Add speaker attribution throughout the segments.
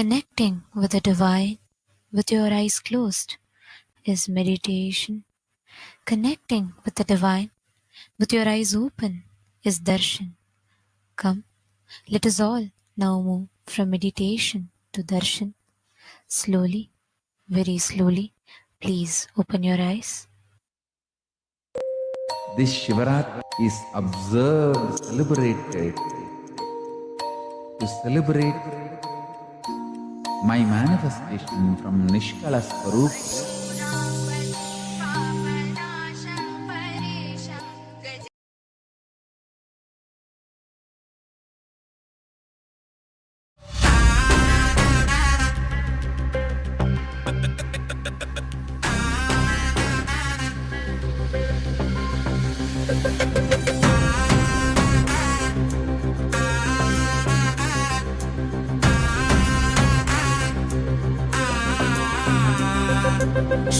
Speaker 1: Connecting with the divine with your eyes closed is meditation. Connecting with the divine with your eyes open is darshan. Come, let us all now move from meditation to darshan. Slowly, very slowly, please open your eyes.
Speaker 2: This Shivaratri is observed, celebrated to celebrate my manifestation from Nishkala Swarupa.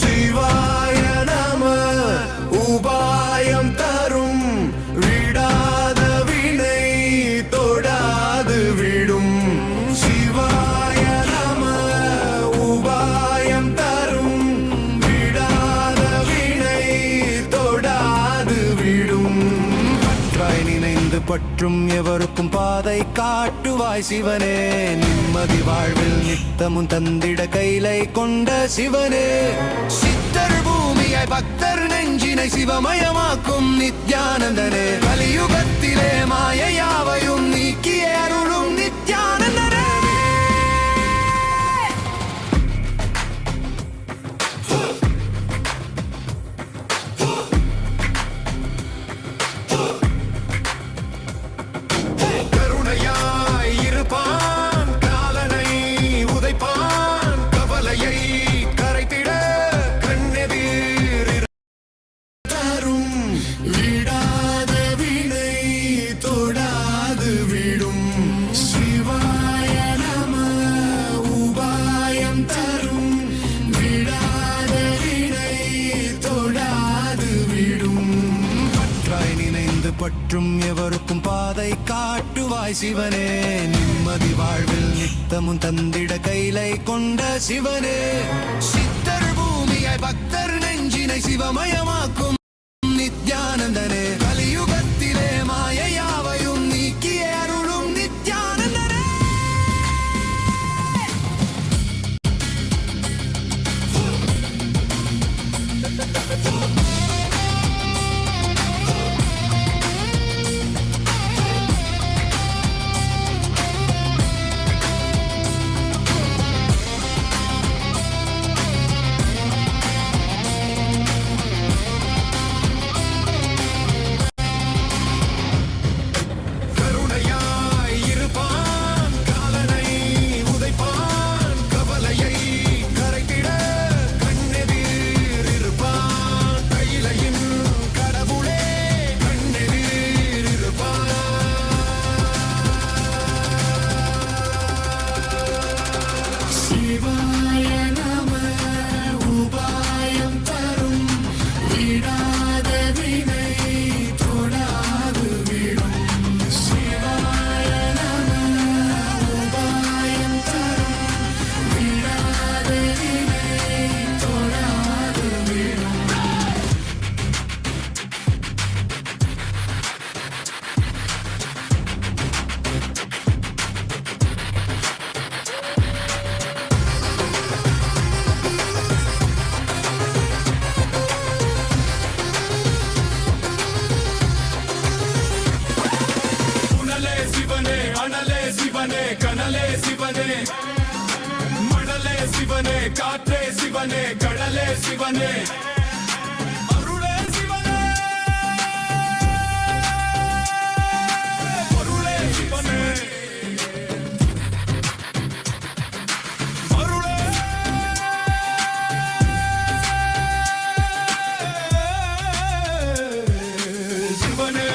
Speaker 3: சிவாய நம உபாயம் தரும் விடாத வினை தொடாது விடும் சிவாய நம உபாயம் தரும் விடாத வினை தொடாது விடும் பற்றாய் நினைந்து பற்றும் எவருக்கும் பாதை காட்டுவாய் சிவனே நிம்மதி வாழ்வில் நித்தமும் தந்திட கைலை கொண்ட சிவனே சித்தர் பூமியாய் பக்தர் நெஞ்சினை சிவமயமாக்கும் நித்யானந்தனே கலியுகத்திலே மாயையாவையும் நீக்கிய அருளும் நித்யானந்தனே கருணையாய் இருப்பான் காலனை உதைப்பான் கவலையை கரைத்திட கண்ணெதிர் தரும் விடாத வினை தொடாது விடும் சிவாய நம உபாயம் தரும் விடாத வினை தொடாது விடும் பற்றாய் நினைந்து பற்றும் எவருக்கும் பாதை காட்டுவாய் சிவனே நிம்மதி வாழ்வில் நித்தமும் தந்திட கைலை கொண்ட சிவனே சித்தர் பூமியாய் பக்தர் நெஞ்சினை சிவமயமாக்கும் நித்யானந்தனே கலியுகத்திலே மாயையாவையும் நீக்கிய அருளும் நித்யானந்தனே கருணையாய் இருப்பான் காலனை உதைப்பான் கவலையை கரைத்திட கண்ணெதிர் இருப்பான் கையிலையின் கடவுளே கண்ணெதிர் இருப்பான் சிவாய நம உபாயம் தரும் விடாத வினை தொடாது விடும் சிவாய நம உபாயம் தரும் விடாத வினை தொடாது விடும் புனலே சிவனே அனலே சிவனே கனலே சிவனே மணலே சிவனே காற்றே சிவனே கடலே சிவனே அருளே சிவனே பொருளே சிவனே அருளே சிவனே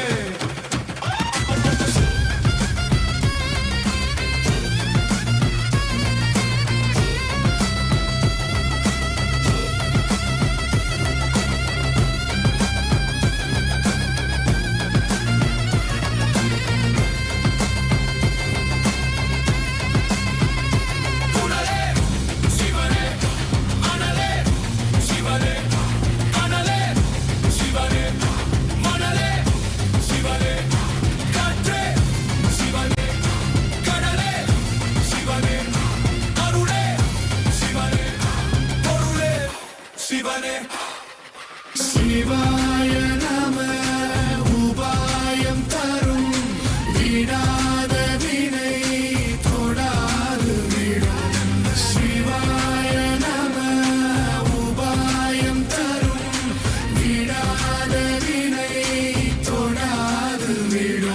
Speaker 3: சிவாய நம உபாயம் தரும் விடாத வினை தொடாது விடும் சிவாய நம உபாயம் தரும் விடாத வினை தொடாது விடும்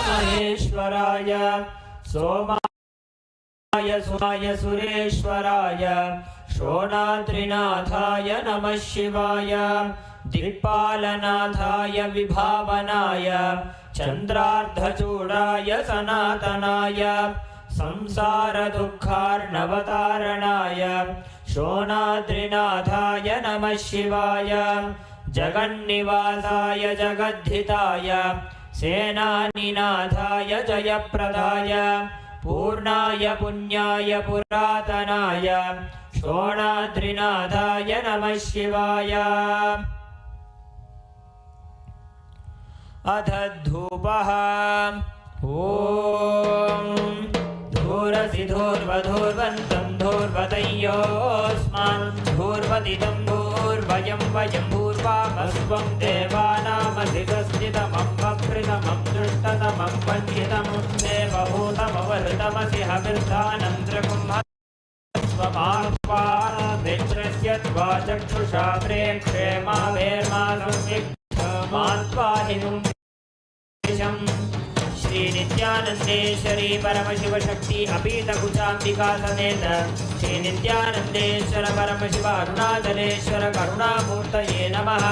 Speaker 4: महेश्वराय सोमाय सुराय सुरेश्वराय शोणाद्रिनाथाय नमः शिवाय दिक्पालनाथाय विभावनाय चन्द्रार्धचूडाय सनातनाय संसारदुःखार्णवतारणाय शोणाद्रिनाथाय नमः शिवाय जगन्निवासाय जगद्धिताय सेनानिनाथाय जयप्रदाय पूर्णाय पुण्याय पुरातनाय शोणाद्रिनाथाय नमः शिवाय अथ धूपः ॐ धूरसि धूर्वधूर्वन्तं धूर्वतयोऽस्मान् धूर्वदिदं धूर्वयं वयं भूर्वामस्त्वं देवानामसि स्वस्तितमं वकृतमं दृष्टतमं वन्यतमं देवभूतमवहृतमसि हविर्धानं त्रिगुंहस्वमात्वामित्रस्य त्वा चक्षुषा प्रेक्षे मावेर्मा संविक्तमात्वाहिनुं श्री नित्यानंदेश्वरी परमशिव शक्ति अपीतकुचाम्बिका समेत श्री नित्यानंदेश्वर परमशिव अरुणाचलेश्वर करुणामूर्तये नमः।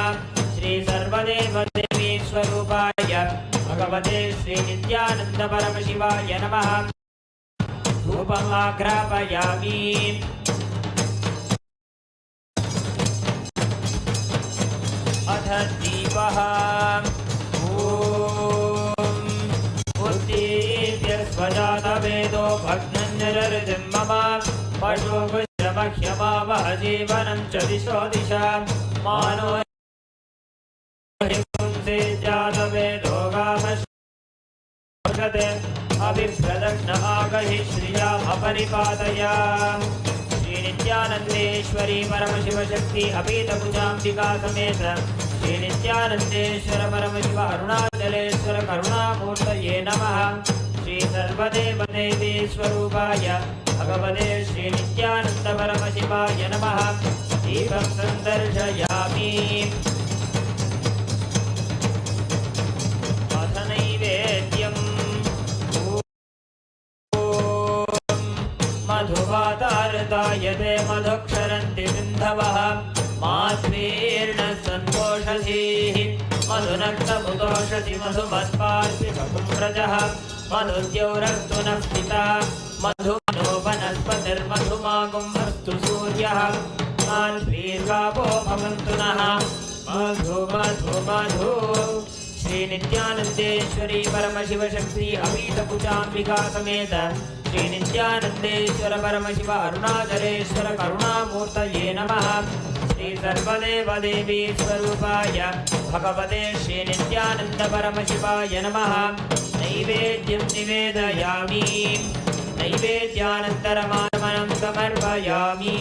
Speaker 4: श्री सर्वदेव देवी स्वरूपाय भगवते श्री नित्यानंद परमशिवाय नमः। धूपम् आघ्रापयामि। अथ दीपः स्वजातवेदो भग्नञ्जररितिं मम पशुभुजमह्यमावह जीवनं च दिशो दिशा मानो हिंसे जातवेदो गामश्वगते अभिप्रदग्न आगहि श्रियामपरिपातय। श्री नित्यानंदेश्वरी परमशिव शक्ति अपीतकुचाम्बिका समेत श्री नित्यानंदेश्वर परमशिव अरुणाचलेश्वर करुणामूर्तये नमः। श्री सर्वदेव देवी स्वरूपाय भगवते श्री नित्यानंद परमशिवाय नमः। दीपं सन्दर्शयामि। अथ नैवेद्यम् मधुवातारताय ते मधुक्षरन्ति सिन्धवः माध्वीर्न सन्तोषधीः मधुनक्तमुदोषधि मधुमत्पार्थिवकुम्रजः मधुद्यौरस्तु नः पिता मधुमनो वनस्पतिर्मधुमागुम्भस्तु सूर्यः माध्वीर्गावो भवन्तु नः मधु मधु मधु। श्री नित्यानंदेश्वरी परमशिव शक्ति अपीतकुचाम्बिका समेत श्री नित्यानंदेश्वर परमशिव अरुणाचलेश्वर करुणामूर्तये नमः। श्री सर्वदेव देवी स्वरूपाय भगवते श्री नित्यानंद परमशिवाय नमः। नैवेद्यं निवेदयामि। नैवेद्यानन्तरमात्मनं समर्पयामि।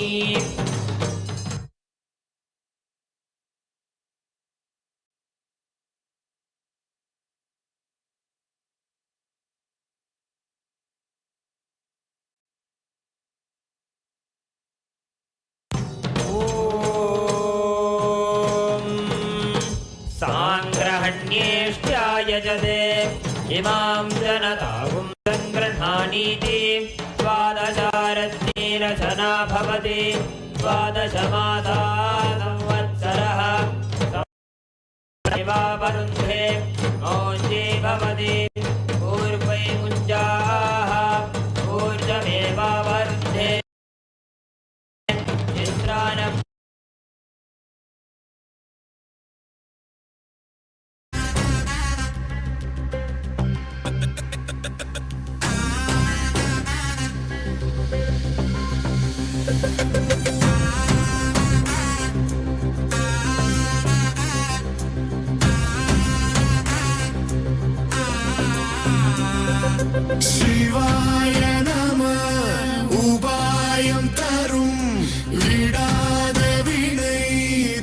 Speaker 4: इमां जनतागुं सङ्गृह्णानीति द्वादशारत्नेन जना भवति द्वादशमासा संवत्सरः वरुन्धे मौञ्जे भवति पूर्वै मुञ्जाः ऊर्जमेवावरुन्धे चित्रानम्
Speaker 3: शिवाय नमः उपायं तरुं विडाद विनै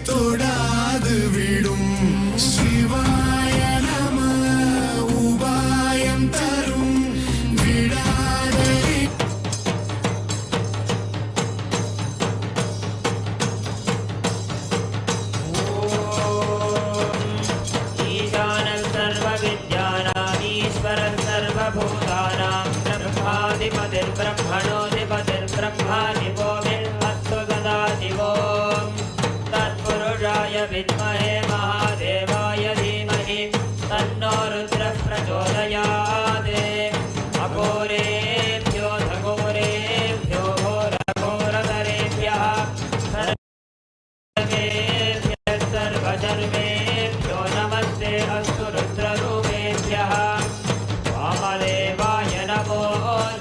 Speaker 3: तोडाद विडुं शिवाय नमः उपायं तरुं विडाद
Speaker 4: ईशानः सर्वविद्यानामीश्वरः सर्वभूतानां ब्रह्माधिपतिर्ब्रह्मणोऽधिपतिर्ब्रह्मा शिवो बिल्वस्तु सदा शिवो तत्पुरुषाय विद्महे महादेवाय धीमहि तन्नो रुद्रः प्रचोदयात् अघोरेभ्यो घोरेभ्यो घोरघोरतरेभ्यः सर्वेभ्यः सर्वशर्वेभ्यो नमस्ते अस्तु रुद्ररूपेभ्यः वामदेवाय नमो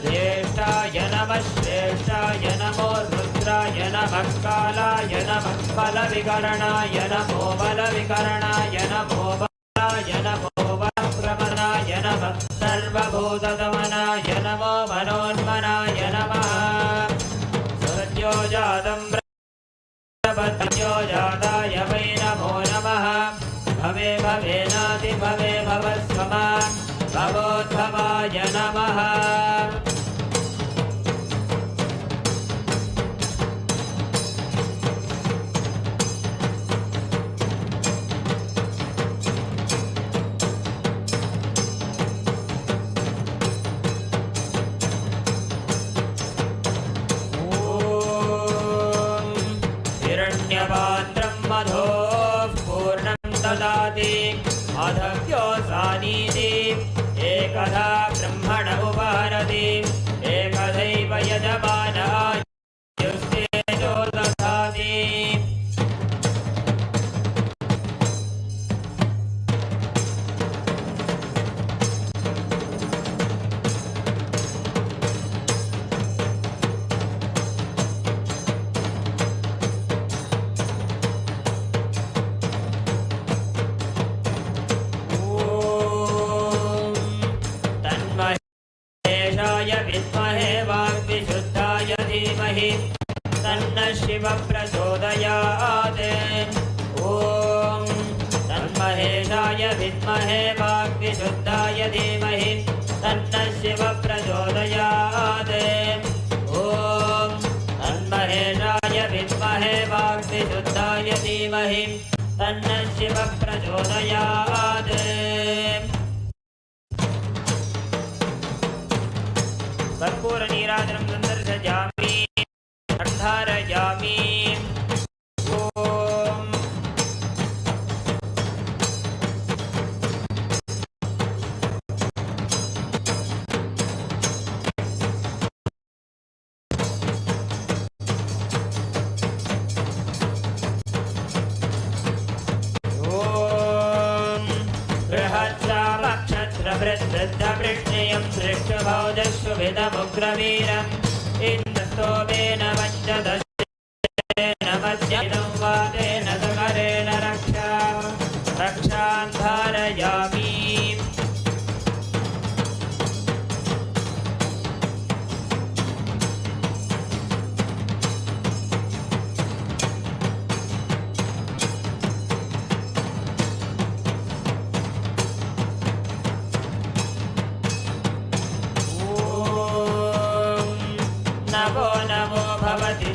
Speaker 4: ज्येष्ठाय नमः श्रेष्ठाय नमो रुद्राय नमः कालाय नमः बलविकरणाय नमो बलविकरणाय नमो बलाय नमो बलप्रमनाय नमः सर्वभूतदमनाय नमो मनोन्मनाय नमः सत्यो जातं ब्रह्मपत्यो जाताय वै नमो नमः भवे भवेनाति भवे भवस्वमा भवोद्भवाय नमः हिरण्यपात्रं मधोः पूर्णं ददाति अधव्योऽसानीति एकधा ब्रह्मण उपहरति एकधैव यजमानायुस्तेजो दधाति विद्महे वाग्विशुद्धाय धीमहि तन्नः शिवः प्रचोदयात् ॐ तन्महेशाय विद्महे वाग्विशुद्धाय धीमहि तन्नः शिवः प्रचोदयात् ॐ तन्महेशाय विद्महे वाग्विशुद्धाय धीमहि तन्नः शिवः प्रचोदयात् कर्पूरनीराजनं सन्दर्शयामि धारयामि ॐ बृहत्सामक्षत्रवृद्धवृष्णियं दृष्टभौजस्वभिदमुग्रवीरम् इन्द्रस्तोमेन पञ्चदशेन मध्यं वातेन सकरेण रक्षां धारयामि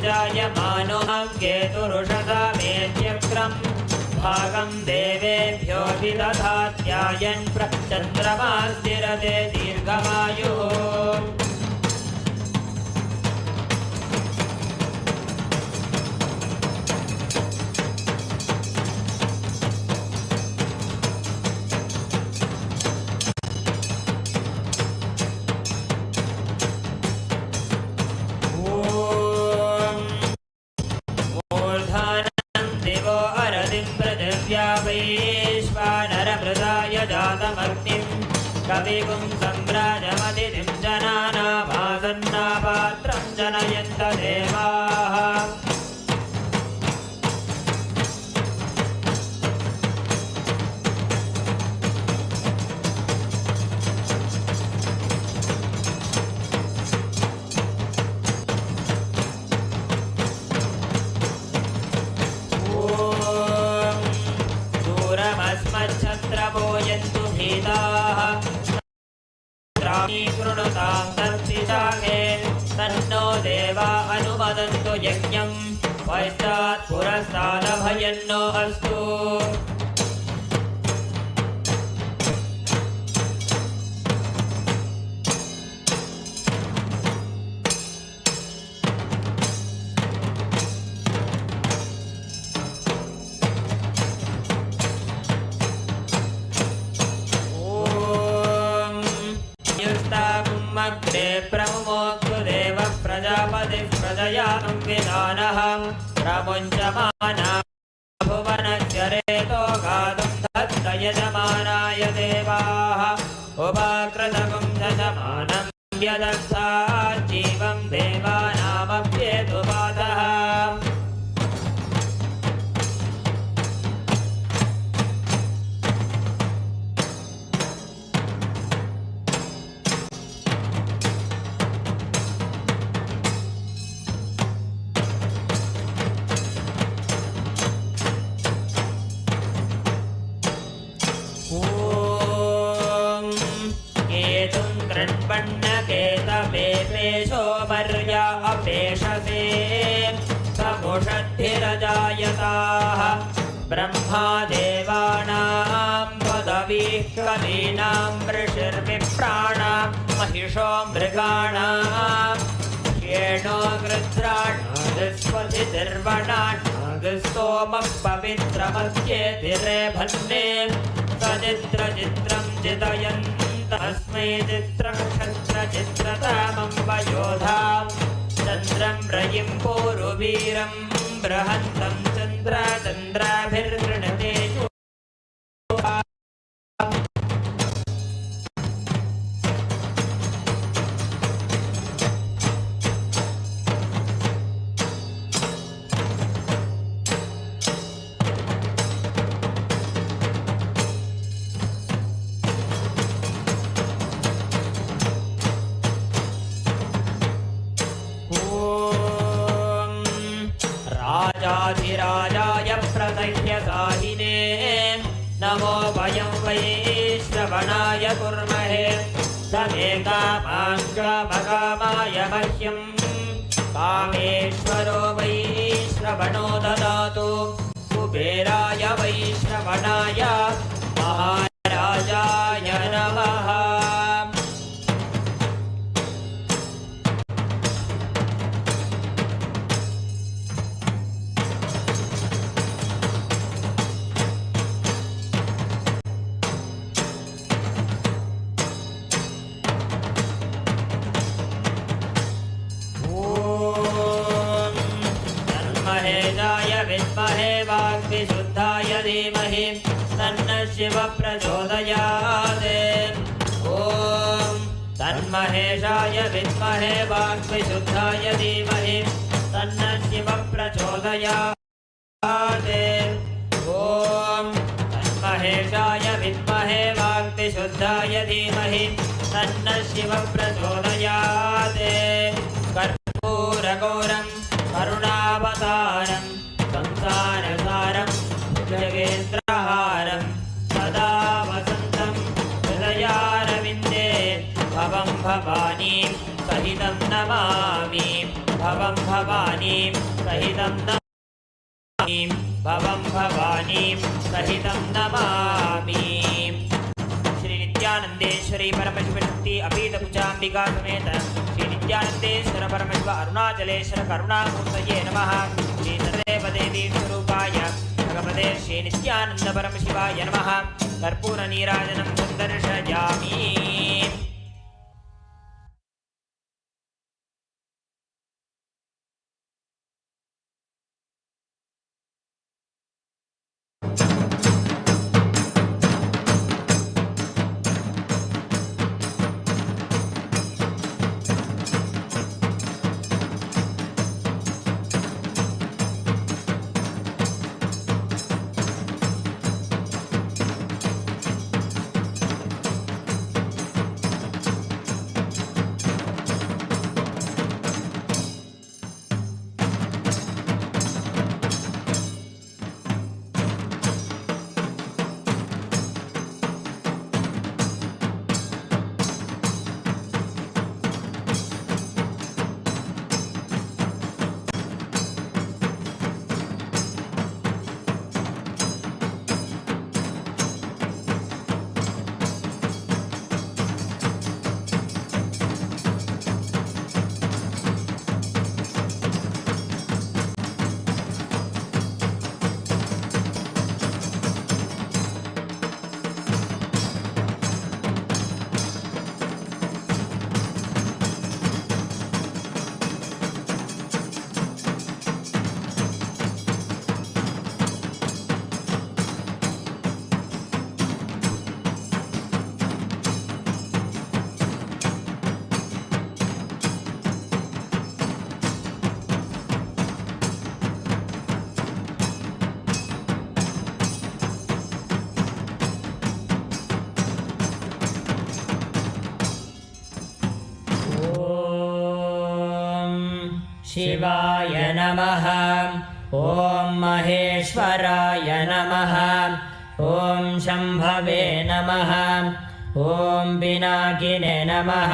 Speaker 4: जायमानो केतुरुषसा मेत्यक्रम् भागं देवेभ्यो विदधात्यायन् चन्द्रमास्तिरते दीर्घमायुः कविगुं सम्राजमतिथिं जनानाभासन्नापात्रं जनयन्त देवाः दूरमस्मच्छत्रपोयन्तु भीताः कृणुतां तत्पिशाखे तन्नो देवा अनुमदन्तु यज्ञं पश्चात् पुरस्तादभयन्नो अस्तु प्रमुमोक्तुदेवः प्रजापतिः प्रजयानं विधानः प्रमुञ्चमाना भुवनस्य रेतो गातुं दत्त यजमानाय देवाः उपाकृतगुं दशमानं यदस्तात् जीवं देवानामप्येतुपातः अपेशसे समुषद्भिरजायताः ब्रह्मा देवानां पदवीः कवीनां ऋषिर्विप्राणां महिषो मृगाणां येणो गृध्राणादिस्वधिर्वणानादिस्तोमः पवित्रमध्येतिरेभन्ने सचित्रचित्रं चितयन् तस्मै चित्रं क्षत्रचित्रतामं वयोधां चन्द्रं रयिं पूरुवीरं बृहन्तं चन्द्राभिर्गृणते राजाधिराजाय प्रसह्यसाहिने नमो वयं वै श्रवणाय कुर्महे समे कामाय मह्यं कामेश्वरो वै श्रवणो ददातु कुबेराय वै श्रवणाय महाराजाय नमः विद्महे वाग्विशुद्धाय धीमहि तन्नः शिव प्रचोदयात् ॐ तन्महेशाय विद्महे वाग्विशुद्धाय धीमहि तन्नः शिव प्रचोदयात् ॐ तन्महेशाय विद्महे वाग्विशुद्धाय धीमहि तन्नः शिव प्रचोदयात् कर्पूरगौरं करुणावतारं संसारसारं जगेन्द्रहारं सदा वसन्तं हृदयारविन्दे भवं भवानीं सहितं नमामि भवं भवानीं सहितं नमामि भवं भवानीं सहितं नमामि। श्री नित्यानंदेश्वरी परमशिवशक्ति अभीतकुचाम्बिका समेत श्री नित्यानंदेश्वर परमशिव अरुणाचलेश्वर करुणामूर्तये नमः। श्री सर्वदेवदेवी स्वरूपाय भगवते श्री नित्यानंद परमशिवाय नमः। कर्पूर नीराजनं दर्शयामि। शिवाय नमः। ॐ महेश्वराय नमः। ॐ शम्भवे नमः। ॐ पिनाकिने नमः।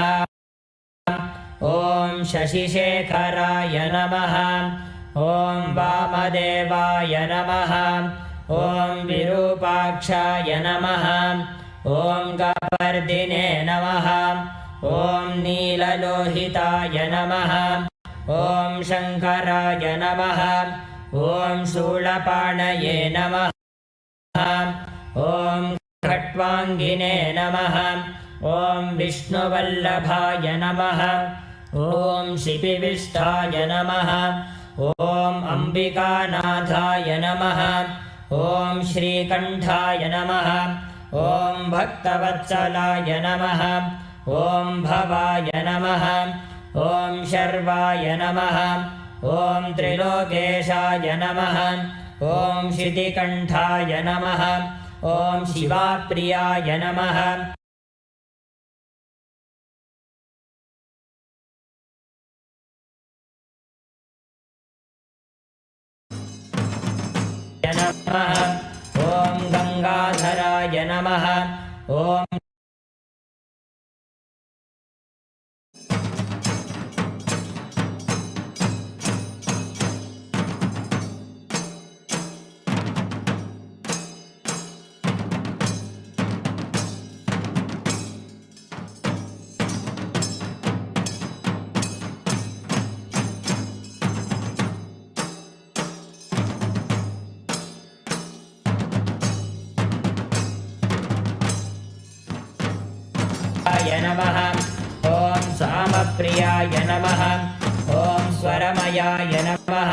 Speaker 4: ॐ शशिशेखराय नमः। ॐ वामदेवाय नमः। ॐ विरूपाक्षाय नमः। ॐ कपर्दिने नमः। ॐ नीललोहिताय नमः। ॐ शङ्कराय नमः। ॐ शूलपाणये नमः। ॐ खट्वाङ्गिने नमः। ॐ विष्णुवल्लभाय नमः। ॐ शिपिविष्टाय नमः। ॐ अम्बिकानाथाय नमः। ॐ श्रीकण्ठाय नमः। ॐ भक्तवत्सलाय नमः। ॐ भवाय नमः। ॐ शर्वाय नमः। ॐ त्रिलोकेशाय नमः। ॐ शितिकण्ठाय नमः। ॐ शिवाप्रियाय नमः। ॐ गंगाधराय नमः। ॐ नमः। ॐ सामप्रियाय नमः। ॐ स्वरमयाय नमः।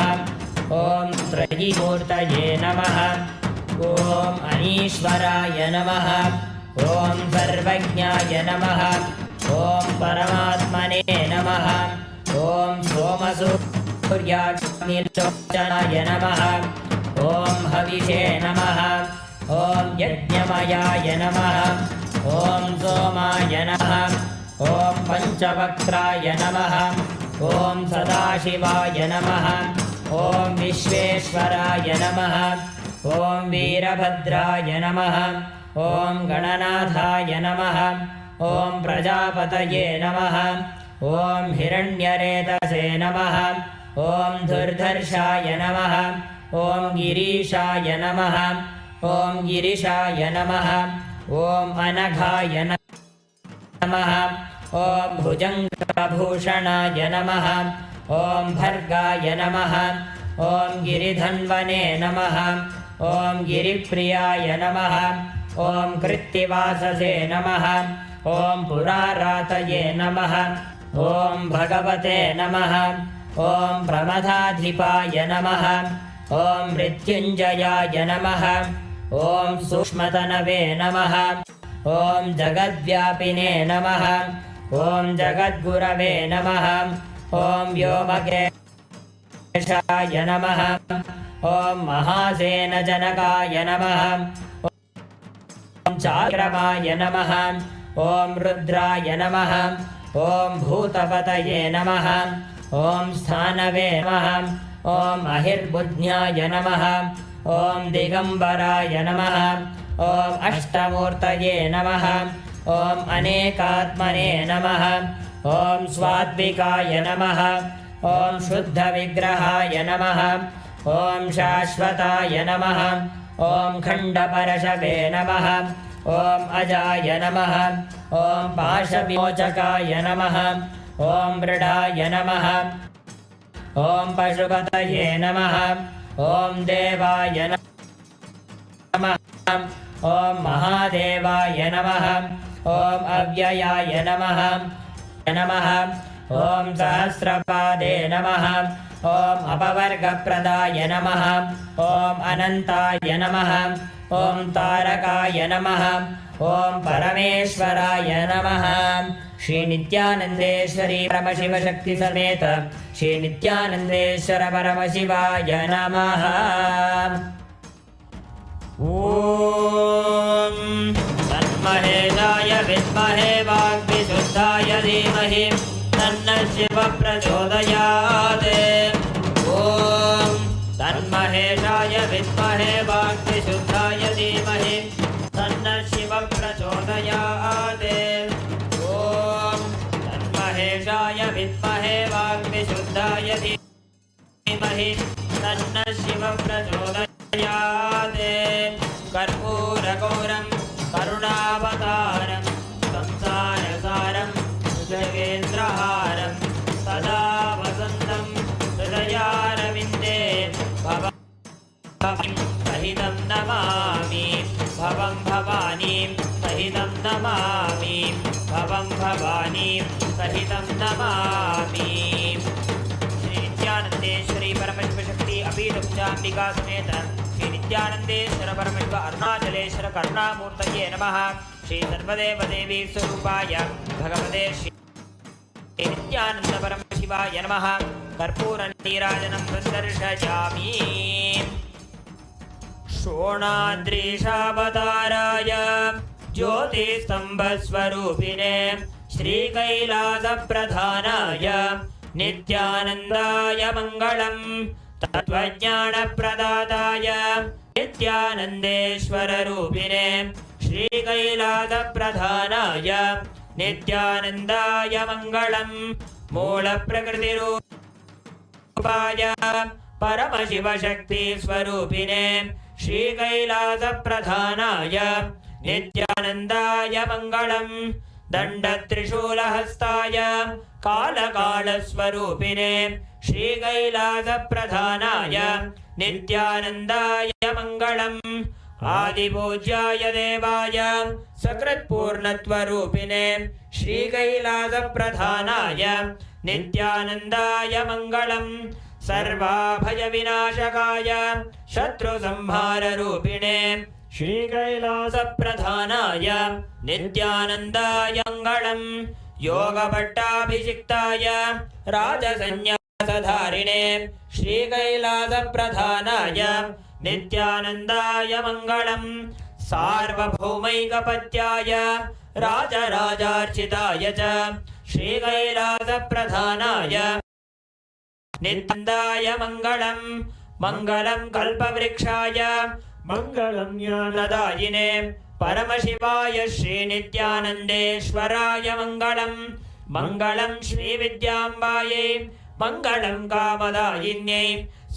Speaker 4: ॐ त्रयीमूर्तये नमः। ॐ अनीश्वराय नमः। ॐ सर्वज्ञाय नमः। ॐ परमात्मने नमः। ॐ सोमसूर्याग्निलोचनाय नमः। ॐ हविषे नमः। ॐ यज्ञमयाय नमः। ॐ सोमाय नमः। ॐ पञ्चवक्त्राय नमः। ॐ सदाशिवाय नमः। ॐ विश्वेश्वराय नमः। ॐ वीरभद्राय नमः। ॐ गणनाथाय नमः। ॐ प्रजापतये नमः। ॐ हिरण्यरेतसे नमः।
Speaker 5: ॐ दुर्धर्षाय नमः ॐ गिरीशाय नमः ॐ गिरिशाय नमः ॐ अनघाय नमः ॐ भुजङ्गभूषणाय नमः ॐ भर्गाय नमः ॐ गिरिधन्वने नमः ॐ गिरिप्रियाय नमः ॐ कृत्तिवाससे नमः ॐ पुरारातये नमः ॐ भगवते नमः ॐ प्रमथाधिपाय नमः ॐ मृत्युञ्जयाय नमः ॐ सूक्ष्मतनवे नमः ॐ जगद्व्यापिने नमः ॐ जगद्गुरवे नमः ॐ व्योमकेशाय नमः ॐ महासेनजनकाय नमः ॐ चाक्रमाय नमः ॐ रुद्राय नमः ॐ भूतपतये नमः ॐ स्थानवे नमः ॐ अहिर्बुद्ध्याय नमः ॐ दिगम्बराय नमः ॐ अष्टमूर्तये नमः ॐ अनेकात्मने नमः ॐ स्वात्विकाय नमः ॐ शुद्धविग्रहाय नमः ॐ शाश्वताय नमः ॐ खण्डपरशवे नमः ॐ अजाय नमः ॐ पाशविमोचकाय नमः ॐ मृडाय नमः ॐ पशुपतये नमः ॐ देवाय नमः ॐ महादेवाय नमः ॐ अव्ययाय नमः ॐ सहस्रपादे नमः ॐ अपवर्गप्रदाय नमः ॐ अनन्ताय नमः ॐ तारकाय नमः ॐ परमेश्वराय नमः। श्री नित्यानन्देश्वरी परमशिव शक्ति समेत श्री नित्यानन्देश्वर परमशिवाय नमः। ॐ तन्महेशाय विद्महे वाग्विशुद्धाय धीमहि तन्नः शिवः प्रचोदयात्। ॐ तन्महेशाय विद्महे वाग्विशुद्धाय धीमहि तन्नः शिवः प्रचोदयात्। ॐ तन्महेशाय विद्महे वाग्विशुद्धाय धीमहि तन्नः शिवः प्रचोदयात्। कर्पूरगौरं करुणावतारं संसारसारं जगेन्द्रहारं सदा वसन्तं हृदयारविन्दे भवं सहितं नमामि भवं भवानीं सहितं नमामि भवं भवानीं सहितं नमामि। श्री नित्यानन्देश्वरी परमशिव शक्ति अपीठुपचाम्बिका समेत श्री नित्यानन्देश्वर परमशिव अरुणाचलेश्वर करुणामूर्तये नमः। श्री सर्वदेवदेवी स्वरूपाय भगवते श्री नित्यानन्द परमशिवाय नमः। कर्पूरनीराजनं दर्शयामि। शोणाद्रीशावताराय ज्योतिस्तम्भस्वरूपिणे श्रीकैलासप्रधानाय नित्यानन्दाय मङ्गलम्। तत्त्वज्ञानप्रदाताय नित्यानन्देश्वररूपिणे श्रीकैलासप्रधानाय नित्यानन्दाय मङ्गलम्। मूलप्रकृतिरूपाय परमशिवशक्तिस्वरूपिणे श्रीकैलासप्रधानाय नित्यानन्दाय मङ्गलम्। दण्डत्रिशूलहस्ताय कालकालस्वरूपिणे श्रीकैलासप्रधानाय नित्यानन्दाय मङ्गलम्। आदिपूज्याय देवाय सकृत्पूर्णत्वरूपिणे श्रीकैलासप्रधानाय नित्यानन्दाय मङ्गलम्। सर्वाभयविनाशकाय शत्रुसंहाररूपिणे श्रीकैलासप्रधानाय नित्यानन्दाय मङ्गलम्। योगपट्टाभिषिक्ताय राजसन्न्यासधारिणे श्रीकैलासप्रधानाय नित्यानन्दाय मङ्गलम्। सार्वभौमैकपत्याय राजराजार्चिताय च श्रीकैलासप्रधानाय नित्यानन्दाय मङ्गलम्। मङ्गलं कल्पवृक्षाय मङ्गलं ज्ञानदायिने परमशिवाय श्रीनित्यानन्देश्वराय मङ्गलम्। मङ्गलं श्रीविद्याम्बायै मङ्गलं कामदायिन्यै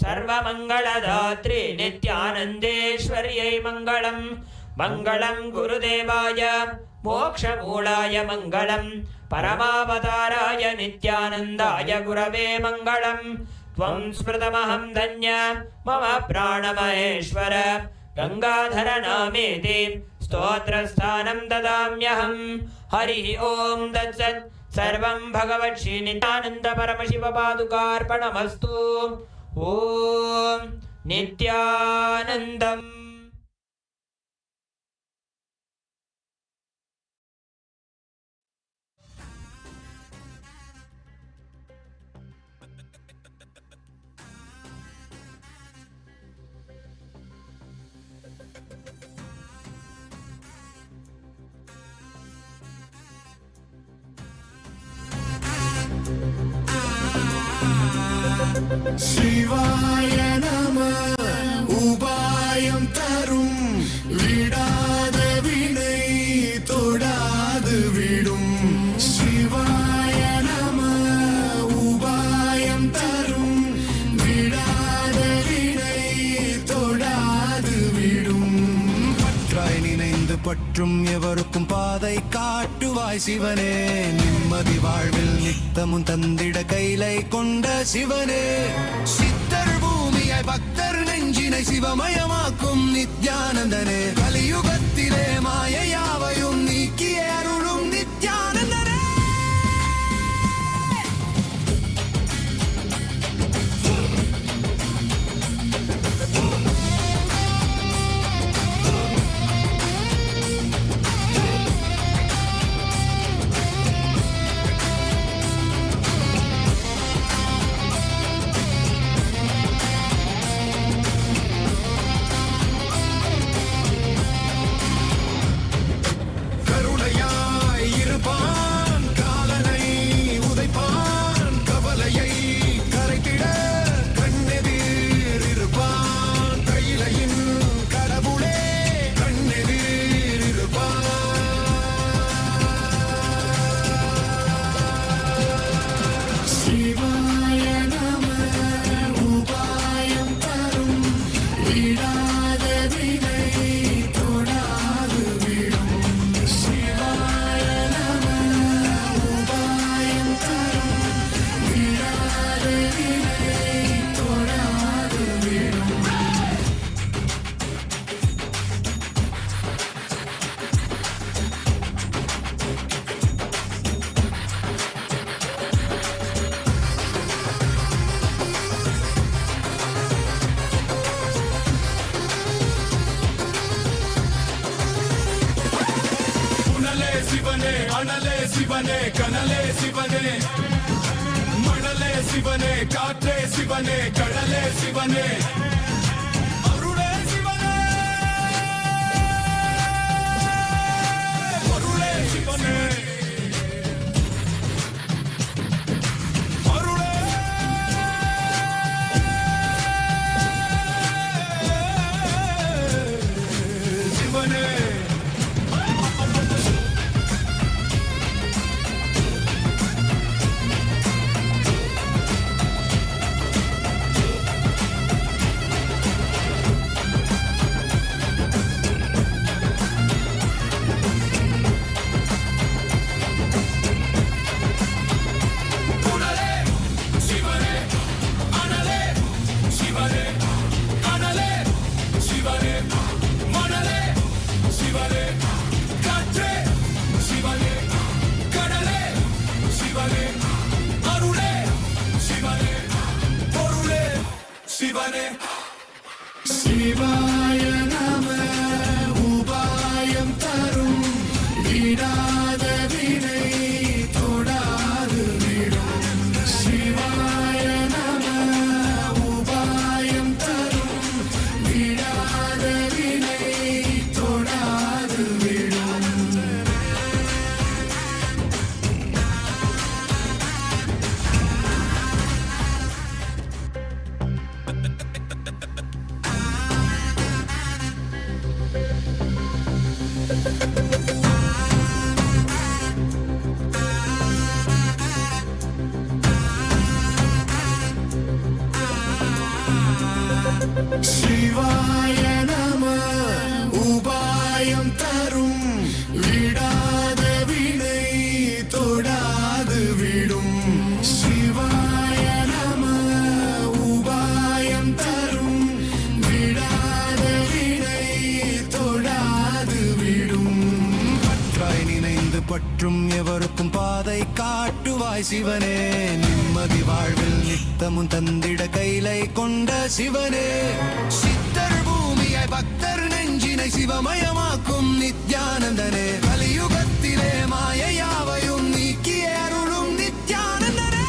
Speaker 5: सर्वमङ्गलदात्रे नित्यानन्देश्वर्यै मङ्गलं मङ्गलं गुरुदेवाय मोक्षमूलाय मङ्गलं परमावताराय नित्यानन्दाय गुरवे मङ्गलं त्वं स्मृतमहं धन्य मम प्राणमहेश्वर गंगाधर नामेति स्तोत्रस्थानं ददाम्यहं हरिः ओं तत्सत् सर्वं भगवत् श्री नित्यानन्द परमशिव पादुकार्पणमस्तु ओं नित्यानन्दम्
Speaker 3: शिवाय नमः उपायं तरुं विडाद विनै तोडाद विडुं शिवाय नमः उपायं तरुं विडाद विनै तोडाद विडुं பற்றாய் நினைந்து பற்றும் எவருக்கும் பாதை காட்டுவாய் சிவனே நிம்மதி வாழ்வில் நித்தமும் தந்திட கைலை கொண்ட சிவனே சித்தர் பூமியாய் பக்தர் நெஞ்சினை சிவமயமாக்கும் நித்யானந்தனே கலியுகத்திலே மாயையாவையும் நீக்கிய அருளும் நித்யானந்தனே அனலே சிவனே கனலே சிவனே மணலே சிவனே காற்றே சிவனே கடலே சிவனே அருளே சிவனே அருளே சிவனே அருளே சிவனே शिवाय नमः उपायं तरुं विडाद विनै तोडाद विडुं शिवाय नमः उपायं तरुं विडाद विनै तोडाद विडुं சிவாய நம உபாயம் தரும் விடாத வினை தொடாது விடும் சிவாய நம உபாயம் தரும் விடாத வினை தொடாது விடும் பற்றாய் நினைந்து பற்றும் எவருக்கும் பாதை காட்டுவாய் சிவனே நிம்மதி வாழ்வில் நித்தமும் தந்திட கைலை கொண்ட சிவனே சித்தர் பூமியாய் பக்தர் நெஞ்சினை சிவமயமாக்கும் நித்யானந்தனே கலியுகத்திலே மாயையாவையும் நீக்கிய அருளும் நித்யானந்தனே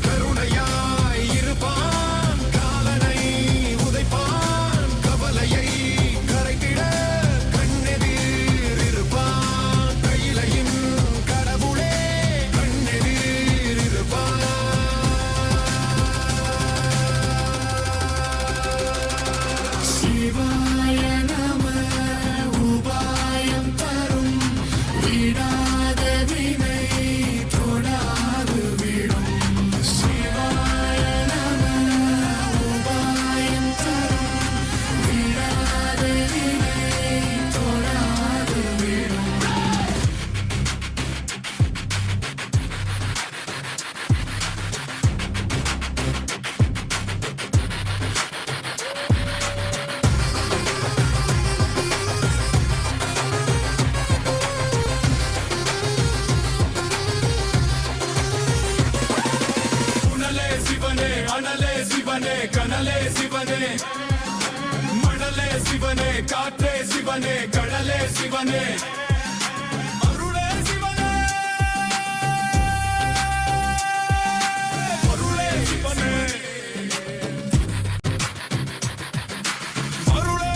Speaker 3: கருணையாய் இருப்பான் காலனை உதைப்பான் கவலையை கரைத்திட கண்ணெதிர் இருப்பான் கையிலையின் கடவுளே கண்ணெதிர் இருப்பான் சிவாய நம உபாயம் தரும் விடாத வினை தொடாது விடும் சிவாய நம உபாயம் தரும் விடாத வினை தொடாது விடும் உணலே சிவனே அனலே சிவனே கனலே சிவனே மணலே சிவனே காற்றே சிவனே கடலே சிவனே அருளே சிவனே அருளே சிவனே அருளே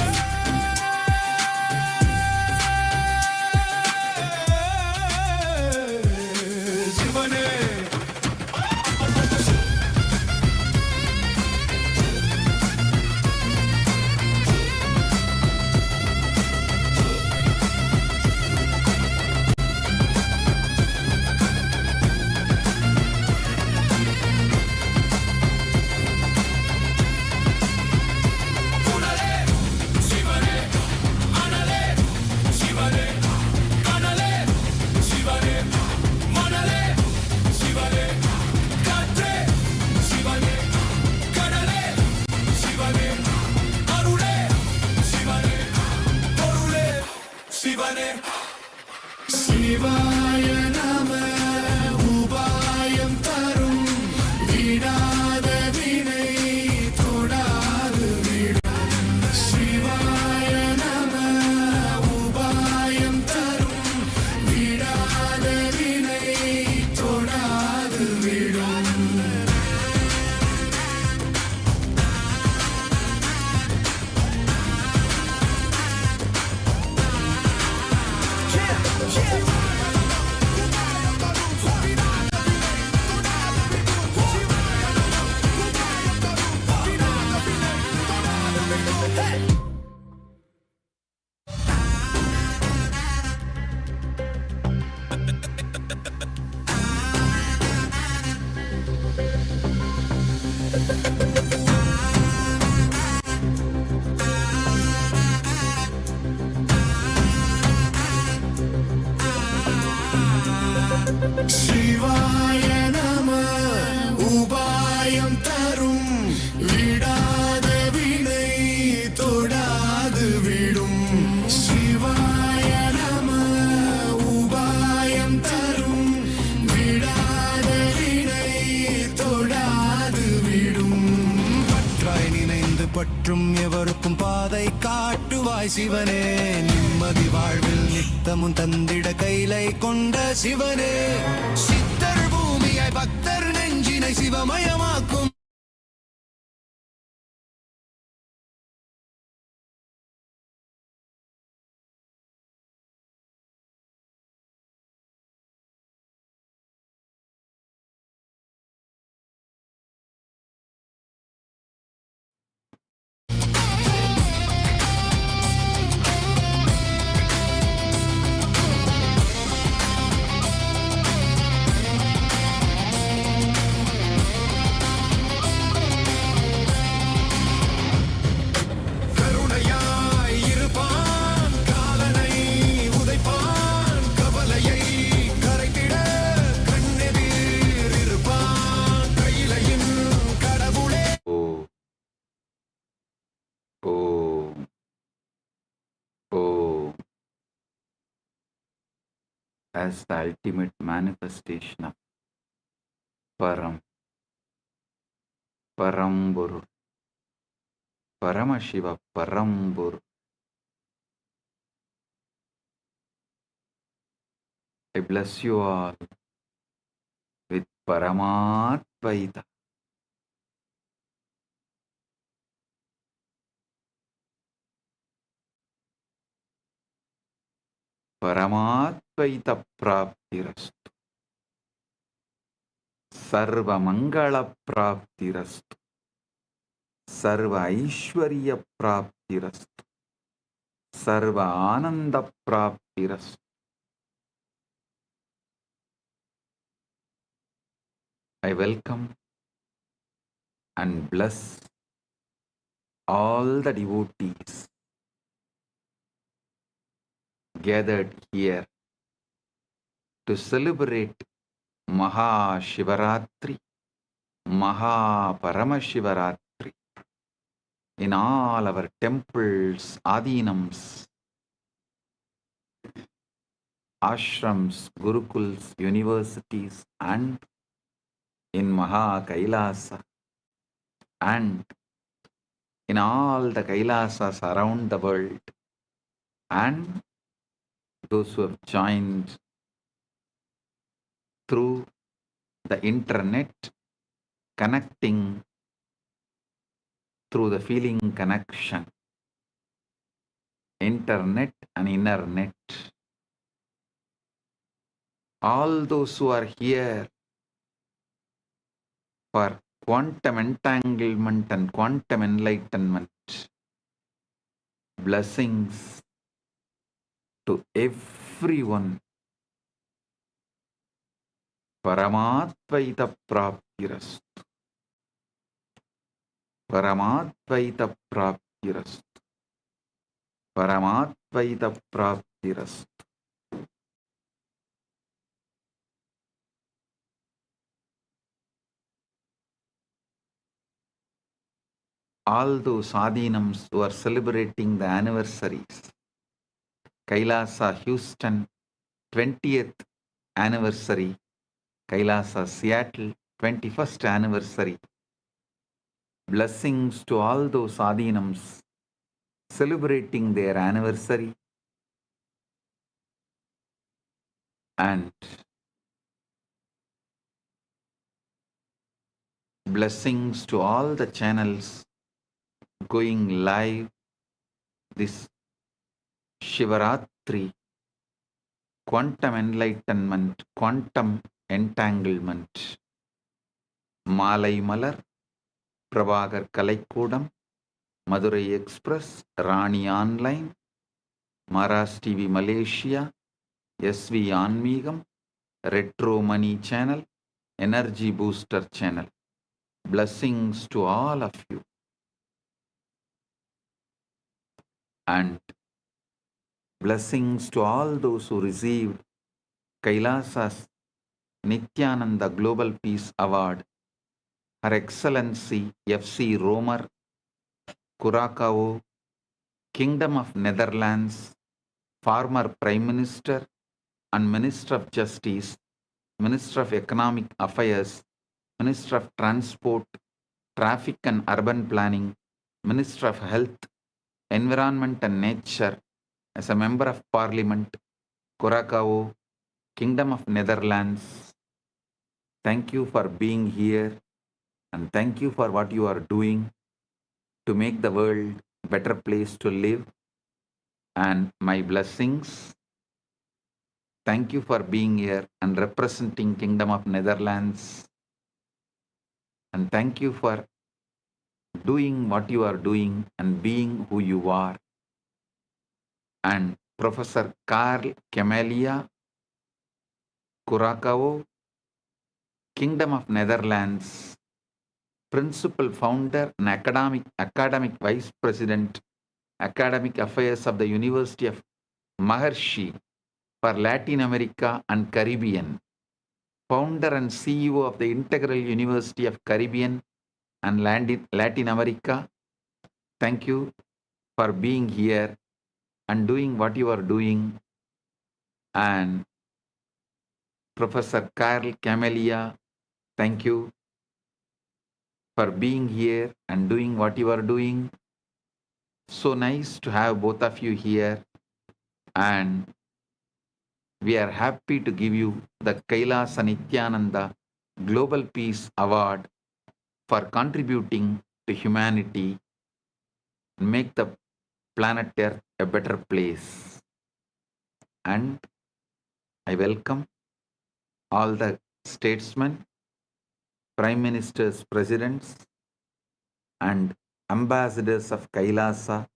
Speaker 3: சிவனே உணலே சிவனே அனலே சிவனே கனலே சிவனே மணலே சிவனே காற்றே சிவனே கடலே சிவனே அருளே சிவனே பொருளே சிவனே சிவாய நம உபாயம் தரும் விடாத வினை தொடாது விடும் சிவாய நம உபாயம் தரும் விடாத வினை தொடாது விடும் சிவாய நம உபாயம் தரும் விடாத வினை தொடாது விடும் சிவாய நம உபாயம் தரும் விடாத வினை தொடாது விடும் பற்றாய் நினைந்து பற்றும் எவருக்கும் பாதை காட்டுவாய் சிவனே நிம்மதி வாழ்வில் நித்தமும் தந்திட கைலை கொண்ட சிவனே சித்தர் பூமியாய் பக்தர் நெஞ்சினை சிவமயமாக்கும்
Speaker 2: as the ultimate manifestation of Paramburu, Paramashiva Paramburu. I bless you all with Paramatvaita. Paramatvaita Praptirastu. Sarva Mangala Praptirastu. Sarva Aishwarya Praptirastu. Sarva Ananda Praptirastu. I welcome and bless all the devotees gathered here to celebrate MAHA Shivaratri, MAHA Paramashivaratri in all our temples, adinams, ashrams, gurukuls, universities, and in MAHA KAILASA, and in all the Kailasas around the world, and those who have joined through the internet, connecting through the feeling connection, internet and inner net. All those who are here for quantum entanglement and quantum enlightenment, blessings to everyone. Paramatvaita Praptirastu. Paramatvaita Praptirastu. Paramatvaita Praptirastu. All those adinams who are celebrating the anniversaries, Kailasa Houston 20th anniversary, Kailasa Seattle 21st anniversary. Blessings to all those adinams celebrating their anniversary, and blessings to all the channels going live this Shivaratri, quantum enlightenment, quantum entanglement. Malai Malar, Prabhagar Kalaikudam, Madurai Express, Rani Online, Maras TV Malaysia, SV Anmigam, Retro Money Channel, Energy Booster Channel. Blessings to all of you. And blessings to all those who received Kailasa's Nithyananda Global Peace Award, Her Excellency F.C. Romer, Curacao, Kingdom of Netherlands, former Prime Minister and Minister of Justice, Minister of Economic Affairs, Minister of Transport, Traffic and Urban Planning, Minister of Health, Environment and Nature, as a Member of Parliament, Curacao, Kingdom of Netherlands. Thank you for being here, and thank you for what you are doing to make the world a better place to live. And my blessings. Thank you for being here and representing Kingdom of Netherlands. And thank you for doing what you are doing and being who you are. And Professor Carl Camelia, Curacao, Kingdom of Netherlands, Principal Founder and Academic Vice President, Academic Affairs of the University of Maharishi for Latin America and Caribbean, Founder and CEO of the Integral University of Caribbean and Latin America. Thank you for being here and doing what you are doing. And Professor Carl Camelia, thank you for being here and doing what you are doing. So nice to have both of you here, and we are happy to give you the Kailasa Nithyananda Global Peace Award for contributing to humanity and make the planet Earth a better place. And I welcome all the statesmen, prime ministers, presidents, and ambassadors of Kailasa,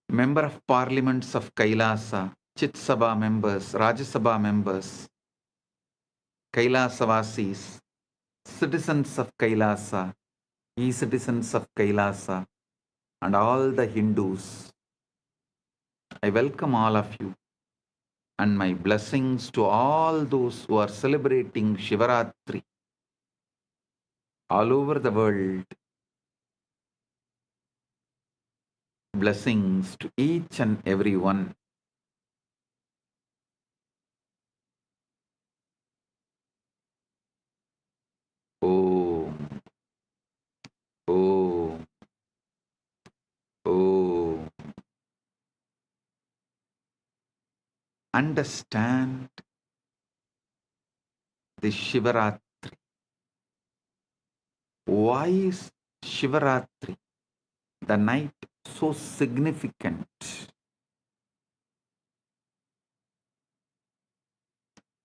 Speaker 2: member of parliaments of Kailasa, Chit Sabha members, Rajya Sabha members, Kailasavasis, citizens of Kailasa, e-citizens of Kailasa, and all the Hindus. I welcome all of you, and my blessings to all those who are celebrating Shivaratri all over the world. Blessings to each and every one. Om, Om, Om. Understand the Shivaratri. Why is Shivaratri, the night, so significant?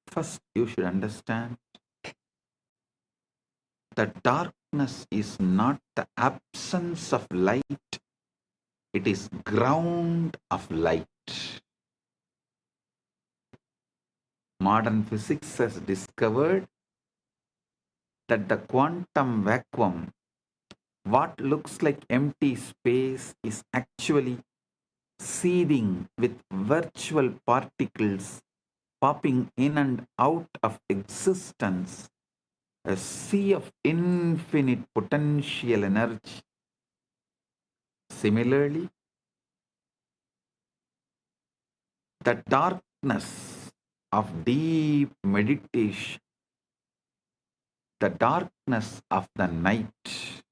Speaker 2: First, you should understand that darkness is not the absence of light, it is ground of light. Modern physics has discovered that the quantum vacuum, what looks like empty space, is actually seething with virtual particles popping in and out of existence, a sea of infinite potential energy. Similarly, the darkness of deep meditation, the darkness of the night,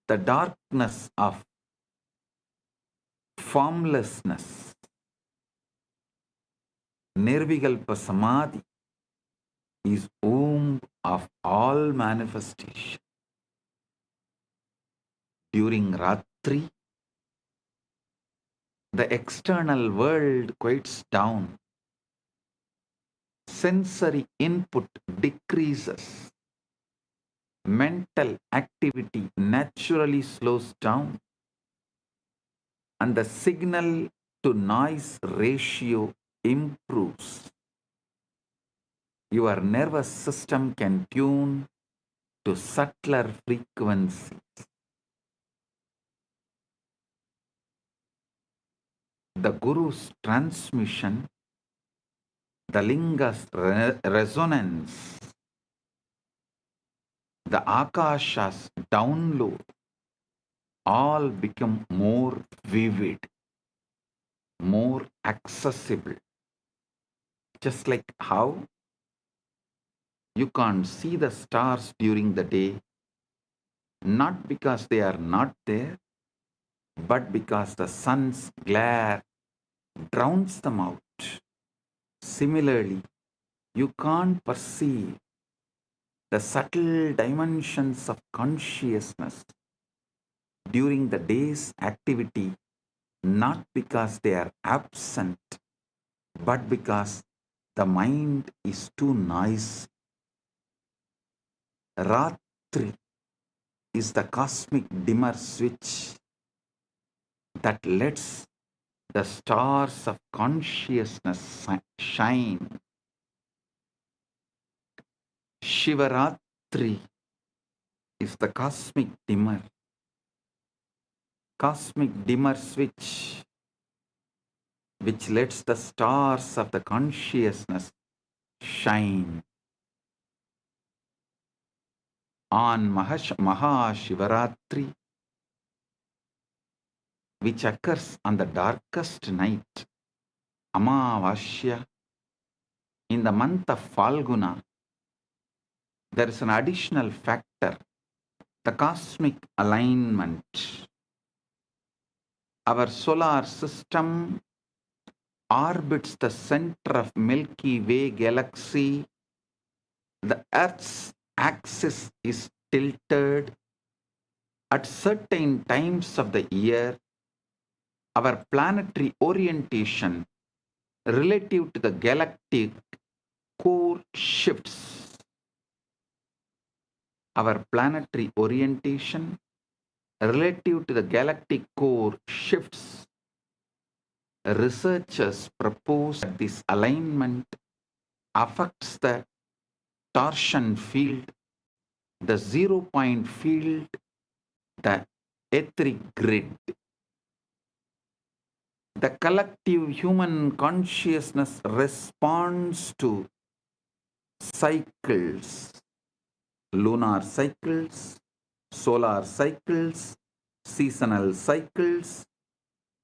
Speaker 2: the darkness of formlessness, Nirvikalpa Samadhi, is womb of all manifestation. During Ratri, the external world quiets down. Sensory input decreases. Mental activity naturally slows down. And the signal to noise ratio improves. Your nervous system can tune to subtler frequencies. The Guru's transmission, the Linga's resonance, the Akasha's download, all become more vivid, more accessible. Just like how you can't see the stars during the day, not because they are not there, but because the sun's glare drowns them out. Similarly, you can't perceive the subtle dimensions of consciousness during the day's activity, not because they are absent, but because the mind is too noisy. Ratri is the cosmic dimmer switch that lets the stars of consciousness shine. Shivaratri is the cosmic dimmer switch which lets the stars of the consciousness shine. On MAHA Shivaratri, which occurs on the darkest night, Amavasya, in the month of Falguna, there is an additional factor, the cosmic alignment. Our solar system orbits the center of Milky Way galaxy. The Earth's axis is tilted. At certain times of the year, our planetary orientation relative to the galactic core shifts. Our planetary orientation relative to the galactic core shifts. Researchers propose that this alignment affects the torsion field, the 0-point field, the etheric grid. The collective human consciousness responds to cycles, lunar cycles, solar cycles, seasonal cycles,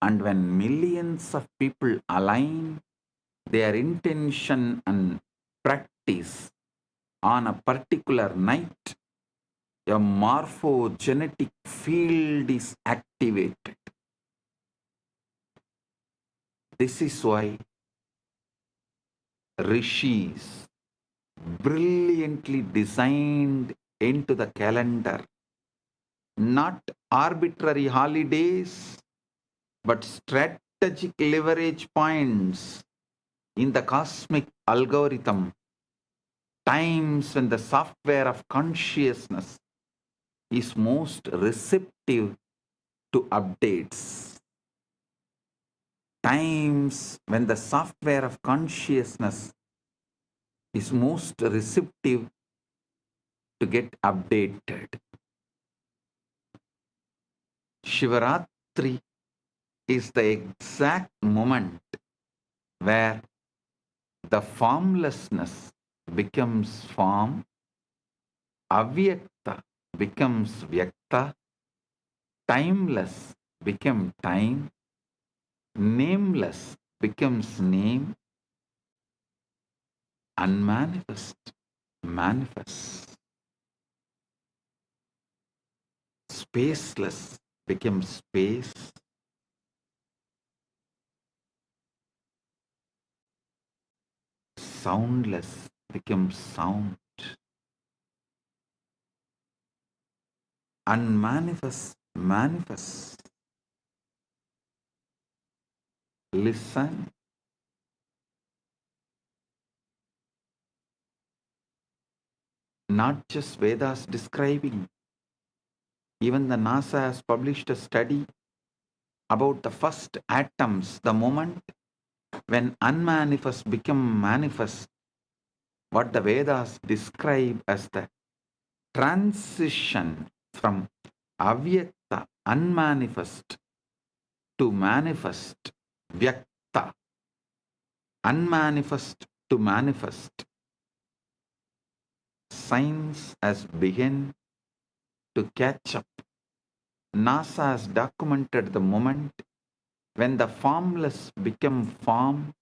Speaker 2: and when millions of people align their intention and practice on a particular night, a morphogenetic field is activated. This is why rishis brilliantly designed into the calendar not arbitrary holidays, but strategic leverage points in the cosmic algorithm, times when the software of consciousness is most receptive to updates, times when the software of consciousness is most receptive to get updated. Shivaratri is the exact moment where the formlessness becomes form, avyakta becomes vyakta, timeless becomes time, nameless becomes name, unmanifest manifests, spaceless becomes space, soundless becomes sound, unmanifest manifests. Listen. Not just Vedas describing. Even the NASA has published a study about the first atoms, the moment when unmanifest become manifest, what the Vedas describe as the transition from avyakta, unmanifest, to manifest, vyakta, unmanifest to manifest. Science has begun to catch up. NASA has documented the moment when the formless become form,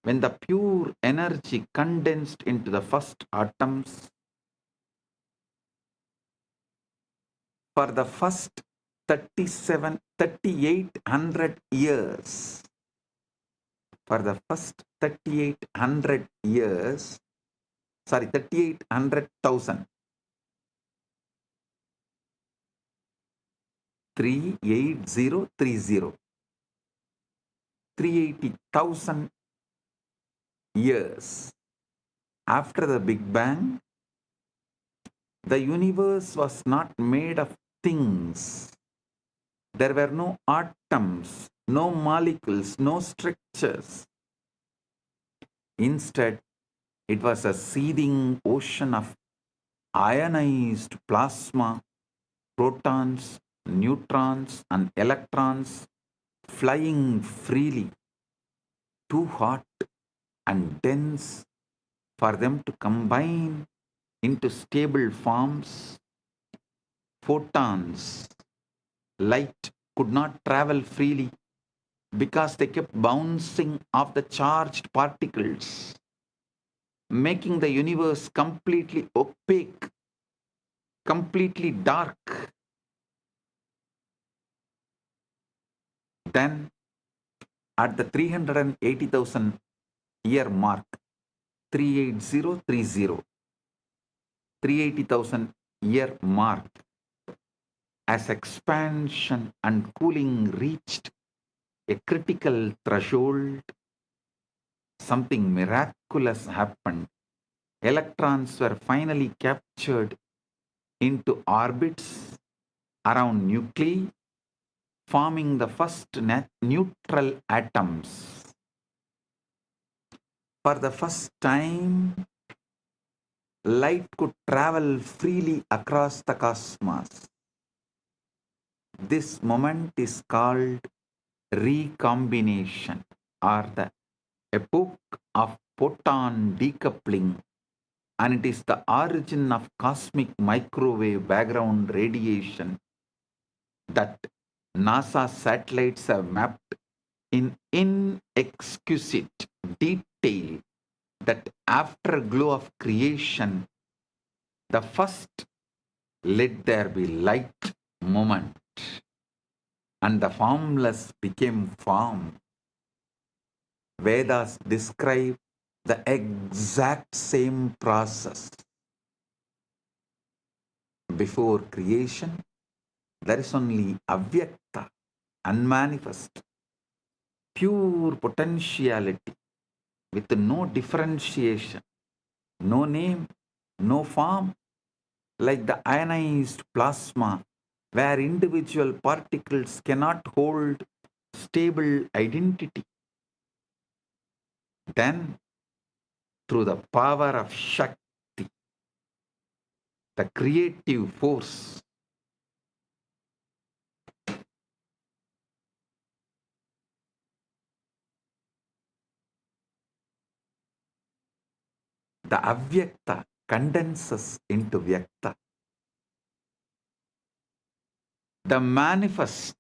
Speaker 2: when the pure energy condensed into the first atoms. For the first 3,800 years, for the first 3,800 years, 3,800,000, 38030, 380,000 years after the Big Bang, the universe was not made of things. There were no atoms, no molecules, no structures. Instead, it was a seething ocean of ionized plasma, protons, neutrons, and electrons flying freely, too hot and dense for them to combine into stable forms. Photons, light, could not travel freely. because they kept bouncing off the charged particles, making the universe completely opaque, completely dark. Then, at the 380,000 year mark, 38030, 380,000 year mark, as expansion and cooling reached a critical threshold, something miraculous happened. Electrons were finally captured into orbits around nuclei, forming the first neutral atoms. For the first time, light could travel freely across the cosmos. This moment is called recombination, or the epoch of photon decoupling, and it is the origin of cosmic microwave background radiation that NASA satellites have mapped in inexquisite detail. That afterglow of creation, the first let there be light moment, and the formless became form. Vedas describe the exact same process. Before creation, there is only avyakta, unmanifest, pure potentiality with no differentiation, no name, no form, like the ionized plasma, where individual particles cannot hold stable identity. Then, through the power of Shakti, the creative force, the avyakta condenses into vyakta. The manifest,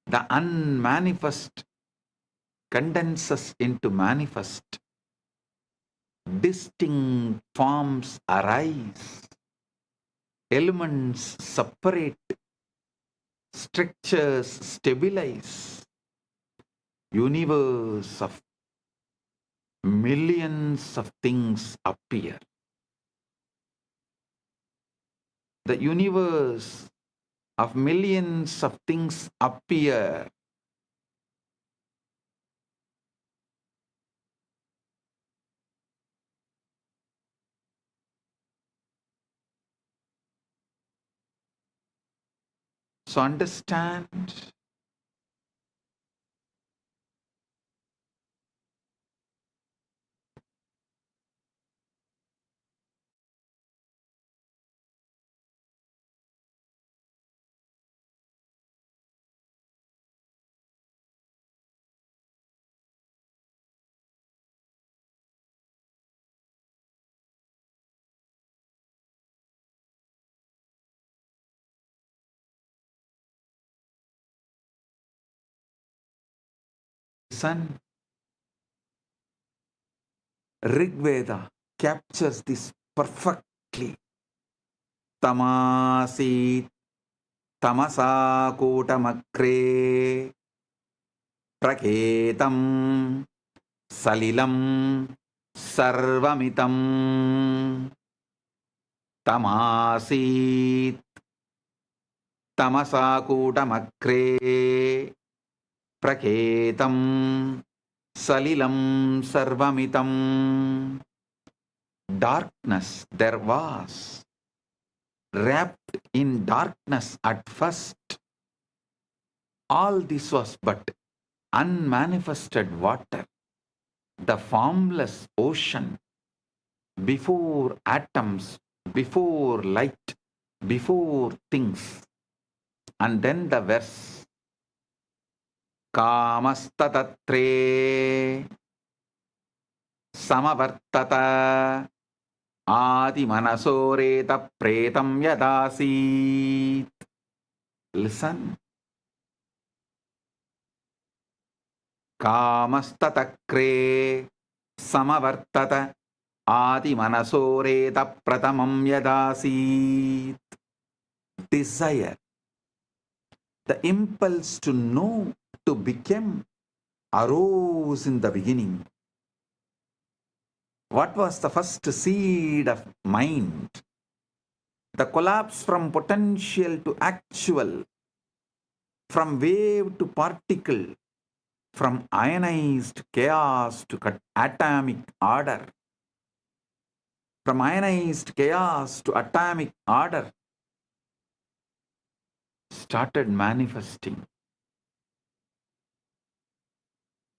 Speaker 2: the unmanifest condenses into manifest. Distinct forms arise. Elements separate. Structures stabilize. Universe of millions of things appear. The universe of millions of things appear. So understand, listen, Rig Veda captures this perfectly. Tamasi tamasa kotamakre praketam salilam sarvamitam. Tamasi tamasa kotamakre praketam salilam sarvamitam. Darkness there was, wrapped in darkness at first. All this was but unmanifested water, the formless ocean, before atoms, before light, before things. And then the verse, Kamastatre Samavartata Adi Manasoreta Pretam Yadasit. Listen. Kamastatakre samavartata adi manasoreta pratamam yadasit. Desire, the impulse to know, to become, arose in the beginning. What was the first seed of mind? The collapse from potential to actual, from wave to particle, from ionized chaos to atomic order, from ionized chaos to atomic order, started manifesting.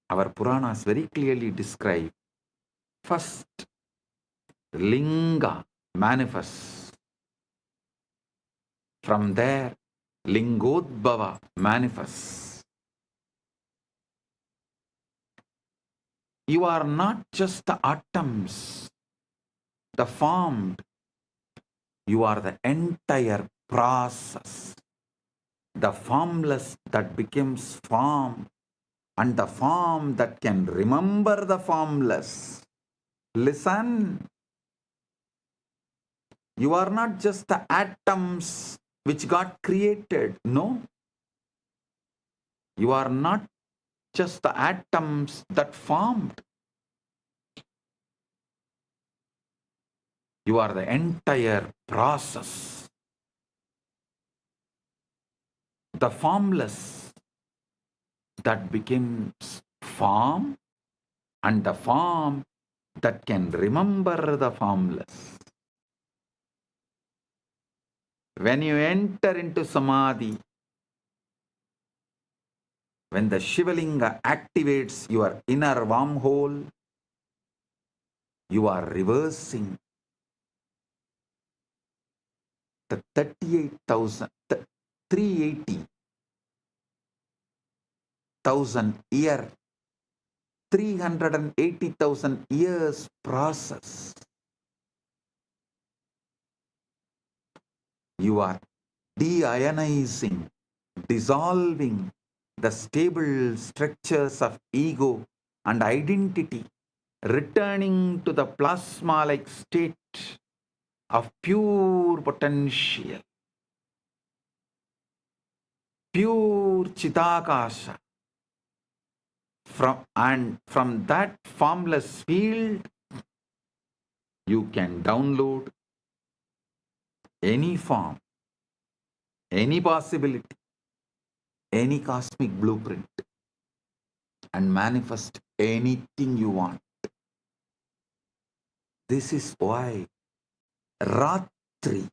Speaker 2: Our Puranas very clearly describe first Linga manifests. From there, Lingodbhava manifests. You are not just the atoms, the formed. You are the entire process. The formless that becomes form, and the form that can remember the formless. Listen. You are not just the atoms which got created. No. You are not just the atoms that formed. You are the entire process. The formless that becomes form, and the form that can remember the formless. When you enter into Samadhi, when the Shivalinga activates your inner wormhole, you are reversing the 380,000 year, 380,000 years process. You are deionizing, dissolving the stable structures of ego and identity, returning to the plasma-like state of pure potential, pure Chidakasha. From that formless field, you can download any form, any possibility, any cosmic blueprint, and manifest anything you want. This is why Ratri,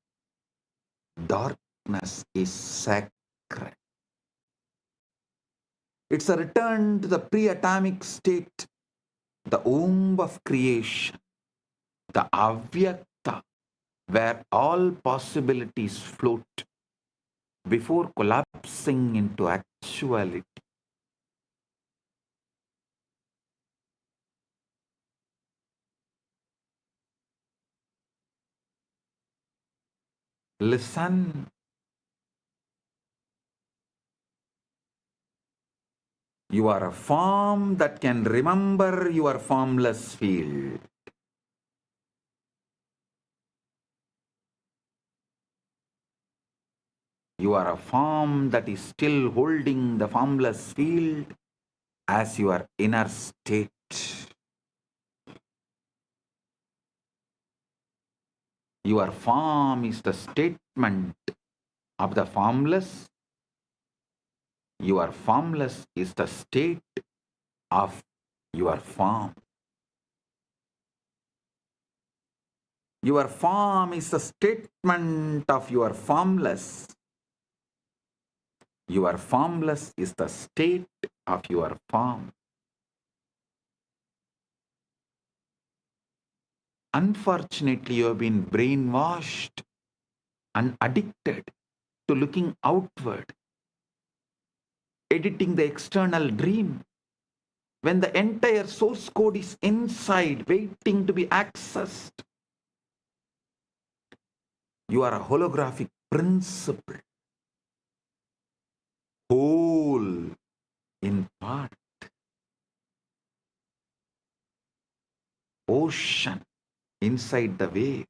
Speaker 2: darkness, is sacred. It's a return to the pre-atomic state, the womb of creation, the avyakta, where all possibilities float before collapsing into actuality. Listen. You are a form that can remember your formless field. You are a form that is still holding the formless field as your inner state. Your form is the statement of the formless. Your formless is the state of your form. Your form is the statement of your formless. Your formless is the state of your form. Unfortunately, you have been brainwashed and addicted to looking outward, editing the external dream, when the entire source code is inside, waiting to be accessed. You are a holographic principle, whole in part. ocean inside the wave.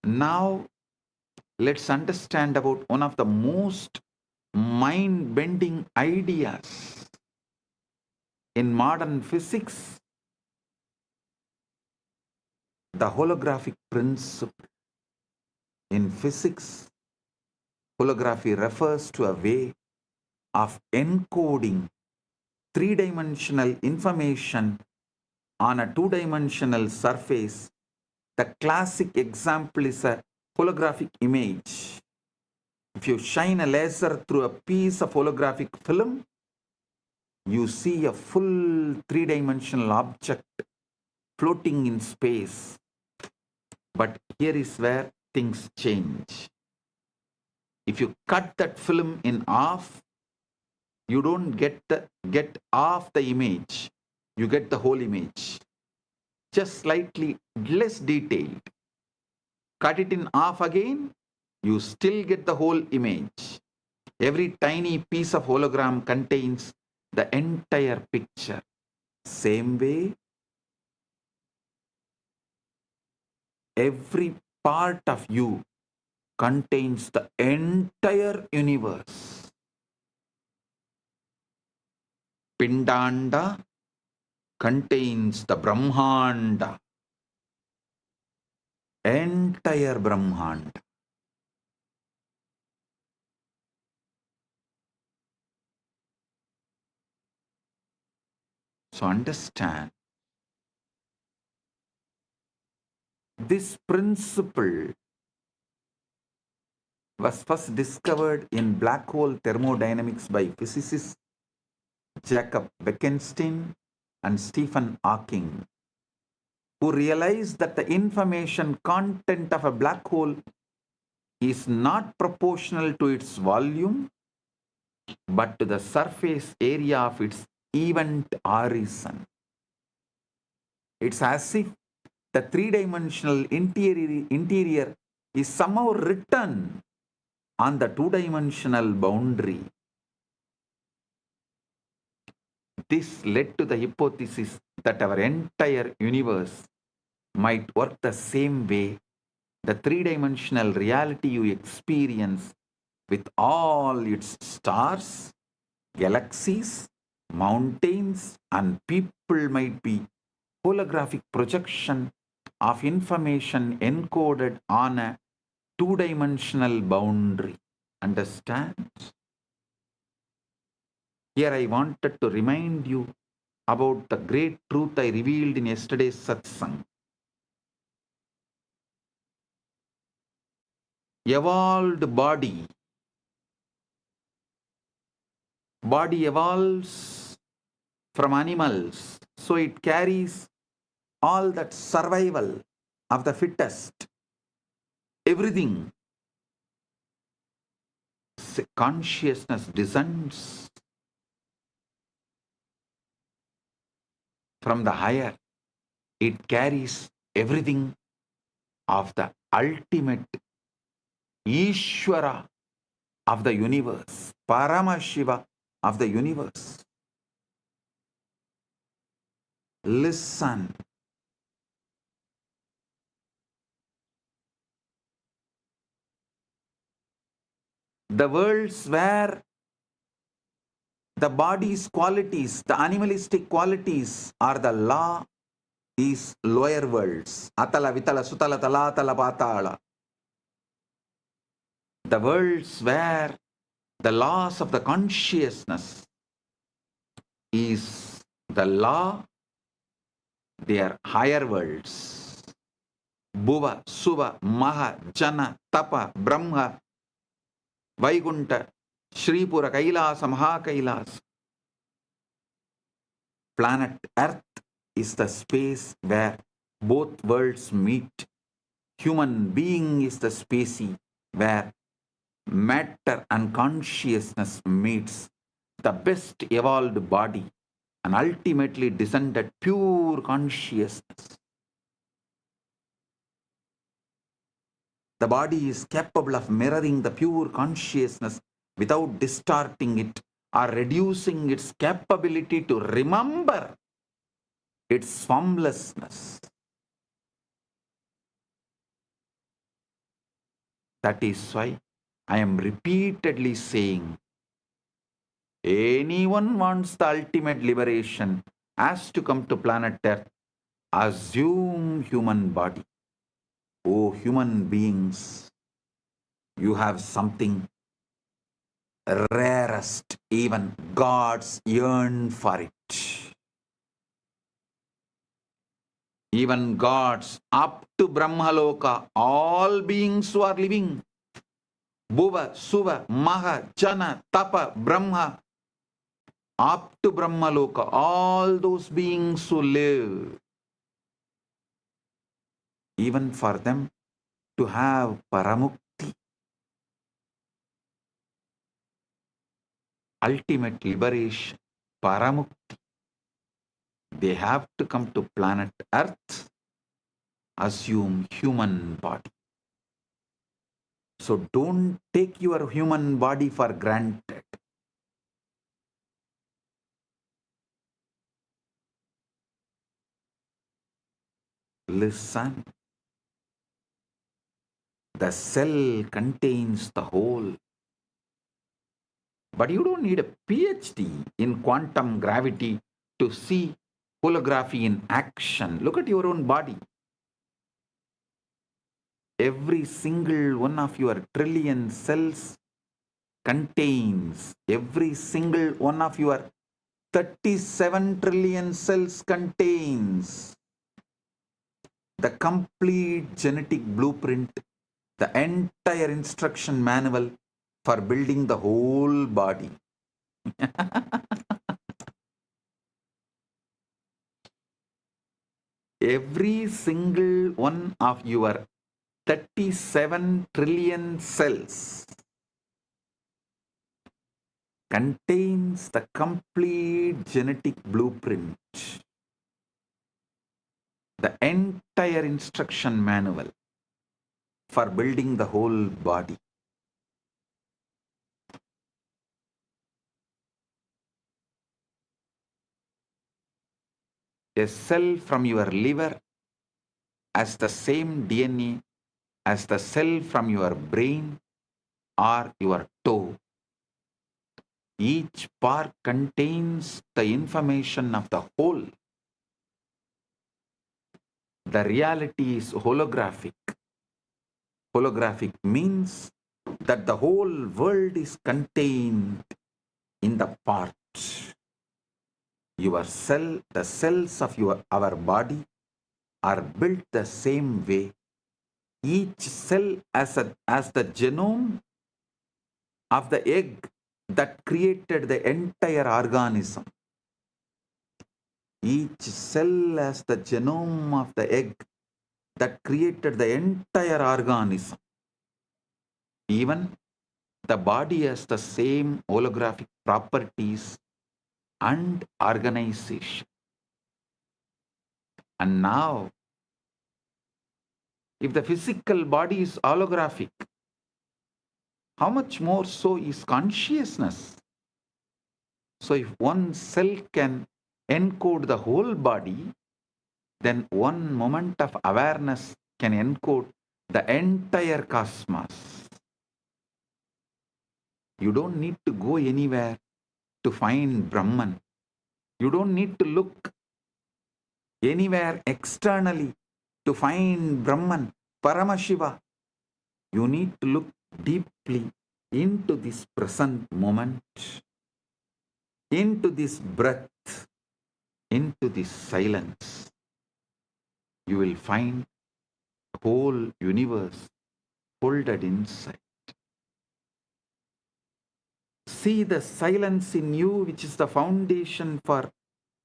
Speaker 2: Now, let's understand about one of the most mind-bending ideas in modern physics, the holographic principle. In physics, holography refers to a way of encoding three-dimensional information on a two-dimensional surface. The classic example is a holographic image. If you shine a laser through a piece of holographic film, you see a full three-dimensional object floating in space. But here is where things change. If you cut that film in half, you don't get half the image. You get the whole image. Just slightly less detailed. Cut it in half again, you still get the whole image. Every tiny piece of hologram contains the entire picture. Same way, every part of you contains the entire universe. Pindanda contains the Brahmanda. Entire Brahmanda. So understand, this principle was first discovered in black hole thermodynamics by physicists Jacob Bekenstein and Stephen Hawking, who realized that the information content of a black hole is not proportional to its volume, but to the surface area of its event horizon. It's as if the three-dimensional interior is somehow written on the two-dimensional boundary. This led to the hypothesis that our entire universe might work the same way. The three-dimensional reality you experience with all its stars, galaxies, mountains, and people might be holographic projection of information encoded on a two-dimensional boundary. Understand? Here I wanted to remind you about the great truth I revealed in yesterday's satsang. Evolved body evolves from animals, so it carries all that survival of the fittest, everything. Consciousness descends from the higher. It carries everything of the ultimate Ishvara of the universe, Paramashiva of the universe. Listen. The worlds where the body's qualities, the animalistic qualities are the law, is lower worlds. Atala, Vitala, Sutala, Talatala, Patala. The worlds where the laws of the consciousness is the law, they are higher worlds. Bhuva, Suva, Maha, Jana, Tapa, Brahma, Vaikunta, Shripura, Kailasa, Maha Kailasa. Planet Earth is the space where both worlds meet. Human being is the species where matter and consciousness meets. The best evolved body and ultimately descended pure consciousness. The body is capable of mirroring the pure consciousness without distorting it or reducing its capability to remember its formlessness. That is why I am repeatedly saying, anyone wants the ultimate liberation has to come to planet Earth, assume human body. Oh, human beings, you have something rarest, even gods yearn for it. Even gods up to Brahmaloka, all beings who are living, Bhuva, Suva, Maha, Jana, Tapa, Brahma, up to Brahmaloka, all those beings who live, even for them to have Paramukti, ultimate liberation, Paramukti, they have to come to planet Earth, assume human body. So don't take your human body for granted. Listen. The cell contains the whole. But you don't need a PhD in quantum gravity to see holography in action. Look at your own body. Every single one of your trillion cells contains, every single one of your 37 trillion cells contains the complete genetic blueprint, the entire instruction manual for building the whole body. Every single one of your 37 trillion cells contains the complete genetic blueprint, the entire instruction manual for building the whole body. A cell from your liver has the same DNA as the cell from your brain or your toe. Each part contains the information of the whole. The reality is holographic. Holographic means that the whole world is contained in the parts. Your cell, the cells of our body are built the same way. Each cell as the genome of the egg that created the entire organism. Each cell as the genome of the egg that created the entire organism. Even the body has the same holographic properties and organization. And now, if the physical body is holographic, how much more so is consciousness? So if one cell can encode the whole body, then one moment of awareness can encode the entire cosmos. You don't need to go anywhere to find Brahman. You don't need to look anywhere externally to find Brahman, Paramashiva. You need to look deeply into this present moment, into this breath, into this silence. You will find the whole universe folded inside. See the silence in you, which is the foundation for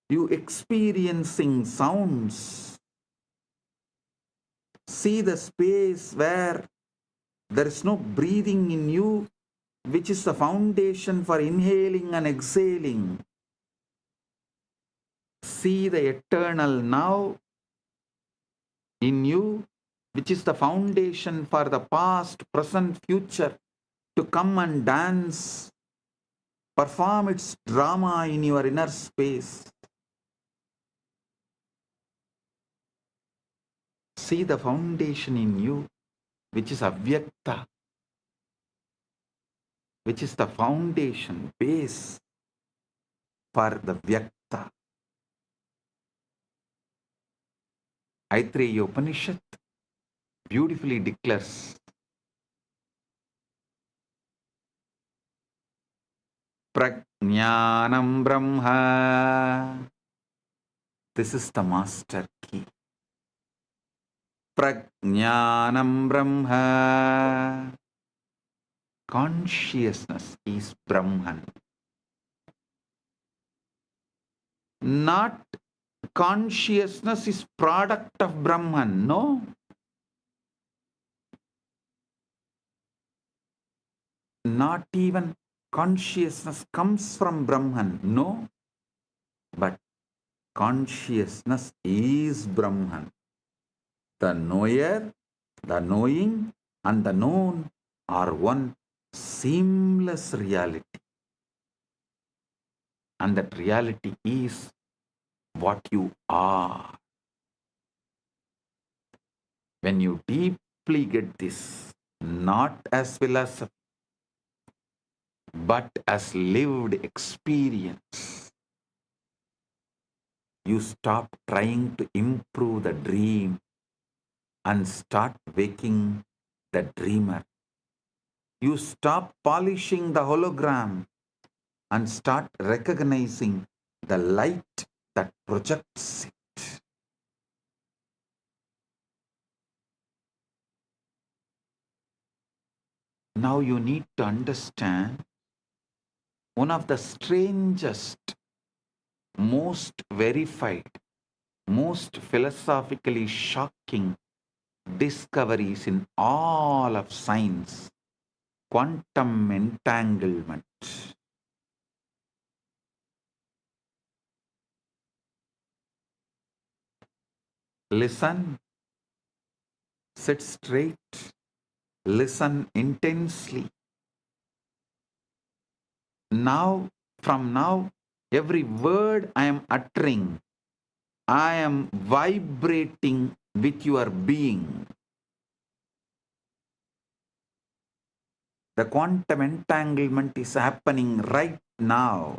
Speaker 2: you experiencing sounds. See the space where there is no breathing in you, which is the foundation for inhaling and exhaling. See the eternal now in you, which is the foundation for the past, present, future to come and dance perform its drama in your inner space. See the foundation in you, which is avyakta, which is the foundation, base for the vyakta. Aitreya Upanishad beautifully declares, Prajnanam Brahma. This is the master key. Prajnanam Brahma. Consciousness is Brahman. Not consciousness is product of Brahman. No. Not even consciousness comes from Brahman. No. But consciousness is Brahman. The knower, the knowing, and the known are one seamless reality. And that reality is what you are. When you deeply get this, not as philosophy, but as lived experience, you stop trying to improve the dream and start waking the dreamer. You stop polishing the hologram and start recognizing the light that projects it. Now you need to understand one of the strangest, most verified, most philosophically shocking discoveries in all of science: quantum entanglement. Listen, sit straight, listen intensely. Now, from now, every word I am uttering, I am vibrating with your being. The quantum entanglement is happening right now.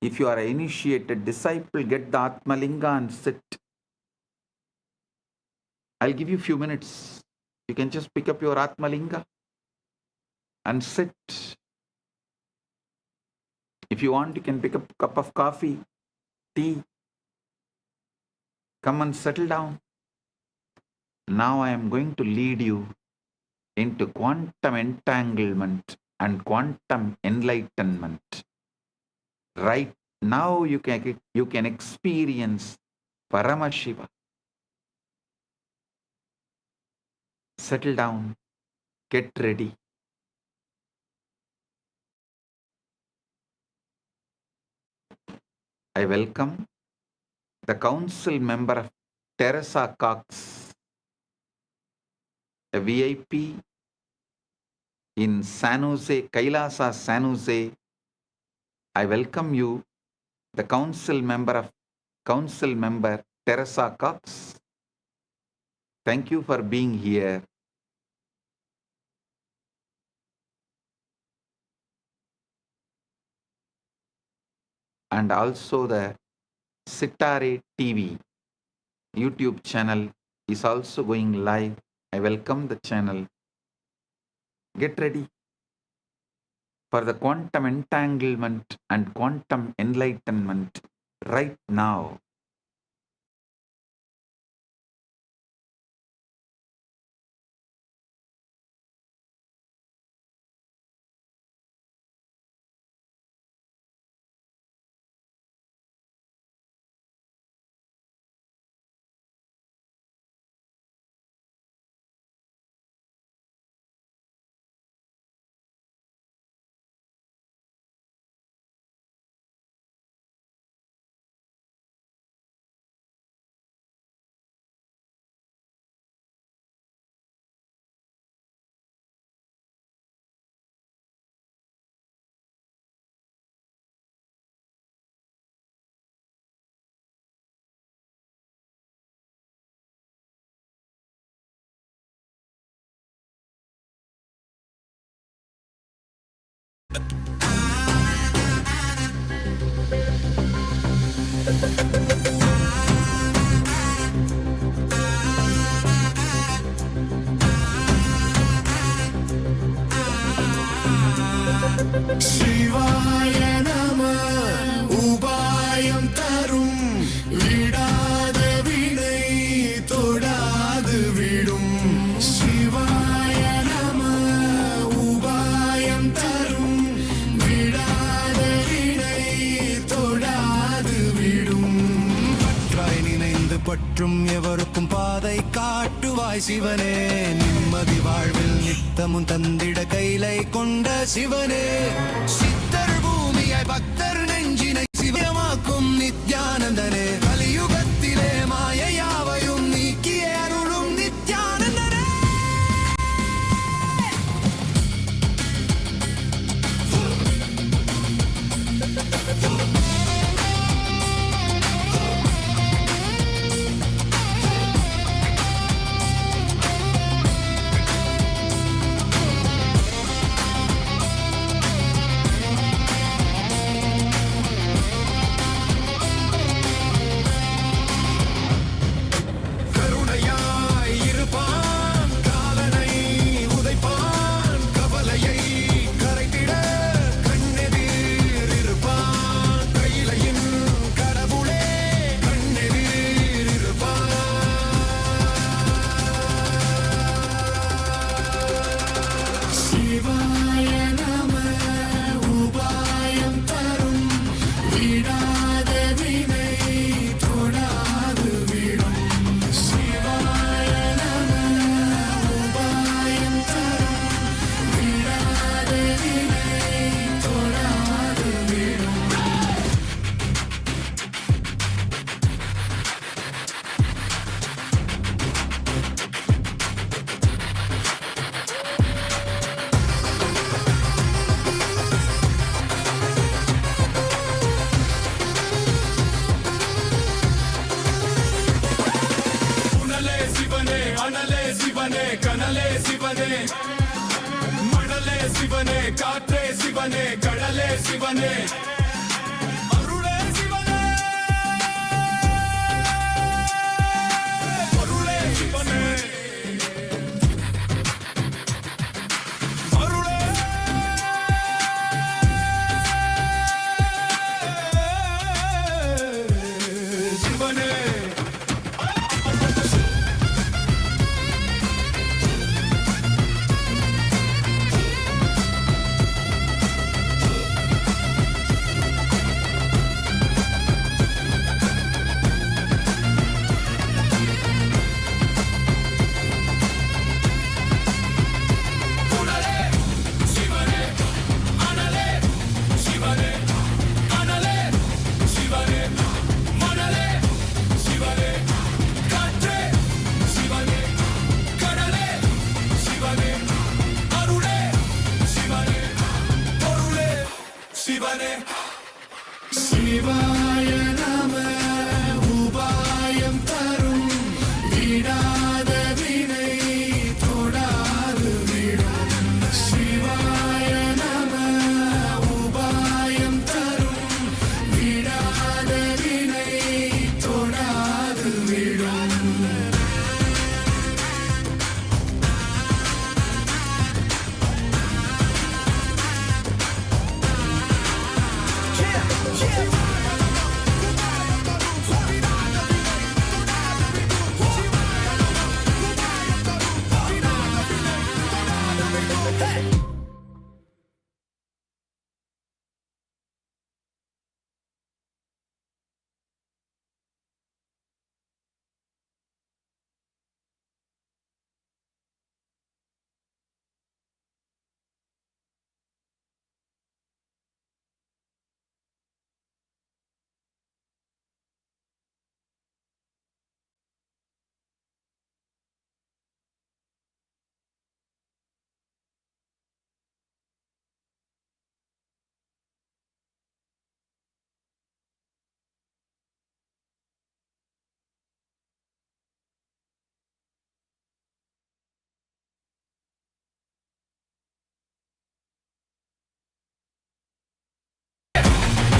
Speaker 2: If you are an initiated disciple, get the Atmalinga and sit. I'll give you a few minutes. You can just pick up your Atmalinga and sit. If you want, you can pick up a cup of coffee, tea. Come and settle down. Now I am going to lead you into quantum entanglement and quantum enlightenment. Right now you can experience Paramashiva. Settle down. Get ready. I welcome the council member of Teresa Cox, a VIP in San Jose, KAILASA, San Jose. I welcome you, the council member Teresa Cox. Thank you for being here. And also the Sitare TV YouTube channel is also going live. I welcome the channel. Get ready for the quantum entanglement and quantum enlightenment right now.
Speaker 3: சிவாய நம உபாயம் தரும் விடாத வினை தொடாது விடும் சிவாய நம உபாயம் தரும் விடாத வினை தொடாது விடும் பற்றாய் நினைந்து பற்றும் எவருக்கும் பாதை காட்டுவாய் சிவனே நிம்மதி வாழ்வில் நித்தமும் தந்திட கைலை கொண்ட சிவனே சித்தர் பூமியாய் பக்தர் நெஞ்சினை சிவமாக்கும் நித்யானந்தனே கலியுகத்திலே மாயையாவையும் நீக்கிய அருளும் நித்யானந்தனே கருணையாய் இருப்பான் காலனை உதைப்பான் கவலையை கரைத்திட கண்ணெதிர் இருப்பான் கையிலையின் கடவுளே கண்ணெதிர் இருப்பான் சிவாய நம உபாயம் தரும் விடாத வினை தொடாது விடும் சிவாய நம உபாயம் தரும் விடாத வினை தொடாது விடும் உணலே சிவனே அனலே சிவனே கனலே சிவனே மணலே சிவனே காற்றே சிவனே கடலே சிவனே அருளே சிவனே அருளே சிவனே அருளே சிவனே உணலே சிவனே அனலே சிவனே கனலே சிவனே மணலே சிவனே காற்றே சிவனே கடலே சிவனே அருளே சிவனே பொருளே சிவனே சிவாய நம உபாயம் தரும் விடாத வினை தொடாது விடும் சிவாய நம உபாயம் தரும் விடாத வினை தொடாது விடும்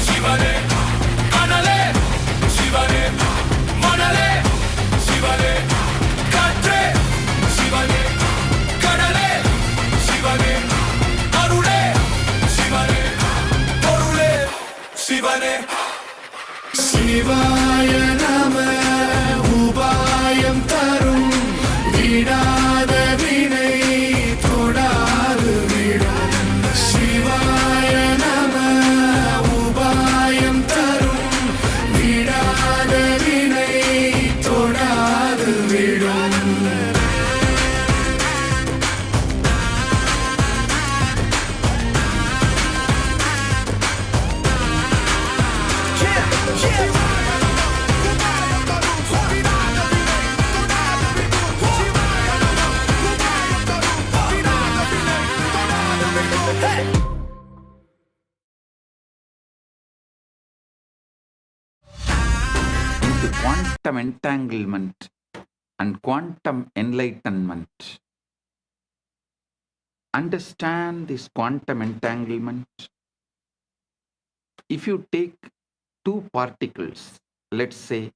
Speaker 3: சிவனே
Speaker 2: into quantum entanglement and quantum enlightenment. Understand this quantum entanglement. If you take two particles, let's say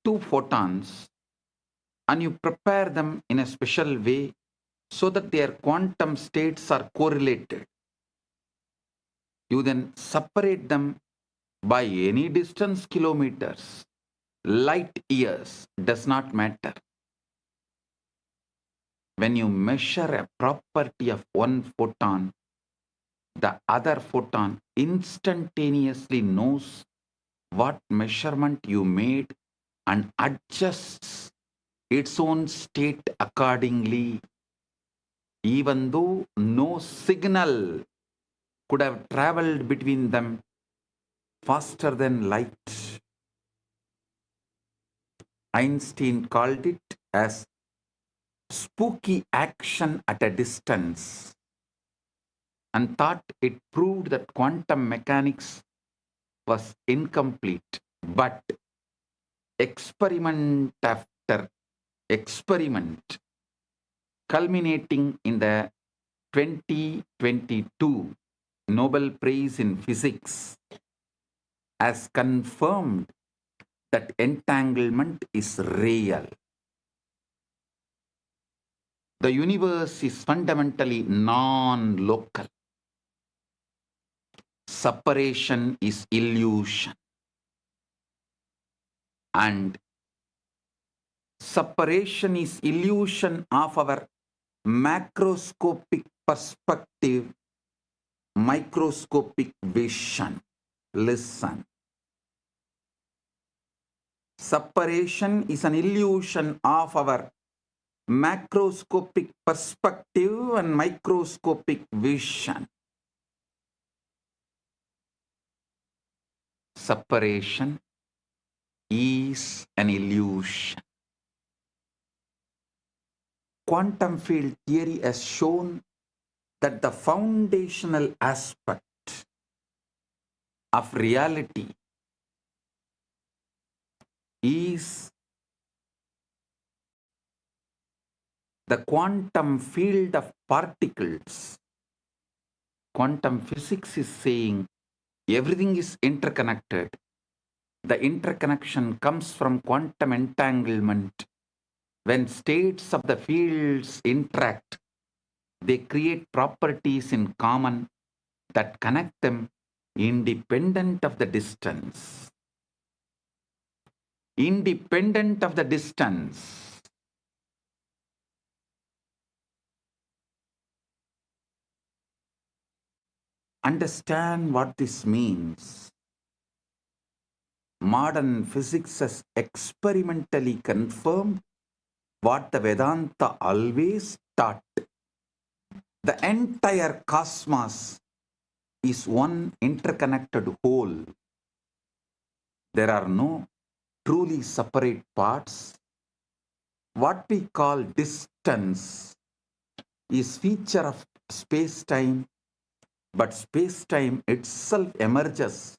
Speaker 2: two photons, and you prepare them in a special way so that their quantum states are correlated, you then separate them by any distance, kilometers, light years, does not matter. When you measure a property of one photon, the other photon instantaneously knows what measurement you made and adjusts its own state accordingly, even though no signal could have traveled between them faster than light. Einstein called it as spooky action at a distance and thought it proved that quantum mechanics was incomplete. But experiment after experiment, culminating in the 2022 Nobel Prize in Physics, has confirmed that entanglement is real. The universe is fundamentally non-local. Separation is illusion. And separation is illusion of our macroscopic perspective, microscopic vision. Listen. Separation is an illusion of our macroscopic perspective and microscopic vision. Separation is an illusion. Quantum field theory has shown that the foundational aspect of reality is the quantum field of particles. Quantum physics is saying everything is interconnected. The interconnection comes from quantum entanglement. When states of the fields interact, they create properties in common that connect them independent of the distance. Independent of the distance. Understand what this means. Modern physics has experimentally confirmed what the Vedanta always taught. The entire cosmos is one interconnected whole. There are no truly separate parts. What we call distance is feature of space-time, but space-time itself emerges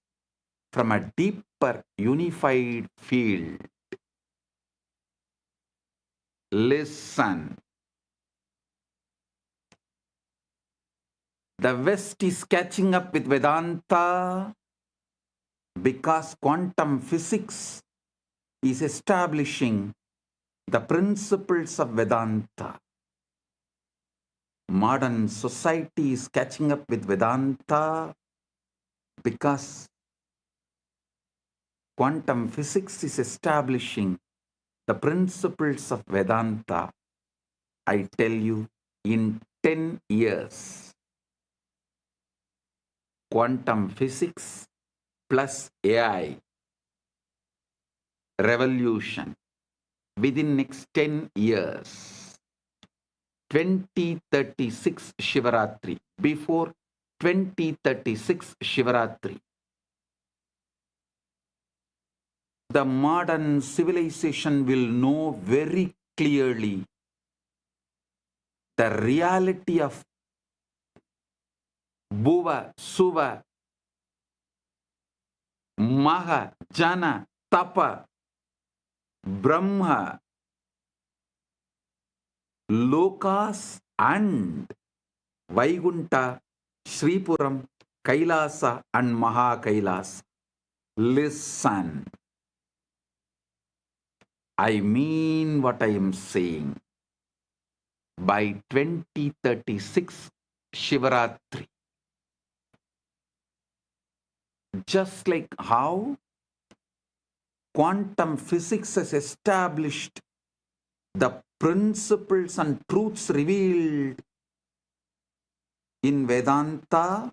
Speaker 2: from a deeper unified field. Listen. The West is catching up with Vedanta because quantum physics is establishing the principles of Vedanta. Modern society is catching up with Vedanta because quantum physics is establishing the principles of Vedanta. I tell you, in 10 years, quantum physics plus AI revolution within next 10 years, 2036 Shivaratri, before 2036 Shivaratri, the modern civilization will know very clearly the reality of Bhuva, Suva, Maha, Jana, Tapa, Brahma, Lokas and Vaikunta, Sripuram, Kailasa and Maha Kailasa. Listen. I mean what I am saying. By 2036, Shivaratri. Just like how quantum physics has established the principles and truths revealed in Vedanta,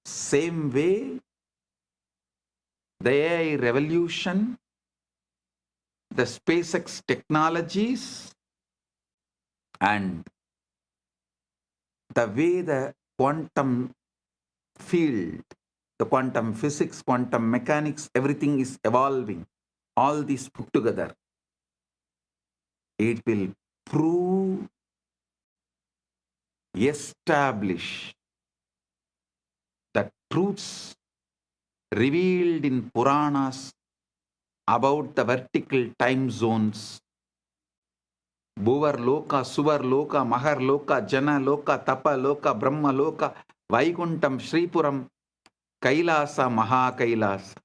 Speaker 2: same way the AI revolution, the SpaceX technologies, and the way the quantum field, the quantum physics, quantum mechanics, everything is evolving. All these put together, it will prove, establish the truths revealed in Puranas about the vertical time zones. Bhuvar Loka, Suvar Loka, Mahar Loka, Jana Loka, Tapa Loka, Brahma Loka, Vaikuntam, Sripuram, Kailasa, Maha Kailasa.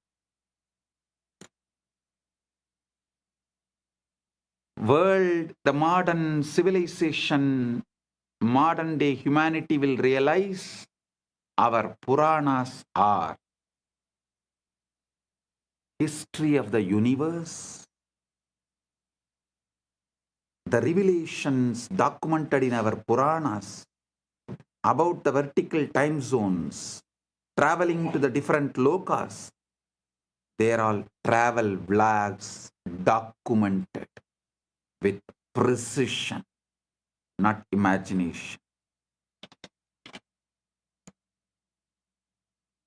Speaker 2: World, the modern civilization, modern day humanity will realize our Puranas are history of the universe, the revelations documented in our Puranas about the vertical time zones, traveling to the different lokas. They are all travel vlogs documented with precision, not imagination.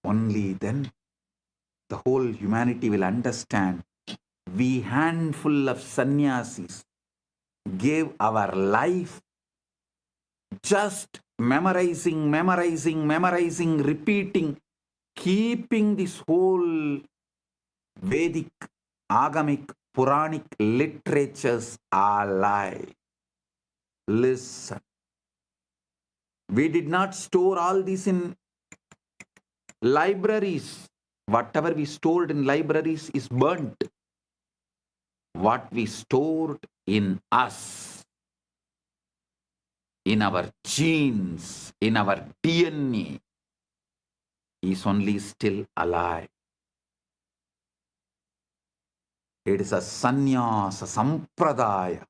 Speaker 2: Only then the whole humanity will understand. We handful of sannyasis gave our life just memorizing, repeating, keeping this whole Vedic, Agamic, Puranic literatures alive. Listen. We did not store all this in libraries. Whatever we stored in libraries is burnt. What we stored in us, in our genes, in our DNA, is only still alive. It is a sannyasa sampradaya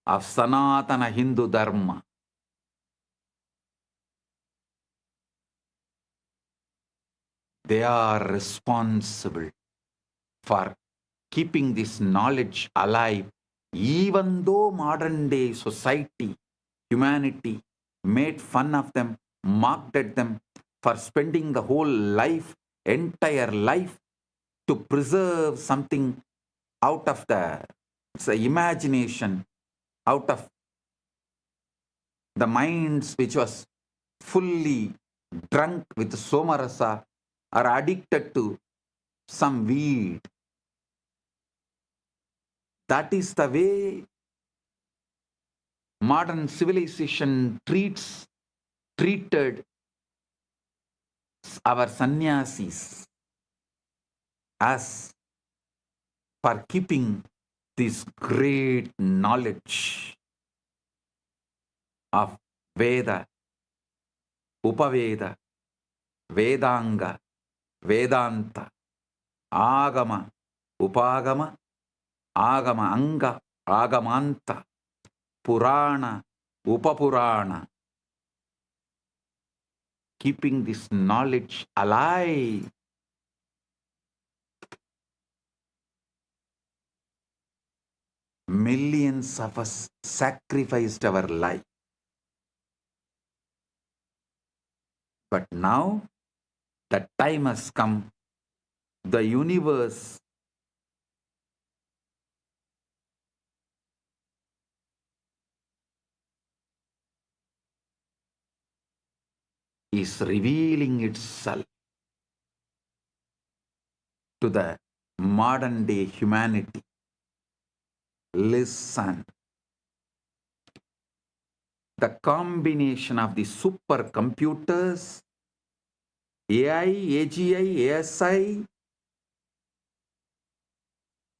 Speaker 2: of Sanatana Hindu Dharma. They are responsible for keeping this knowledge alive, even though modern day society, humanity made fun of them, mocked at them for spending the whole life, entire life, to preserve something out of the imagination, out of the minds which was fully drunk with somarasa or addicted to some weed. That is the way modern civilization treated our sannyasis as for keeping this great knowledge of Veda, Upaveda, Vedanga, Vedanta, Agama, Upagama, Agama Anga, Agamanta, Purana, Upapurana. Keeping this knowledge alive. Millions of us sacrificed our life. But now the time has come. The universe is revealing itself to the modern day humanity. Listen. The combination of the supercomputers, AI, AGI, ASI,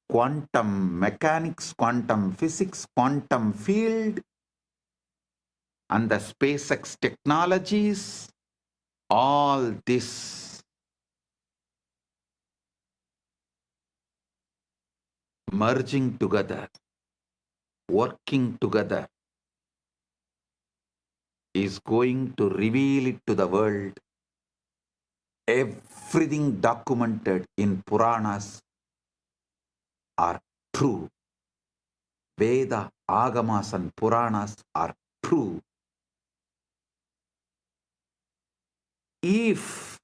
Speaker 2: quantum mechanics, quantum physics, quantum field, and the SpaceX technologies, all this merging together, working together, is going to reveal it to the world. Everything documented in Puranas are true. Veda, Agamas and Puranas are true. If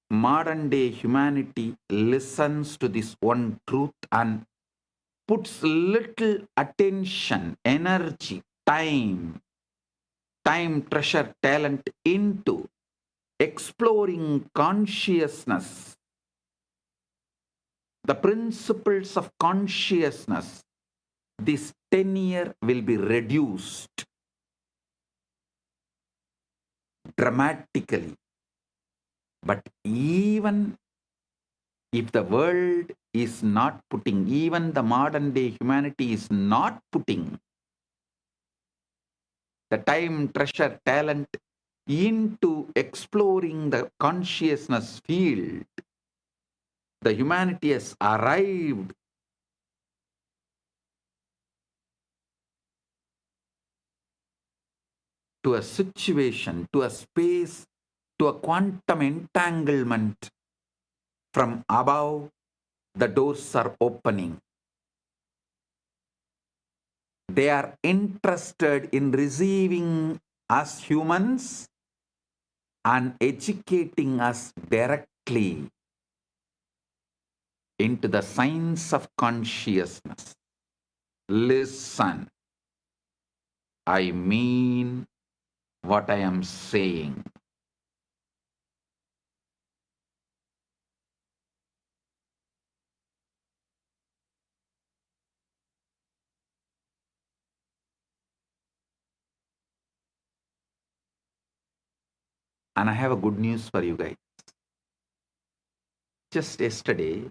Speaker 2: modern day humanity listens to this one truth and puts little attention, energy, time, treasure, talent into exploring consciousness, the principles of consciousness, this tenure will be reduced dramatically. But even if the world is not putting, even the modern day humanity is not putting the time, treasure, talent into exploring the consciousness field, the humanity has arrived to a situation, to a space, to a quantum entanglement. From above, the doors are opening. They are interested in receiving us humans and educating us directly into the science of consciousness. Listen, I mean what I am saying. And I have a good news for you guys. Just yesterday,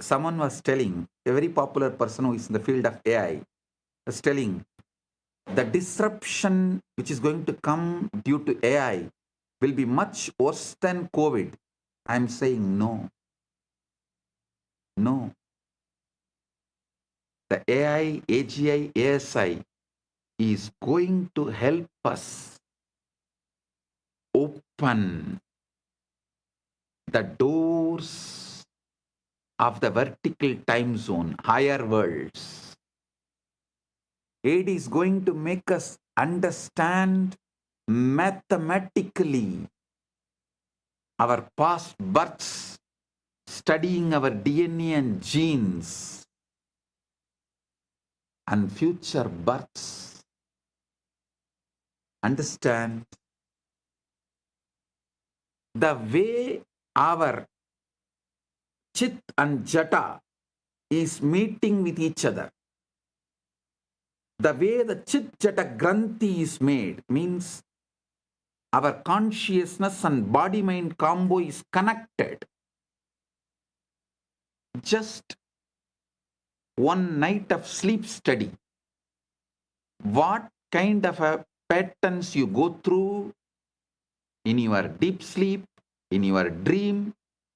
Speaker 2: someone was telling, a very popular person who is in the field of AI, was telling the disruption which is going to come due to AI will be much worse than COVID. I am saying no. No. The AI, AGI, ASI is going to help us open the doors of the vertical time zone, higher worlds. It is going to make us understand mathematically our past births, studying our DNA and genes, and future births. Understand the way our Chit and Jata is meeting with each other. The way the Chit Jata Granthi is made means our consciousness and body-mind combo is connected. Just one night of sleep study. What kind of a patterns you go through in your deep sleep, in your dream,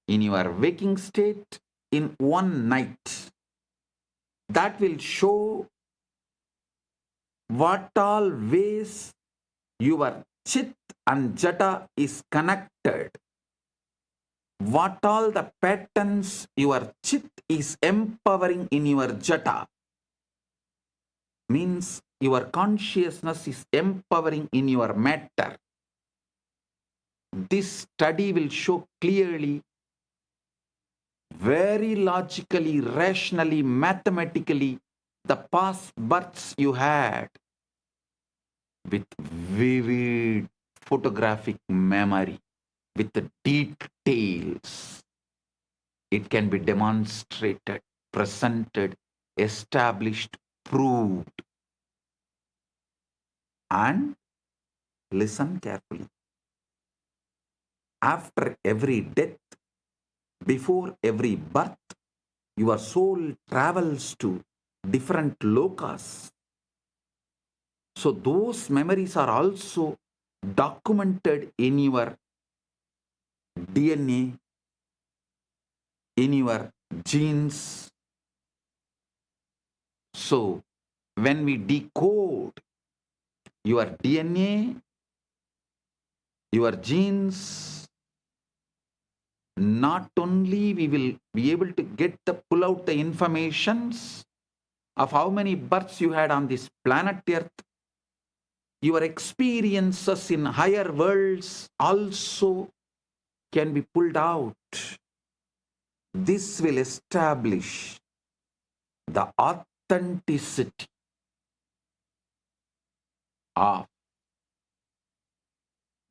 Speaker 2: in your waking state, in one night. That will show what all ways your Chit and Jata is connected. What all the patterns your Chit is empowering in your Jata. Means your consciousness is empowering in your matter. This study will show clearly, very logically, rationally, mathematically, the past births you had with vivid photographic memory with the details. It can be demonstrated, presented, established, proved. And listen carefully. After every death, before every birth, your soul travels to different lokas. So those memories are also documented in your DNA, in your genes. So when we decode your DNA, your genes, not only we will be able to pull out the informations of how many births you had on this planet Earth, your experiences in higher worlds also can be pulled out. This will establish the authenticity of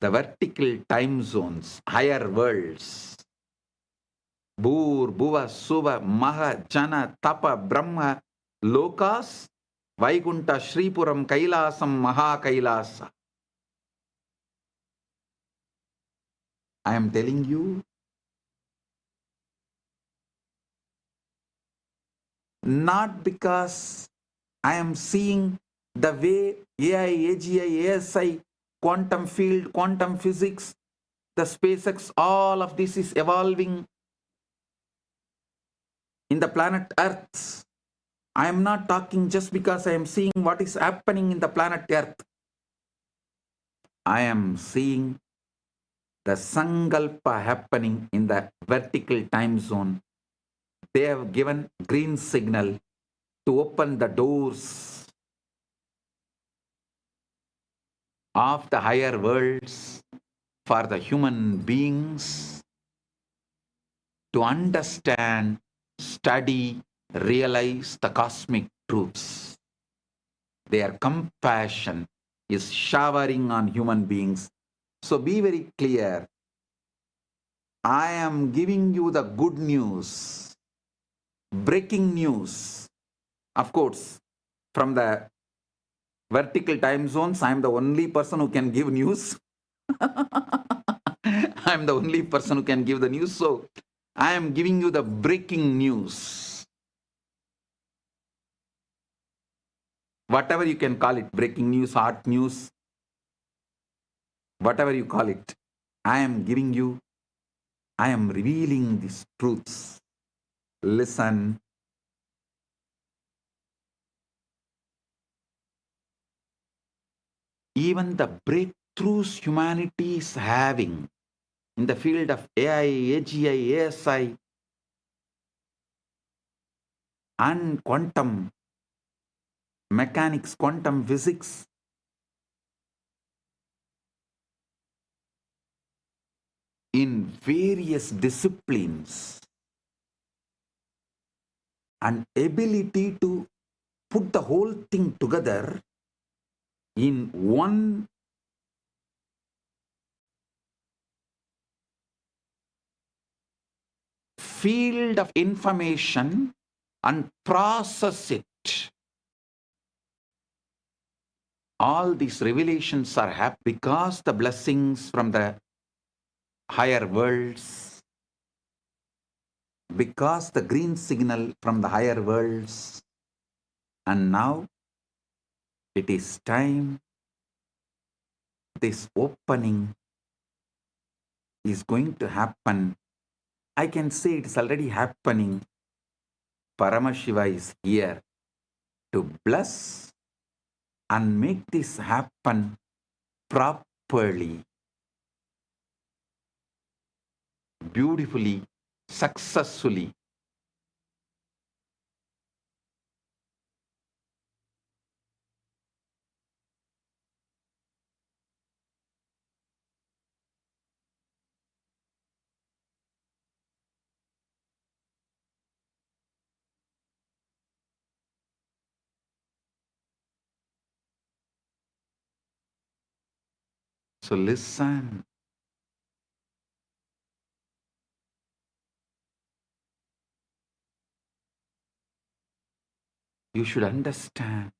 Speaker 2: the vertical time zones, higher worlds. Bhur, Bhuva, Suva, Maha, Jana, Tapa, Brahma, Lokas, Vaikunta, Shripuram, Kailasam, Maha Kailasa. I am telling you, not because I am seeing the way AI, AGI, ASI, quantum field, quantum physics, the SpaceX, all of this is evolving in the planet Earth. I am not talking just because I am seeing what is happening in the planet Earth. I am seeing the Sankalpa happening in the vertical time zone. They have given green signal to open the doors of the higher worlds for the human beings to understand, study, realize the cosmic truths. Their compassion is showering on human beings. So be very clear. I am giving you the good news, breaking news. Of course, from the vertical time zones, I am the only person who can give news. I am the only person who can give the news. So I am giving you the breaking news. Whatever you can call it, breaking news, hot news, whatever you call it, I am giving you, I am revealing these truths. Listen. Even the breakthroughs humanity is having in the field of AI, AGI, ASI, and quantum mechanics, quantum physics, in various disciplines, and ability to put the whole thing together in one field of information and process it. All these revelations are happening because the blessings from the higher worlds, because the green signal from the higher worlds, and now it is time. This opening is going to happen. I can say it is already happening. Paramashiva is here to bless and make this happen properly, beautifully, successfully. So listen. You should understand.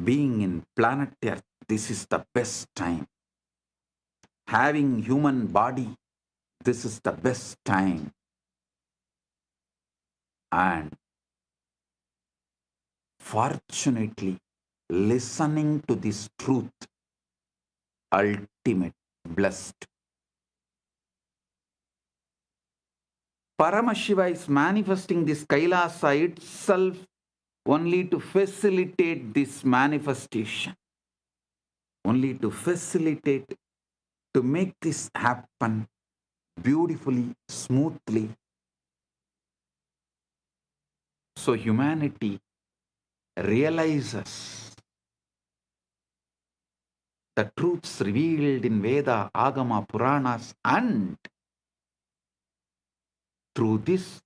Speaker 2: Being in planet Earth, this is the best time. Having human body, this is the best time. And fortunately, listening to this truth, ultimate, blessed. Paramashiva is manifesting this Kailasa itself only to facilitate this manifestation. Only to facilitate, to make this happen beautifully, smoothly. So humanity realizes the truths revealed in Veda, Agama, Puranas, and through this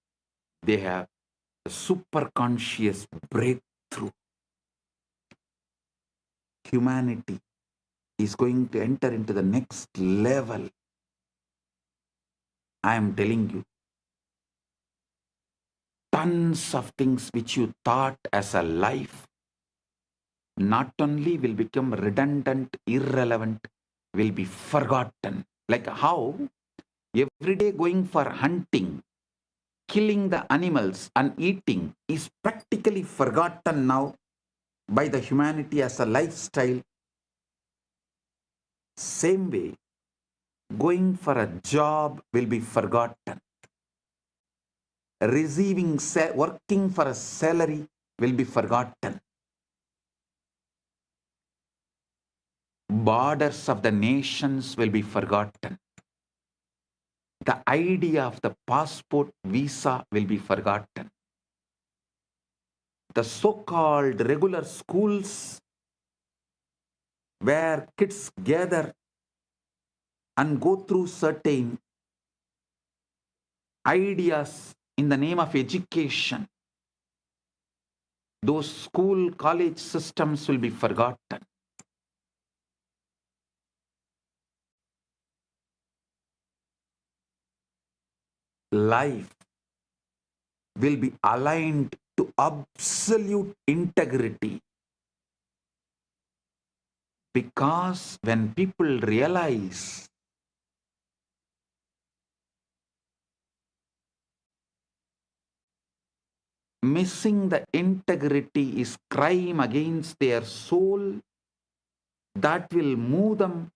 Speaker 2: they have a super conscious breakthrough. Humanity is going to enter into the next level. I am telling you, tons of things which you thought as a life not only will become redundant, irrelevant, will be forgotten. Like how every day going for hunting, killing the animals and eating is practically forgotten now by the humanity as a lifestyle. Same way, going for a job will be forgotten. Working for a salary will be forgotten. Borders of the nations will be forgotten. The idea of the passport visa will be forgotten. The so-called regular schools where kids gather and go through certain ideas in the name of education, those school, college systems will be forgotten. Life will be aligned to absolute integrity. Because when people realize missing the integrity is crime against their soul, that will move them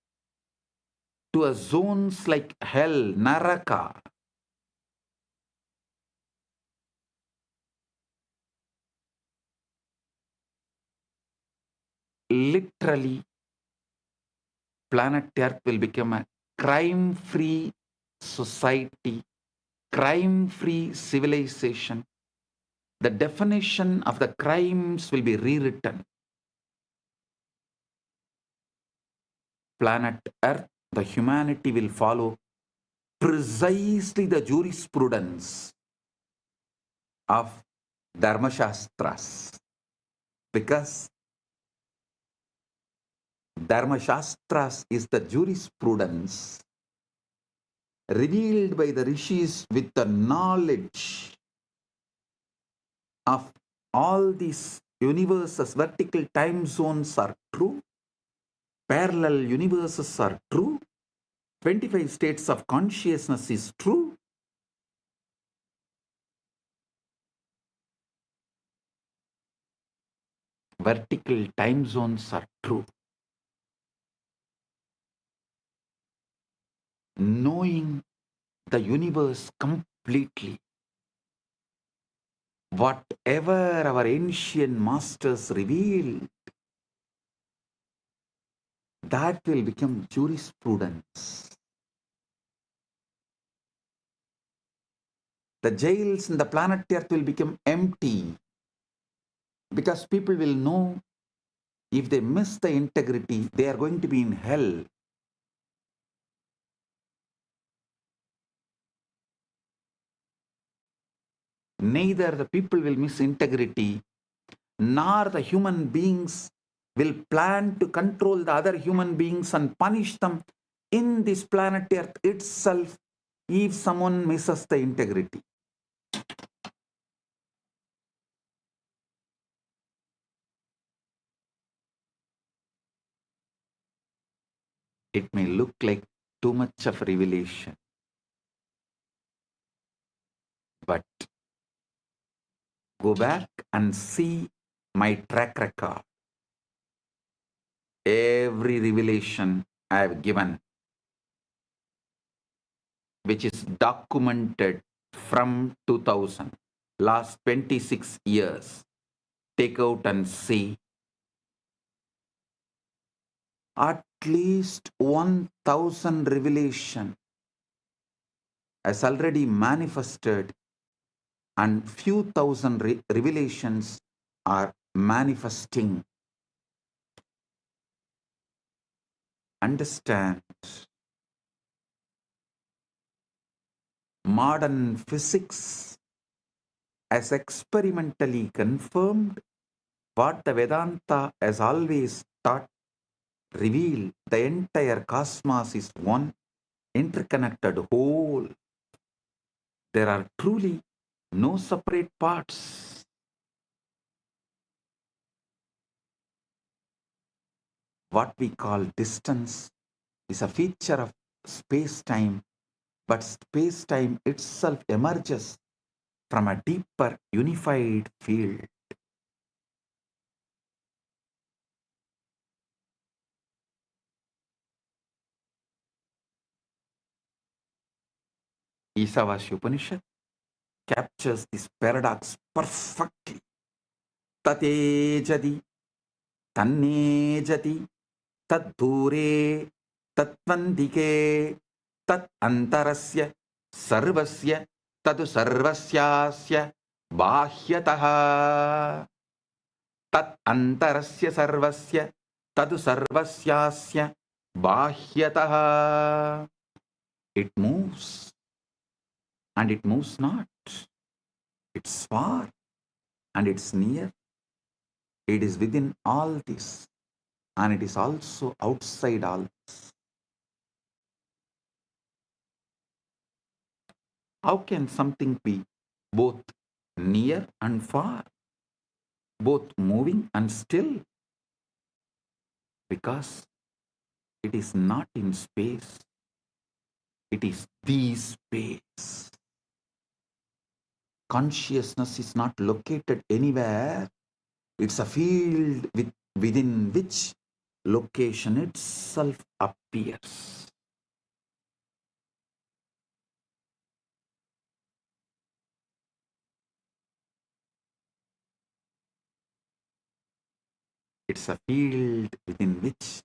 Speaker 2: to a zones like hell, Naraka. Literally, planet Earth will become a crime-free society, crime-free civilization. The definition of the crimes will be rewritten. Planet Earth, the humanity will follow precisely the jurisprudence of Dharmashastras. Because Dharmashastras is the jurisprudence revealed by the rishis with the knowledge of all these universes. Vertical time zones are true, parallel universes are true, 25 states of consciousness is true. Vertical time zones are true. Knowing the universe completely, whatever our ancient masters revealed, that will become jurisprudence. The jails in the planet Earth will become empty because people will know if they miss the integrity, they are going to be in hell. Neither the people will miss integrity, nor the human beings will plan to control the other human beings and punish them in this planet Earth itself if someone misses the integrity. It may look like too much of revelation, but go back and see my track record. Every revelation I have given, which is documented from 2000, last 26 years, take out and see. At least 1000 revelation has already manifested, and few thousand revelations are manifesting. Understand, modern physics has experimentally confirmed what the Vedanta has always taught, revealed the entire cosmos is one interconnected whole. There are truly no separate parts. What we call distance is a feature of space-time, but space-time itself emerges from a deeper unified field. Isavashi Upanishad captures this paradox perfectly. Tatejadi, tannejati, tadbhure, tatvandike, tat antarasya, sarvasya, tadu sarvasyasya, bahyataha. Tat antarasya sarvasya, tadu sarvasyasya, bahyataha. It moves and it moves not. It's far and it's near. It is within all this and it is also outside all this. How can something be both near and far, both moving and still? Because it is not in space. It is the space. Consciousness is not located anywhere. It's a field within which location itself appears. It's a field within which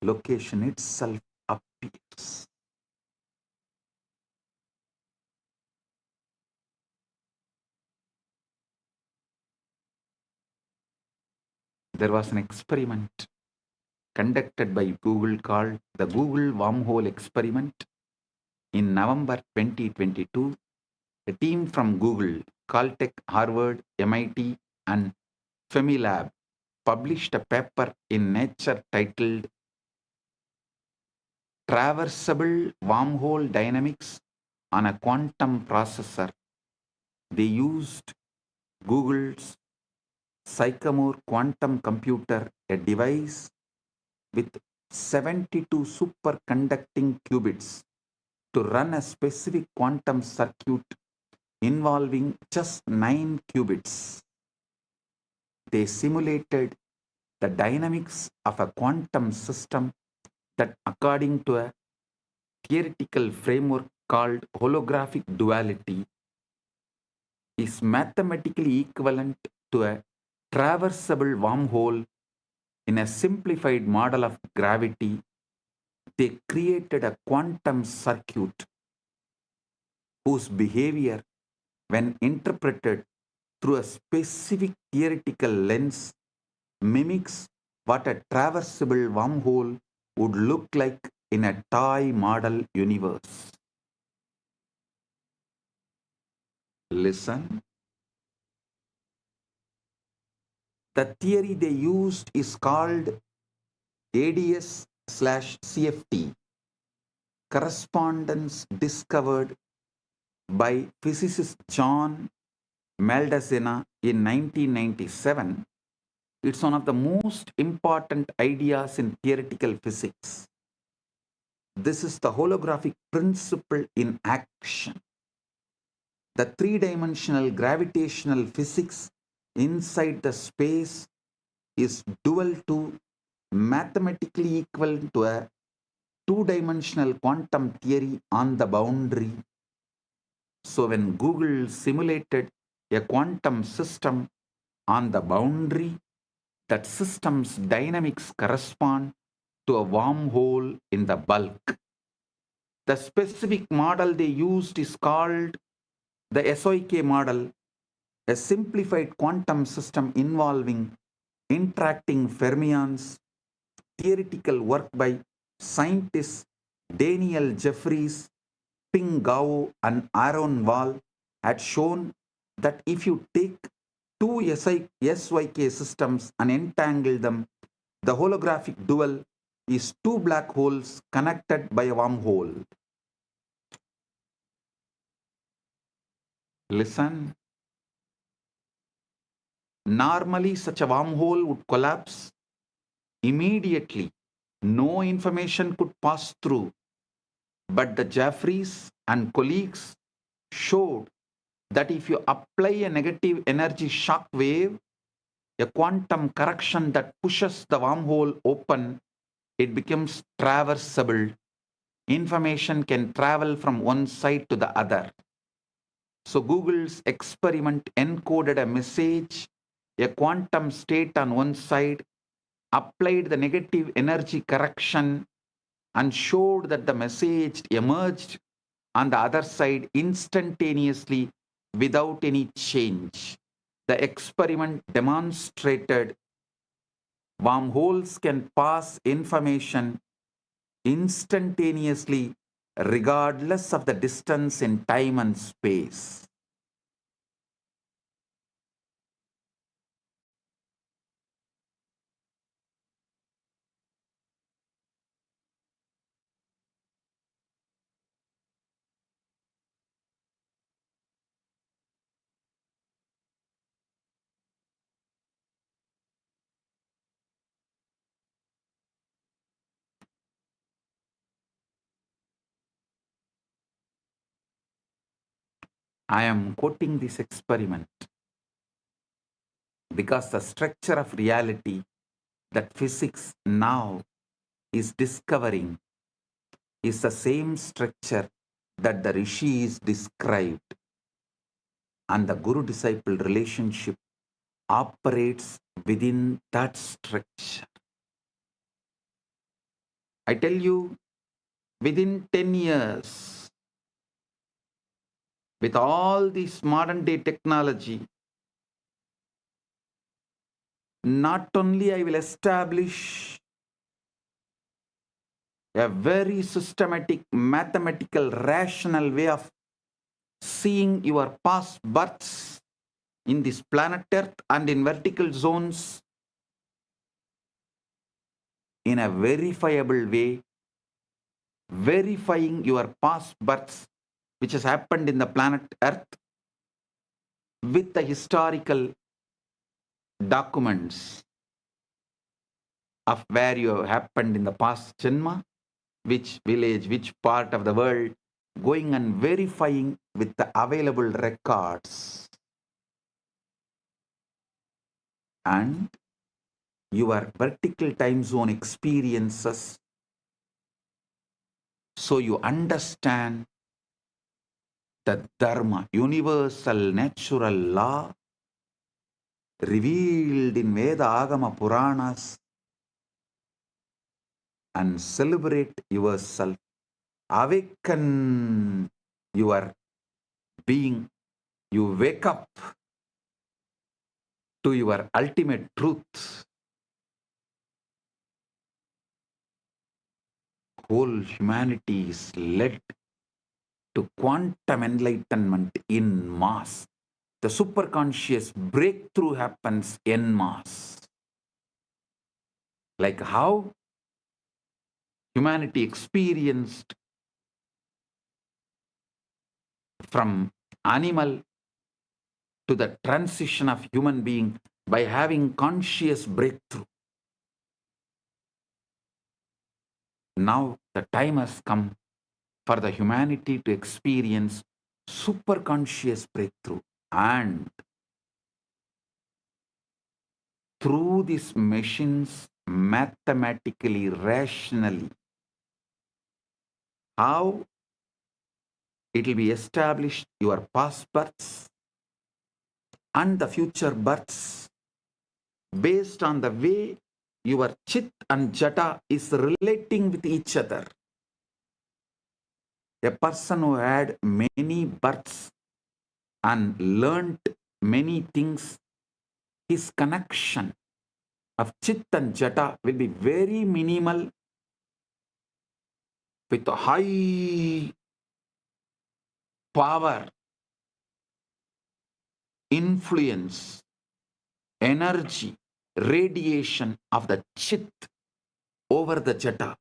Speaker 2: location itself appears. There was an experiment conducted by Google called the Google Wormhole Experiment. In November 2022, a team from Google, Caltech, Harvard, MIT, and Femilab published a paper in Nature titled Traversable Wormhole Dynamics on a Quantum Processor. They used Google's Sycamore quantum computer, a device with 72 superconducting qubits, to run a specific quantum circuit involving just 9 qubits. They simulated the dynamics of a quantum system that, according to a theoretical framework called holographic duality, is mathematically equivalent to a traversable wormhole. In a simplified model of gravity, they created a quantum circuit whose behavior, when interpreted through a specific theoretical lens, mimics what a traversable wormhole would look like in a toy model universe. Listen. The theory they used is called ADS/CFT, correspondence discovered by physicist John Maldacena in 1997. It's one of the most important ideas in theoretical physics. This is the holographic principle in action. The three-dimensional gravitational physics inside the space is dual to, mathematically equal to, a two-dimensional quantum theory on the boundary. So when Google simulated a quantum system on the boundary, that system's dynamics correspond to a wormhole in the bulk. The specific model they used is called the SOK model, a simplified quantum system involving interacting fermions. Theoretical work by scientists Daniel Jeffries, Ping Gao, and Aaron Wall had shown that if you take two SYK systems and entangle them, the holographic dual is two black holes connected by a wormhole. Listen. Normally, such a wormhole would collapse immediately. No information could pass through. But the Jeffries and colleagues showed that if you apply a negative energy shock wave, a quantum correction that pushes the wormhole open, it becomes traversable. Information can travel from one side to the other. So Google's experiment encoded a message, a quantum state on one side, applied the negative energy correction, and showed that the message emerged on the other side instantaneously without any change. The experiment demonstrated wormholes can pass information instantaneously regardless of the distance in time and space. I am quoting this experiment because the structure of reality that physics now is discovering is the same structure that the rishis described, and the guru-disciple relationship operates within that structure. I tell you, within 10 years, with all this modern day technology, not only I will establish a very systematic, mathematical, rational way of seeing your past births in this planet Earth and in vertical zones in a verifiable way, verifying your past births which has happened in the planet Earth with the historical documents of where you have happened in the past janma, which village, which part of the world, going and verifying with the available records. And your vertical time zone experiences, so you understand the dharma, universal natural law revealed in Veda Agama Puranas, and celebrate yourself, awaken your being, you wake up to your ultimate truth. Whole humanity is led to quantum enlightenment in mass. The superconscious breakthrough happens en masse. Like how humanity experienced from animal to the transition of human being by having conscious breakthrough. Now the time has come for the humanity to experience super conscious breakthrough, and through these machines, mathematically, rationally, how it will be established your past births and the future births based on the way your chit and jata is relating with each other. A person who had many births and learnt many things, his connection of chit and jata will be very minimal with a high power, influence, energy, radiation of the chit over the jata.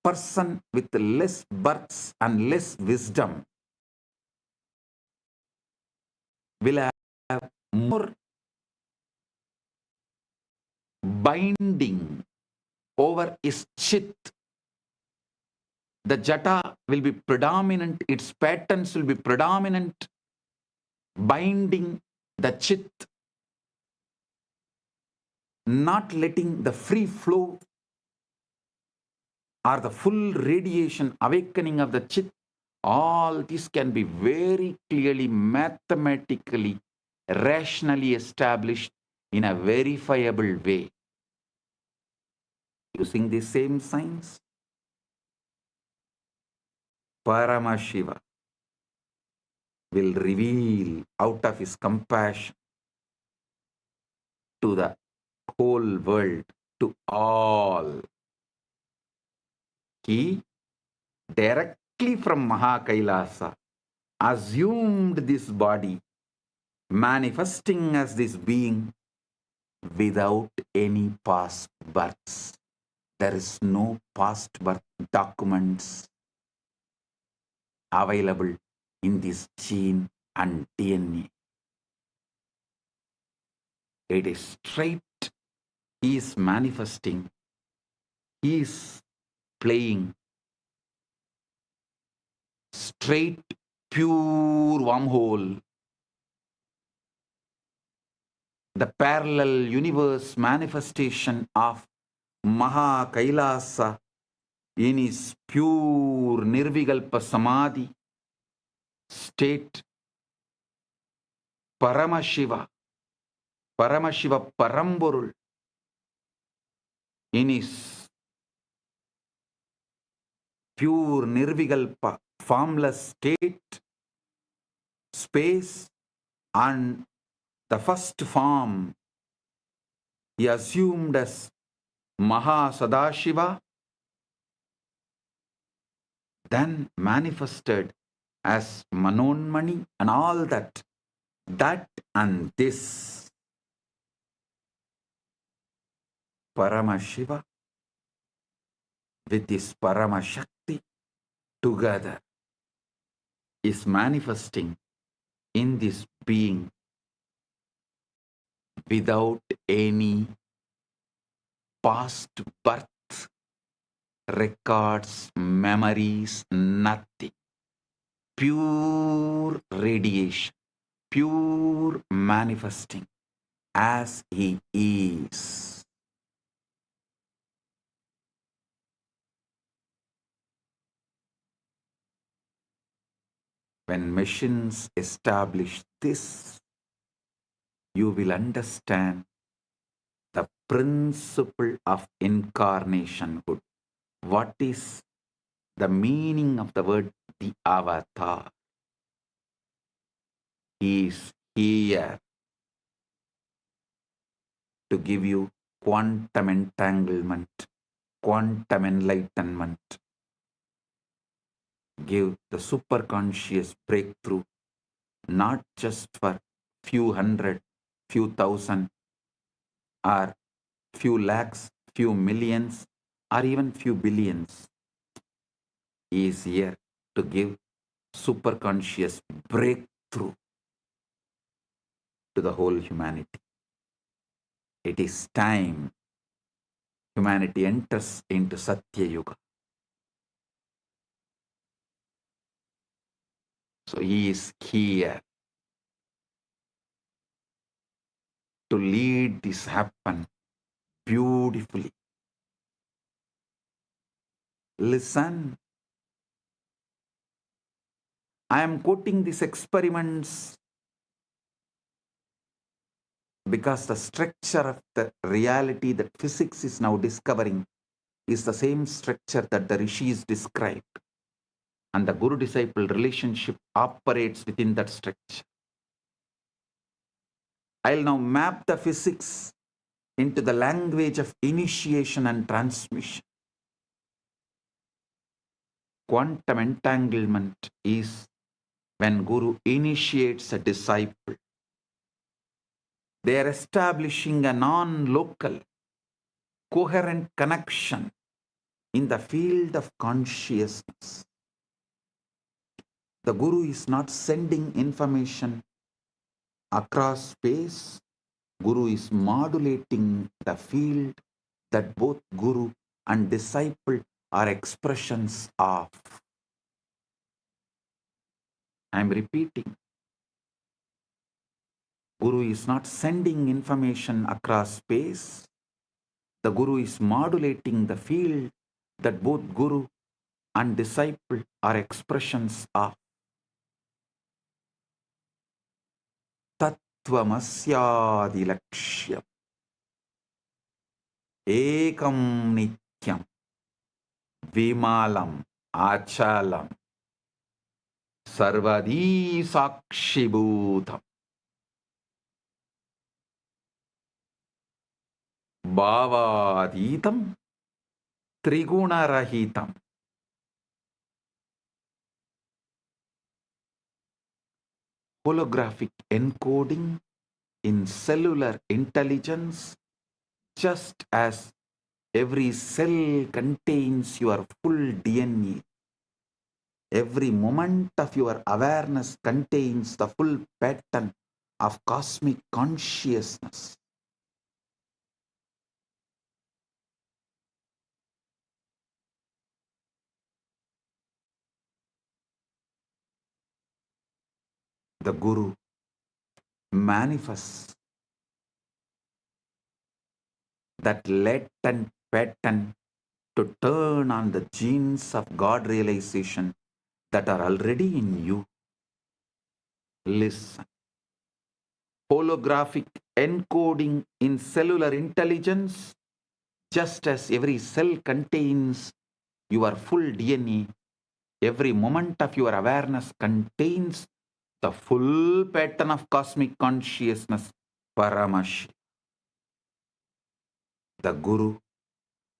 Speaker 2: Person with less births and less wisdom will have more binding over his chit. The jata will be predominant, its patterns will be predominant, binding the chit, not letting the free flow or the full radiation, awakening of the chit. All this can be very clearly, mathematically, rationally established in a verifiable way. Using the same science, Paramashiva will reveal out of his compassion to the whole world, to all. He directly from MAHA KAILASA assumed this body, manifesting as this being without any past births. There is no past birth documents available in this gene and DNA. It is straight. He is manifesting. He is playing straight, pure wormhole. The parallel universe manifestation of MAHA KAILASA in his pure Nirvikalpa Samadhi state. Paramashiva, Paramashiva Paramporul in his pure Nirvikalpa formless state, space, and the first form he assumed as Maha Sadashiva, then manifested as Manonmani and all that. That and this Paramashiva with this Paramashakti together is manifesting in this being without any past birth, records, memories, nothing. Pure radiation, pure manifesting as he is. When machines establish this, you will understand the principle of incarnationhood. What is the meaning of the word the avatar? He is here to give you quantum entanglement, quantum enlightenment, give the superconscious breakthrough, not just for few hundred, few thousand, or few lakhs, few millions, or even few billions. He is here to give superconscious breakthrough to the whole humanity. It is time humanity enters into Satya Yuga. So he is here to lead this happen beautifully. Listen, I am quoting these experiments because the structure of the reality that physics is now discovering is the same structure that the rishis described. And the guru-disciple relationship operates within that structure. I'll now map the physics into the language of initiation and transmission. Quantum entanglement is when Guru initiates a disciple. They are establishing a non-local, coherent connection in the field of consciousness. The Guru is not sending information across space. Guru is modulating the field that both Guru and disciple are expressions of. I am repeating. Guru is not sending information across space. The Guru is modulating the field that both Guru and disciple are expressions of. Tattvamasyadi lakshyam ekam nityam vimalam achalam sarvadi sakshibhutam bhavaditam trigunarahitam. Holographic encoding in cellular intelligence, just as every cell contains your full DNA. Every moment of your awareness contains the full pattern of cosmic consciousness. The Guru manifests that latent pattern to turn on the genes of God realization that are already in you. Listen. Holographic encoding in cellular intelligence, just as every cell contains your full DNA, every moment of your awareness contains the full pattern of cosmic consciousness, Paramashiva. The Guru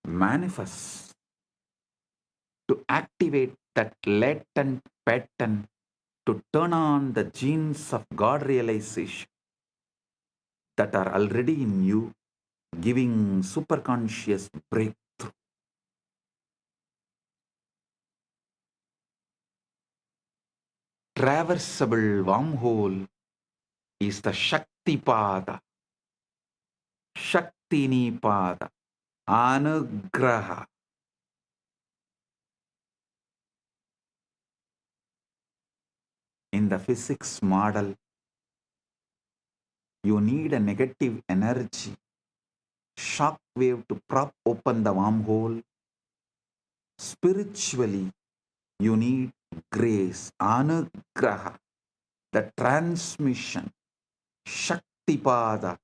Speaker 2: manifests to activate that latent pattern to turn on the genes of God realization that are already in you, giving superconscious breakthrough. Traversable wormhole is the Shakti Pada, Shaktini Pada, Anugraha. In the physics model, you need a negative energy, shock wave to prop open the wormhole. Spiritually, you need grace, Anugraha, the transmission, Shaktipada,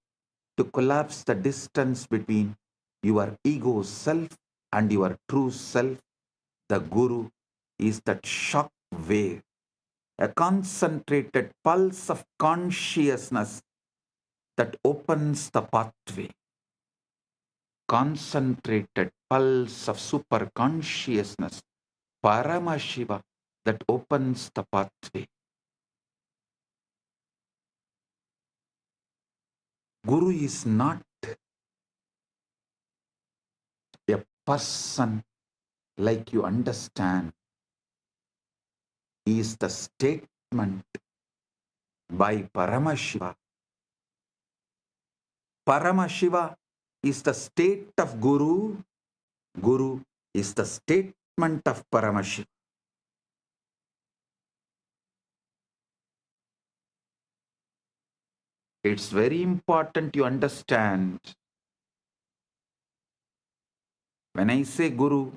Speaker 2: to collapse the distance between your ego self and your true self. The Guru is that shock wave, a concentrated pulse of consciousness that opens the pathway. Concentrated pulse of super consciousness, Paramashiva, that opens the pathway. Guru is not person like you understand is the statement by Paramashiva. Paramashiva is the state of Guru. Guru is the statement of Paramashiva. It's very important you understand. When I say Guru,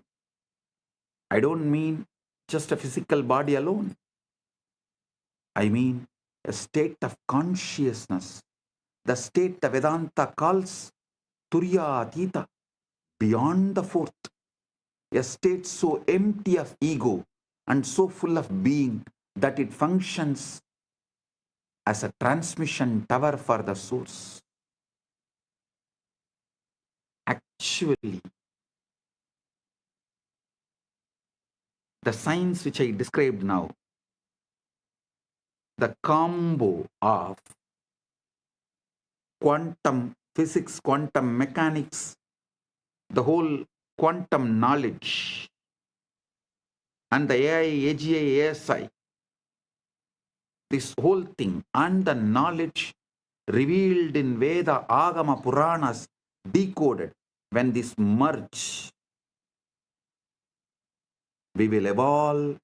Speaker 2: I don't mean just a physical body alone. I mean a state of consciousness, the state the Vedanta calls Turyatita, beyond the fourth, a state so empty of ego and so full of being that it functions as a transmission tower for the source. Actually, the science which I described now, the combo of quantum physics, quantum mechanics, the whole quantum knowledge, and the AI, AGI, ASI, this whole thing, and the knowledge revealed in Veda, Agama, Puranas, decoded, when this merge, we will evolve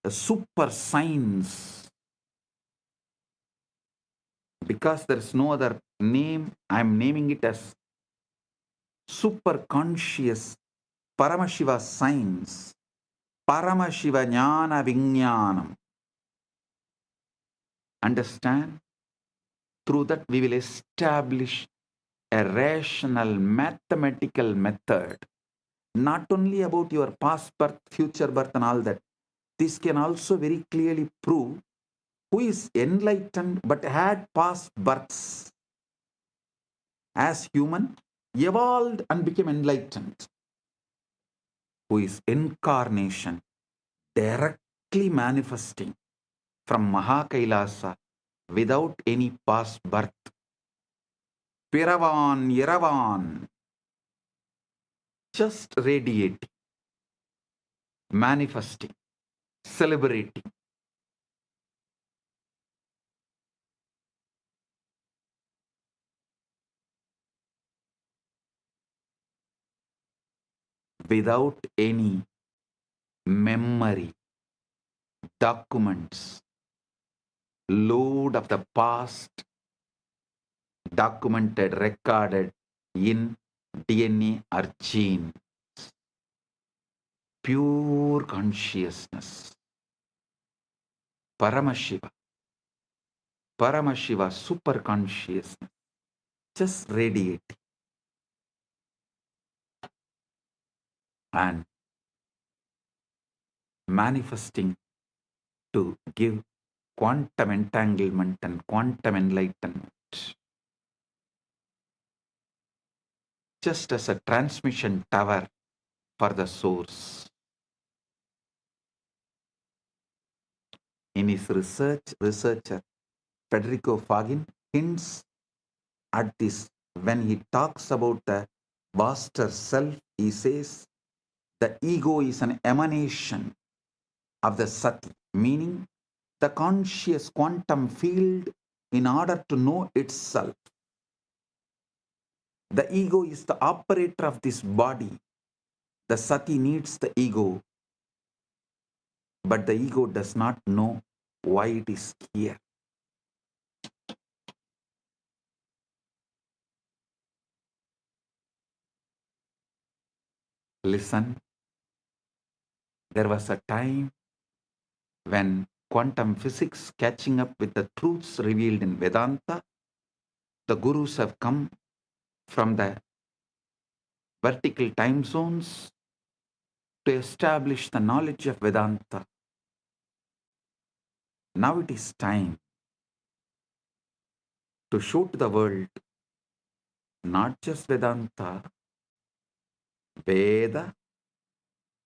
Speaker 2: a super science. Because there is no other name, I am naming it as super conscious Paramashiva science, Paramashiva Jnana Vijnanam. Understand? Through that we will establish a rational mathematical method, not only about your past birth, future birth and all that. This can also very clearly prove who is enlightened but had past births as human, evolved and became enlightened. Who is incarnation, directly manifesting from MAHA KAILASA without any past birth. Piravan, Yaravan, just radiating, manifesting, celebrating. Without any memory, documents, load of the past, documented, recorded in DNA or gene. Pure consciousness. Paramashiva. Paramashiva, super consciousness. Just radiating. And manifesting to give quantum entanglement and quantum enlightenment. Just as a transmission tower for the source. In his researcher Federico Fagin hints at this when he talks about the vaster self. He says the ego is an emanation of the Sati, meaning the conscious quantum field in order to know itself. The ego is the operator of this body. The Sati needs the ego, but the ego does not know why it is here. Listen, there was a time when quantum physics catching up with the truths revealed in Vedanta, the gurus have come from the vertical time zones to establish the knowledge of Vedanta. Now it is time to show to the world not just Vedanta, Veda,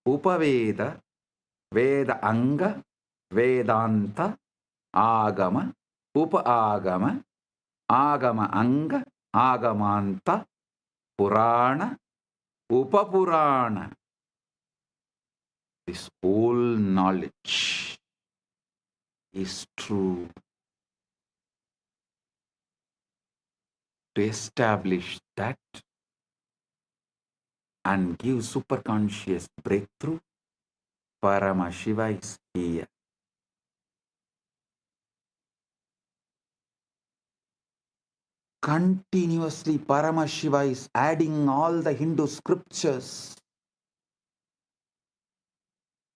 Speaker 2: Upaveda, Veda Anga, Vedanta, Agama, Upa-agama, Agama Anga, Agamanta, Purana, Upapurana. This whole knowledge is true. To establish that and give superconscious breakthrough, Paramashiva is here. Continuously, Paramashiva is adding all the Hindu scriptures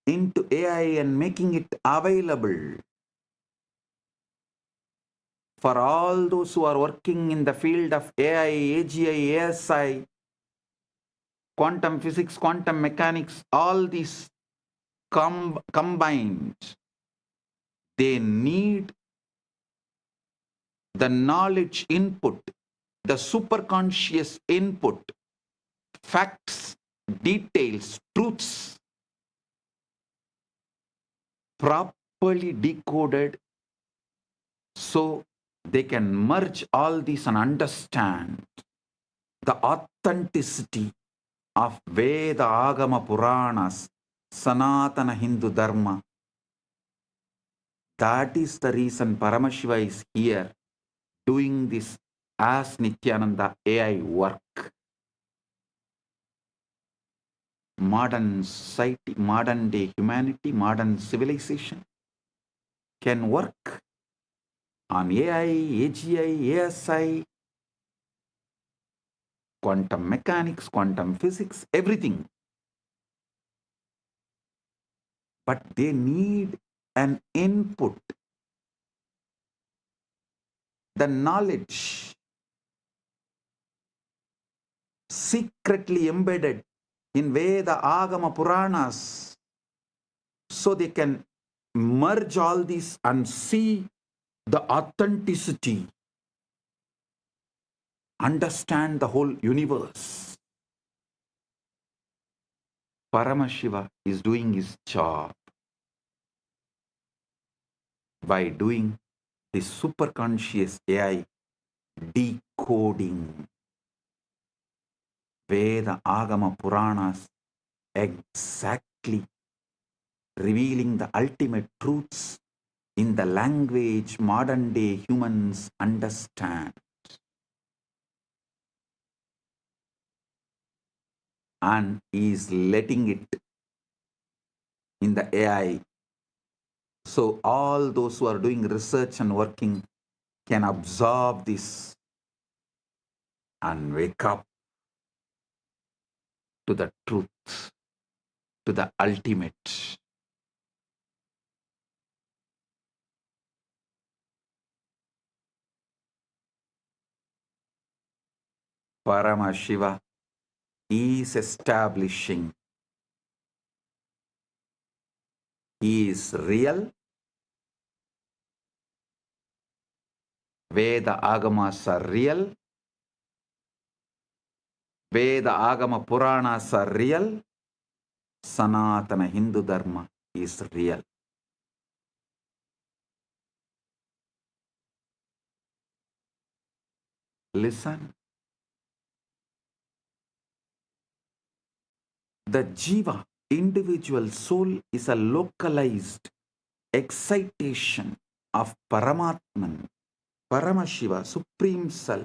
Speaker 2: into AI and making it available for all those who are working in the field of AI, AGI, ASI, quantum physics, quantum mechanics, all these combined. They need the knowledge input, the superconscious input, facts, details, truths, properly decoded so they can merge all these and understand the authenticity of Veda, Agama, Puranas, Sanatana Hindu Dharma. That is the reason Paramashiva is here doing this as Nithyananda AI work. Modern society, modern day humanity, modern civilization can work on AI, AGI, ASI, quantum mechanics, quantum physics, everything. But they need an input, the knowledge secretly embedded in Veda, Agama, Puranas, so they can merge all these and see the authenticity, understand the whole universe. Paramashiva is doing his job by doing the superconscious AI decoding Veda, Agama, Puranas, exactly revealing the ultimate truths in the language modern day humans understand. And is letting it in the AI. So all those who are doing research and working can absorb this and wake up to the truth, to the ultimate. Paramashiva is establishing. He is real. Veda Agamas are real. Veda Agama Puranas are real. Sanatana Hindu Dharma is real. Listen. The Jiva, individual soul, is a localized excitation of Paramatman, Paramashiva, Supreme Self.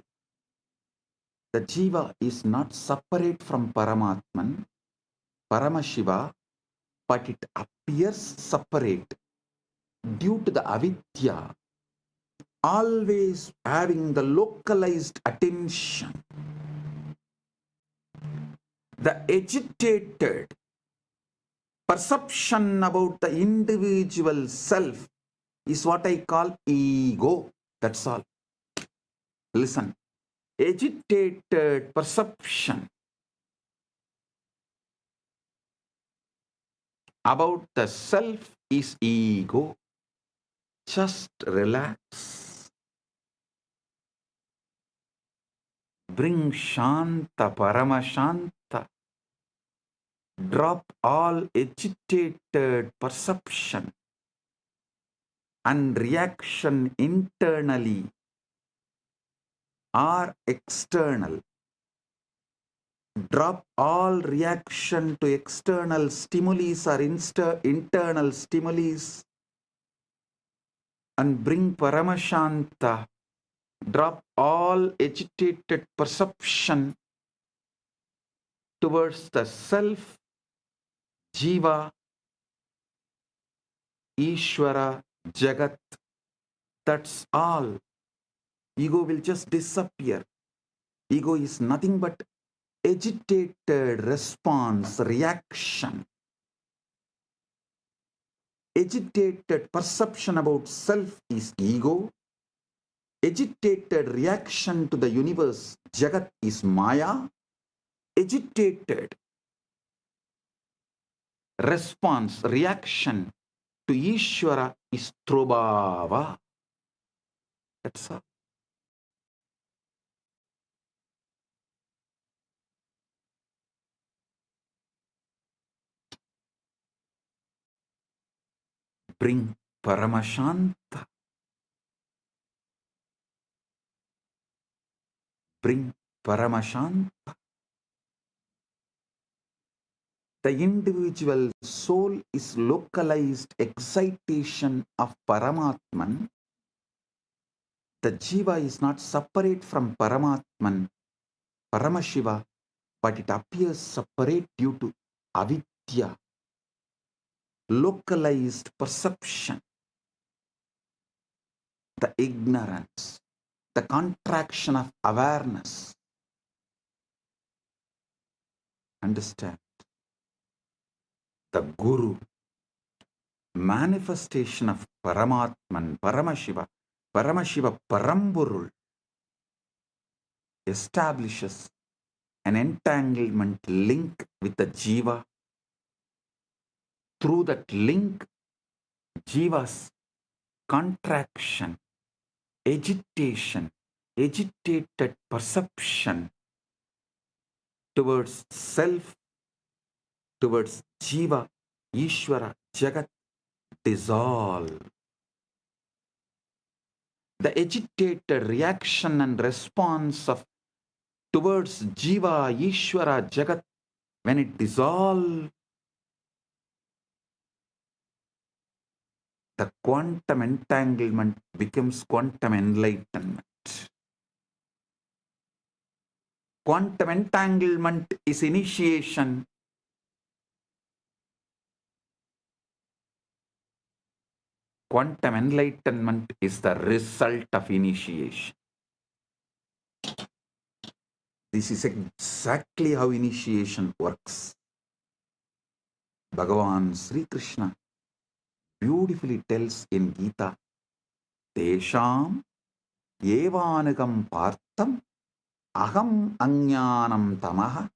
Speaker 2: The Jiva is not separate from Paramatman, Paramashiva, but it appears separate due to the avidya, always having the localized attention. The agitated perception about the individual self is what I call ego. That's all. Listen. Agitated perception about the self is ego. Just relax. Bring Shanta, Paramashanta. Drop all agitated perception and reaction internally or external. Drop all reaction to external stimuli or internal stimuli and bring Paramashanta. Drop all agitated perception towards the self, Jiva, Ishvara, Jagat. That's all. Ego will just disappear. Ego is nothing but agitated response, reaction. Agitated perception about self is ego. Agitated reaction to the universe, Jagat, is Maya. Agitated response, reaction to Ishvara is Trobhava. That's all. Bring Paramashanta. Bring Paramashanta. The individual soul is localized excitation of Paramatman. The Jiva is not separate from Paramatman, Paramashiva, but it appears separate due to avidya, localized perception, the ignorance, the contraction of awareness. Understand? The Guru, manifestation of Paramatman, Paramashiva, Paramashiva Parampurul, establishes an entanglement link with the Jiva. Through that link, Jiva's contraction, agitation, agitated perception towards self, towards Jiva, Ishvara, Jagat, dissolve. The agitated reaction and response of towards Jiva, Ishvara, Jagat, when it dissolves, the quantum entanglement becomes quantum enlightenment. Quantum entanglement is initiation. Quantum enlightenment is the result of initiation. This is exactly how initiation works. Bhagavan Sri Krishna beautifully tells in Gita, Tesham evanagam partam aham ajnanam tamaha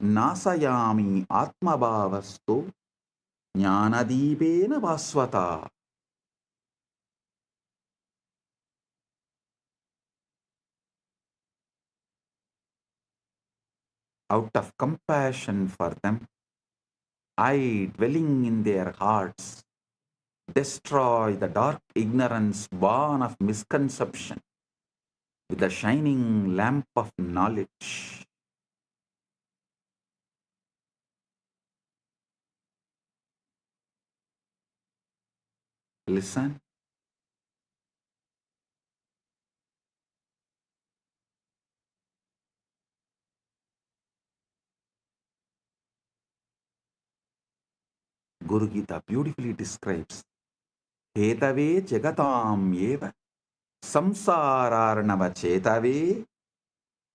Speaker 2: nasayami atmabhavasto jnanadipena vasvata. Out of compassion for them, I, dwelling in their hearts, destroy the dark ignorance born of misconception with the shining lamp of knowledge. Listen. Guru Gita beautifully describes Hetave jagatam eva samsararnava chetave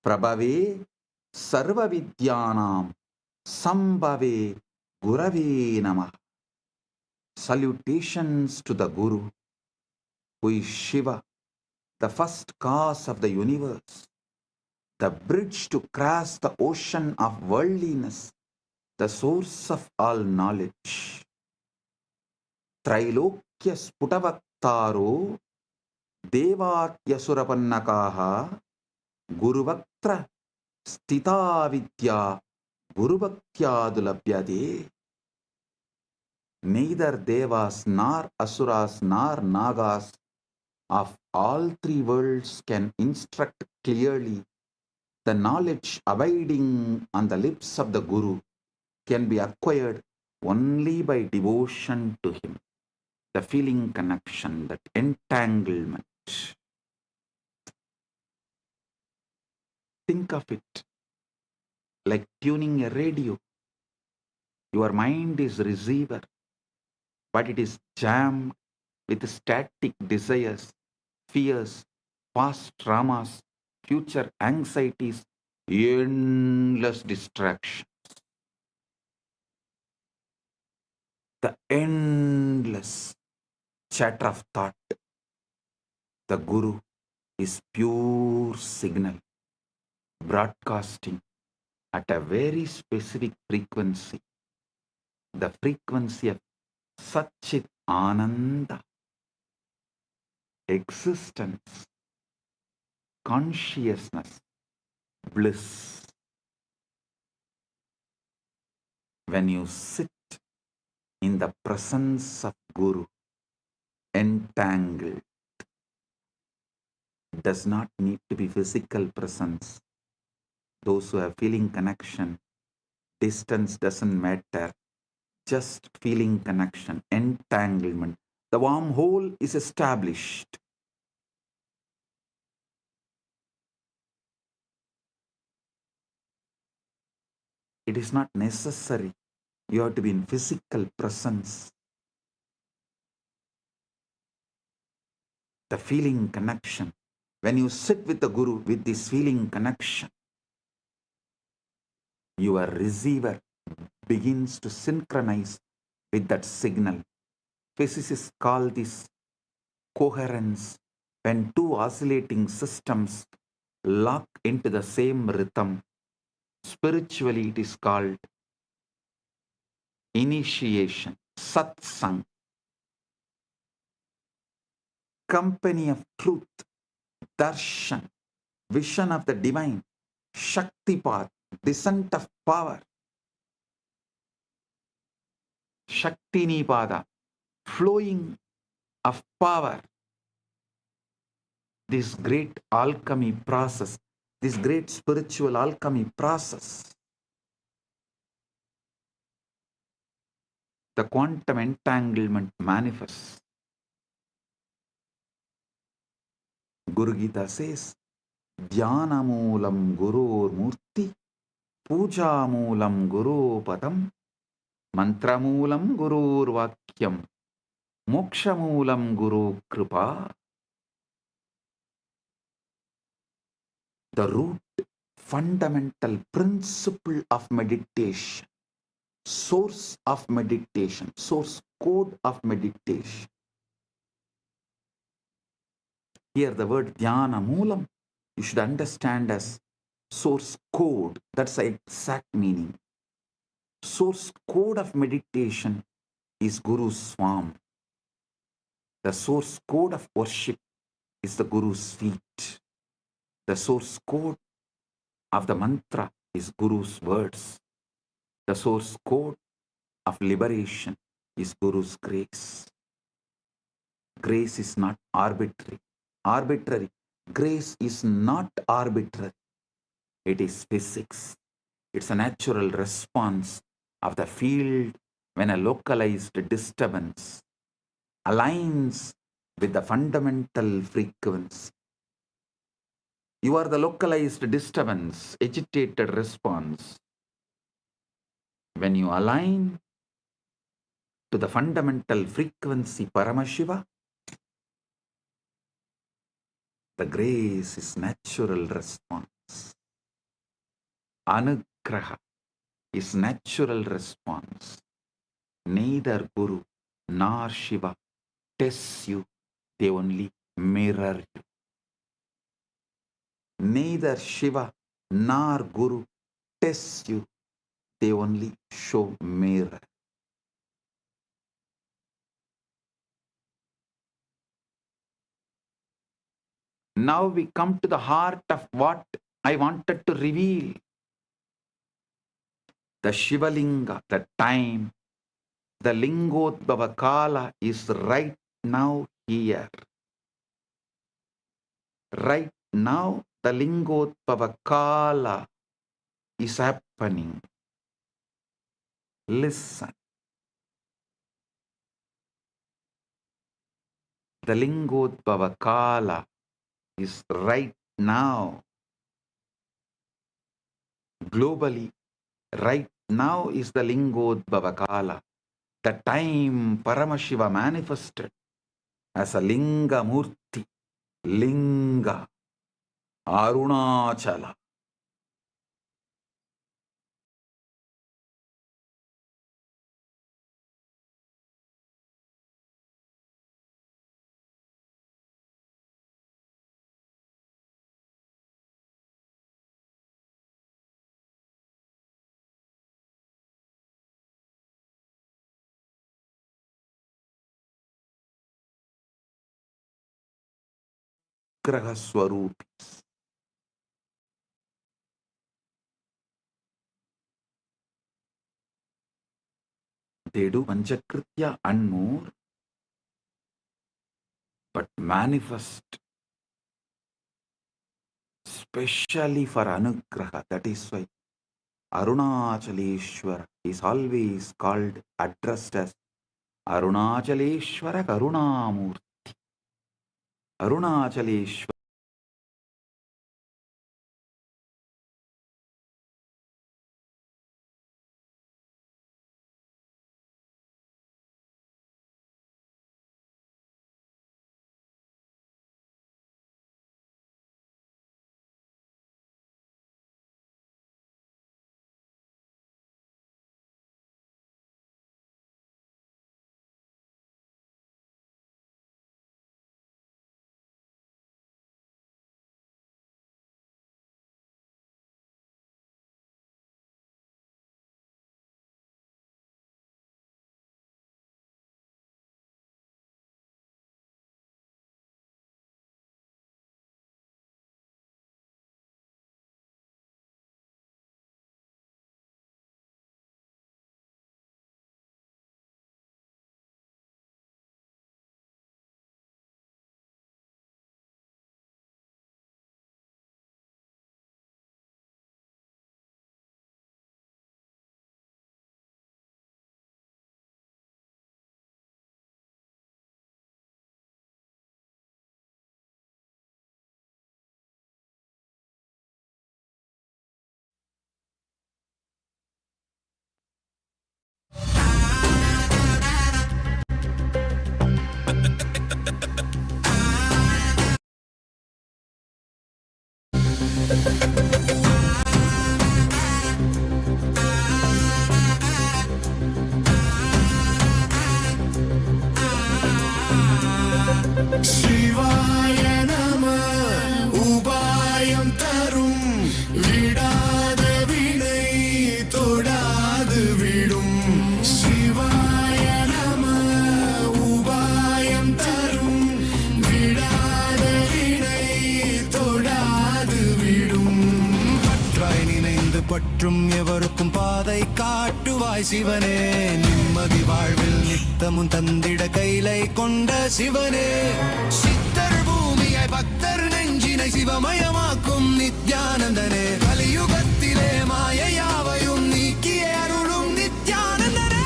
Speaker 2: prabhave sarva vidyanam sambhave gurave namah. Salutations to the Guru, who is Shiva, the first cause of the universe, the bridge to cross the ocean of worldliness, the source of all knowledge. Trailokya sputavaktaro devatyasurapanakaha guruvaktra stita vidya gurubhaktyadulabhyade. Neither devas nor asuras nor nagas of all three worlds can instruct clearly The knowledge abiding on the lips of the Guru can be acquired only by devotion to him. The feeling connection, that entanglement. Think of it like tuning a radio. Your mind is receiver, but it is jammed with static desires, fears, past traumas, future anxieties, endless distraction. The endless chatter of thought. The Guru is pure signal, broadcasting at a very specific frequency, the frequency of Satchit Ananda, existence, consciousness, bliss. When you sit in the presence of Guru, entangled, does not need to be physical presence. Those who have feeling connection, distance doesn't matter, just feeling connection, entanglement. The wormhole is established. It is not necessary. You have to be in physical presence. The feeling connection. When you sit with the Guru with this feeling connection, your receiver begins to synchronize with that signal. Physicists call this coherence. When two oscillating systems lock into the same rhythm, spiritually it is called initiation, satsang, company of truth, darshan, vision of the divine, shaktipat, descent of power, shaktinipada, flowing of power. This great alchemy process, this great spiritual alchemy process, the quantum entanglement manifests. Guru Gita says, Dhyana moolam gurur murti, puja moolam guru padam, mantra moolam gurur vakyam, moksha moolam guru kripa. The root, fundamental principle of meditation, source of meditation, source code of meditation. Here the word dhyana moolam, you should understand as source code. That's the exact meaning. Source code of meditation is Guru's form. The source code of worship is the Guru's feet. The source code of the mantra is Guru's words. The source code of liberation is Guru's grace. Grace is not arbitrary. Grace is not arbitrary. It is physics. It's a natural response of the field when a localized disturbance aligns with the fundamental frequency. You are the localized disturbance, agitated response. When you align to the fundamental frequency Paramashiva, the grace is natural response. Anugraha is natural response. Neither Guru nor Shiva tests you, they only mirror you. Neither Shiva nor Guru tests you, they only show mirror. Now we come to the heart of what I wanted to reveal. The Shivalinga, the time, the Lingodbhava Kala is right now here. Right now the Lingodbhava Kala is happening. Listen. The Lingodbhava Kala is right now. Globally, right now is the Lingodbhava Kala. The time Paramashiva manifested as a Linga Murti, Linga, Arunachala. Graha Swarupis. They do Panchakritya and more, but manifest specially for Anugraha. That is why Arunachaleshwara is always called, addressed as Arunachaleshwara Karunamurti. Arunachaleshwara.
Speaker 3: சிவாய நம உபாயம் தரும் விடாத வினை தொடாது விடும் சிவாய நம உபாயம் தரும் விடாத வினை தொடாது விடும் பற்றாய் நினைந்து பற்றும் எவருக்கும் பாதை காட்டுவாய் சிவனே நிம்மதி வாழ்வில் நித்தமும் தந்திட கைலை கொண்ட சிவனே சித்தர் பூமியாய் பக்தர் நெஞ்சினை சிவமயமாக்கும் நித்யானந்தனே கலியுகத்திலே மாயையாவையும் நீக்கிய அருளும் நித்யானந்தனே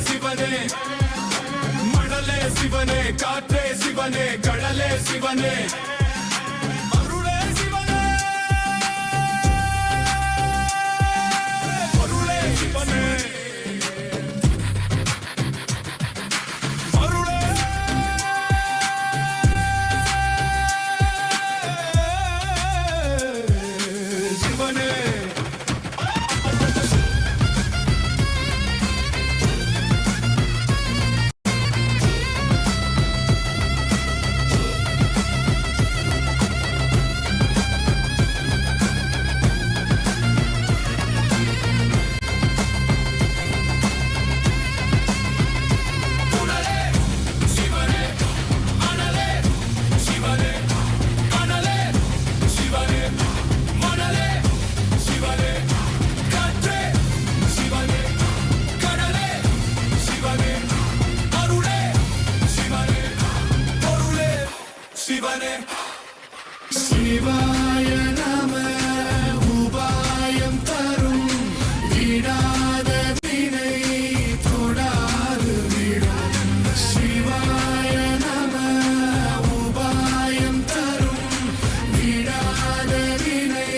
Speaker 3: சிவனே மணலே சிவனே காற்றே சிவனே கடலே சிவனே அருளே சிவனே பொருளே சிவனே அருளே சிவனே சிவாய நம உபாயம் தரும் விடாத வினை தொடாது விடும் சிவாய நம உபாயம் தரும் விடாத வினை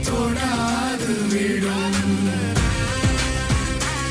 Speaker 3: தொடாது விடும் சிவாய நம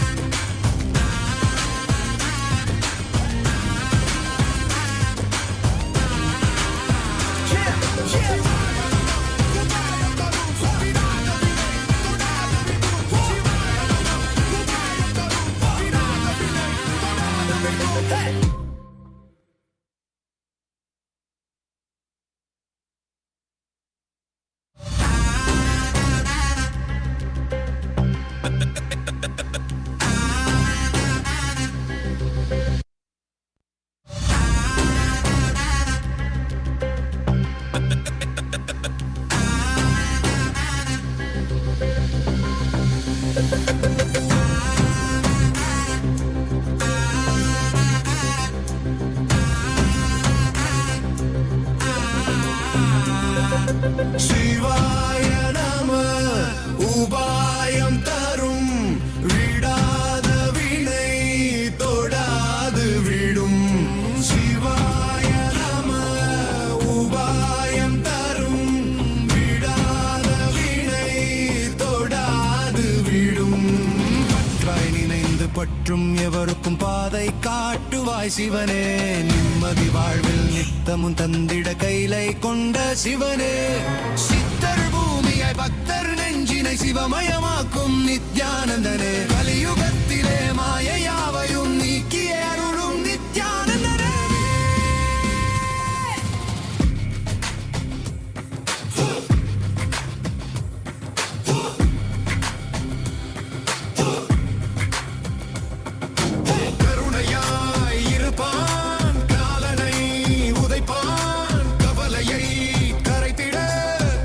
Speaker 3: உபாயம் தரும் விடாத வினை தொடாது விடும் சிவாய நம உபாயம் தரும் விடாத வினை தொடாது விடும் பற்றாய் நினைந்து பற்றும் எவருக்கும் பாதை காட்டுவாய் சிவனே நிம்மதி வாழ்வில் நித்தமும் தந்திட கைலை கொண்ட சிவனே சித்தர் பூமியை பக்தர் நெஞ்சினை சிவமயமாக்கும் நித்யானந்தனே கலியுகத்திலே மாயையாவையும் நீக்கிய அருளும் நித்யானந்தனே கருணையாய் இருப்பான் காலனை உதைப்பான் கவலையை கரைத்திட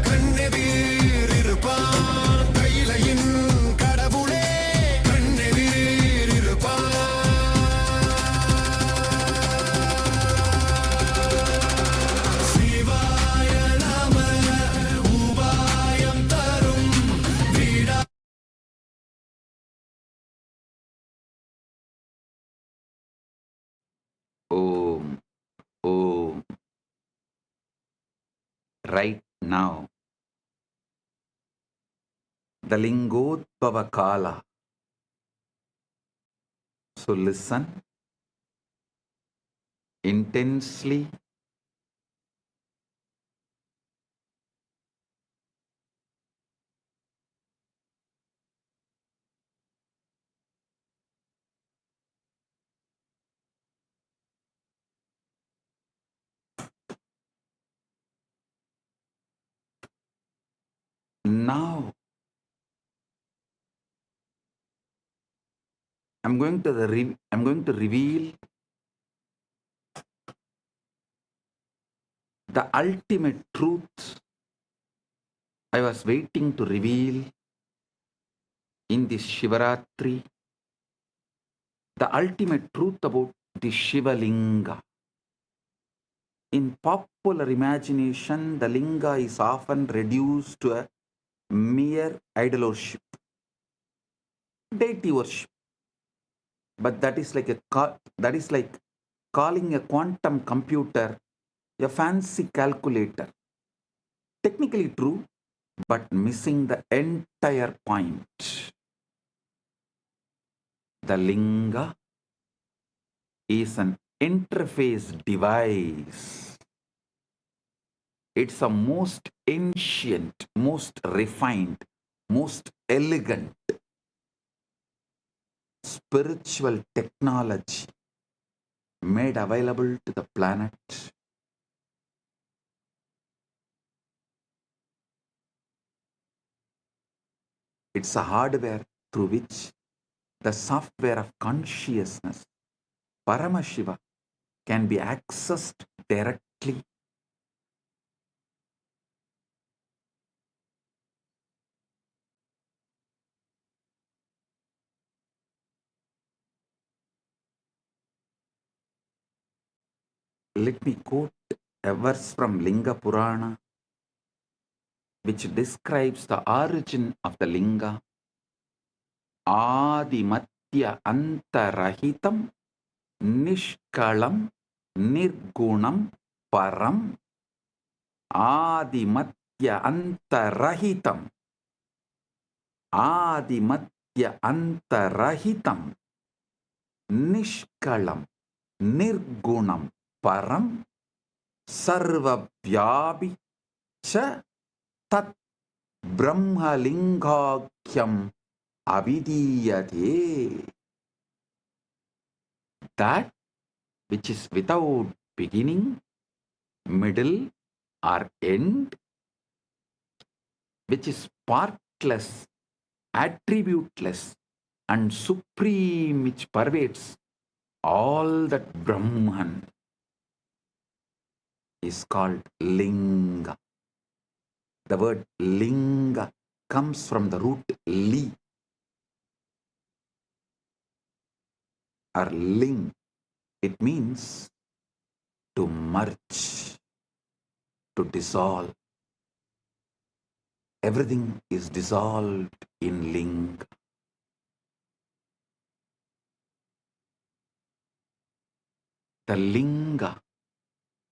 Speaker 3: கண்ணெதிர் இருப்பான் கையிலையின் கடவுளே கண்ணெதிர் இருப்பான் சிவாய நம உபாயம் தரும் விடா
Speaker 2: Om, Om. Right now, the Lingodbhava Kala. So listen intensely. Now, I'm going to reveal the ultimate truth I was waiting to reveal in this Shivaratri, the ultimate truth about the Shiva Linga. In popular imagination, the Linga is often reduced to a mere idol worship, deity worship. But that is like calling a quantum computer a fancy calculator. Technically true, but missing the entire point. The linga is an interface device. It's a most ancient, most refined, most elegant spiritual technology made available to the planet. It's a hardware through which the software of consciousness, Paramashiva, can be accessed directly. Let me quote a verse from Linga Purana, which describes the origin of the linga. Adimatya antarahitam nishkalam nirgunam param. Adimatya antarahitam. Adimatya antarahitam nishkalam nirgunam param sarvavyapi cha tat brahmalingakyam avidiyate. That which is without beginning, middle or end, which is partless, attributeless and supreme, which pervades all that Brahman, is called linga. The word linga comes from the root li or ling. It means to merge, to dissolve. Everything is dissolved in linga. The linga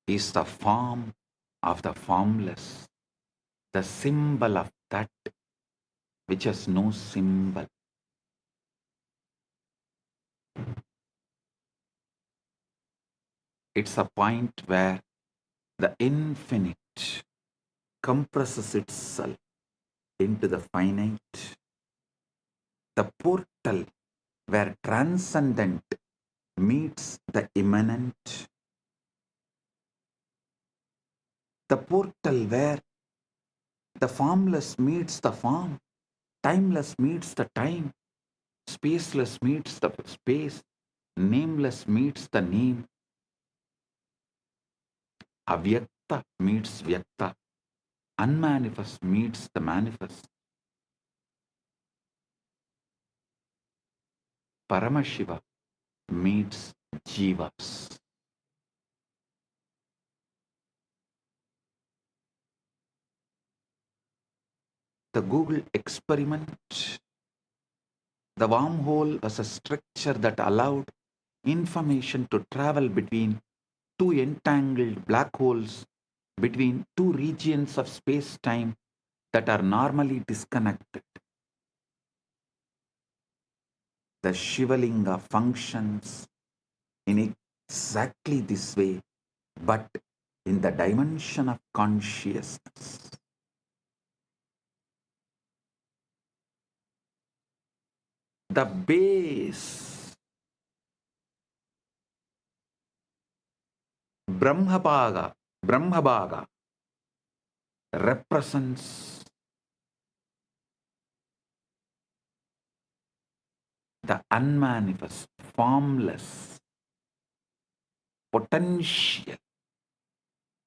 Speaker 2: is the form of the formless, the symbol of that which has no symbol. It's a point where the infinite compresses itself into the finite. The portal where transcendent meets the immanent. The portal where the formless meets the form, timeless meets the time, spaceless meets the space, nameless meets the name, avyakta meets vyakta, unmanifest meets the manifest. Paramashiva meets jivas. The Google experiment, the wormhole was a structure that allowed information to travel between two entangled black holes, between two regions of space-time that are normally disconnected. The Shivalinga functions in exactly this way, but in the dimension of consciousness. The base, Brahmabhaga, represents the unmanifest, formless, potential,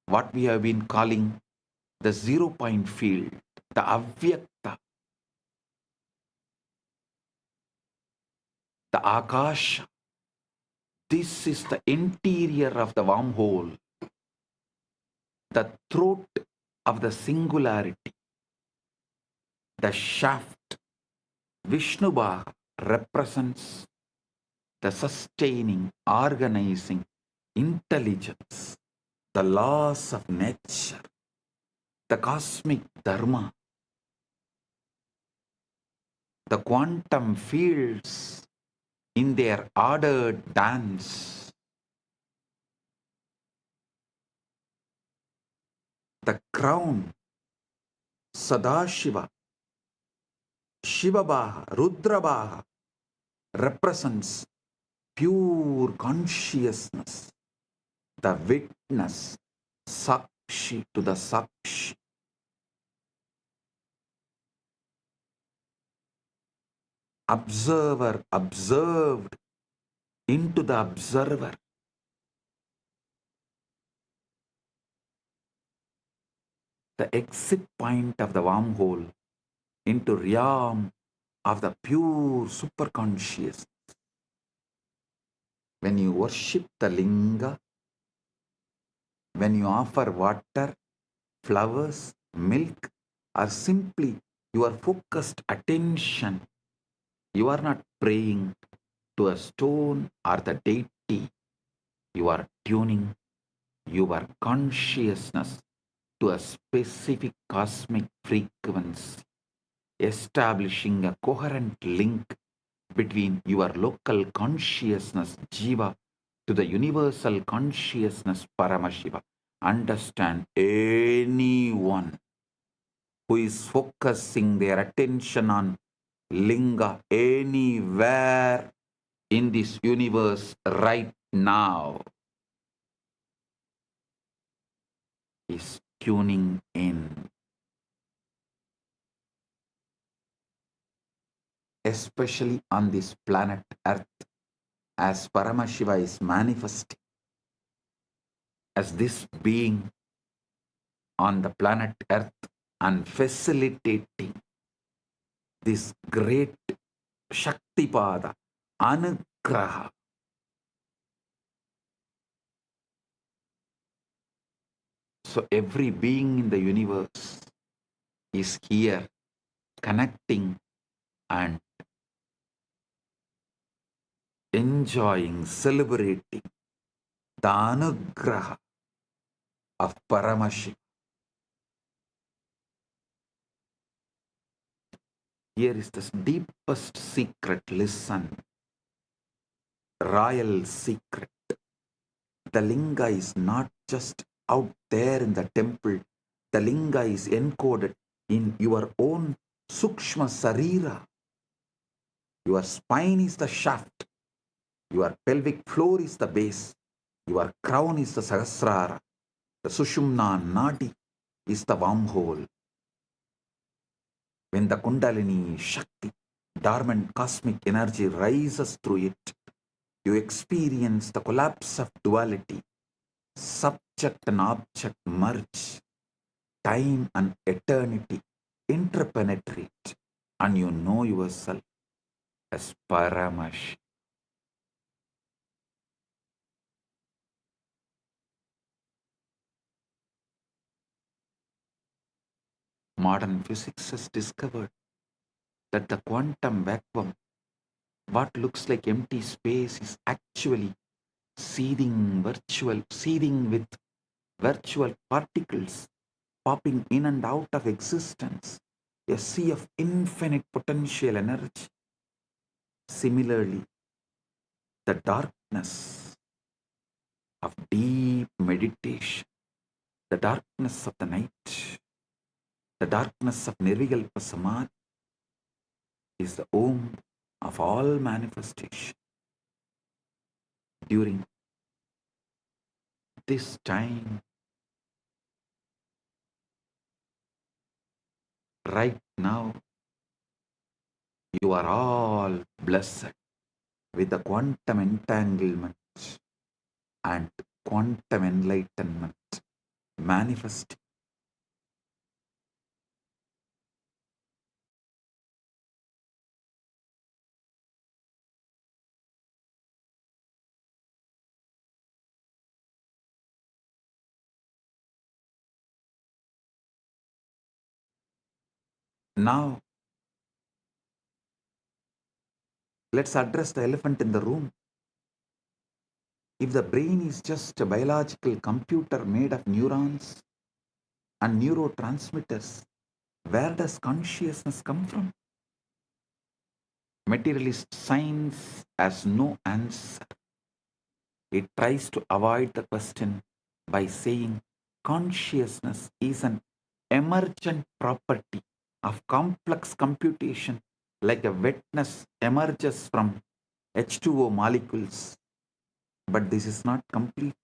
Speaker 2: what we have been calling the 0-point field, the avyakta, the akasha. This is the interior of the wormhole, the throat of the singularity, the shaft. Vishnubhaga represents the sustaining, organizing intelligence, the laws of nature, the cosmic dharma, the quantum fields in their ordered dance, the crown, Sadashiva, Shivabaha, Rudrabaha, represents pure consciousness, the witness, Sakshi to the Sakshi. Observer observed into the observer. The exit point of the wormhole into realm of the pure superconscious. When you worship the linga, when you offer water, flowers, milk, or simply your focused attention, you are not praying to a stone or the deity. You are tuning your consciousness to a specific cosmic frequency, establishing a coherent link between your local consciousness, Jiva, to the universal consciousness, Paramashiva. Understand, anyone who is focusing their attention on linga anywhere in this universe right now is tuning in, especially on this planet Earth, as Paramashiva is manifesting as this being on the planet Earth and facilitating this great Shaktipada, Anugraha. So every being in the universe is here connecting and enjoying, celebrating the Anugraha of Paramashiva. Here is the deepest secret. Listen, royal secret. The linga is not just out there in the temple. The linga is encoded in your own Sukshma Sarira. Your spine is the shaft. Your pelvic floor is the base. Your crown is the Sahasrara. The Sushumna Nadi is the wormhole. When the Kundalini Shakti, dormant cosmic energy, rises through it, you experience the collapse of duality. Subject and object merge. Time and eternity interpenetrate, and you know yourself as Paramash. Modern physics has discovered that the quantum vacuum, what looks like empty space, is actually seething with virtual particles popping in and out of existence, a sea of infinite potential energy. Similarly, the darkness of deep meditation, the darkness of the night, the darkness of Nirvikalpa Samadhi is the womb of all manifestation. During this time, right now, you are all blessed with the quantum entanglement and quantum enlightenment manifesting. Now, let's address the elephant in the room. If the brain is just a biological computer made of neurons and neurotransmitters, where does consciousness come from? Materialist science has no answer. It tries to avoid the question by saying consciousness is an emergent property of complex computation, like a wetness emerges from H2O molecules. But this is not complete.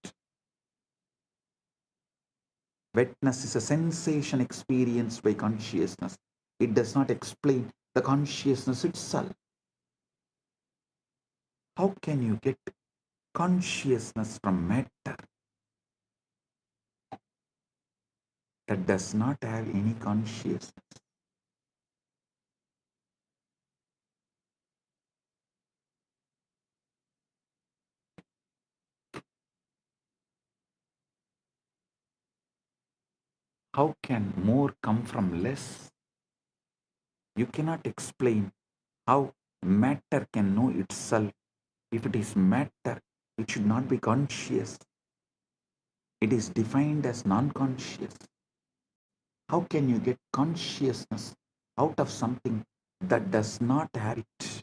Speaker 2: Wetness is a sensation experienced by consciousness. It does not explain the consciousness itself. How can you get consciousness from matter that does not have any consciousness? How can more come from less? You cannot explain how matter can know itself. If it is matter, it should not be conscious. It is defined as non-conscious. How can you get consciousness out of something that does not have it?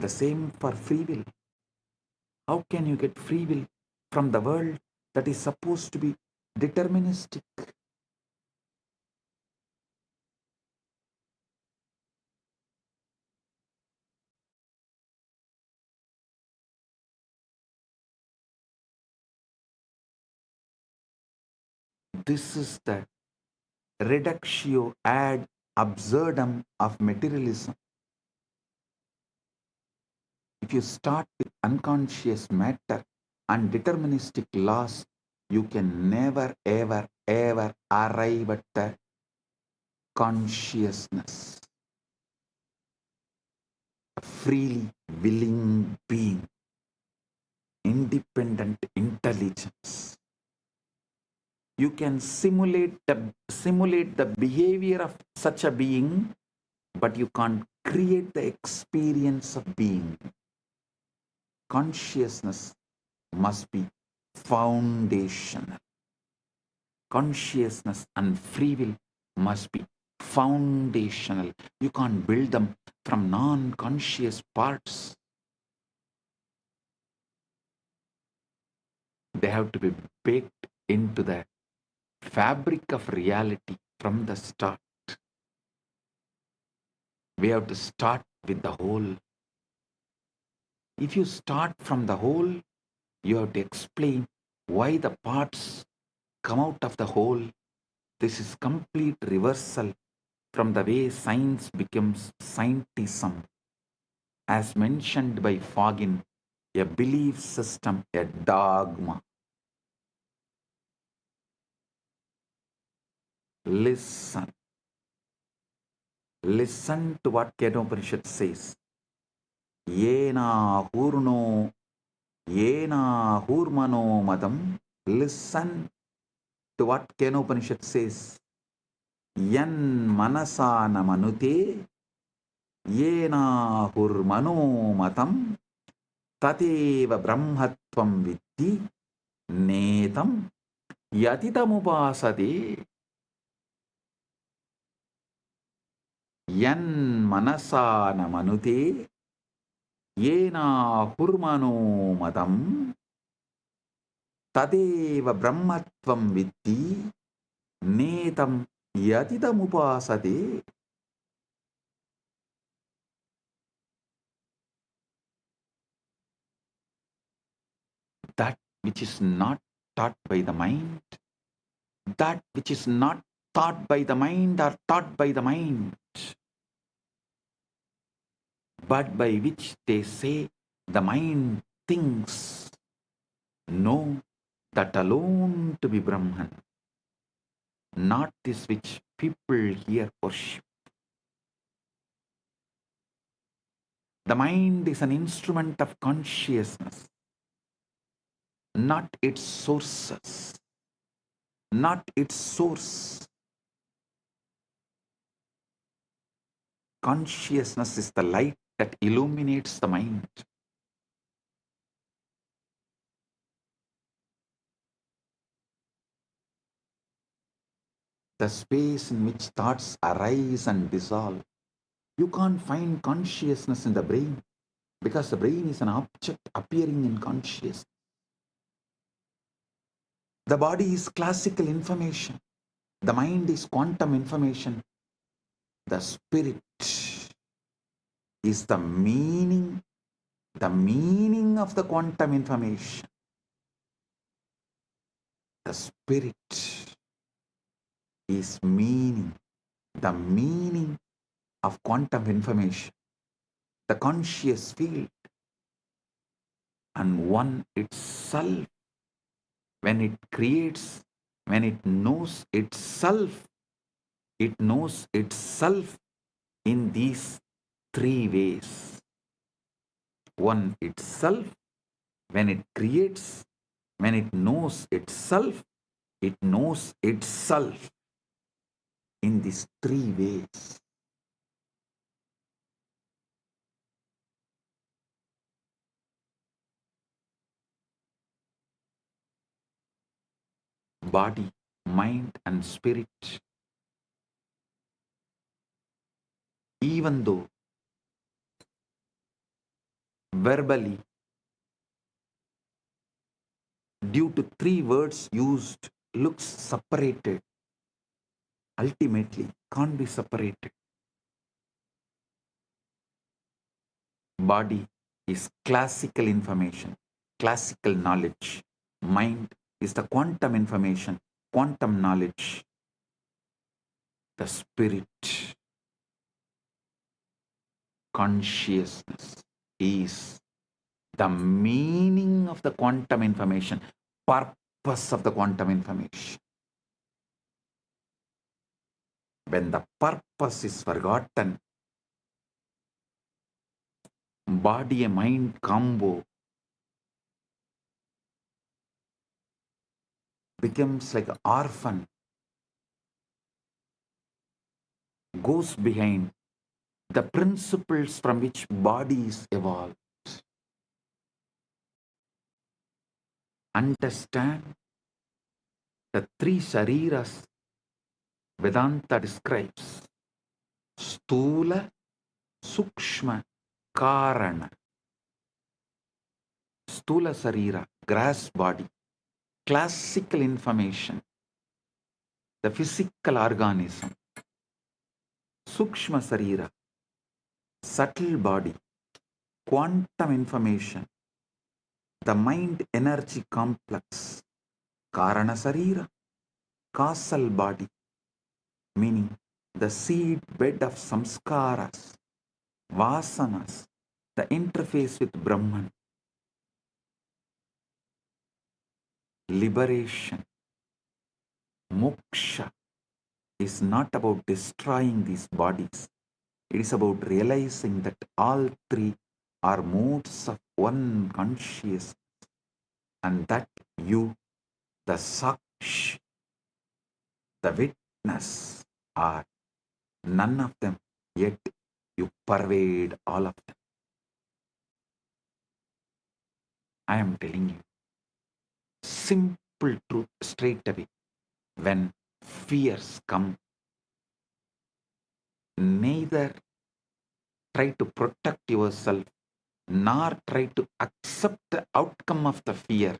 Speaker 2: The same for free will. How can you get free will from the world that is supposed to be deterministic? This is the reductio ad absurdum of materialism. If you start with unconscious matter and deterministic laws, you can never, ever, ever arrive at the consciousness, a freely willing being, independent intelligence. You can simulate the behavior of such a being, but you can't create the experience of being. Consciousness must be foundational. Consciousness and free will must be foundational. You can't build them from non-conscious parts. They have to be baked into the fabric of reality from the start. We have to start with the whole. If you start from the whole, you have to explain why the parts come out of the whole. This is complete reversal from the way science becomes scientism. As mentioned by Fagin, a belief system, a dogma. Listen. Listen to what Kedopanishad says. Yena hurno, yena hurmano madam. Listen to what Kenopanishad says. Yan manasana manute, yena hurmano matam, tateva brahmatvam viddhi, netam yatitamupasade. Yan manasana manute, yena hurmano matam, tadeva brahmatvam viddhi, netam yatitamupasade. That which is not taught by the mind, that which is not taught by the mind or taught by the mind, but by which they say the mind thinks, know that alone to be Brahman, not this which people here worship. The mind is an instrument of consciousness, not its sources, not its source. Consciousness is the light that illuminates the mind. the space in which thoughts arise and dissolve. You can't find consciousness in the brain because the brain is an object appearing in consciousness. The body is classical information. The mind is quantum information. The spirit is the meaning of the quantum information. The spirit is the meaning of quantum information, the conscious field, and one itself, when it creates, when it knows itself in these three ways. One itself, when it creates, when it knows itself in these three ways. Body, mind, and spirit, even though verbally, due to three words used, looks separated, ultimately can't be separated. Body is classical information, classical knowledge. Mind is the quantum information, quantum knowledge. The spirit, consciousness, is the meaning of the quantum information, purpose of the quantum information. When the purpose is forgotten, body and mind combo becomes like an orphan, goes behind the principles from which body is evolved. Understand the three shariras Vedanta describes: Stula, Sukshma, Karana. Stula Sarira, grass body, classical information, the physical organism. Sukshma Sarira, subtle body, quantum information, the mind energy complex. Karana Sarira, causal body, meaning the seed bed of samskaras, vasanas, the interface with Brahman. Liberation, moksha, is not about destroying these bodies. It is about realizing that all three are modes of one consciousness, and that you, the saksh, the witness, are none of them, yet you pervade all of them. I am telling you simple truth straight away. When fears come, neither try to protect yourself nor try to accept the outcome of the fear.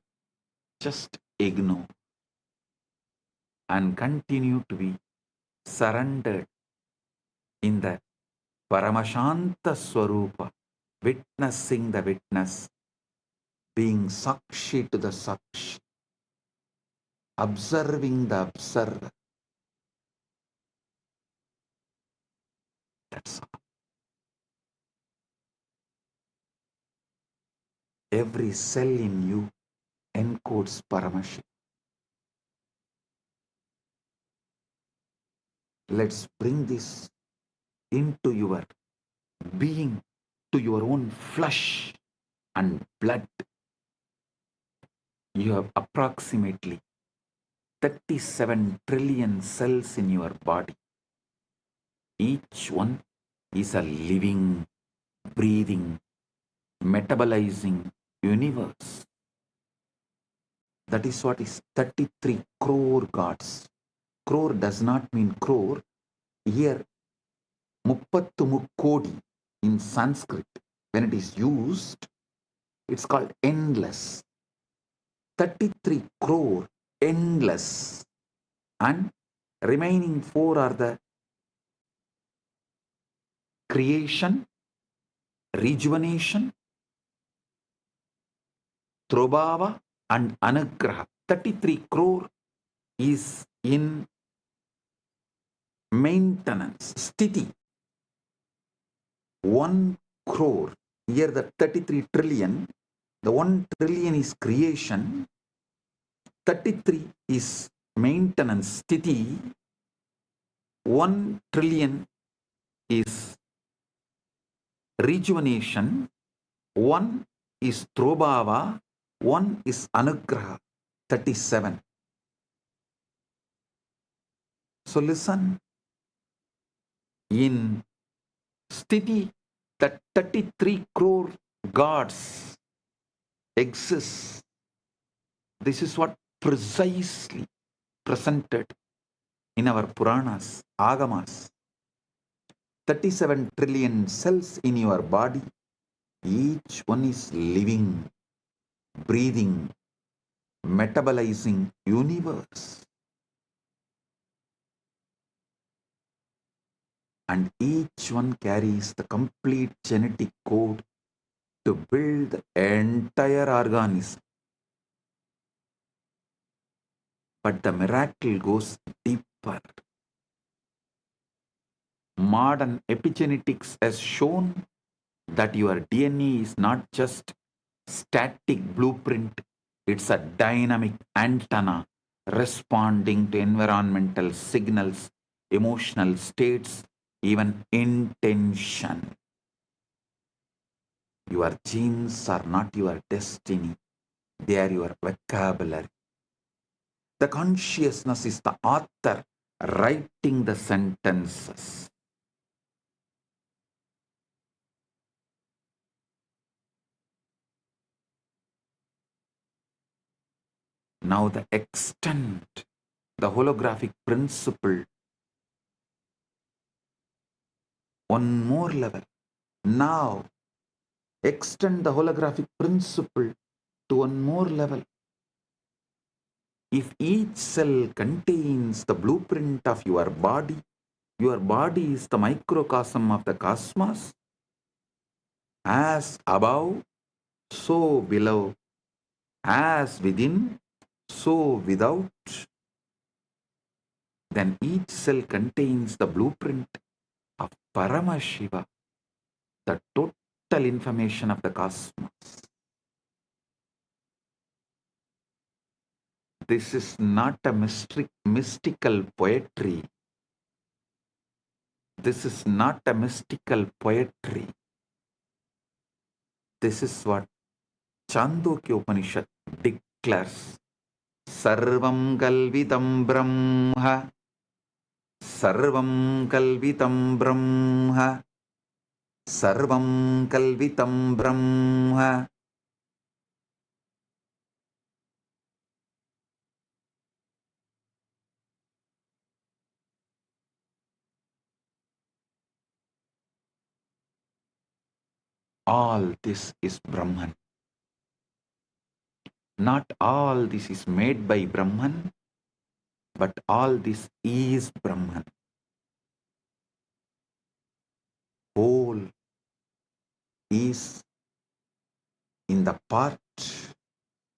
Speaker 2: Just ignore and continue to be surrendered in the Paramashanta Swarupa, witnessing the witness, being Sakshi to the Sakshi, observing the observer. That's all. Every cell in you encodes Paramashiva. Let's bring this into your being, to your own flesh and blood. You have approximately 37 trillion cells in your body. Each one is a living, breathing, metabolizing universe. That is what is 33 crore gods. crore does not mean crore. Here, muppattu mukkodi in Sanskrit, when it is used, it's called endless. 33 crore, endless. And remaining 4 are the creation, rejuvenation, Trobhava and Anugraha. 33 crore is in maintenance, sthiti. 1 crore, here the 33 trillion, the 1 trillion is creation, 33 is maintenance, sthiti, 1 trillion is rejuvenation, 1 is Trobhava, 1 is Anugraha, 37. So listen, in Sthiti, that 33 crore gods exist. This is what precisely presented in our Puranas, Agamas. 37 trillion cells in your body, each one is living, breathing, metabolizing universe. And each one carries the complete genetic code to build the entire organism. But the miracle goes deeper. Modern epigenetics has shown that your DNA is not just static blueprint, it's a dynamic antenna responding to environmental signals, emotional states, even intention. Your genes are not your destiny, they are your vocabulary. The consciousness is the author writing the sentences. Now the extent, the holographic principle, one more level. Now extend the holographic principle to one more level. If each cell contains the blueprint of your body is the microcosm of the cosmos. As above, so below. As within, so without. Then each cell contains the blueprint of Paramashiva, the total information of the cosmos. This is not a mystical poetry. This is not a mystical poetry. This is what Chandogya Upanishad declares. Sarvam kalvitam brahma. Sarvam kalvitam brahma. Sarvam kalvitam brahma. All this is Brahman. Not all this is made by Brahman, but all this is Brahman. Whole is in the part.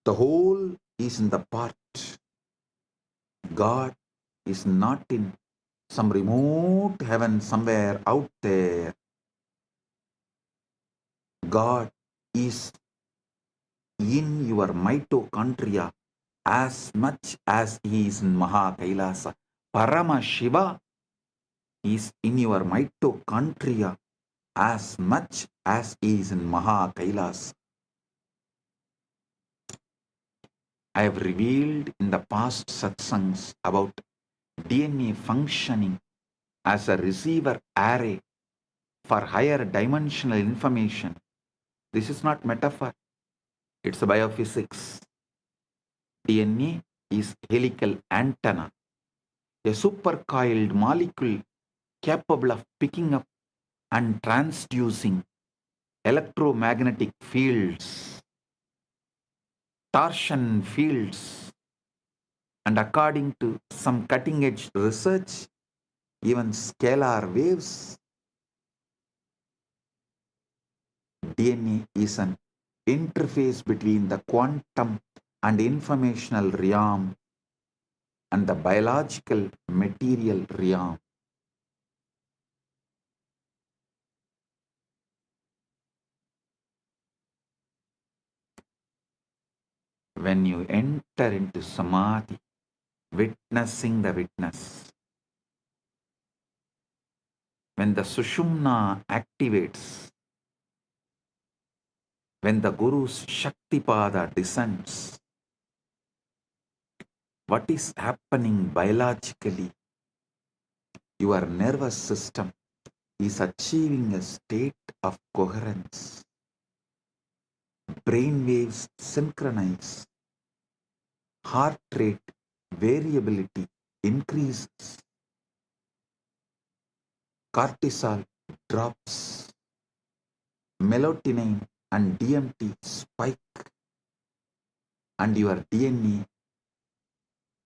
Speaker 2: The whole is in the part. God is not in some remote heaven somewhere out there. God is in your mitochondria as much as he is in Maha KAILASA. Paramashiva is in your mitochondria as much as he is in Maha KAILASA. I have revealed in the past satsangs about DNA functioning as a receiver array for higher dimensional information. This is not metaphor. It's a biophysics. DNA is helical antenna. a supercoiled molecule capable of picking up and transducing electromagnetic fields, torsion fields, and according to some cutting-edge research, even scalar waves. DNA is an interface between the quantum and informational realm and the biological material realm. When you enter into samadhi, witnessing the witness, when the sushumna activates, when the Guru's Shaktipada descends, what is happening biologically? Your nervous system is achieving a state of coherence. Brain waves synchronize. Heart rate variability increases. Cortisol drops. Melatonin and DMT spike. And your DNA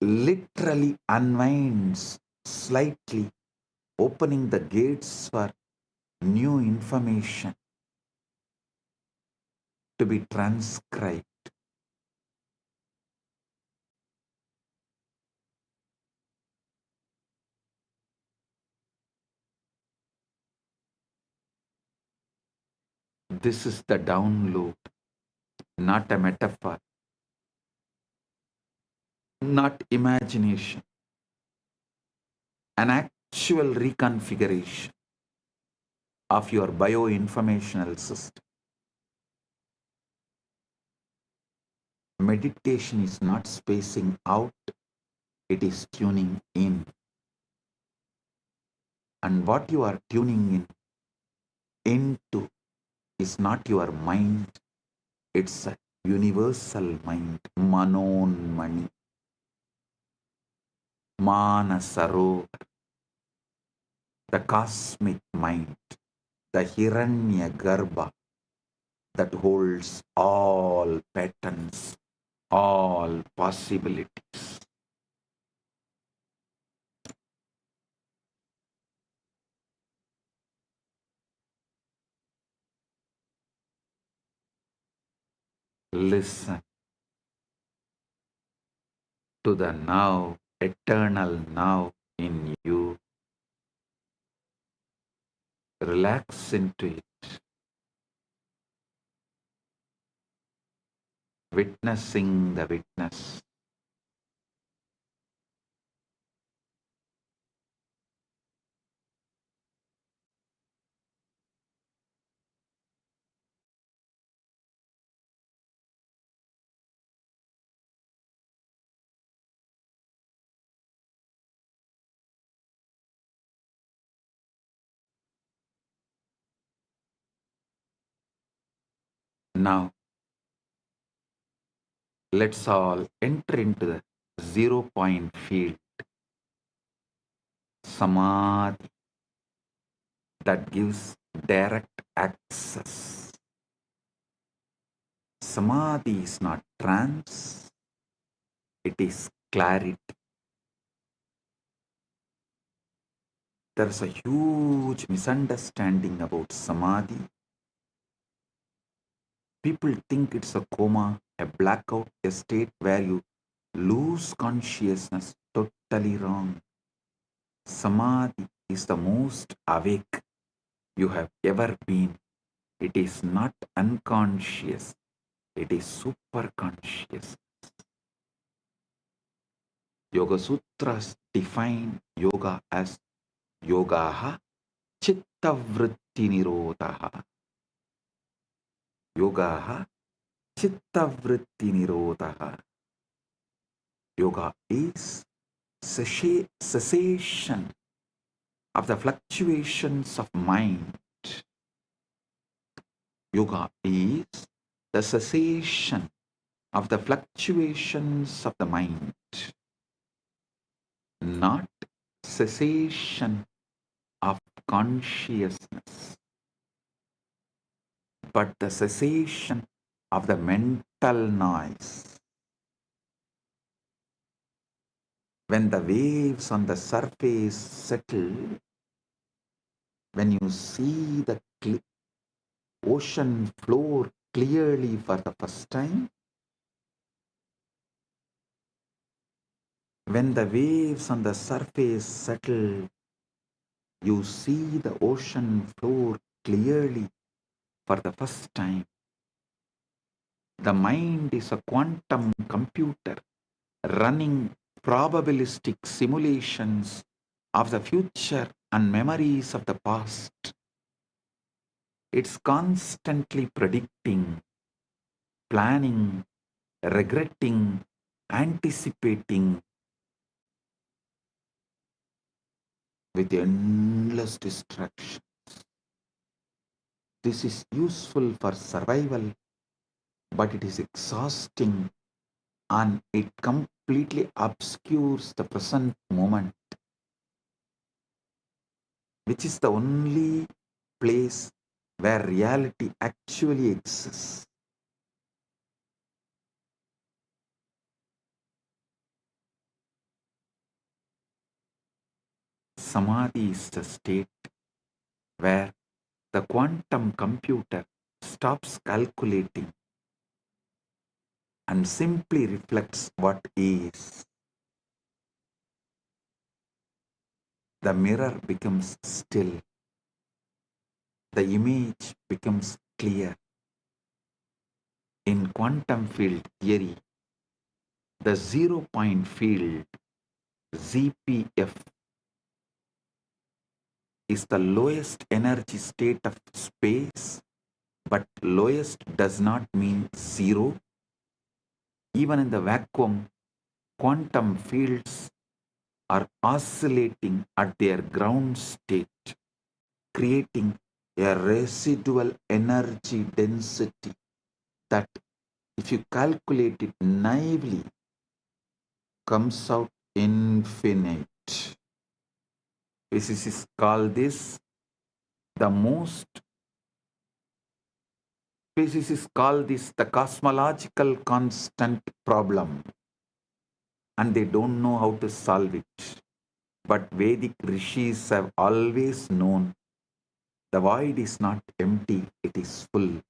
Speaker 2: literally unwinds slightly, opening the gates for new information to be transcribed. This is the download, not a metaphor, not imagination, an actual reconfiguration of your bioinformational system. Meditation is not spacing out, it is tuning in. And what you are tuning into is not your mind, it's a universal mind, Manon Mani, Manasaro, the cosmic mind, the Hiranya Garbha that holds all patterns, all possibilities. Listen to the now, eternal now in you. Relax into it, witnessing the witness. Now, let's all enter into the 0 point field, Samadhi, that gives direct access. Samadhi is not trance, it is clarity. There's a huge misunderstanding about Samadhi. People think it's a coma, a blackout, a state where you lose consciousness. Totally wrong. Samadhi is the most awake you have ever been. It is not unconscious, it is super conscious. Yoga Sutras define yoga as yogaha chitta vritti nirodhaha. Yogaha chitta vritti nirodhaha. Yoga is cessation of the fluctuations of mind. Yoga is the cessation of the fluctuations of the mind, not cessation of consciousness, but the cessation of the mental noise. When the waves on the surface settle, when you see the ocean floor clearly for the first time, when the waves on the surface settle, you see the ocean floor clearly for the first time. The mind is a quantum computer running probabilistic simulations of the future and memories of the past. It's constantly predicting, planning, regretting, anticipating with endless distractions. This is useful for survival, but it is exhausting and it completely obscures the present moment, which is the only place where reality actually exists. Samadhi is the state where the quantum computer stops calculating and simply reflects what is. The mirror becomes still. The image becomes clear. In quantum field theory, the zero-point field, ZPF, is the lowest energy state of space, but lowest does not mean zero. Even in the vacuum, quantum fields are oscillating at their ground state, creating a residual energy density that, if you calculate it naively, comes out infinite. Physicists call this the cosmological constant problem, and they don't know how to solve it. But Vedic rishis have always known the void is not empty, it is full.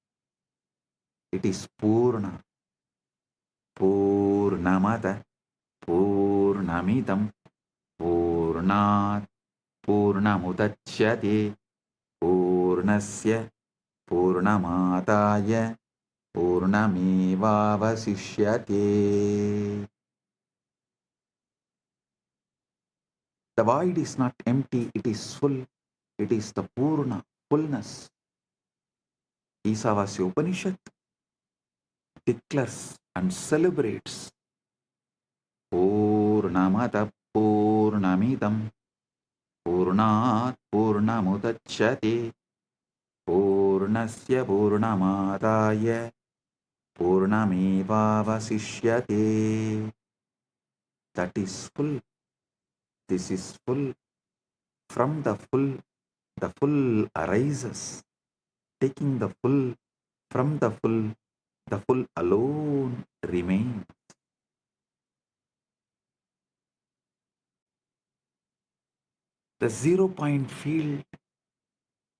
Speaker 2: It is Purna. Purnamada, Purnamidam, Purnat, Purnamudachyate, Purnasya, Purnamadaya, Purnamevavasishyate. The void is not empty, it is full. It is the Purna, fullness. Isavasya Upanishad declares and celebrates Purnamada Purnamidam Purnat Purnamudachyate Purnasya Purnamadaya Purnamevavasishyate. That is full. This is full. From the full arises. Taking the full from the full alone remains. The zero-point field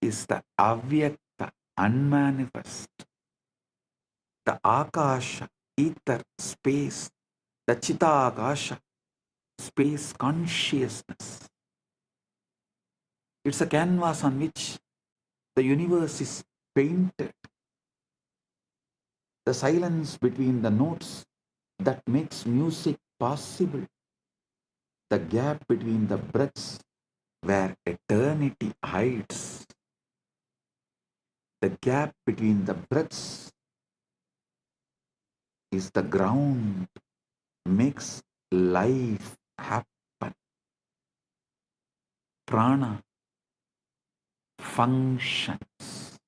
Speaker 2: is the avyakta, unmanifest. The akasha, ether, space, the chitagasha, space consciousness. It's a canvas on which the universe is painted. The silence between the notes that makes music possible. The gap between the breaths where eternity hides. The gap between the breaths is the ground, makes life happen. Prana functions.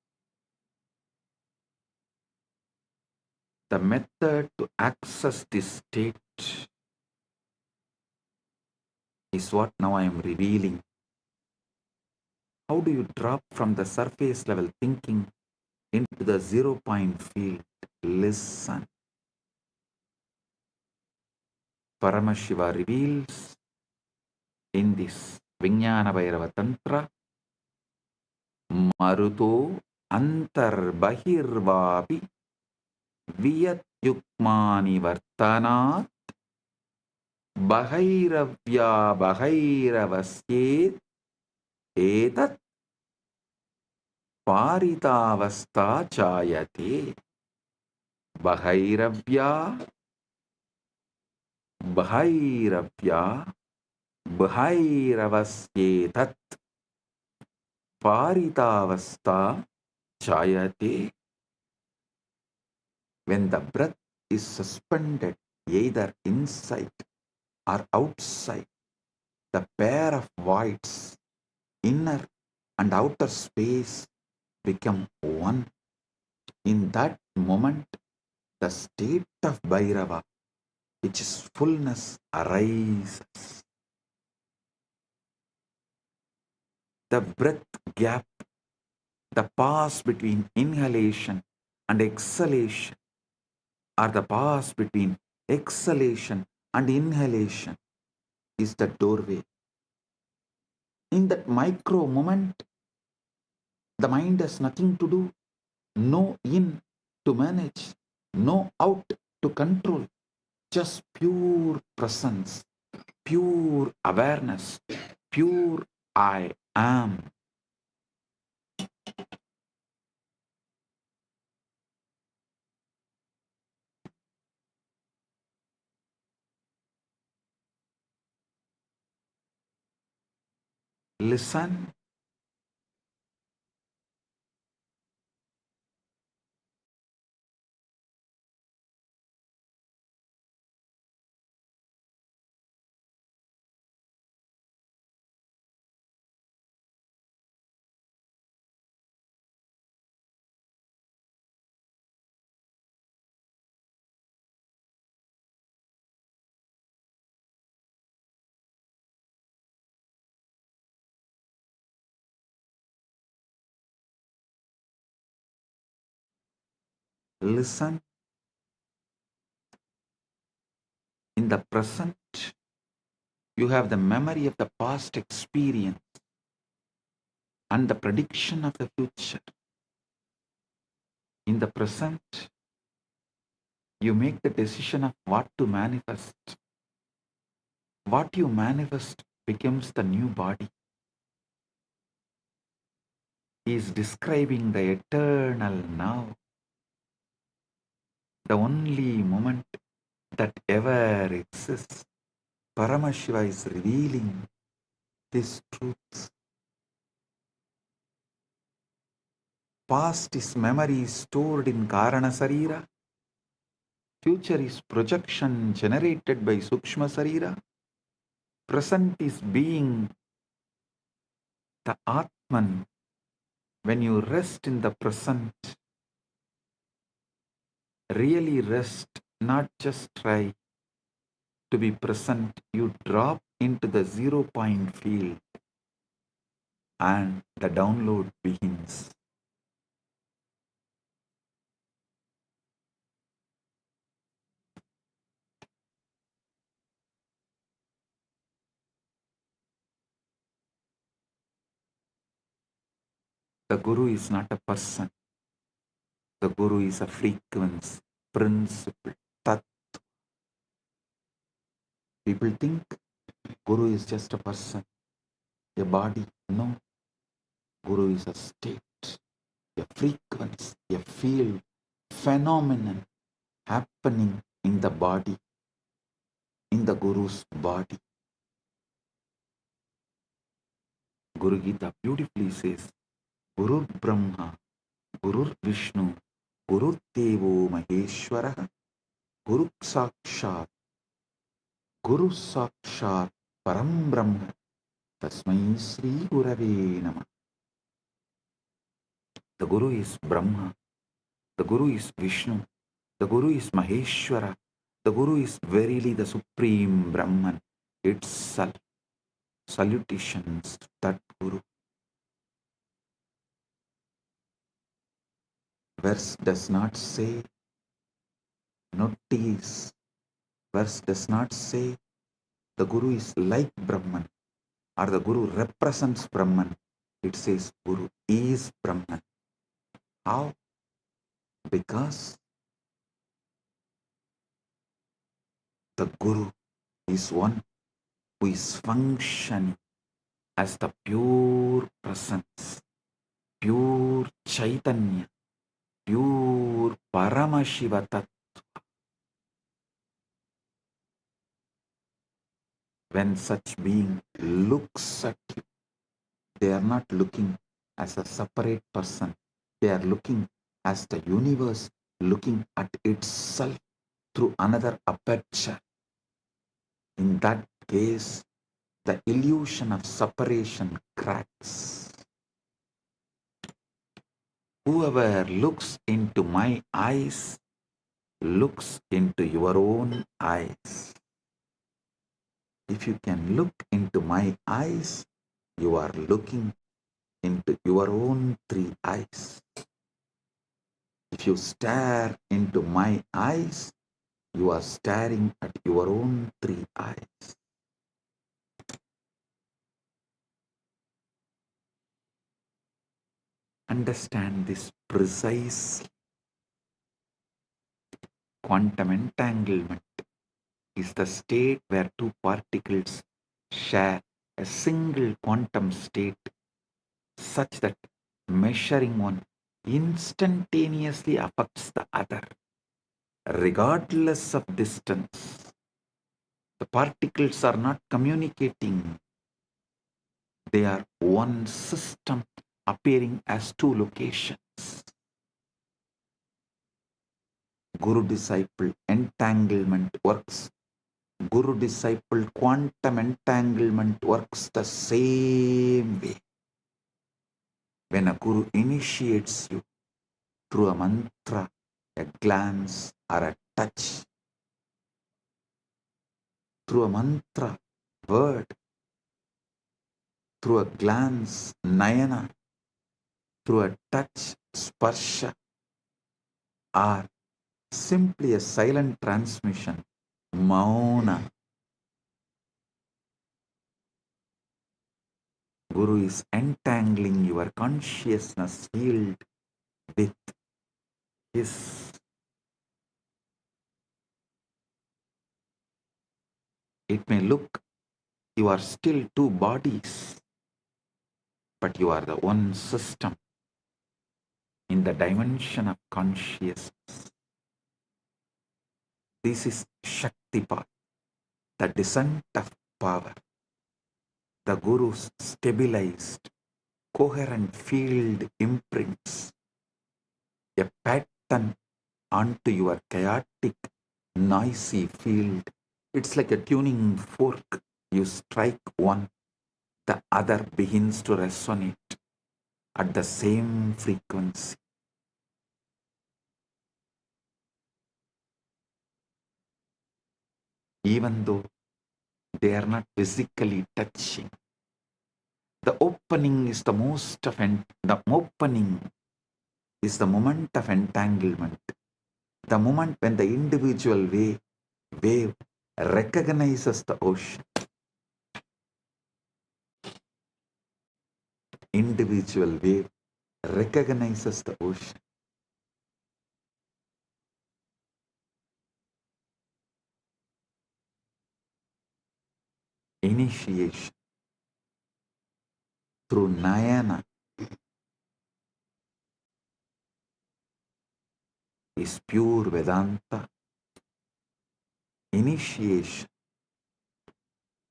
Speaker 2: The method to access this state is what now I am revealing. How do you drop from the surface level thinking into the 0 point field? Listen. Paramashiva reveals in this Vijnana Bhairava Tantra, Maruto Antar Bahirvapi Viyat Yukmani Vartanat Bahairavya Bahairavasye Etat Paritavasta Chayate. Bahairavya Bahairavya Bahairavasyetat Paritavasta Chayate. When the breath is suspended either inside or outside, the pair of voids, inner and outer space, become one. In that moment, the state of Bhairava, which is fullness, arises. The breath gap, the pause between inhalation and exhalation, or the pause between exhalation and inhalation, is the doorway. In that micro moment, the mind has nothing to do, no in to manage, no out to control, just pure presence, pure awareness, pure I am. Listen. Listen. In the present, you have the memory of the past experience and the prediction of the future. In the present, you make the decision of what to manifest. What you manifest becomes the new body. He is describing the eternal now, the only moment that ever exists. Paramashiva is revealing this truth. Past is memory stored in Karana Sarira. Future is projection generated by Sukshma Sarira. Present is being the Atman. When you rest in the present, really rest, not just try to be present, you drop into the 0 point field and the download begins. The Guru is not a person. The Guru is a frequency, principle, Tat. People think Guru is just a person, a body. No. Guru is a state, a frequency, a field, phenomenon happening in the body, in the Guru's body. Guru Gita beautifully says, Gurur Brahma, Gurur Vishnu, Gurur Devo Maheshwara, Guru Sakshat, Guru Sakshat, Param Brahma, Tasmai Sri Gurave Namah. The Guru is Brahma, the Guru is Vishnu, the Guru is Maheshwara, the Guru is verily the Supreme Brahman itself. Salutations to that Guru. Verse does not say notice. Verse does not say the Guru is like Brahman or the Guru represents Brahman. It says Guru is Brahman. How? Because the Guru is one who is functioning as the pure presence, pure Chaitanya, pure Paramashiva Tattva. When such being looks at you, they are not looking as a separate person. They are looking as the universe looking at itself through another aperture. In that case, the illusion of separation cracks. Whoever looks into my eyes looks into your own eyes. If you can look into my eyes, you are looking into your own three eyes. If you stare into my eyes, you are staring at your own three eyes. Understand this precisely. Quantum entanglement is the state where two particles share a single quantum state such that measuring one instantaneously affects the other, regardless of distance. The particles are not communicating. They are one system appearing as two locations. Guru-disciple entanglement works. Guru-disciple quantum entanglement works the same way. When a Guru initiates you through a mantra, a glance, or a touch, through a mantra, word, through a glance, nayana, through a touch, sparsha, or simply a silent transmission, mauna, Guru is entangling your consciousness field with his. It may look you are still two bodies, but you are the one system in the dimension of consciousness. This is Shaktipat, the descent of power. The Guru's stabilized, coherent field imprints a pattern onto your chaotic, noisy field. It's like a tuning fork. You strike one, the other begins to resonate at the same frequency. Even though they are not physically touching. The opening is the opening is the moment of entanglement. The moment when the individual wave recognizes the ocean. Individual wave recognizes the ocean. Initiation through Nayana is pure Vedanta. Initiation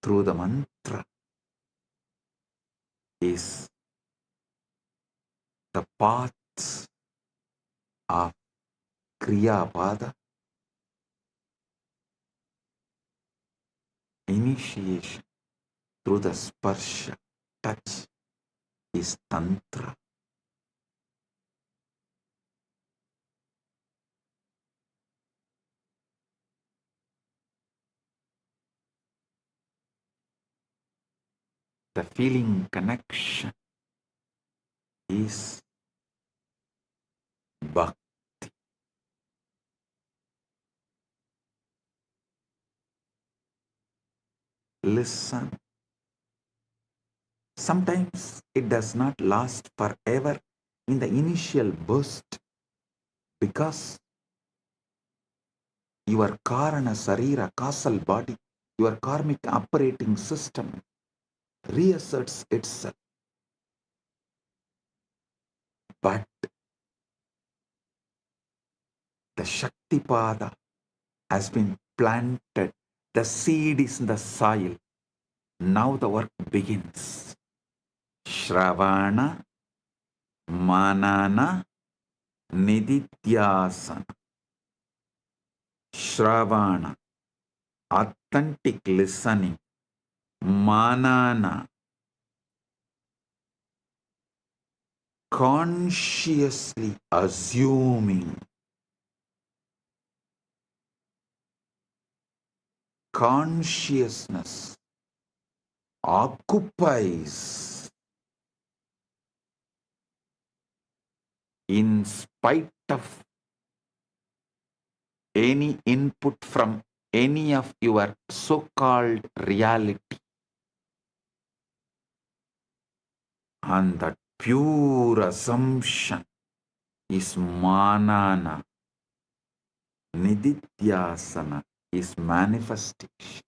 Speaker 2: through the mantra is the paths of Kriya Pada. Initiation through the sparsha, touch, is Tantra. the feeling connection is bhakti. Listen. Sometimes it does not last forever in the initial burst because your karana sarira, causal body, your karmic operating system reasserts itself. But the Shaktipada has been planted. The seed is in the soil. Now the work begins. Shravana, Manana, Nididhyasana. Shravana, authentic listening. Manana, consciously assuming. Consciousness occupies in spite of any input from any of your so-called reality. And that pure assumption is manana. Nididhyasana is manifestation.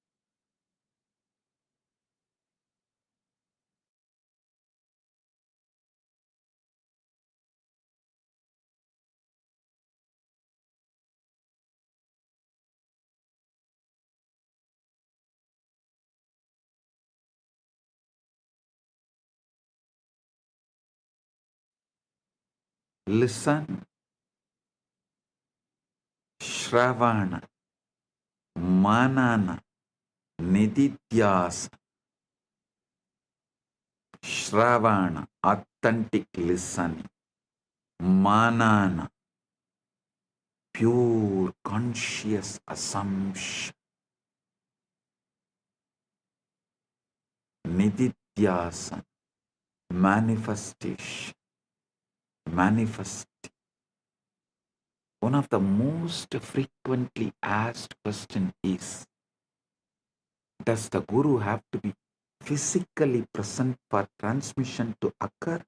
Speaker 2: Listen. Shravana, Manana, Nididhyasana. Shravana, authentic listening. Manana, pure conscious assumption. Nididhyasana, manifestation. Manifest. One of the most frequently asked questions is, does the Guru have to be physically present for transmission to occur?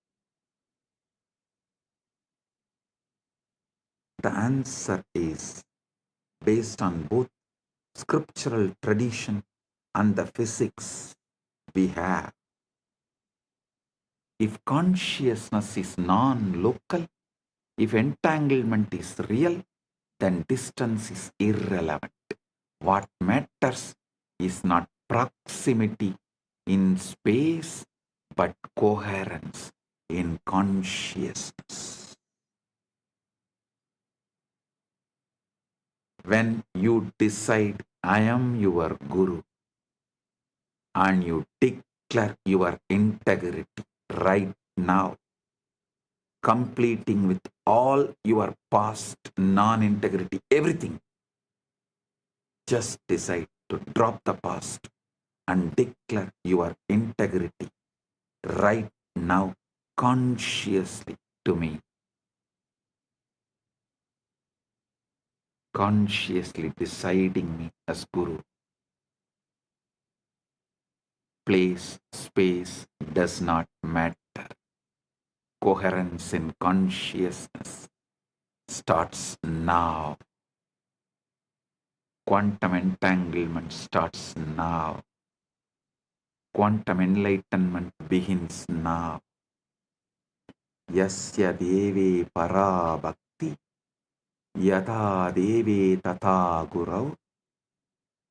Speaker 2: The answer is, based on both scriptural tradition and the physics we have. If consciousness is non-local, if entanglement is real, then distance is irrelevant. What matters is not proximity in space, but coherence in consciousness. When you decide, I am your Guru, and you declare your integrity right now, completing with all your past non-integrity, everything, just decide to drop the past and declare your integrity right now consciously to me. Consciously deciding me as Guru. Place, space does not matter. Coherence in consciousness starts now. Quantum entanglement starts now. Quantum enlightenment begins now. Yasya deve para bhakti yata deve tata gurau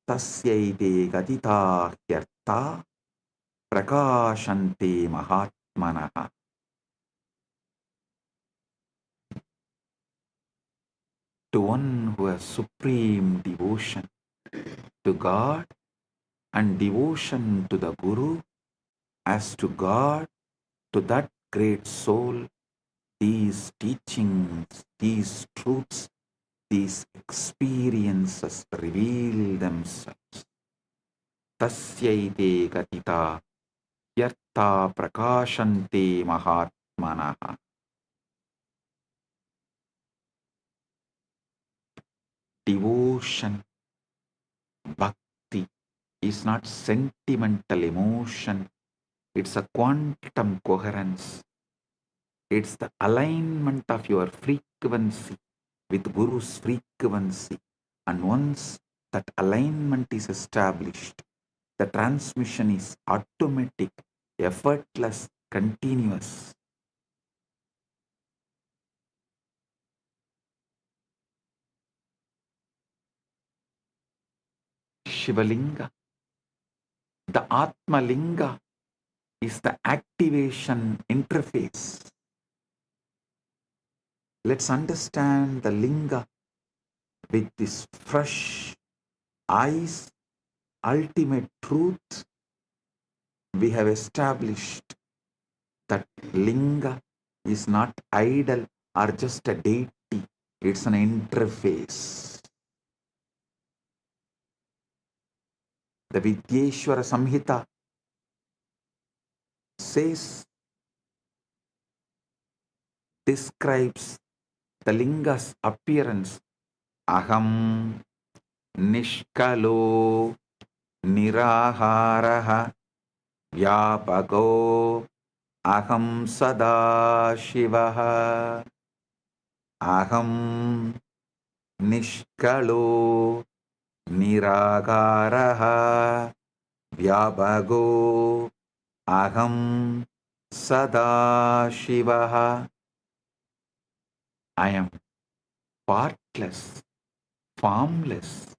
Speaker 2: tasyaite gatita hyarta prakashante mahatmanaha. To one who has supreme devotion to God and devotion to the Guru, as to God, to that great soul, these teachings, these truths, these experiences reveal themselves. Tasyaite gatita Yartha prakashante mahatmanaha. Devotion, bhakti is not sentimental emotion. It's a quantum coherence. It's the alignment of your frequency with Guru's frequency. And once that alignment is established, the transmission is automatic, effortless, continuous. Shivalinga, the Atma Linga, is the activation interface. Let's understand the Linga with this fresh eyes, ultimate truth. We have established that Linga is not idol or just a deity, it's an interface. The Vidyeshwara Samhita says, describes the Linga's appearance. Aham Nishkalo Niraharaha Vyapago Aham Sada Shivaha. Aham Nishkalo Niragaraha Vyapago Aham Sada Shivaha. I am partless, formless,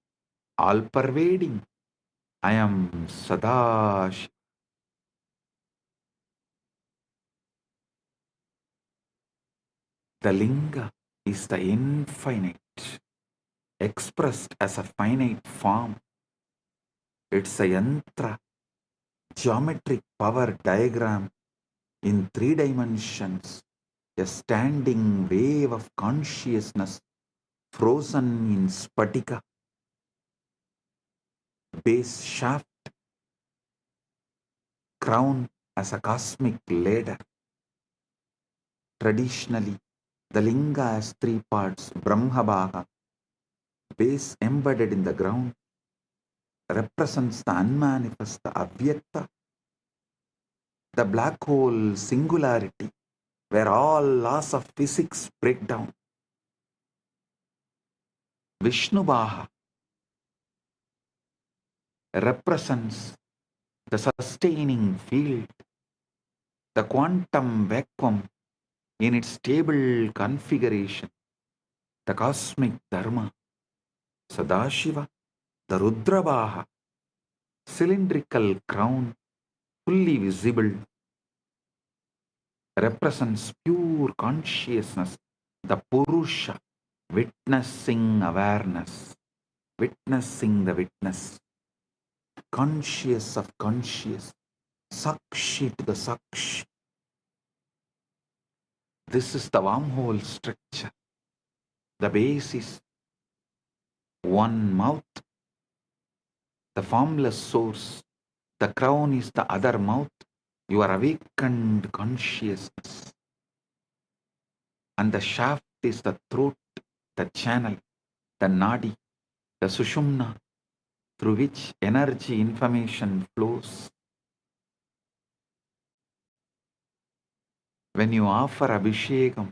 Speaker 2: all-pervading. I am Sadash. The Linga is the infinite, expressed as a finite form. It's a yantra, geometric power diagram in 3 dimensions, a standing wave of consciousness frozen in spatika, base shaft, crown as a cosmic ladder. Traditionally, the Linga has 3 parts: Brahmabhaga, base embedded in the ground, represents the unmanifest, the Avyakta, the black hole singularity, where all laws of physics break down. Vishnubhaha represents the sustaining field, the quantum vacuum in its stable configuration, the cosmic dharma. Sadashiva, the Rudrabhaha, cylindrical crown, fully visible, represents pure consciousness, the Purusha, witnessing awareness, witnessing the witness, conscious of conscious, Sakshi to the Sakshi. This is the wormhole structure. The base is one mouth, the formless source. The crown is the other mouth, your awakened consciousness. And the shaft is the throat, the channel, the nadi, the sushumna, through which energy information flows. When you offer abhishekam,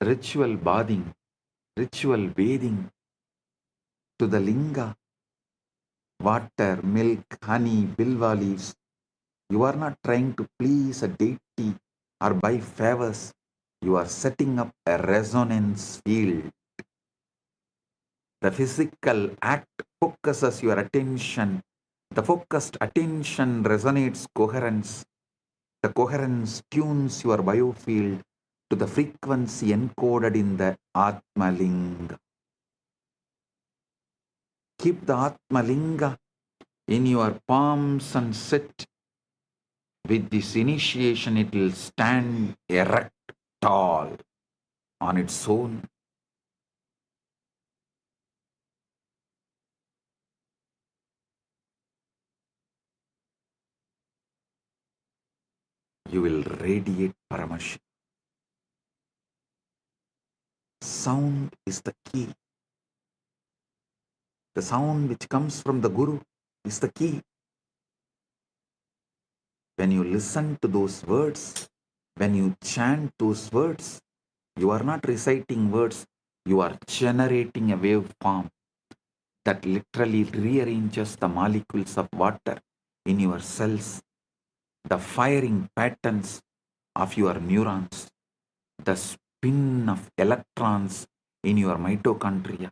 Speaker 2: ritual bathing, ritual bathing to the linga, water, milk, honey, bilva leaves, you are not trying to please a deity or buy favors. You are setting up a resonance field. The physical act focuses your attention. The focused attention resonates coherence. The coherence tunes your biofield to the frequency encoded in the Atma Linga. Keep the Atma Linga in your palms and sit. With this initiation, it will stand erect, tall, on its own. you will radiate Paramashiva. Sound is the key. The sound which comes from the Guru is the key. When you listen to those words, when you chant those words, you are not reciting words, you are generating a waveform that literally rearranges the molecules of water in your cells, the firing patterns of your neurons, the spin of electrons in your mitochondria.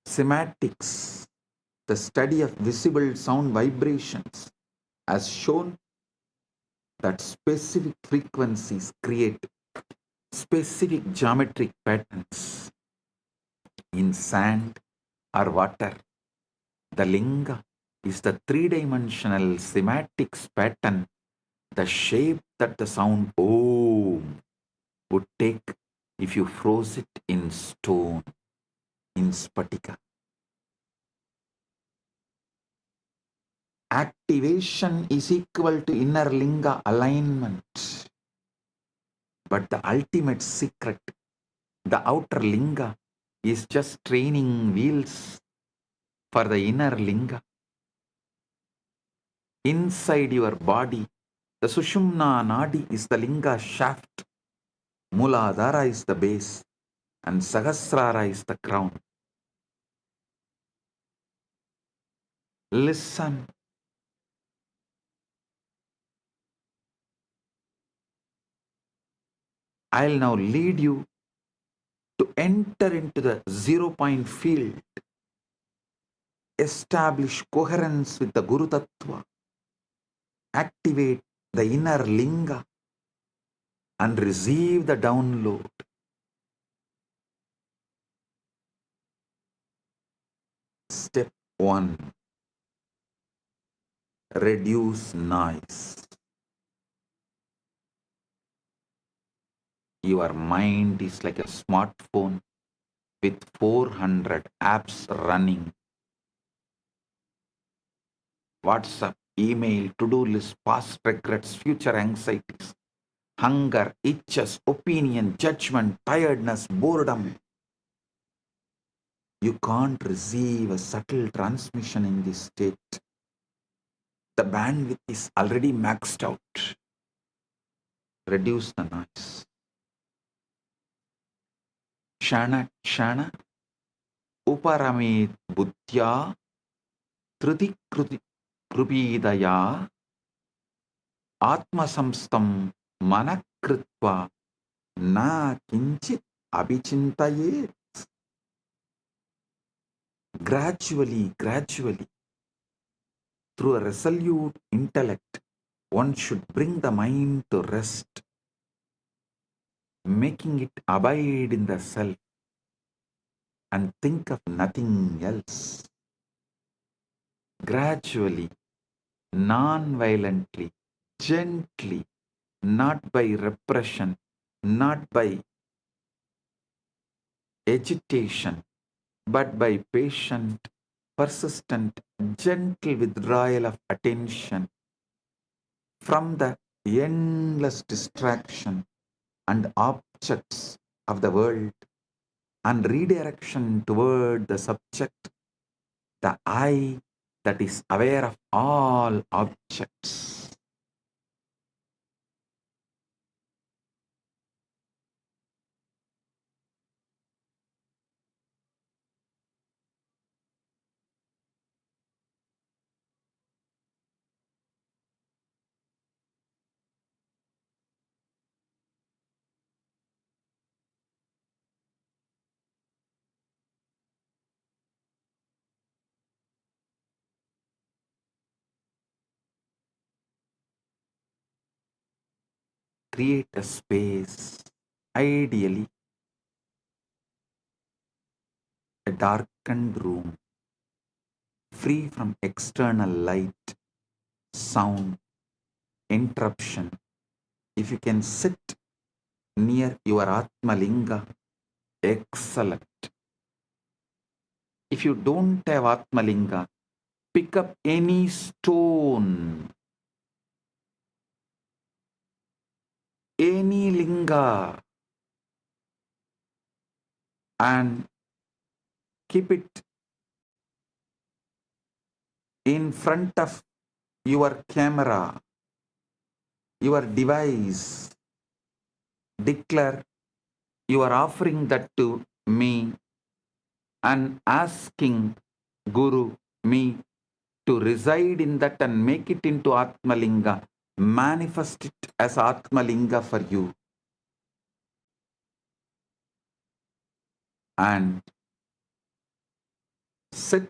Speaker 2: Sematics, the study of visible sound vibrations, has shown that specific frequencies create specific geometric patterns in sand or water. The linga is the three-dimensional sematics pattern, the shape that the sound Om would take if you froze it in stone, in spatika. Activation is equal to inner linga alignment. But the ultimate secret, the outer linga, is just training wheels for the inner linga. Inside your body, the Sushumna Nadi is the linga shaft, Muladhara is the base, and Sahasrara is the crown. Listen. I'll now lead you to enter into the 0-point field, establish coherence with the Guru Tattva, activate the inner linga, and receive the download. Step 1. Reduce noise. Your mind is like a smartphone with 400 apps running. WhatsApp, email, to-do list, past regrets, future anxieties, hunger, itches, opinion, judgment, tiredness, boredom. You can't receive a subtle transmission in this state. The bandwidth is already maxed out. Reduce the noise. Kshana kshana uparamit buddhya triti krupidaya atma samstam manakritva na kinchit abhichintaye. Gradually, through a resolute intellect, one should bring the mind to rest, making it abide in the self and think of nothing else. Gradually, non-violently, gently, not by repression, not by agitation, but by patient, persistent, gentle withdrawal of attention from the endless distraction and objects of the world and redirection toward the subject, the I that is aware of all objects. Create a space, ideally a darkened room, free from external light, sound, interruption. If you can sit near your Atma Linga, excellent. If you don't have Atma Linga, Pick up any stone, any linga, and keep it in front of your camera, your device. Declare you are offering that to me and asking Guru, me, to reside in that and make it into Atmalinga. Manifest it as Atmalinga for you. And sit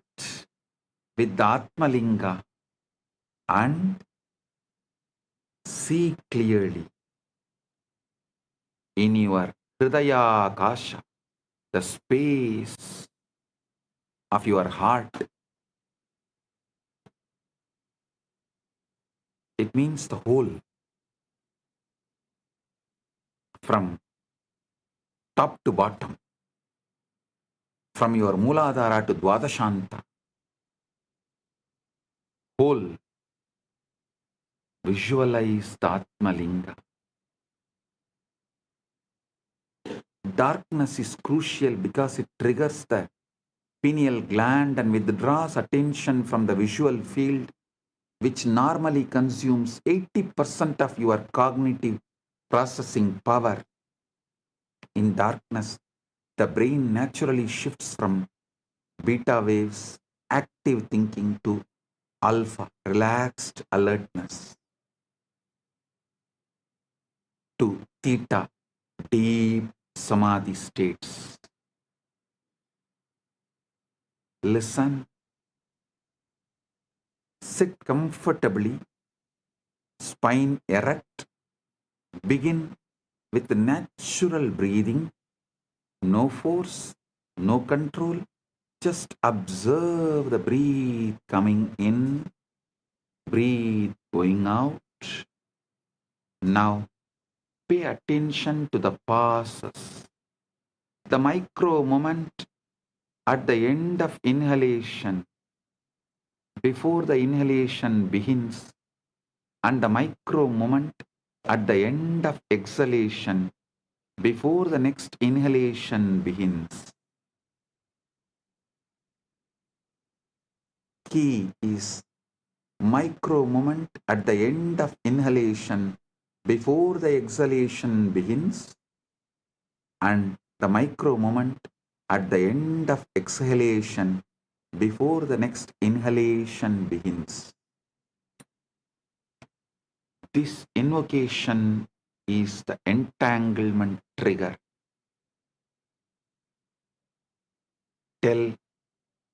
Speaker 2: with the Atmalinga and see clearly in your Hridaya Akasha, the space of your heart. It means the whole, from top to bottom, from your Mooladhara to Dwadashanta. Whole. Visualize the Atmalinga. Darkness is crucial because it triggers the pineal gland and withdraws attention from the visual field, which normally consumes 80% of your cognitive processing power. In darkness, the brain naturally shifts from beta waves, active thinking, to alpha, relaxed alertness, to theta, deep samadhi states. Listen, sit comfortably, spine erect. Begin with natural breathing, no force, no control. Just observe the breath coming in, breathe going out. Now pay attention to the pauses, the micro moment at the end of inhalation, before the inhalation begins, and the micro moment at the end of exhalation, before the next inhalation begins. Key is micro moment at the end of inhalation, before the exhalation begins, and the micro moment at the end of exhalation, before the next inhalation begins. This invocation is the entanglement trigger. Tell,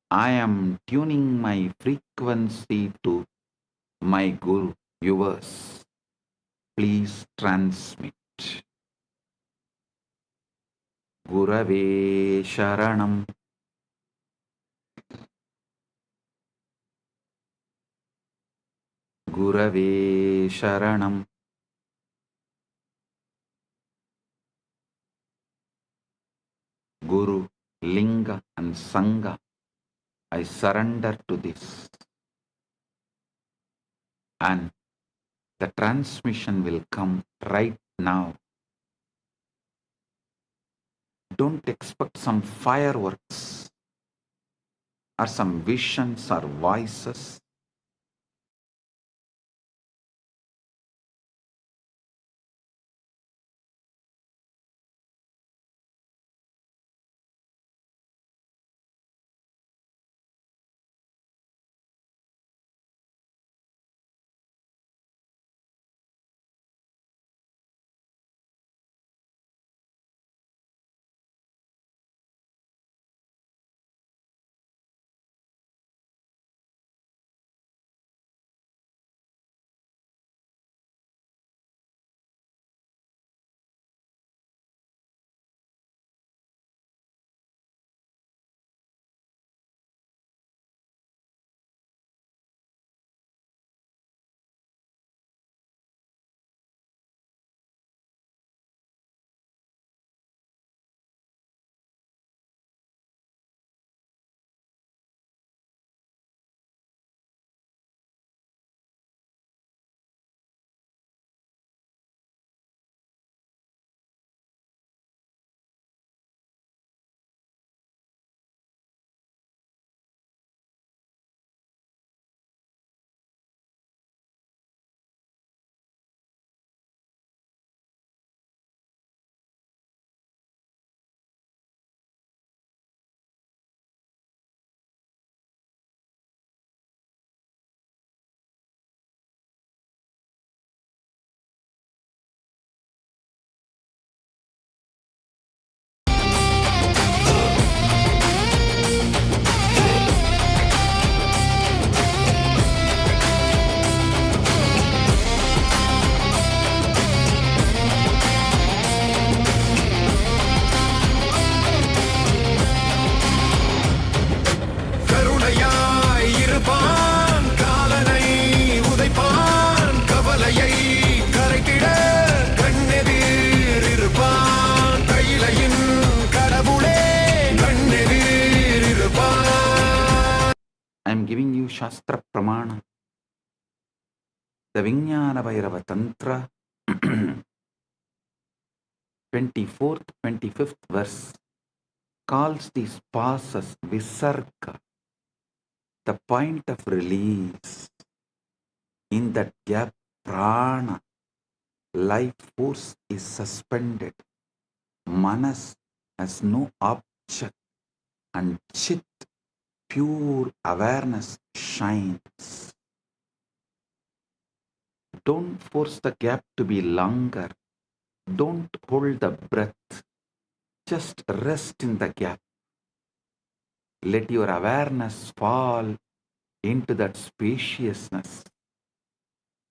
Speaker 2: I am tuning my frequency to my Guru, yours. Please transmit. Gurave Sharanam. Gurave Sharanam. Guru, Linga and Sangha, I surrender to this. And the transmission will come right now. Don't expect some fireworks or some visions or voices. The Vijnana Bhairava Tantra, 24th, 25th verse, calls these passes Visarga, the point of release. In that gap, prana, life force is suspended. Manas has no object, and Chit, pure awareness, shines. Don't force the gap to be longer. Don't hold the breath. Just rest in the gap. Let your awareness fall into that spaciousness.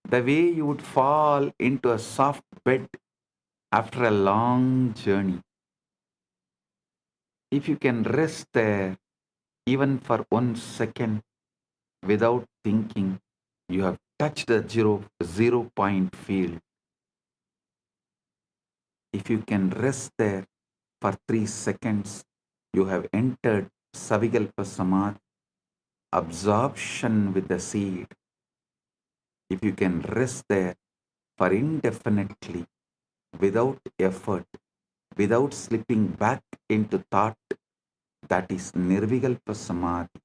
Speaker 2: The way you would fall into a soft bed after a long journey. If you can rest there even for 1 second without thinking, you have touched the zero point field. If you can rest there for 3 seconds, you have entered Savikalpa Samadhi, absorption with the seed. If you can rest there for indefinitely, without effort, without slipping back into thought, that is Nirvikalpa Samadhi,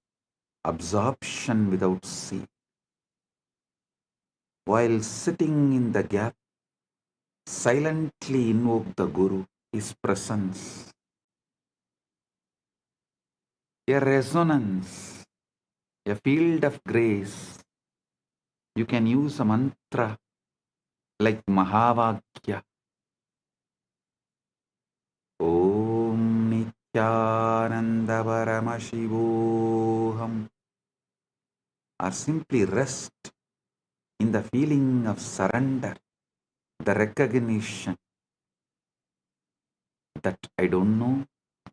Speaker 2: absorption without seed. While sitting in the gap, silently invoke the Guru, his presence. A resonance, a field of grace. You can use a mantra like Mahavakya. Om Nithyananda Paramashivoham. Or simply rest in the feeling of surrender, the recognition that I don't know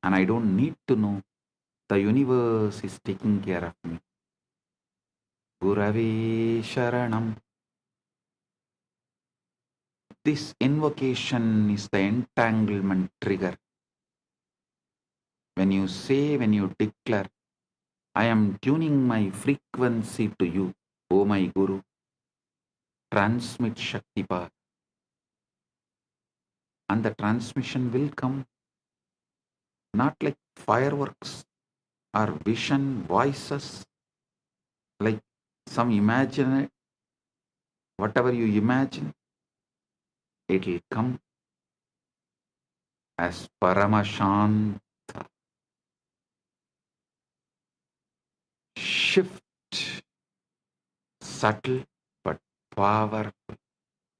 Speaker 2: and I don't need to know. The universe is taking care of me. Gurave Sharanam. This invocation is the entanglement trigger. When you say, when you declare, I am tuning my frequency to you, O my Guru, transmit Shakti Path. And the transmission will come not like fireworks or vision voices, like some imagine, whatever you imagine, it will come as Paramashanta. Shift, subtle but powerful.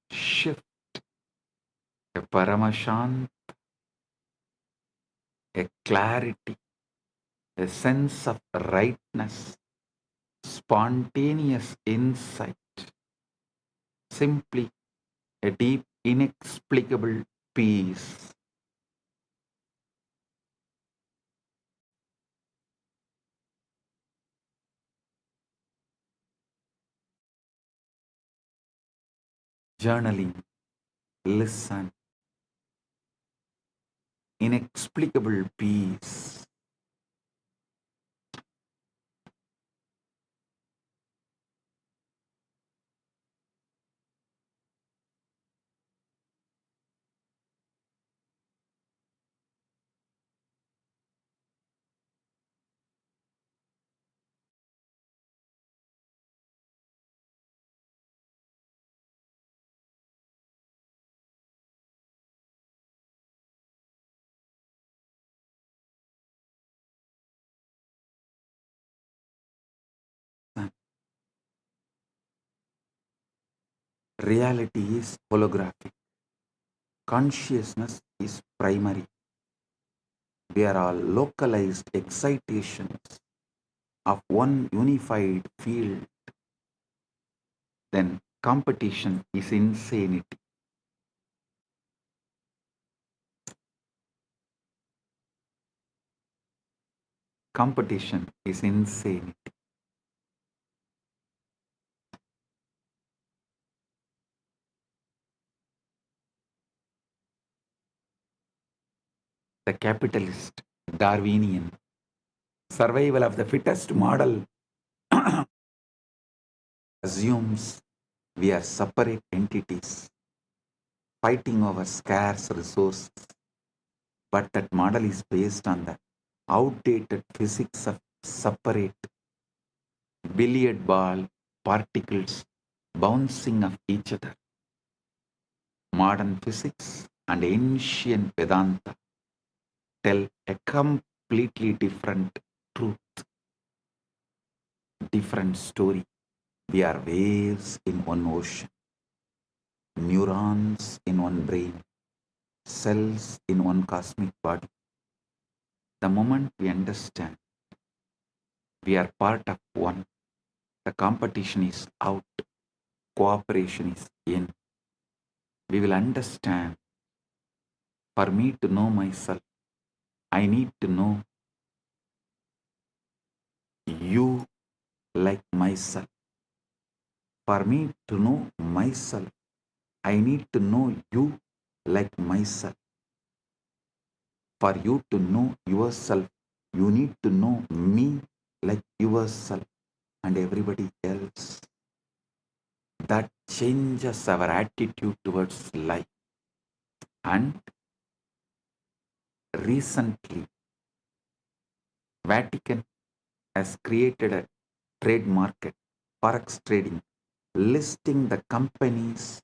Speaker 2: Shift, a Paramashanta, a clarity, a sense of rightness, spontaneous insight, simply a deep, inexplicable peace. Journaling, listen, inexplicable peace. Reality is holographic. Consciousness is primary. We are all localized excitations of one unified field. Then competition is insanity. Competition is insanity. The capitalist, Darwinian, survival of the fittest model assumes We are separate entities fighting over scarce resources. But that model is based on the outdated physics of separate billiard ball particles bouncing off each other. Modern physics and ancient Vedanta tell a completely different truth, different story. We are waves in one ocean, neurons in one brain, cells in one cosmic body. The moment we understand we are part of one, the competition is out, cooperation is in. We will understand, for me to know myself, I need to know you like myself. For me to know myself, I need to know you like myself. For you to know yourself, you need to know me like yourself and everybody else. That changes our attitude towards life. And recently, Vatican has created a trade market, forex trading, listing the companies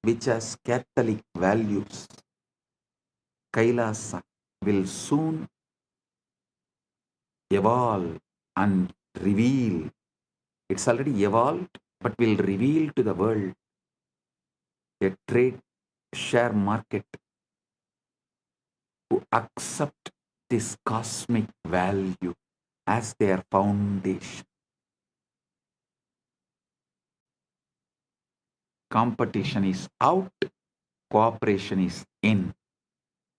Speaker 2: which has Catholic values. Kailasa will soon evolve and reveal. It's already evolved, but will reveal to the world a trade share market who accept this cosmic value as their foundation. Competition is out, cooperation is in.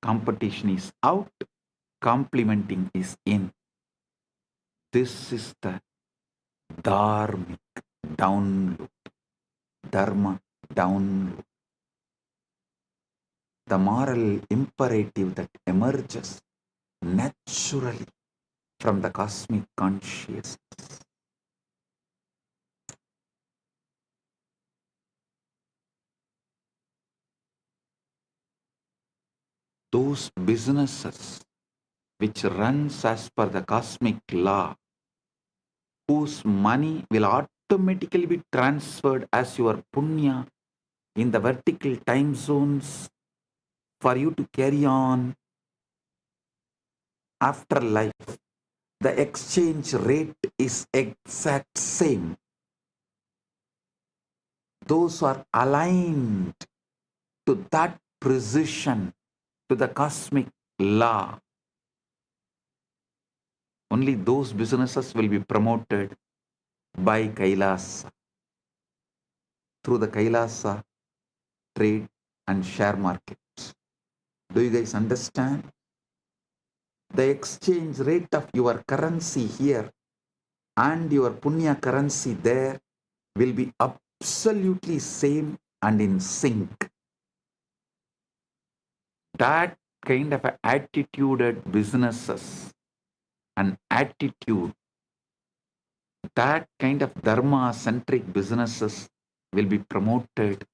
Speaker 2: Competition is out, complementing is in. This is the dharmic download, dharma download. The moral imperative that emerges naturally from the cosmic consciousness. Those businesses which runs as per the cosmic law, whose money will automatically be transferred as your punya in the vertical time zones for you to carry on after life. The exchange rate is exact same. Those are aligned to that precision, to the cosmic law. Only those businesses will be promoted by Kailasa through the Kailasa trade and share markets. Do you guys understand? The exchange rate of your currency here and your punya currency there will be absolutely same and in sync. That kind of attituded businesses and attitude, that kind of dharma-centric businesses will be promoted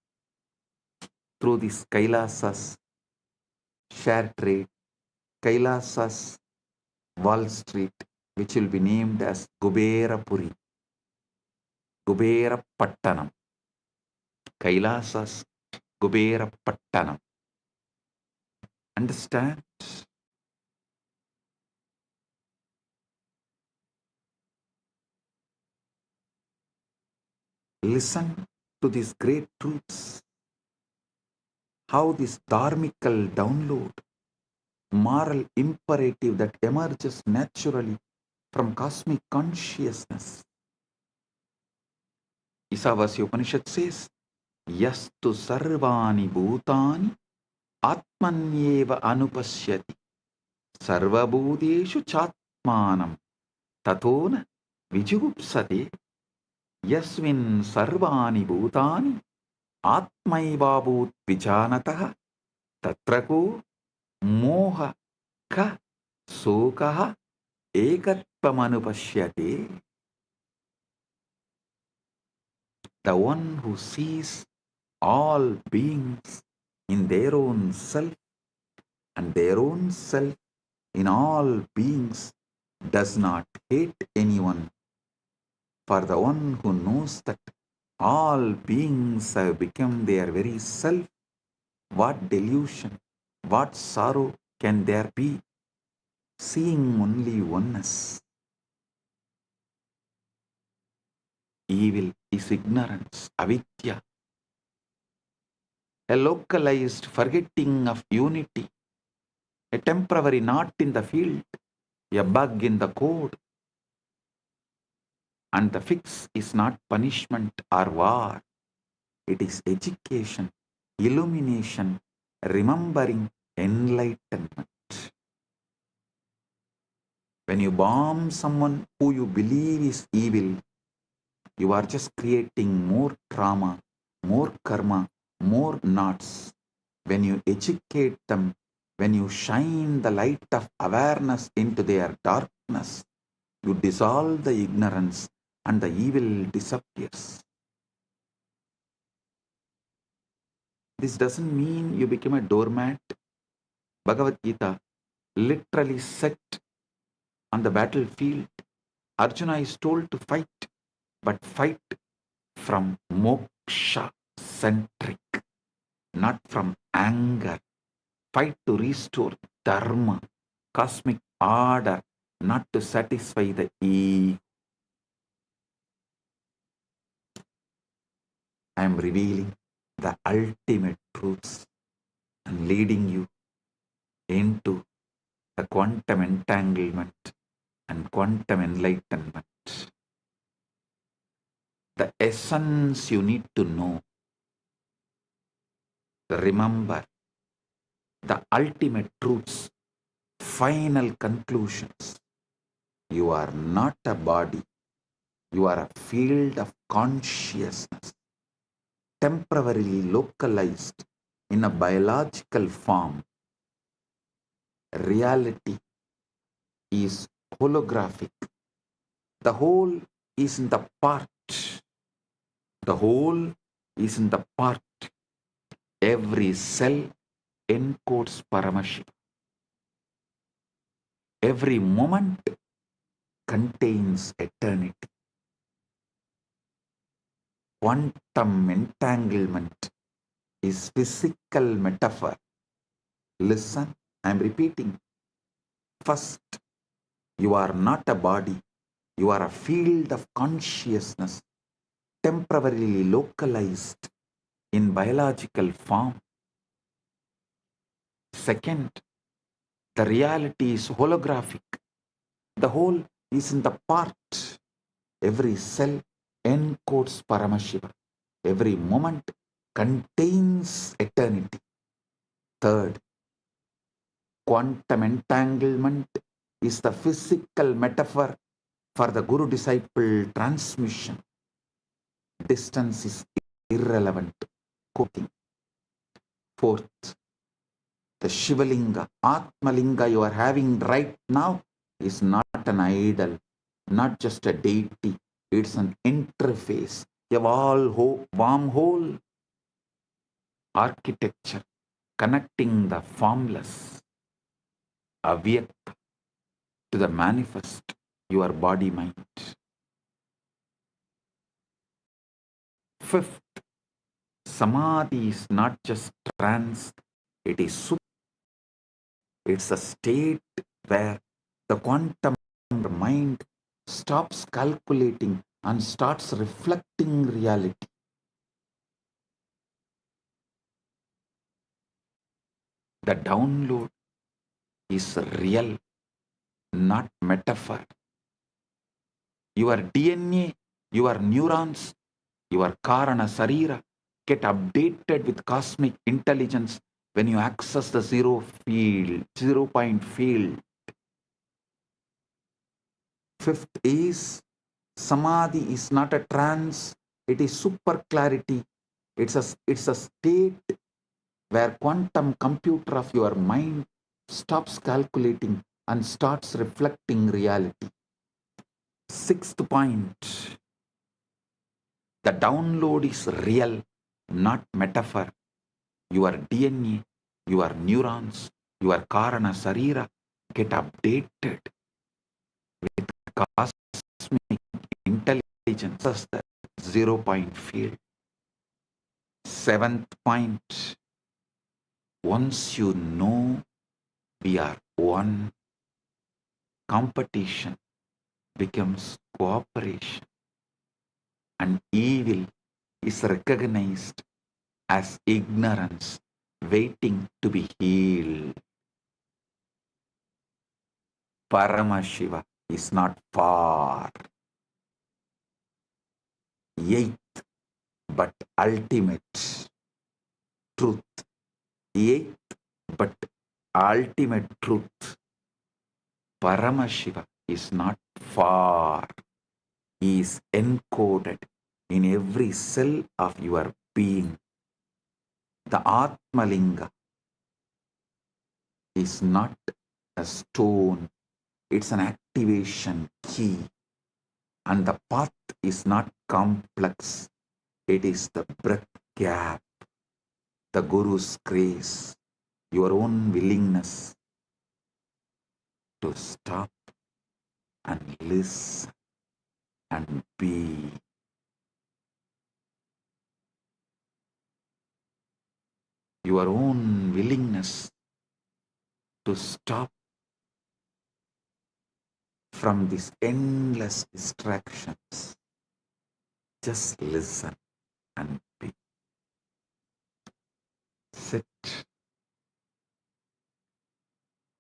Speaker 2: through this Kailasa's share trade, Kailasa's Wall Street, which will be named as Kuberapuri, Kubera Pattanam, Kailasa's Kubera Pattanam. Understand? Listen to these great truths. How this dharmical download, moral imperative that emerges naturally from cosmic consciousness. Isavasya Upanishad says, Yastu sarvani bhutani atmanyeva anupashyati sarvabhuteshu chatmanam tatona vijugupsate yasmin sarvani bhutani atmaivabhut vijanatah tatrako moha ka sokaha ekatvamanupashyate. the one who sees all beings in their own self and their own self in all beings does not hate anyone. For the one who knows that all beings have become their very self, what delusion, what sorrow can there be, seeing only oneness? Evil is ignorance, avidya, a localized forgetting of unity, a temporary knot in the field, a bug in the code. And the fix is not punishment or war. It is education, illumination, remembering, enlightenment. When you bomb someone who you believe is evil, you are just creating more trauma, more karma, more knots. When you educate them, when you shine the light of awareness into their darkness, you dissolve the ignorance and the evil disappears. This doesn't mean you become a doormat. Bhagavad Gita literally set on the battlefield. Arjuna is told to fight, but fight from moksha centric, not from anger. Fight to restore dharma, cosmic order, not to satisfy the ego. I am revealing the ultimate truths and leading you into the quantum entanglement and quantum enlightenment. The essence you need to know. Remember the ultimate truths, final conclusions. You are not a body. You are a field of consciousness, temporarily localized in a biological form. Reality is holographic. The whole is in the part. The whole is in the part. Every cell encodes Paramashiva. Every moment contains eternity. Quantum entanglement is physical metaphor. Listen, I am repeating. First, you are not a body. You are a field of consciousness, temporarily localized in biological form. Second, the reality is holographic. The whole is in the part. Every cell encodes Paramashiva. Every moment contains eternity. Third, quantum entanglement is the physical metaphor for the guru-disciple transmission. Distance is irrelevant. Quoting. Fourth, the Shivalinga, Atmalinga you are having right now is not an idol, not just a deity. It's an interface, a wormhole architecture connecting the formless, avyakta, to the manifest, your body-mind. Fifth, samadhi is not just trance, it is super. It's a state where the quantum mind stops calculating and starts reflecting reality. The download is real, not metaphor. Your DNA, your neurons, your Karana Sarira get updated with cosmic intelligence when you access the zero point field. Fifth is, samadhi is not a trance, it is super clarity. It's a state where quantum computer of your mind stops calculating and starts reflecting reality. Sixth point, The download is real, not metaphor. Your DNA, your neurons, your Karana Sarira get updated with cosmic intelligence as the 0 point field. 7th point, once you know we are one, competition becomes cooperation, and evil is recognized as ignorance waiting to be healed. Paramashiva is not far. 8th but ultimate truth. 8th but ultimate truth. Paramashiva is not far. He is encoded in every cell of your being. The Atmalinga is not a stone, it's an activation key. And the path is not complex, it is the breath gap, the Guru's grace, your own willingness to stop and listen and be. Your own willingness to stop from these endless distractions. Just listen and be. Sit.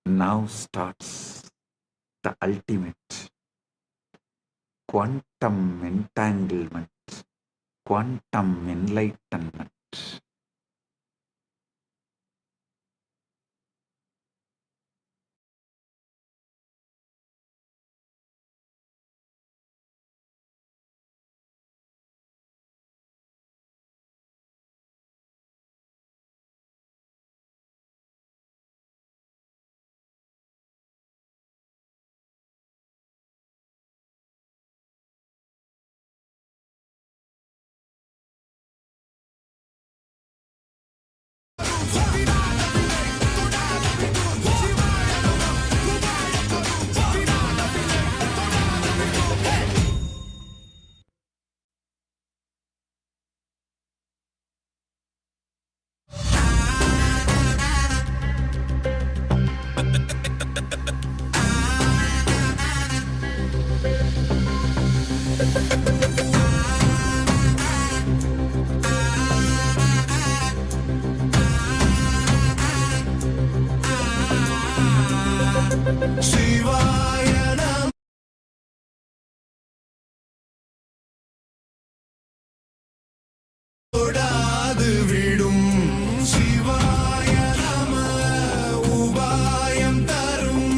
Speaker 2: Now starts the ultimate quantum entanglement, quantum enlightenment.
Speaker 3: தொடாது விடும் சிவாய நம உபாயம் தரும்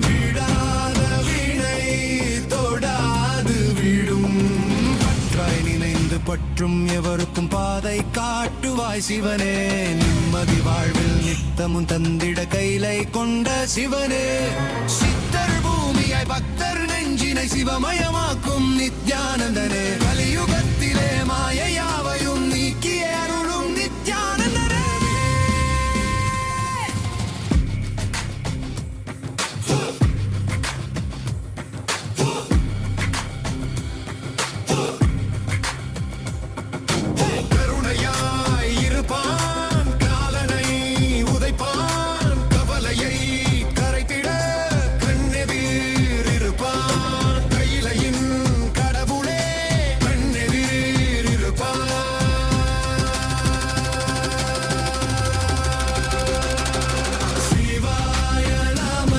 Speaker 3: விடாத வினை தொடாது விடும் பற்றாய் நினைந்து பற்றும் எவருக்கும் பாதை காட்டுவாய் சிவனே நிம்மதி வாழ்வில் நித்தமும் தந்திட கைலை கொண்ட சிவனே சித்தர் பூமியாய் பக்தர் நெஞ்சினை சிவமயமாக்கும் நித்யானந்தனே கலியுகத்திலே மாயையாவையும் நீக்கிய அருளும் நித்யானந்தனே கருணையாய் இருப்பான் காலனை உதைப்பான் கவலையை கரைத்திட கண்ணெதிர் இருப்பான் கையிலையின் கடவுளே கண்ணெதிர் இருப்பான் சிவாய நம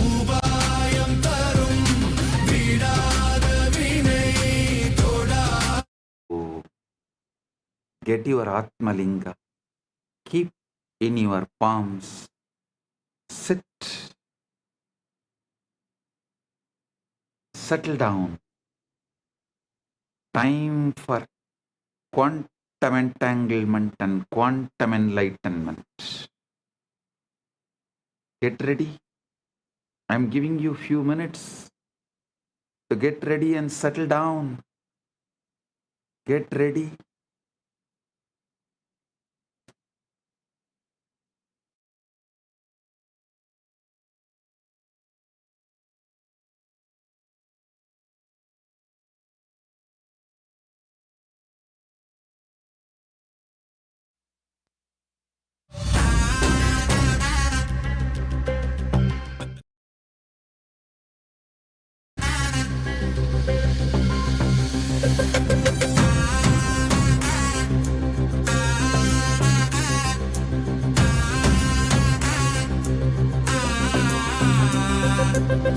Speaker 3: உபாயம் தரும் விடாத வினை தொடா.
Speaker 2: Get your Atmalinga. Keep in your palms. Sit. Settle down. Time for quantum entanglement and quantum enlightenment. Get ready. I'm giving you few minutes to get ready and settle down. Get ready.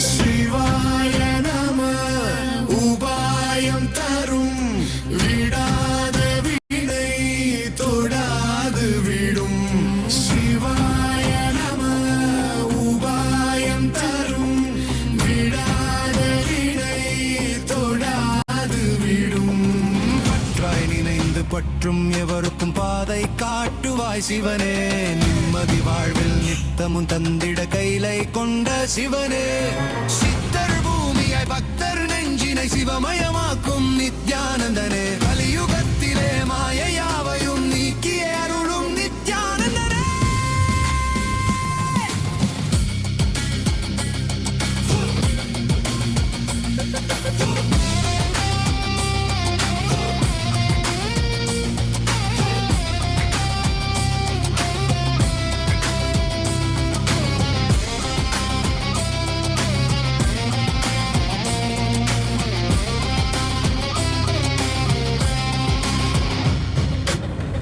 Speaker 3: சிவாய நம உபாயம் தரும் விடாத வினை தொடாது விடும். சிவாய நம உபாயம் தரும் விடாத வினை தொடாது விடும். பற்றாய் நினைந்து பற்றும் எவருக்கும் பாதை காட்டுவாய் சிவனே. நிம்மதி வாழ்வில் நித்தமும் தந்திட கைலை கொண்ட சிவனே. சித்தர் பூமியாய் பக்தர் நெஞ்சினை சிவமயமாக்கும் நித்யானந்தனே. கலியுகத்திலே மாயையாவையும் நீக்கிய அருளும் நித்யானந்தனே.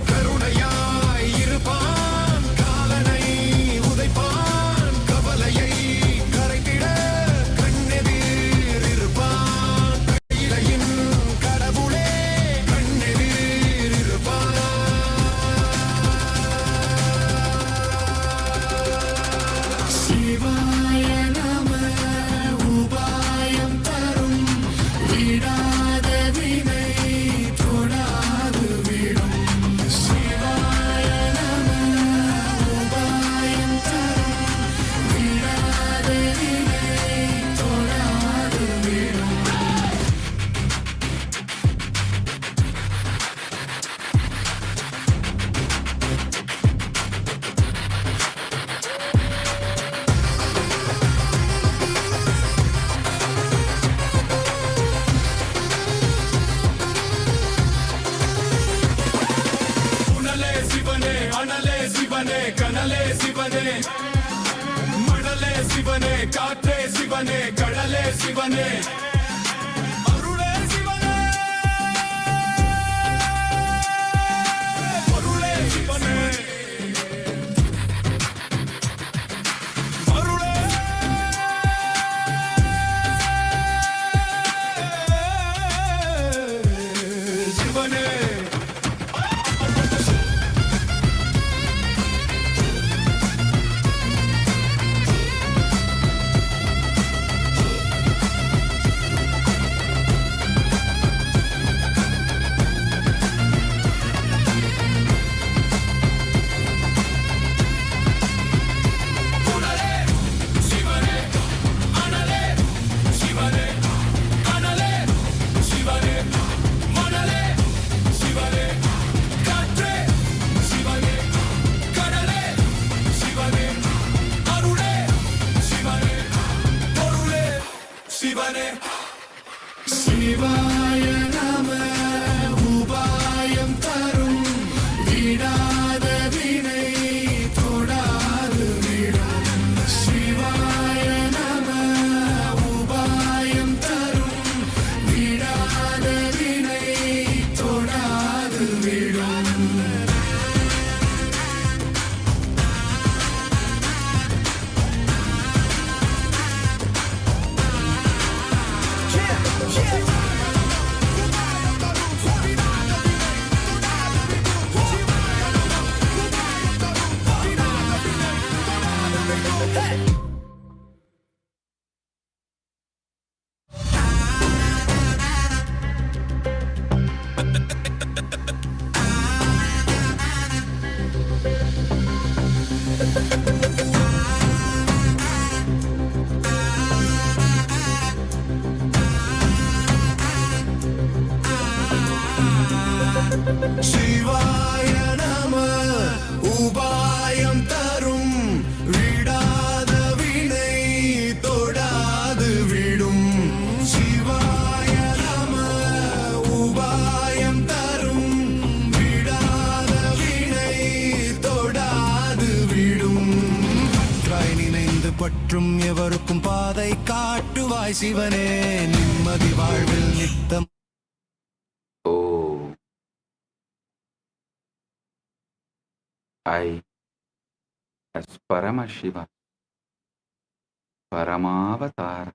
Speaker 3: கருணையாய் இருப்பான் காலனை உதைப்பான். கவலையை கரைத்திட கண்ணெதிர் இருப்பான். கையிலையின் கடவுளே கண்ணெதிர் இருப்பான். சிவாய நம உபாயம் தரும் விடாத வினை தொடாது விடும். சிவாய நம உபாயம் தரும் விடாத வினை தொடாது விடும். உணலே சிவனே அனலே சிவனே கனலே சிவனே. மணலே சிவனே காற்றே சிவனே கடலே சிவனே. அருளே சிவனே பொருளே சிவனே. அருளே சிவனே. பற்றும் எவருக்கும் பாதை காட்டுவாய் சிவனே நிம்மதி வாழ்வில் நித்தம்.
Speaker 2: Oh, I, as Paramashiva, Paramavatara,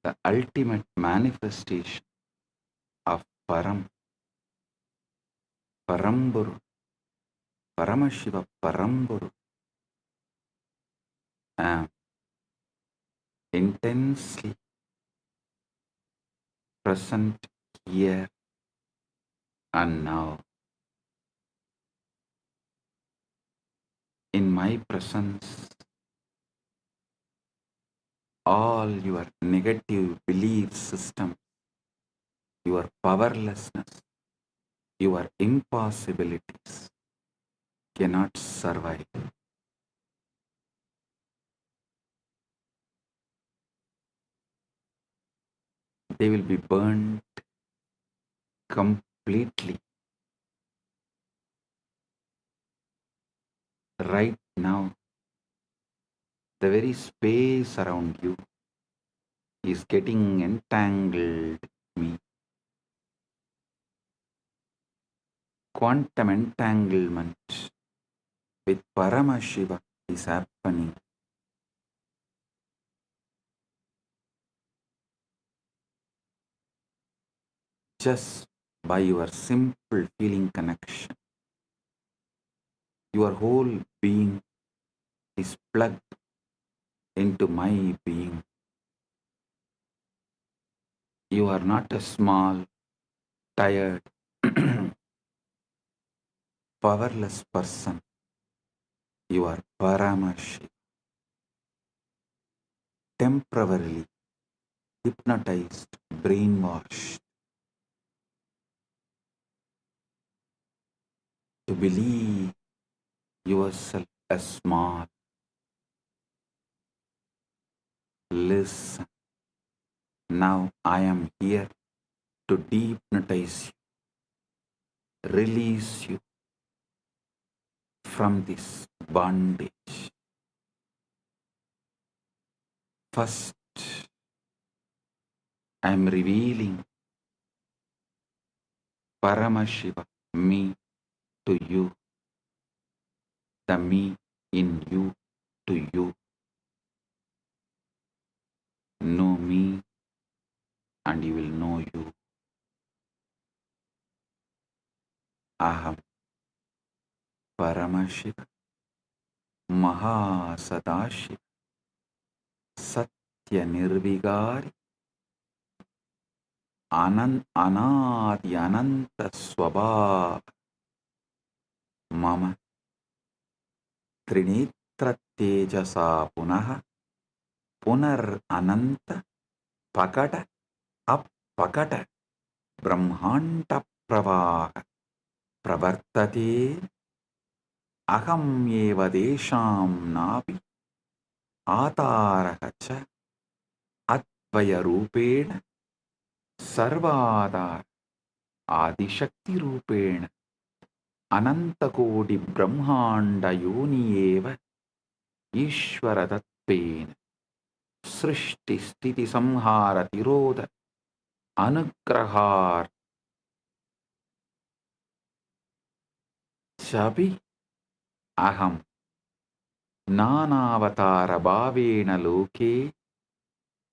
Speaker 2: the ultimate manifestation of Paramburu, Paramashiva Paramburu, am intensely present here and now. In my presence, all your negative belief systems, your powerlessness, your impossibilities cannot survive. They will be burned completely. Right now, the very space around you is getting entangled with me. Quantum entanglement with Paramashiva is happening. Just by your simple feeling connection. Your whole being is plugged into my being. You are not a small, tired, powerless person. You are Paramashiva. Temporarily hypnotized, brainwashed to believe yourself as small. Listen. Now I am here to dehypnotize you, release you from this bondage. First, I am revealing Paramashiva, me, to you, the me in you to you. Know me and you will know you. Aham Paramashiva Maha Sadashiva Satya Nirvigari Anadi Ananta Swabhava Mama Trinitra Tejasa Punaha Punar Ananta Pakata Appakata Brahmanta Pravaha Pravartate Aham eva desham napi Atarahacha Atvaya Rupena Sarvadar Adishakti Rupena Anantakodi Brahmanda Yoni eva Ishvaratatpena Srishti Sthiti Samhara Tiroda Anugrahar Chabi Aham Nanavatara Bhavena Loke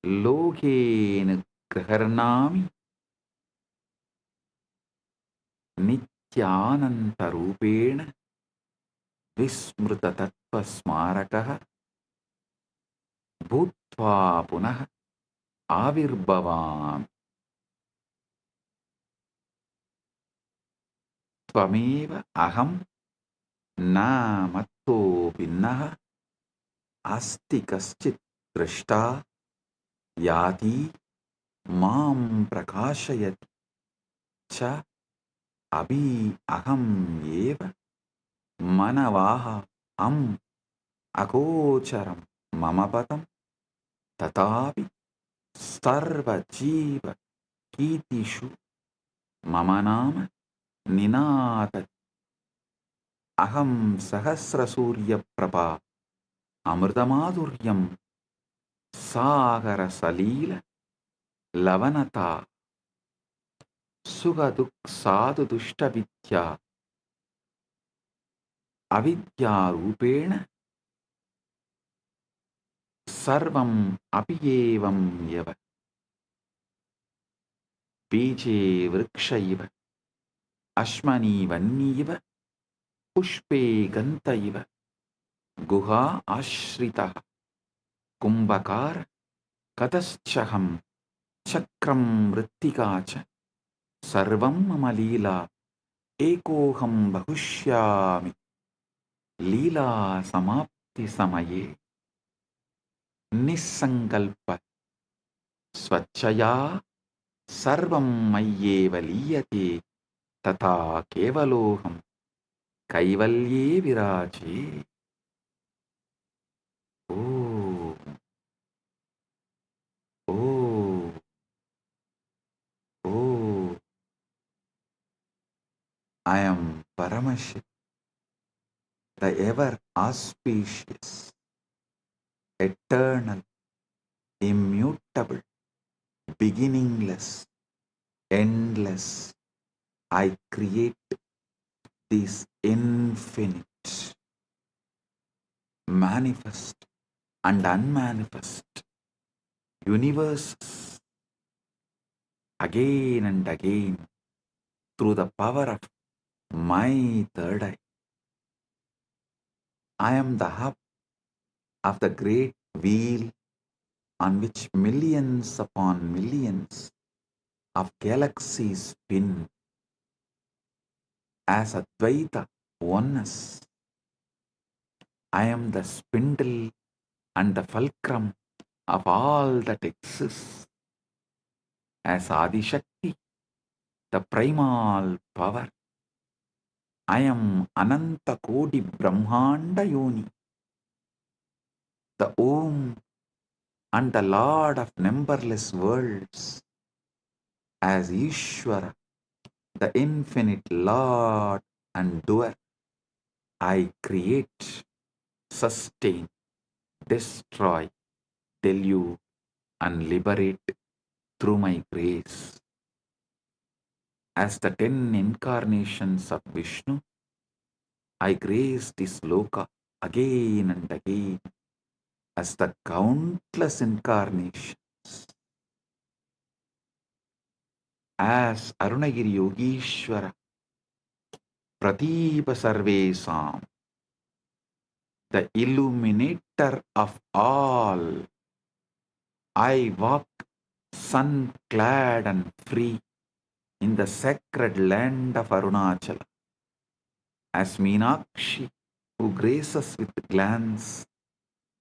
Speaker 2: Lokena Graharnami Nithyananda Rupena Vismruta Tattva Smarakaha Bhutva Punaha Avirbhavam Tvameva Aham Na Matto Vinnaha Asti Kaschit Drishta Yati Mam Prakashayati Cha Abhi Aham Eva Manavaha Am Akocharam Mamapatam Tatapi Sarva Jiva Kitishu Mamanama Ninata Aham Sahasra Surya Prabha Amritamadhuryam Sagara Salila Lavanata Sugaduk Sadhu Dushta Vidya Avidya Rupena Sarvam Apiyevam Yava Beje Vrikshaiva Ashmani Vanniva Pushpe Gantaiva Guha Ashrita Kumbhakar Kataschaham Chakram Rittikacha Sarvam Mamalila Ekoham Bahushyami Lila Samapti Samaye Nisankalpa Swachaya Sarvam Mayyeva Liyate Tata Kevaloham Kaivalye Viraje. Oh, oh, oh, I am Paramashiva, the ever auspicious, eternal, immutable, beginningless, endless. I create these infinite, manifest and unmanifest universes again and again through the power of my third eye. I am the hub of the great wheel on which millions upon millions of galaxies spin as Advaita oneness. I am the spindle and the fulcrum of all that exists as Adishakti, the primal power. I am Ananta Kodi Brahmanda Yoni, the Om and the Lord of numberless worlds, as Ishvara, the infinite Lord and doer. I create, sustain, destroy, delude, and liberate through my grace. As the 10 incarnations of Vishnu, I grace this loka again and again as the countless incarnations. As Arunagiri Yogishwara, Pratipa Sarvesam, the illuminator of all, I walk sun-clad and free in the sacred land of Arunachala. As Meenakshi, who graces with glance,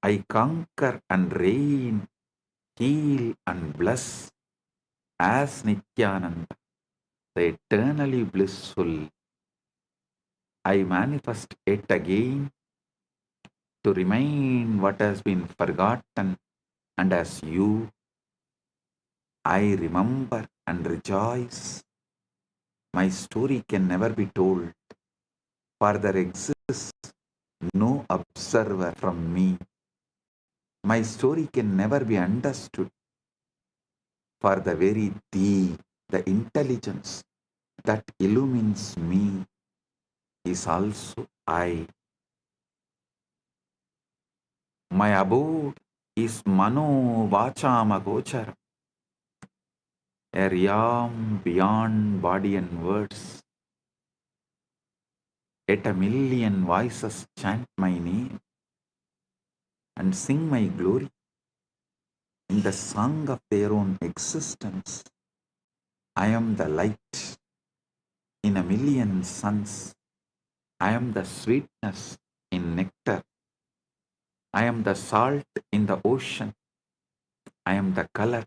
Speaker 2: I conquer and reign, heal and bless. As Nithyananda, the eternally blissful, I manifest yet again to remind what has been forgotten, and as you, I remember and rejoice. My story can never be told, for there exists no observer from me. My story can never be understood, for the very thee, the intelligence that illumines me, is also I. My abode is Mano Vachama Gochara, a realm beyond body and words. Yet a million voices chant my name and sing my glory in the song of their own existence. I am the light in a million suns. I am the sweetness in nectar. I am the salt in the ocean. I am the color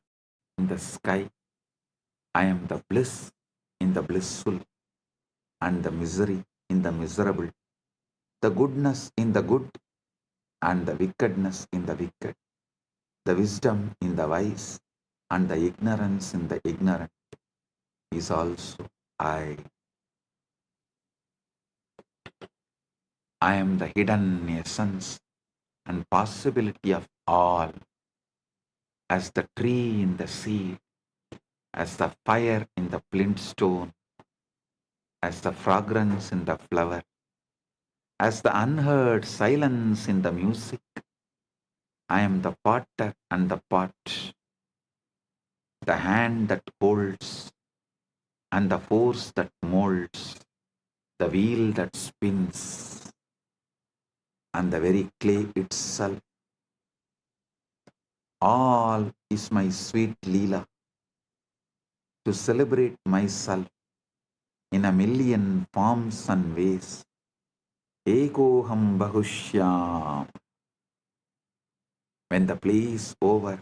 Speaker 2: in the sky. I am the bliss in the blissful and the misery in the miserable, the goodness in the good and the wickedness in the wicked, the wisdom in the wise and the ignorance in the ignorant is also I. I am the hidden essence and possibility of all, as the tree in the sea, as the fire in the flint stone, as the fragrance in the flower, as the unheard silence in the music. I am the potter and the pot, the hand that holds and the force that molds, the wheel that spins and the very clay itself. All is my sweet Leela to celebrate myself in a million forms and ways. Ekoham Bahushyam. When the play is over,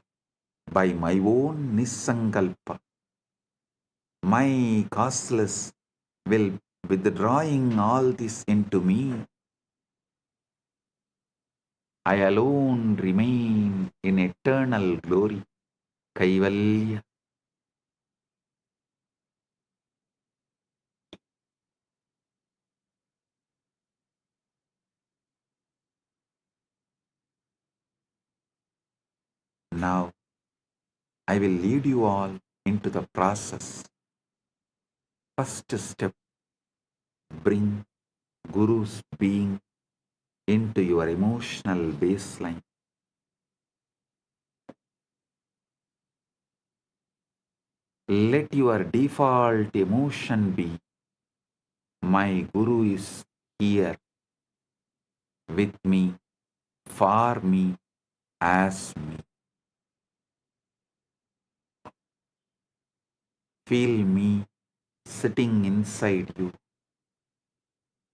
Speaker 2: by my own Nisankalpa, my causeless will withdrawing all this into me. I alone remain in eternal glory. Kaivalya. Now I will lead you all into the process. First step, bring Guru's being into your emotional baseline. Let your default emotion be, my Guru is here with me, for me, as me. Feel me sitting inside you.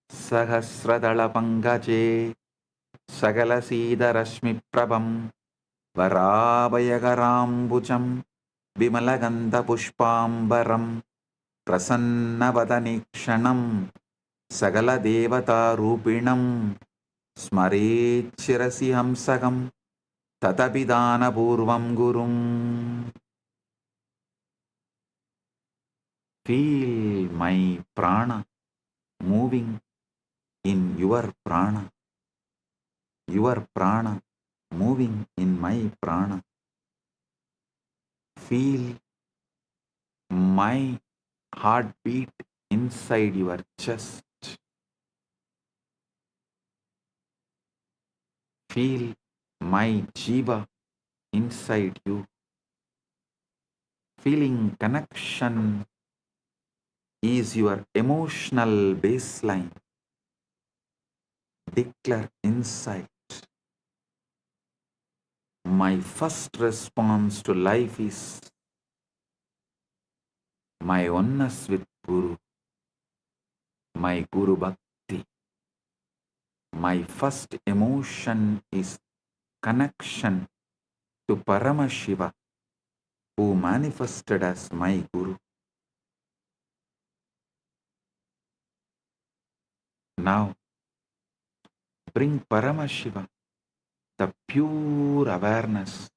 Speaker 2: Sahasradala Pangaje, Sagala Sida Rashmi Prabham, Varabhayagarambucham, Vimalagandha Pushpambaram, Prasannavadanikshanam, Sagala Devata Rupinam, Smarechirasi Hamsagam, Tatapidana Purvam Gurum. Feel my prana moving in your prana moving in my prana. Feel my heartbeat inside your chest. Feel my jiva inside you. Feeling connection is your emotional baseline. Declare inside. My first response to life is my oneness with Guru, my Guru Bhakti. My first emotion is connection to Paramashiva, who manifested as my Guru. Now, bring Paramashiva, the pure awareness,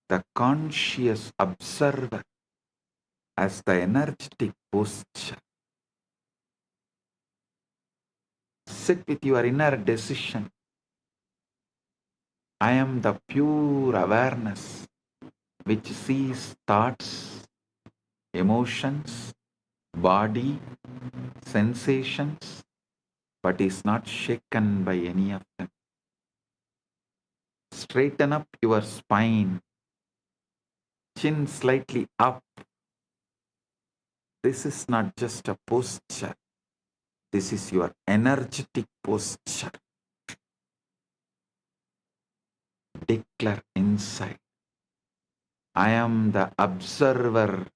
Speaker 2: the conscious observer, as the energetic posture. Sit with your inner decision. I am the pure awareness which sees thoughts, emotions, body, sensations, but is not shaken by any of them. Straighten up your spine, chin slightly up. This is not just a posture. This is your energetic posture. Declare inside. I am the observer,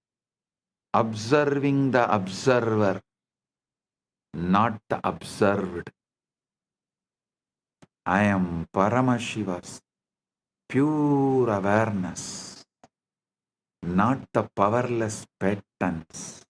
Speaker 2: observing the observer, not the observed. I am Paramashiva's pure awareness, not the powerless patterns.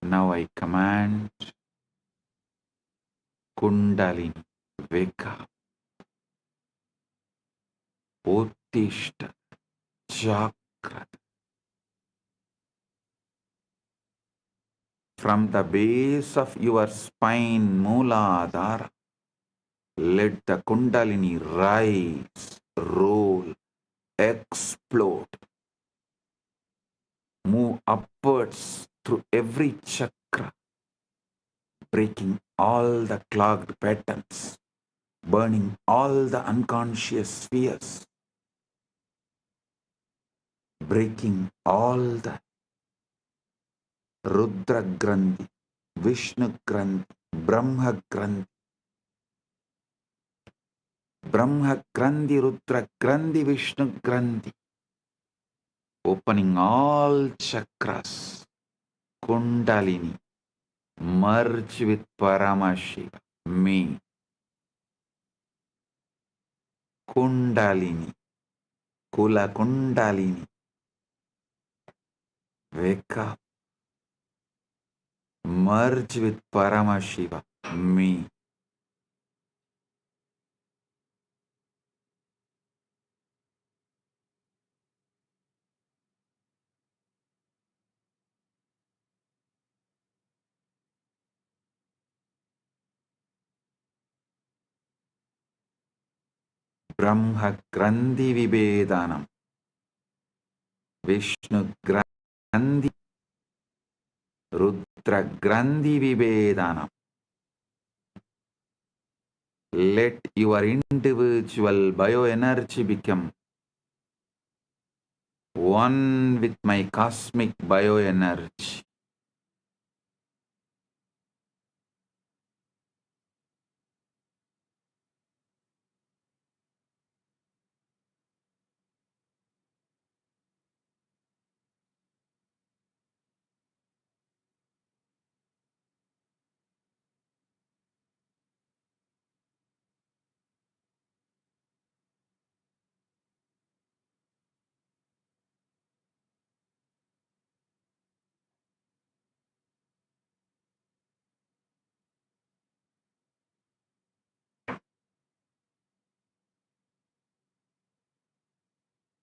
Speaker 2: Now I command Kundalini, wake up, Uttishta, Chakra. From the base of your spine, Mooladhara, let the Kundalini rise, roll, explode, move upwards through every chakra, breaking all the clogged patterns, burning all the unconscious spheres, breaking all the Rudra Grandhi, Vishnu Grandhi, Brahma Grandhi, Brahma Grandhi, Rudra Grandhi, Vishnu Grandhi, opening all chakras, Kundalini, merge with Paramashiva, me, Kundalini, Kula Kundalini, wake up, merge with Paramashiva, me. Brahma Grandhi Vibhedanam, Vishnu Grandhi, Rudra Grandhi Vibhedanam. Let your individual bioenergy become one with my cosmic bioenergy.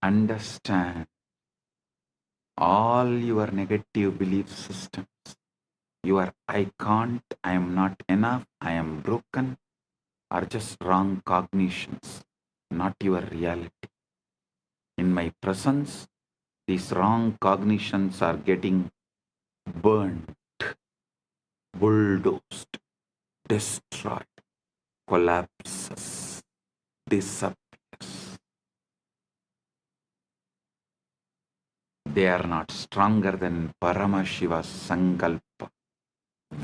Speaker 2: Understand all your negative belief systems. Your I can't, I am not enough, I am broken are just wrong cognitions, not your reality. In my presence, these wrong cognitions are getting burned, bulldozed, destroyed, collapses, disappears. They are not stronger than Paramashiva's Sankalpa,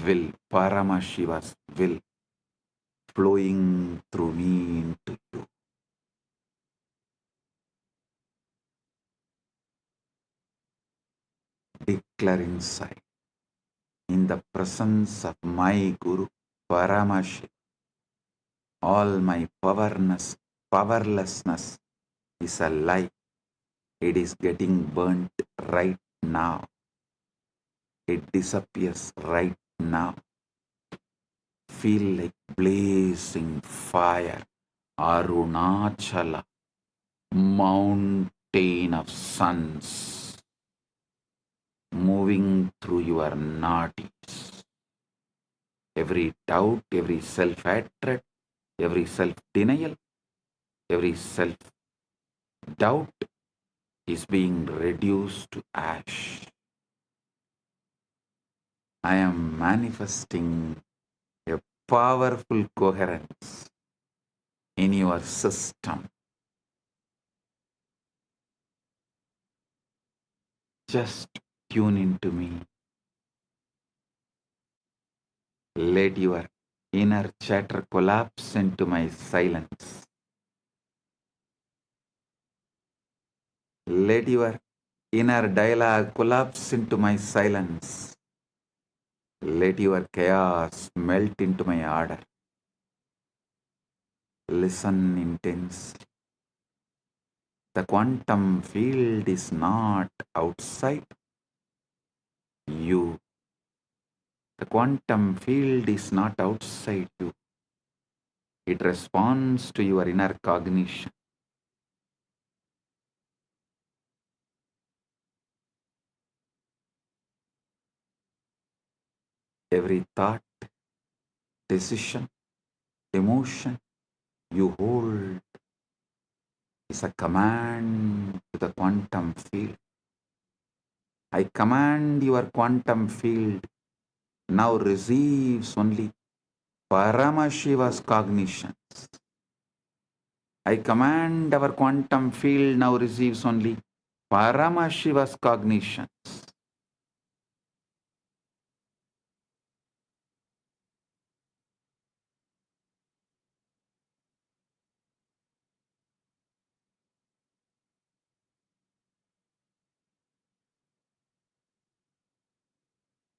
Speaker 2: will, Paramashiva's will flowing through me into you. Declare inside, in the presence of my Guru, Paramashiva, all my powerlessness is a lie. It is getting burnt right now. It disappears right now. Feel like blazing fire, Arunachala, mountain of suns, moving through your nadis. Every doubt, every self-hatred, every self-denial, every self-doubt is being reduced to ash. I am manifesting a powerful coherence in your system. Just tune into me. Let your inner chatter collapse into my silence. Let your inner dialogue collapse into my silence. Let your chaos melt into my order. Listen intensely. The quantum field is not outside. You That quantum field is not outside you. It responds to your inner cognition. Every thought, decision, emotion you hold is a command to the quantum field. I command your quantum field now receives only Paramashiva's cognitions. I command our quantum field now receives only Paramashiva's cognitions.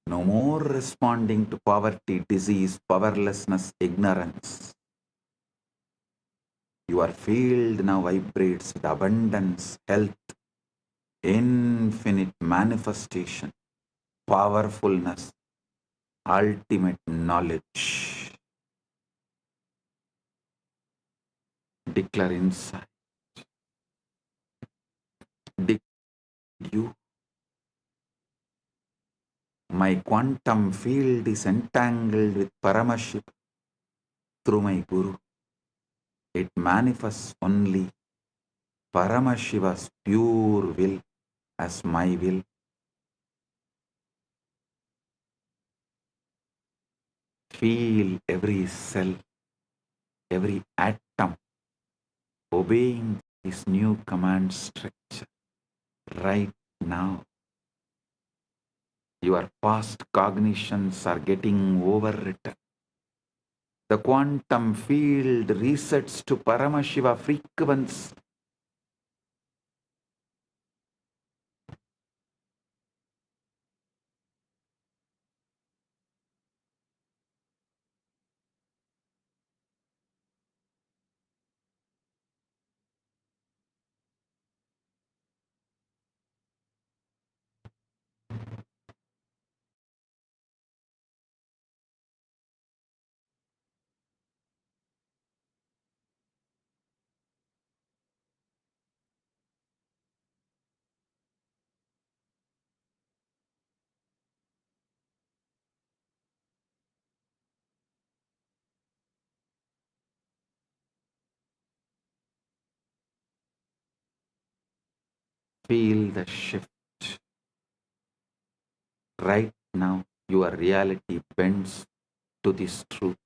Speaker 2: No more responding to poverty, disease, powerlessness, ignorance. Your field now vibrates with abundance, health, infinite manifestation, powerfulness, ultimate knowledge. Declare inside. You, my quantum field is entangled with Paramashiva through my Guru. It manifests only Paramashiva's pure will as my will. Feel every cell, every atom obeying this new command structure right now. Your past cognitions are getting overwritten. The quantum field resets to Paramashiva frequency. Feel the shift. Right now, your reality bends to this truth.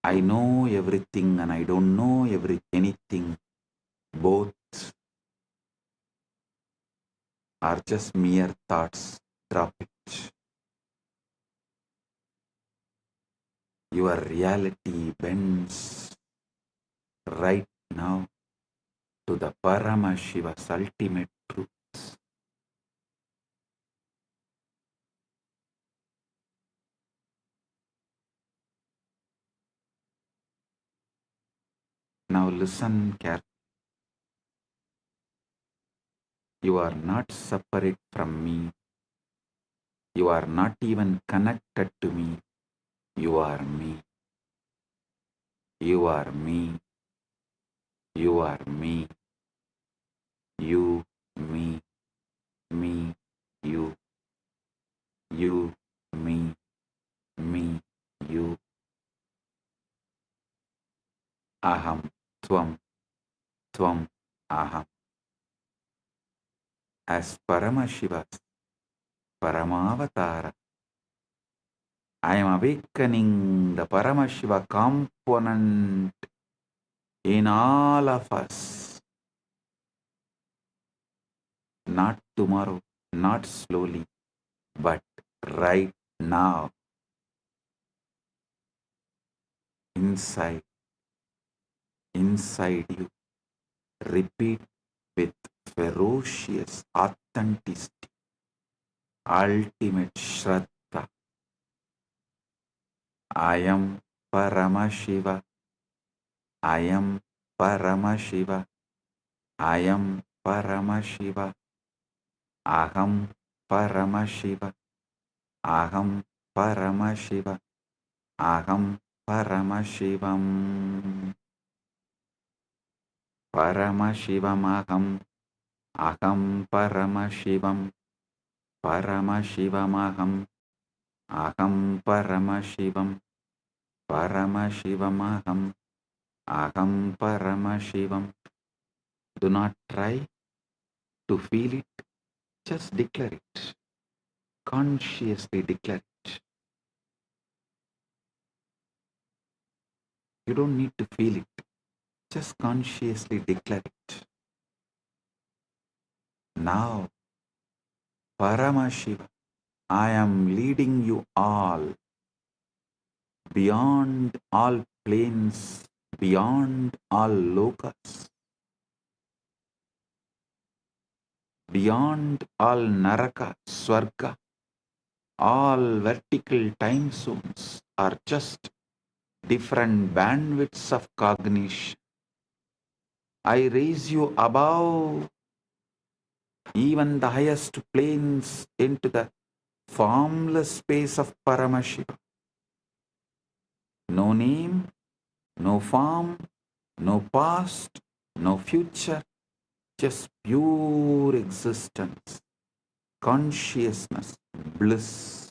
Speaker 2: I know everything and I don't know anything. Both are just mere thoughts. Drop it. Your reality bends right now to the Paramashiva's ultimate truth. Now listen carefully. You are not separate from me. You are not even connected to me. You are me. You are me. You are me. You, me, me, you. You, me, you. Aham, tvam, tvam, aham. As Paramashiva's Paramavatara, I am awakening the Paramashiva component in all of us. Not tomorrow, not slowly, but right now. Inside you. Repeat with ferocious authenticity, ultimate Shraddha. I am Paramashiva. I am Paramashiva. I am Paramashiva. Aham Paramashiva. Aham Paramashiva. Aham Paramashivam. Paramashivam. Aham Paramashivam. Paramashivam. Aham Paramashivam. Paramashivam. Aham Paramashivam. Do not try to feel it. Just declare it. Consciously declare it. You don't need to feel it. Just consciously declare it. Now, Paramashiva, I am leading you all beyond all planes, beyond all lokas, beyond all naraka, swarga, all vertical time zones are just different bandwidths of cognition. I raise you above even the highest planes into the formless space of Paramashiva. No name, no form, no past, no future, just pure existence, consciousness, bliss.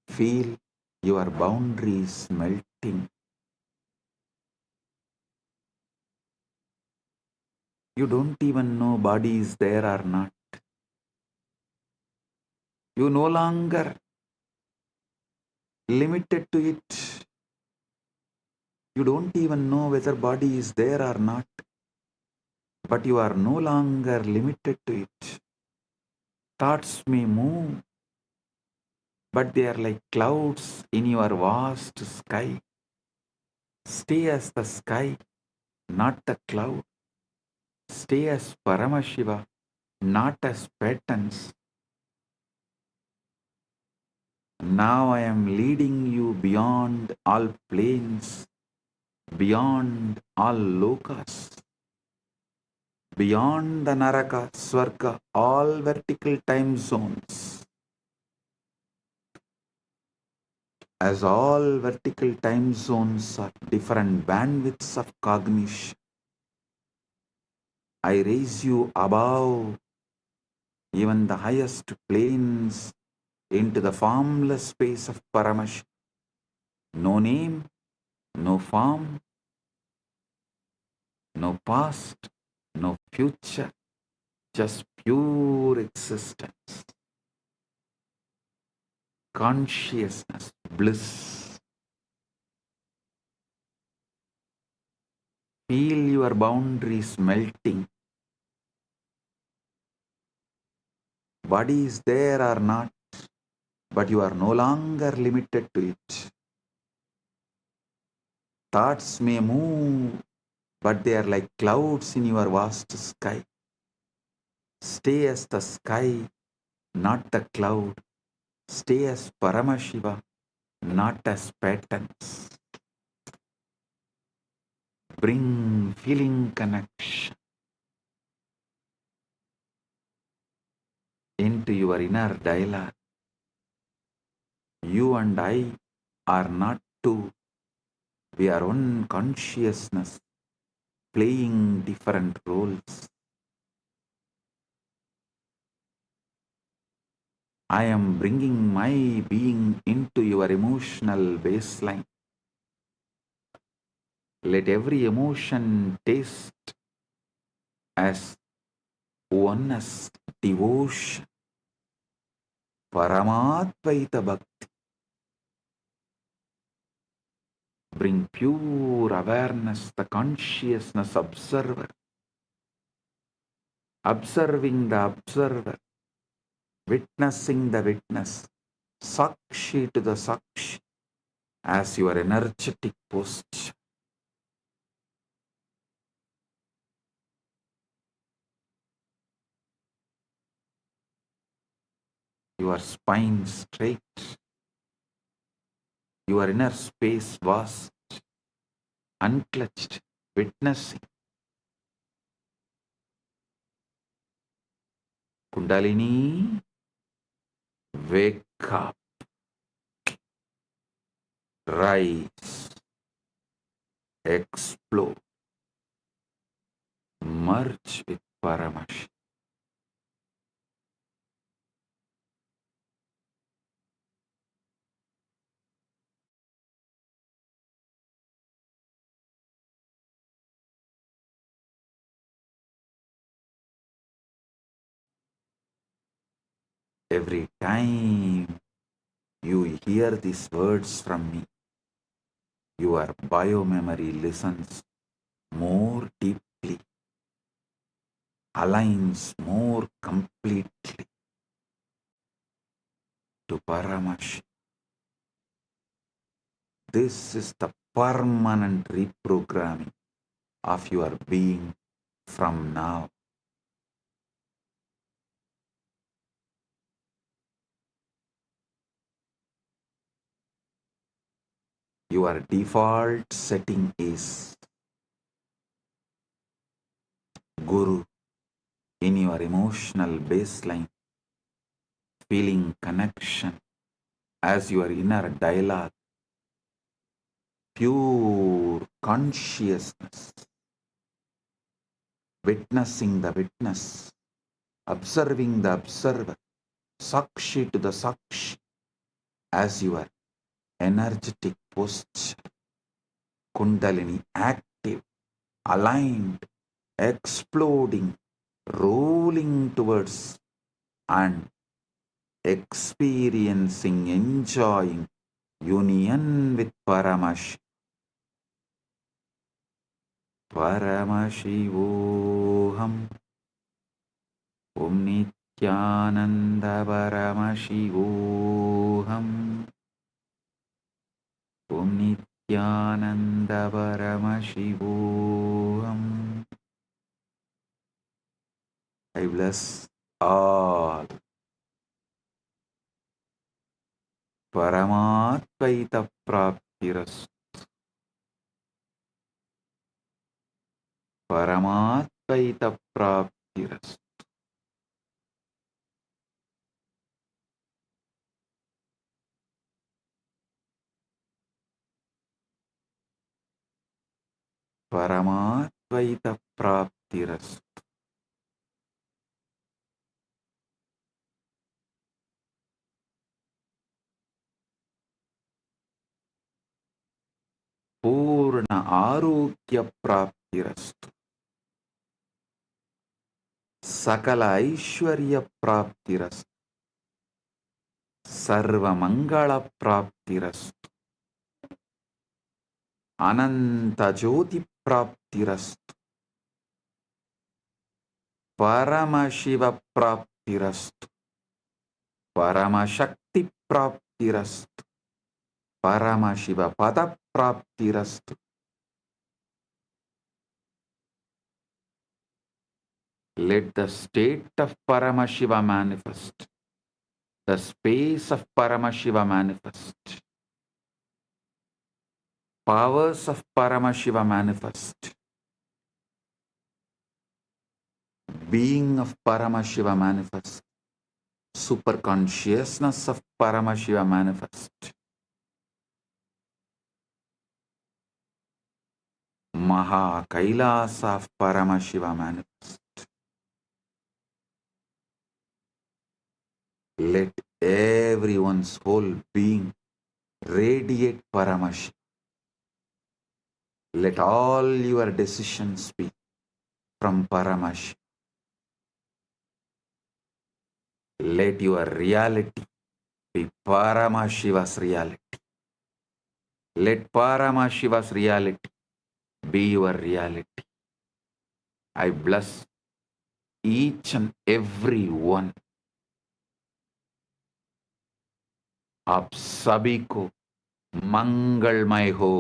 Speaker 2: Feel your boundaries melting. You don't even know body is there or not. You no longer limited to it. You don't even know whether body is there or not, but you are no longer limited to it. Thoughts may move, but they are like clouds in your vast sky. Stay as the sky, not the cloud. Stay as Paramashiva, not as patterns. Now I am leading you beyond all planes, beyond all lokas, beyond the Naraka, Swarga, all vertical time zones. As all vertical time zones are different bandwidths of cognition, I raise you above even the highest planes into the formless space of Paramashiva. No name, no form, no past, no future, just pure existence, consciousness, bliss. Feel your boundaries melting. Body is there or not, but you are no longer limited to it. Thoughts may move, but they are like clouds in your vast sky. Stay as the sky, not the cloud. Stay as Paramashiva, not as patterns. Bring feeling connection into your inner dialogue. You and I are not two. We are one consciousness playing different roles. I am bringing my being into your emotional baseline. Let every emotion taste as oneness, devotion, Paramadvaita Bhakti. Bring pure awareness, the consciousness observer, observing the observer, witnessing the witness, Sakshi to the Sakshi, as your energetic posture. Your spine straight, your inner space vast, unclutched, witnessing. Kundalini, wake up, rise, explode, merge with Paramashiva. Every time you hear these words from me, your biomemory listens more deeply, aligns more completely to Paramashiva. This is the permanent reprogramming of your being from now. Your default setting is Guru in your emotional baseline, feeling connection as your inner dialogue, pure consciousness, witnessing the witness, observing the observer, Sakshi to the Sakshi, as your energetic posture, Kundalini active, aligned, exploding, rolling towards and experiencing, enjoying union with Paramashiva. Paramashivoham. Om Nithyananda Paramashivoham. Om Nithyananda Paramashivoham. I bless all. Paramatvaita Praptiras. Paramatvaita Praptiras. Paramatvaita Praptiras. Purna Arogya Praptirastu. Sakala Aishwarya Praptirastu. Sarva Mangala Praptirastu. Ananta Jyoti Praptirastu. Paramashiva Praptirastu. Paramashakti Praptirastu. Paramashiva Pada Praptirastu. Let the state of Paramashiva manifest. The space of Paramashiva manifest. Powers of Paramashiva manifest. Being of Paramashiva manifest. Super consciousness of Paramashiva manifest. Maha KAILASA of Paramashiva manifest. Let everyone's whole being radiate Paramashiva. Let all your decisions be from Paramashiva. Let your reality be Paramashiva's reality. Let Paramashiva's reality be your reality. I bless each and every one. आप सभी को मंगलमय हो।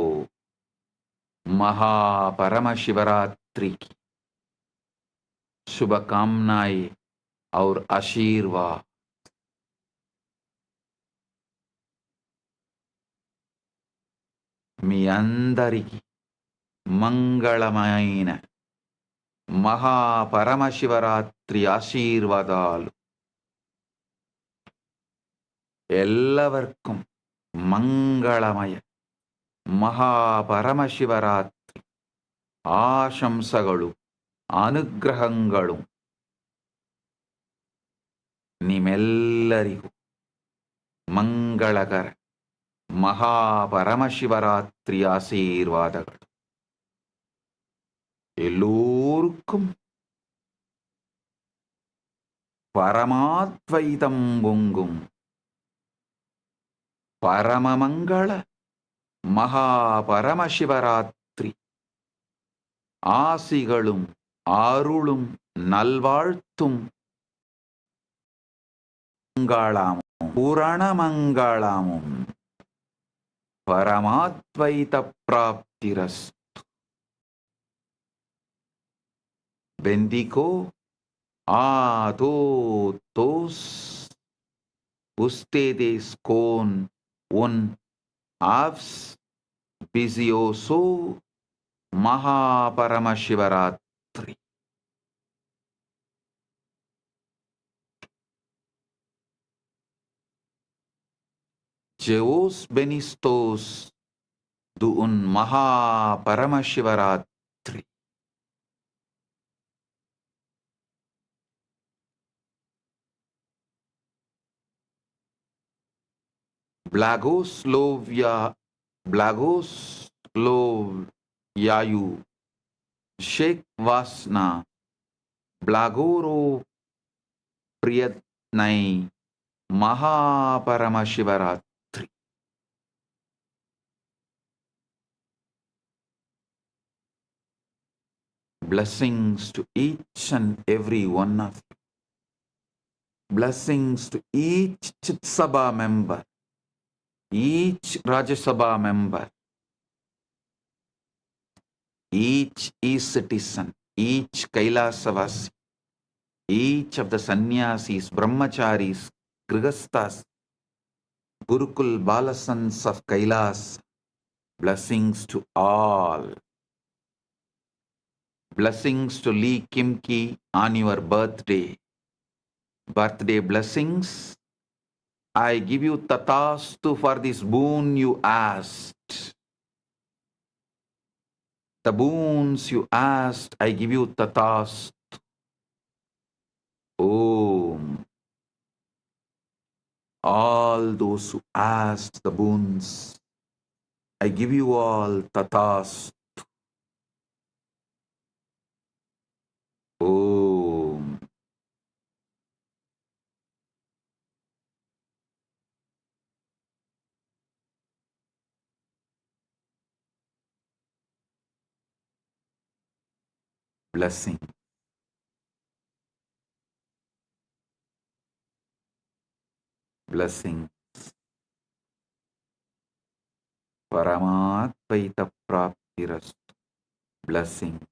Speaker 2: महापरमशिवरात्रि की शुभकामनाएं और आशीर्वाद। మీ అందరికీ మంగళమైన మహాపరమశివరాత్రి ఆశీర్వాదాలు ಎಲ್ಲവർക്കും ಮಂಗಳಮಯ ಮಹಾಪರಮಶಿವರಾತ್ರಿ ಆಶಂಸಗಳು ಅನುಗ್ರಹಗಳು ನಿಮ್ಮೆಲ್ಲರಿಗೂ ಮಂಗಳಕರ ಮಹಾಪರಮಶಿವರಾತ್ರಿ ಆಶೀರ್ವಾದಗಳು. எல்லோருக்கும் பரமாத்வைதம் பொங்கும் பரமமங்கள மகாபரமசிவராத்திரி ஆசிகளும் அருளும் நல்வாழ்த்தும் மங்களமும் புரணமங்களமும் பரமாத்வைத பிராப்திரஸ்து. Bendigo a todos ustedes con un auspicioso MAHA PARAMASHIVARATRI. Deus benistos de un MAHA PARAMASHIVARATRI. Blagoslovyayu Sheikh Vasna Blagoro Priyatnai MAHA PARAMASHIVARATRI. Blessings to each and every one of you. Blessings to each Chit Sabha member, each Rajya Sabha member, each ecitizen, each Kailasavasi, each of the sannyasis, brahmacharis, grihasthas, Gurukul Balasans of Kailasa. Blessings to all. Blessings to Lee Kimki on your birthday. Birthday blessings. I give you tatastu for this boon you asked. The boons you asked, I give you tatastu. Om. All those who asked the boons, I give you all tatastu. Om. Blessing. Blessings. Paramatvaita praptirastu. Blessings.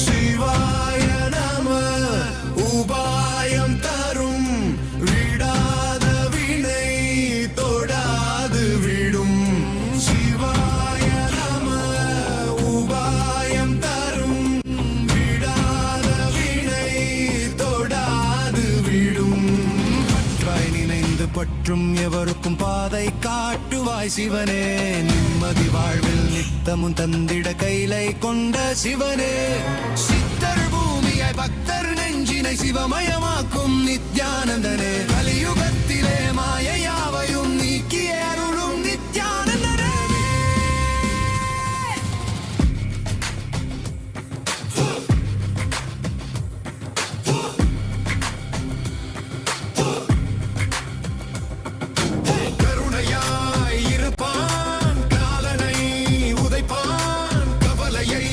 Speaker 3: சிவாய நம உபாயம் தரும் விடாத வினை தொடாது விடும். சிவாய நம உபாயம் தரும் விடாத வினை தொடாது விடும். பற்றாய் நினைந்து பற்றும் எவருக்கும் பாதை காட்டுவாய் சிவனே. நிம்மதி வாழ்வில் நித்தமும் தந்திட கைலை கொண்ட சிவனே. சித்தர் பூமியாய் பக்தர் நெஞ்சினை சிவமயமாக்கும் நித்யானந்தனே. கலியுகத்திலே மாயையாவையும் நீக்கிய அருளும் நித்யானந்தனே. கருணையாய் இருப்பான் காலனை உதைப்பான் கவலையை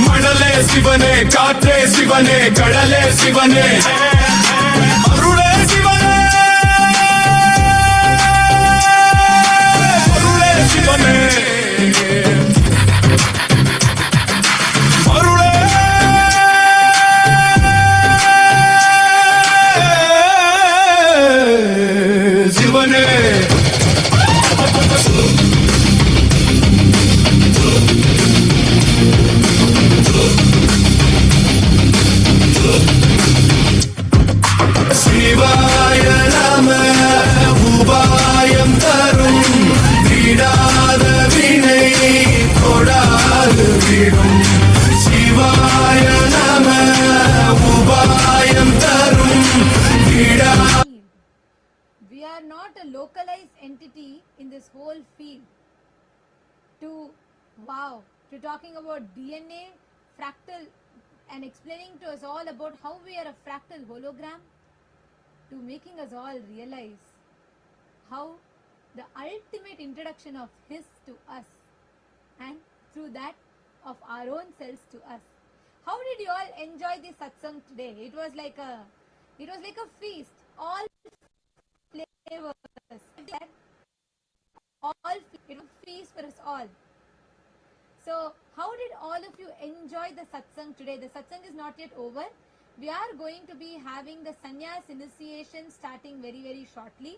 Speaker 3: மணலே சிவனே, காற்றே சிவனே, கடலே சிவனே, அருளே சிவனே, அருளே சிவனே, அருளே சிவனே. சிவாய நம உபாயம் தரும் விடாத வினை தொடாது விடும். சிவாய நம உபாயம் தரும் விடா.
Speaker 6: We are not a localized entity in this whole field. To talking about DNA, fractal, and explaining to us all about how we are a fractal hologram, to making us all realize how the ultimate introduction of His to us, and through that of our own selves to us. How did you all enjoy this satsang today? It was like a feast. All flavors, all feast for us all. So how did all of you enjoy the satsang today? The satsang is not yet over. We are going to be having the sannyas initiation starting very, very shortly.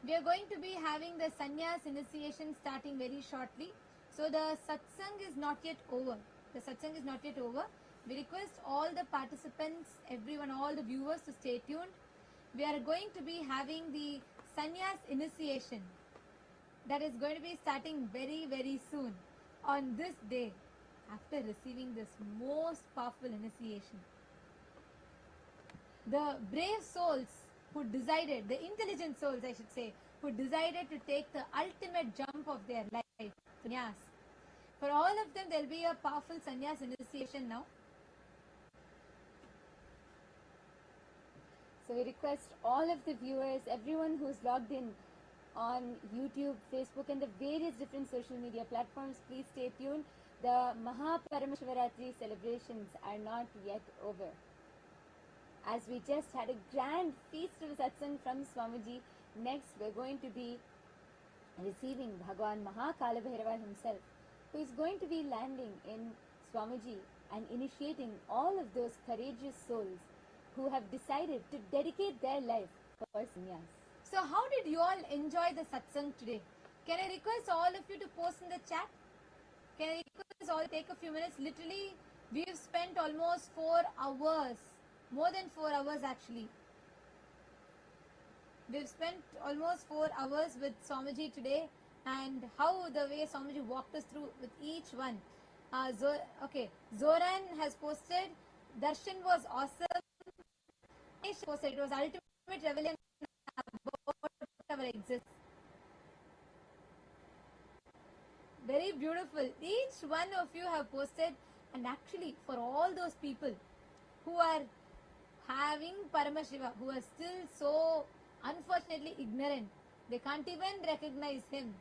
Speaker 6: We are going to be having the sannyas initiation starting very shortly. So the satsang is not yet over. The satsang is not yet over. We request all the participants, everyone, all the viewers to stay tuned. We are going to be having the sannyas initiation that is going to be starting very, very soon on this day after receiving this most powerful initiation. The brave souls who decided, the intelligent souls I should say, who decided to take the ultimate jump of their life, sannyas. For all of them there will be a powerful sannyas initiation now. So we request all of the viewers, everyone who's logged in on YouTube, Facebook and the various different social media platforms, please stay tuned. The MAHA PARAMASHIVARATRI celebrations are not yet over. As we just had a grand feast of satsang from Swamiji, next we're going to be receiving Bhagavan Mahakalavhairava himself, who is going to be landing in Swamiji and initiating all of those courageous souls who have decided to dedicate their life for sannyas. So how did you all enjoy the satsang today? Can I request all of you to post in the chat? Can I request all take a few minutes? Literally, we've spent almost 4 hours, more than 4 hours actually. We've spent almost 4 hours with Swamiji today, and how the way Swamiji walked us through with each one. Zoran has posted, Darshan was awesome. Posted, it was ultimate revelation about our existence. Very beautiful. Each one of you have posted, and actually for all those people who are having Paramashiva, who are still so unfortunately ignorant, they can't even recognize him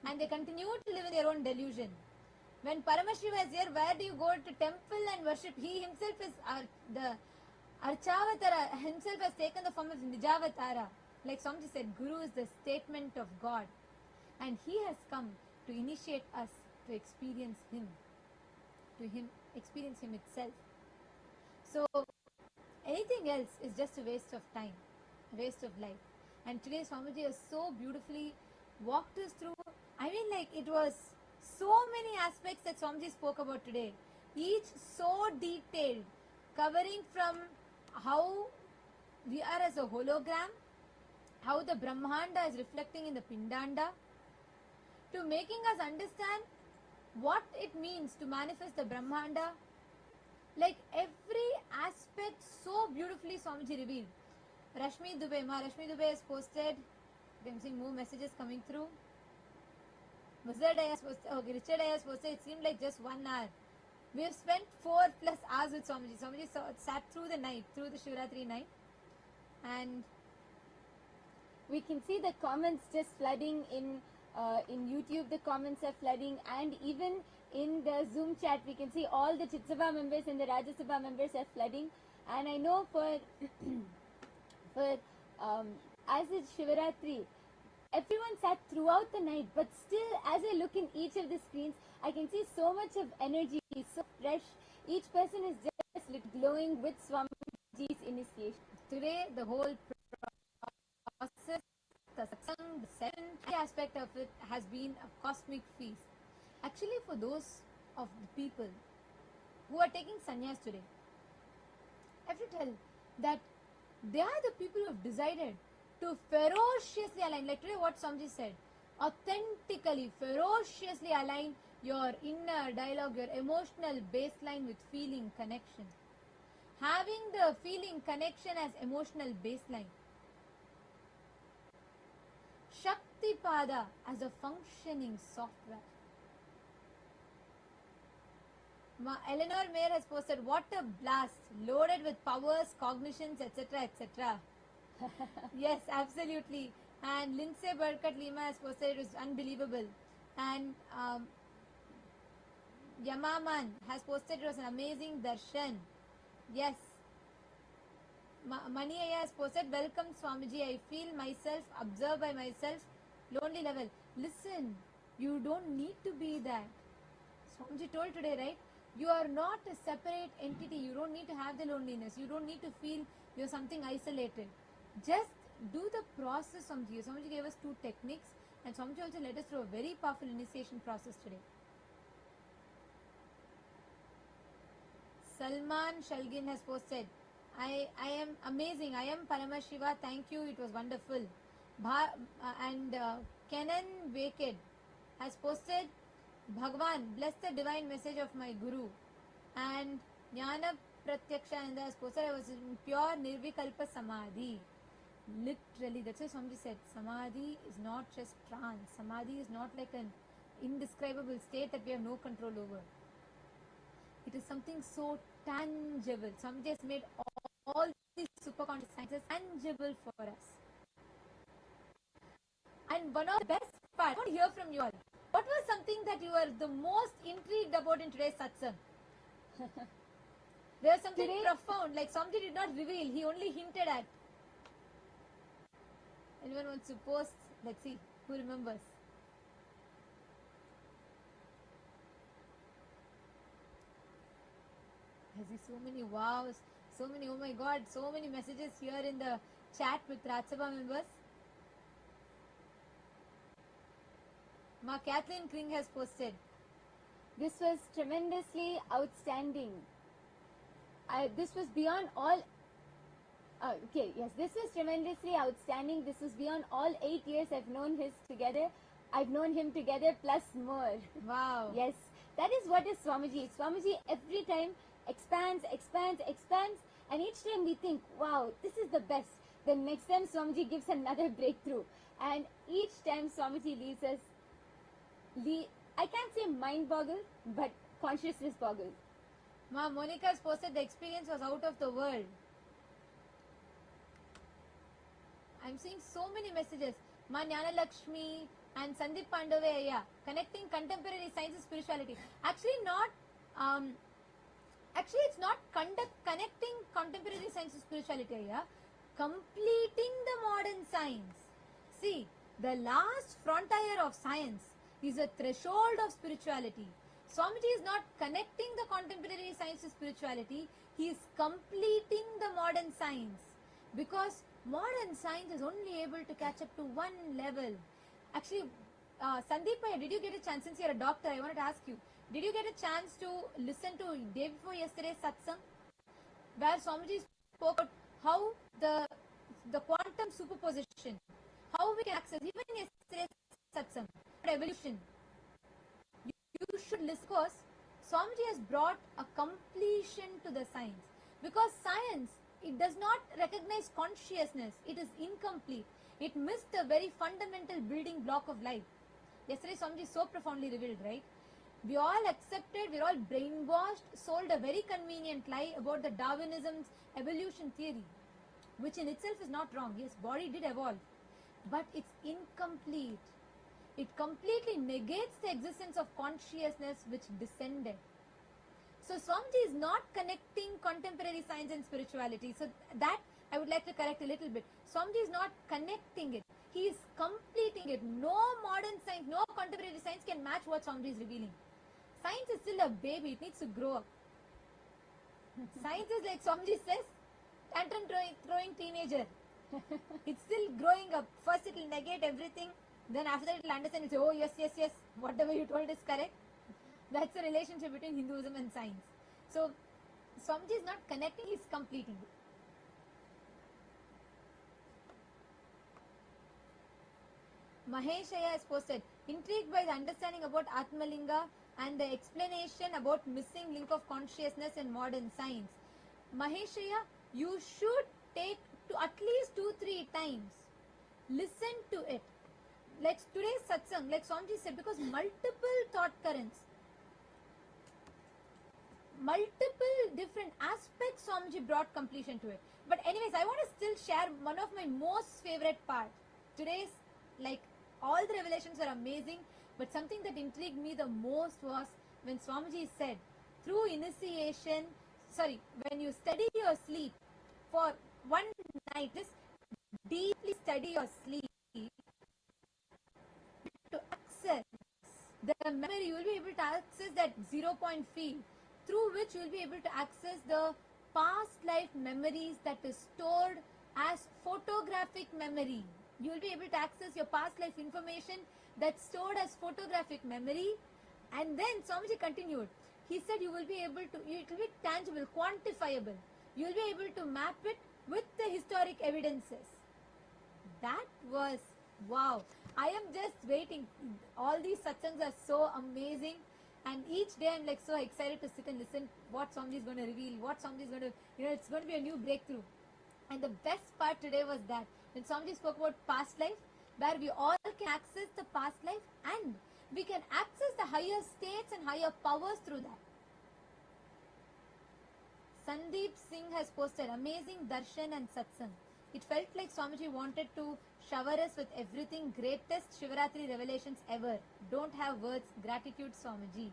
Speaker 6: and they continue to live in their own delusion. When Paramashiva is here, where do you go to temple and worship? He himself is the Archavatara, himself has taken the form of Nijavatara. Like Swamiji said, Guru is the statement of God, and he has come to initiate us to experience him, experience him itself. So anything else is just a waste of time, a waste of life. And today Swamiji has so beautifully walked us through. I mean, like, it was so many aspects that Swamiji spoke about today, each so detailed, covering from how we are as a hologram, how the Brahmanda is reflecting in the Pindanda, to making us understand what it means to manifest the Brahmanda. Like, every aspect so beautifully Swamiji revealed. Rashmi Dubey has posted, I'm seeing more messages coming through. Richard has posted, it seemed like just 1 hour. We have spent 4+ hours with Swamiji. Swamiji sat through the night, through the Shivaratri night. And we can see the comments just flooding in In YouTube, the comments are flooding, and even in the Zoom chat, we can see all the Chitsabha members and the Rajya Sabha members are flooding. And I know for as it's Shivaratri, everyone sat throughout the night, but still, as I look in each of the screens, I can see so much of energy, so fresh. Each person is just glowing with Swamiji's initiation. Today, the whole process, the satsang, the seventh aspect of it has been a cosmic feast. Actually, for those of the people who are taking sannyas today, I have to tell that they are the people who have decided to ferociously align, like today what Swamiji said, authentically, ferociously align your inner dialogue, your emotional baseline with feeling connection. Having the feeling connection as emotional baseline. Shaktipada as a functioning software. Eleanor Mayer has posted, what a blast, loaded with powers, cognitions, etc., etc. Yes, absolutely. And Lindsay Burkett Lima has posted, it was unbelievable. And Yamaman has posted, it was an amazing darshan. Yes. Maniaya has posted, welcome Swamiji, I feel myself, observed by myself, lonely level. Listen, you don't need to be that. Swamiji told today, right? You are not a separate entity. You don't need to have the loneliness. You don't need to feel you're something isolated. Just do the process, Swamiji. Swamiji gave us 2 techniques, and Swamiji also led us through a very powerful initiation process today. Salman Shalgin has posted, I am amazing. I am Paramashiva. Thank you. It was wonderful. Kenan Waked has posted, Bhagavan, bless the divine message of my Guru. And Jnana Pratyakshananda has posted, I was in pure Nirvikalpa Samadhi. Literally, that's what Swamiji said. Samadhi is not just trance. Samadhi is not like an indescribable state that we have no control over. It is something so tangible. Swamiji has made all these superconscious sciences tangible for us. And one of the best parts, I want to hear from you all. What was something that you were the most intrigued about in today's satsang? There was something profound, like Swamiji did not reveal, he only hinted at. Anyone wants to post? Let's see, who remembers? I see so many wows, so many, oh my god, so many messages here in the chat with Rajya Sabha members. Ma Kathleen Kring has posted, this was tremendously outstanding. This was beyond all. This was tremendously outstanding. This was beyond all 8 years I've known him together plus more. Wow. Yes, that is what is Swamiji. Swamiji every time expands, and each time we think, wow, this is the best. Then next time Swamiji gives another breakthrough, and each time Swamiji leaves us, I can't say mind boggled, but consciousness boggled. Ma Monica's posted, the experience was out of the world. I'm seeing so many messages. Ma Jnana Lakshmi and Sandeep Pandavaya, connecting contemporary science and spirituality. Actually, it's not connecting contemporary science and spirituality. Completing the modern science. See, the last frontier of science is a threshold of spirituality. Swamiji is not connecting the contemporary science to spirituality. He is completing the modern science. Because modern science is only able to catch up to one level. Actually, Sandeep, did you get a chance, since you're a doctor, I wanted to ask you, did you get a chance to listen to day before yesterday's satsang? Where Swamiji spoke about how the quantum superposition, how we can access, even yesterday's satsang, evolution. You should listen, because Swamiji has brought a completion to the science. Because science, it does not recognize consciousness. It is incomplete. It missed the very fundamental building block of life. Yesterday Swamiji so profoundly revealed, right? We all accepted, we're all brainwashed, sold a very convenient lie about the Darwinism's evolution theory, which in itself is not wrong. Yes, body did evolve, but it's incomplete. it completely negates the existence of consciousness which descended. So Swamiji is not connecting contemporary science and spirituality. So that I would like to correct a little bit. Swamiji is not connecting it. He is completing it. No modern science, no contemporary science can match what Swamiji is revealing. Science is still a baby. It needs to grow up. Science is like Swamiji says, tantrum throwing teenager. It's still growing up. First it will negate everything. Then after that it will understand and say, oh yes, yes, yes, whatever you told is correct. That's the relationship between Hinduism and science. So Swamiji is not connecting, he is completing it. Maheshaya has posted, intrigued by the understanding about Atmalinga and the explanation about missing link of consciousness in modern science. Maheshaya, you should take to at least 2-3 times. Listen to it. Like today's satsang, like Swamiji said, because multiple thought currents, multiple different aspects Swamiji brought completion to it. But anyways, I want to still share one of my most favorite parts. Today's, like, all the revelations are amazing, but something that intrigued me the most was when Swamiji said, through initiation, when you study your sleep for one night, just deeply study your sleep to access the memory, you will be able to access that 0-point field through which you will be able to access the past life memories that is stored as photographic memory. You will be able to access your past life information that's stored as photographic memory. And then Swamiji continued. He said you will be able to, it will be tangible, quantifiable. You will be able to map it with the historic evidences. That was wow. I am just waiting. All these satsangs are so amazing. And each day I'm like so excited to sit and listen what Swamiji is going to reveal, what Swamiji is going to, it's going to be a new breakthrough. And the best part today was that when Swamiji spoke about past life, where we all can access the past life and we can access the higher states and higher powers through that. Sandeep Singh has posted amazing darshan and satsang. It felt like Swamiji wanted to shower us with everything, greatest Shivaratri revelations ever. Don't have words. Gratitude, Swamiji.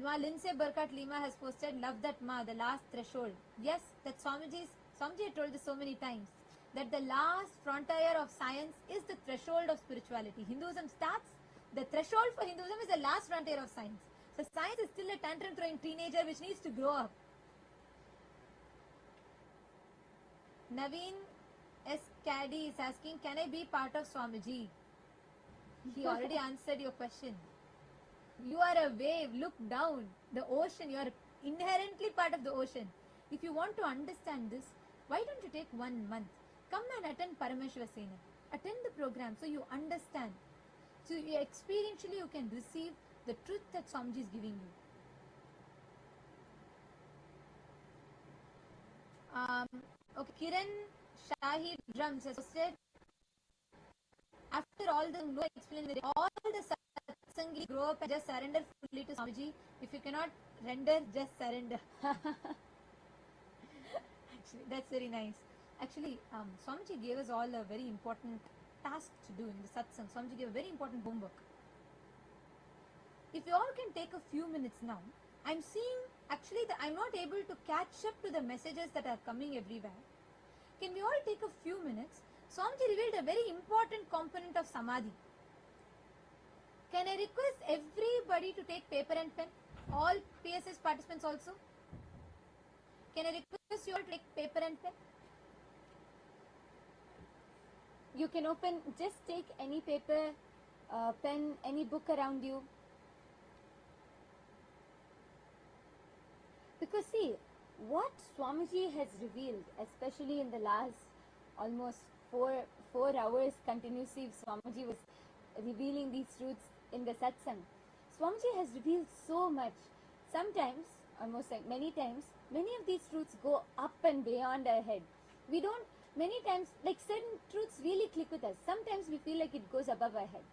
Speaker 6: Ma Lindsay Burkhardt Lima has posted, love that Ma, the last threshold. Yes, that Swamiji had told this so many times, that the last frontier of science is the threshold of spirituality. Hinduism starts, the threshold for Hinduism is the last frontier of science. So science is still a tantrum throwing teenager which needs to grow up. Naveen S. Caddy is asking, can I be part of Swamiji? He already answered your question. You are a wave, look down, the ocean, you are inherently part of the ocean. If you want to understand this, why don't you take 1 month? Come and attend Paramashiva Sena. Attend the program so you understand. So you experientially you can receive the truth that Swamiji is giving you. Okay, Kiran Shahid Drums has said, after all the no explain all the satsangi grow up and just surrender fully to Swamiji. If you cannot render, just surrender. Actually, that's very nice. Actually, Swamiji gave us all a very important task to do in the satsang. Swamiji gave a very important homework. If you all can take a few minutes now, I'm seeing actually that I'm not able to catch up to the messages that are coming everywhere. Can we all take a few minutes? Swamiji revealed a very important component of Samadhi. Can I request everybody to take paper and pen? All PSS participants also? Can I request you all to take paper and pen?
Speaker 7: You can open, just take any paper, pen, any book around you. Because see, what Swamiji has revealed, especially in the last almost four hours continuously, Swamiji was revealing these truths in the satsang. Swamiji has revealed so much. Sometimes, almost like many times, many of these truths go up and beyond our head. We don't, many times, like certain truths really click with us. Sometimes we feel like it goes above our head.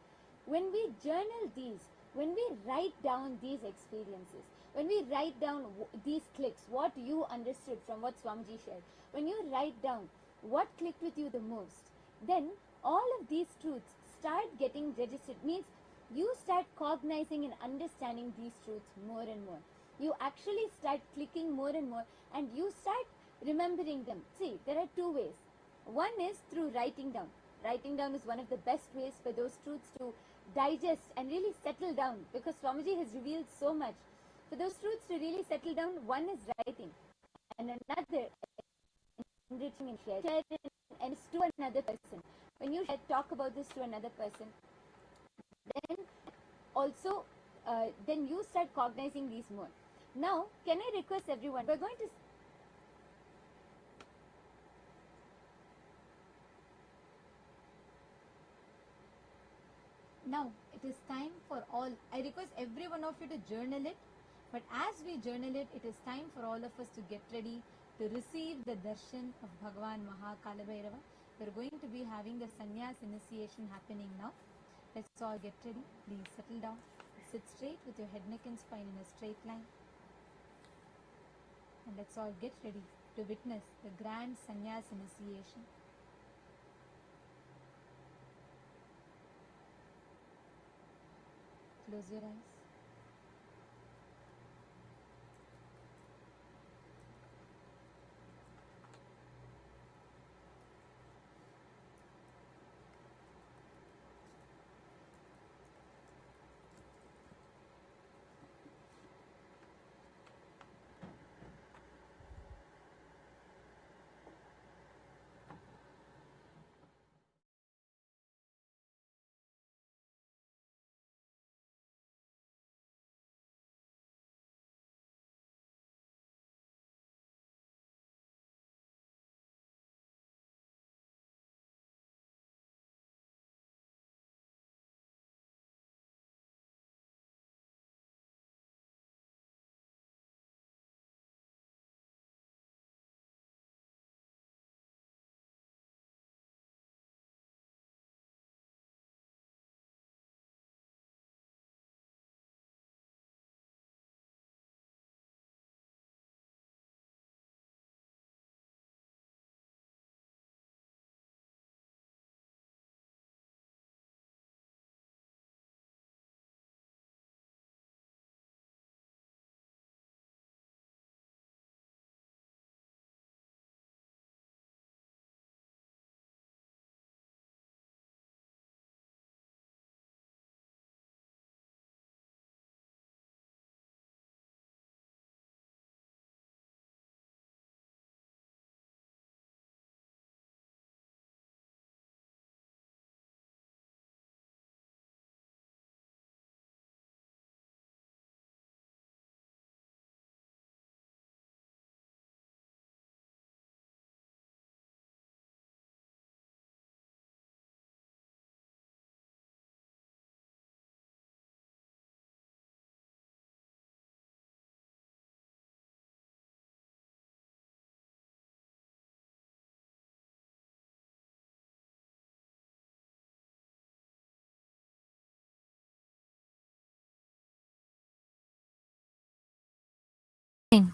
Speaker 7: When we journal these, when we write down these experiences, when we write down these clicks, what you understood from what Swamiji shared, when you write down what clicked with you the most, then all of these truths start getting registered, means you start cognizing and understanding these truths more and more. You actually start clicking more and more, and you start remembering them. See, there are two ways. One is through writing down. Writing down is one of the best ways for those truths to digest and really settle down, because Swamiji has revealed so much. For those truths to really settle down, one is writing, and another enriching and sharing, and it's to another person. When you talk about this to another person, then also then you start cognizing these more. Now, can I request everyone, we're going to
Speaker 6: Now, it is time for all. I request every one of you to journal it. But as we journal it, it is time for all of us to get ready to receive the darshan of Bhagavan Maha Kalabhairava. We're going to be having the sannyas initiation happening now. Let's all get ready. Please settle down. Sit straight with your head, neck and spine in a straight line. And let's all get ready to witness the grand sannyas initiation. Close your eyes.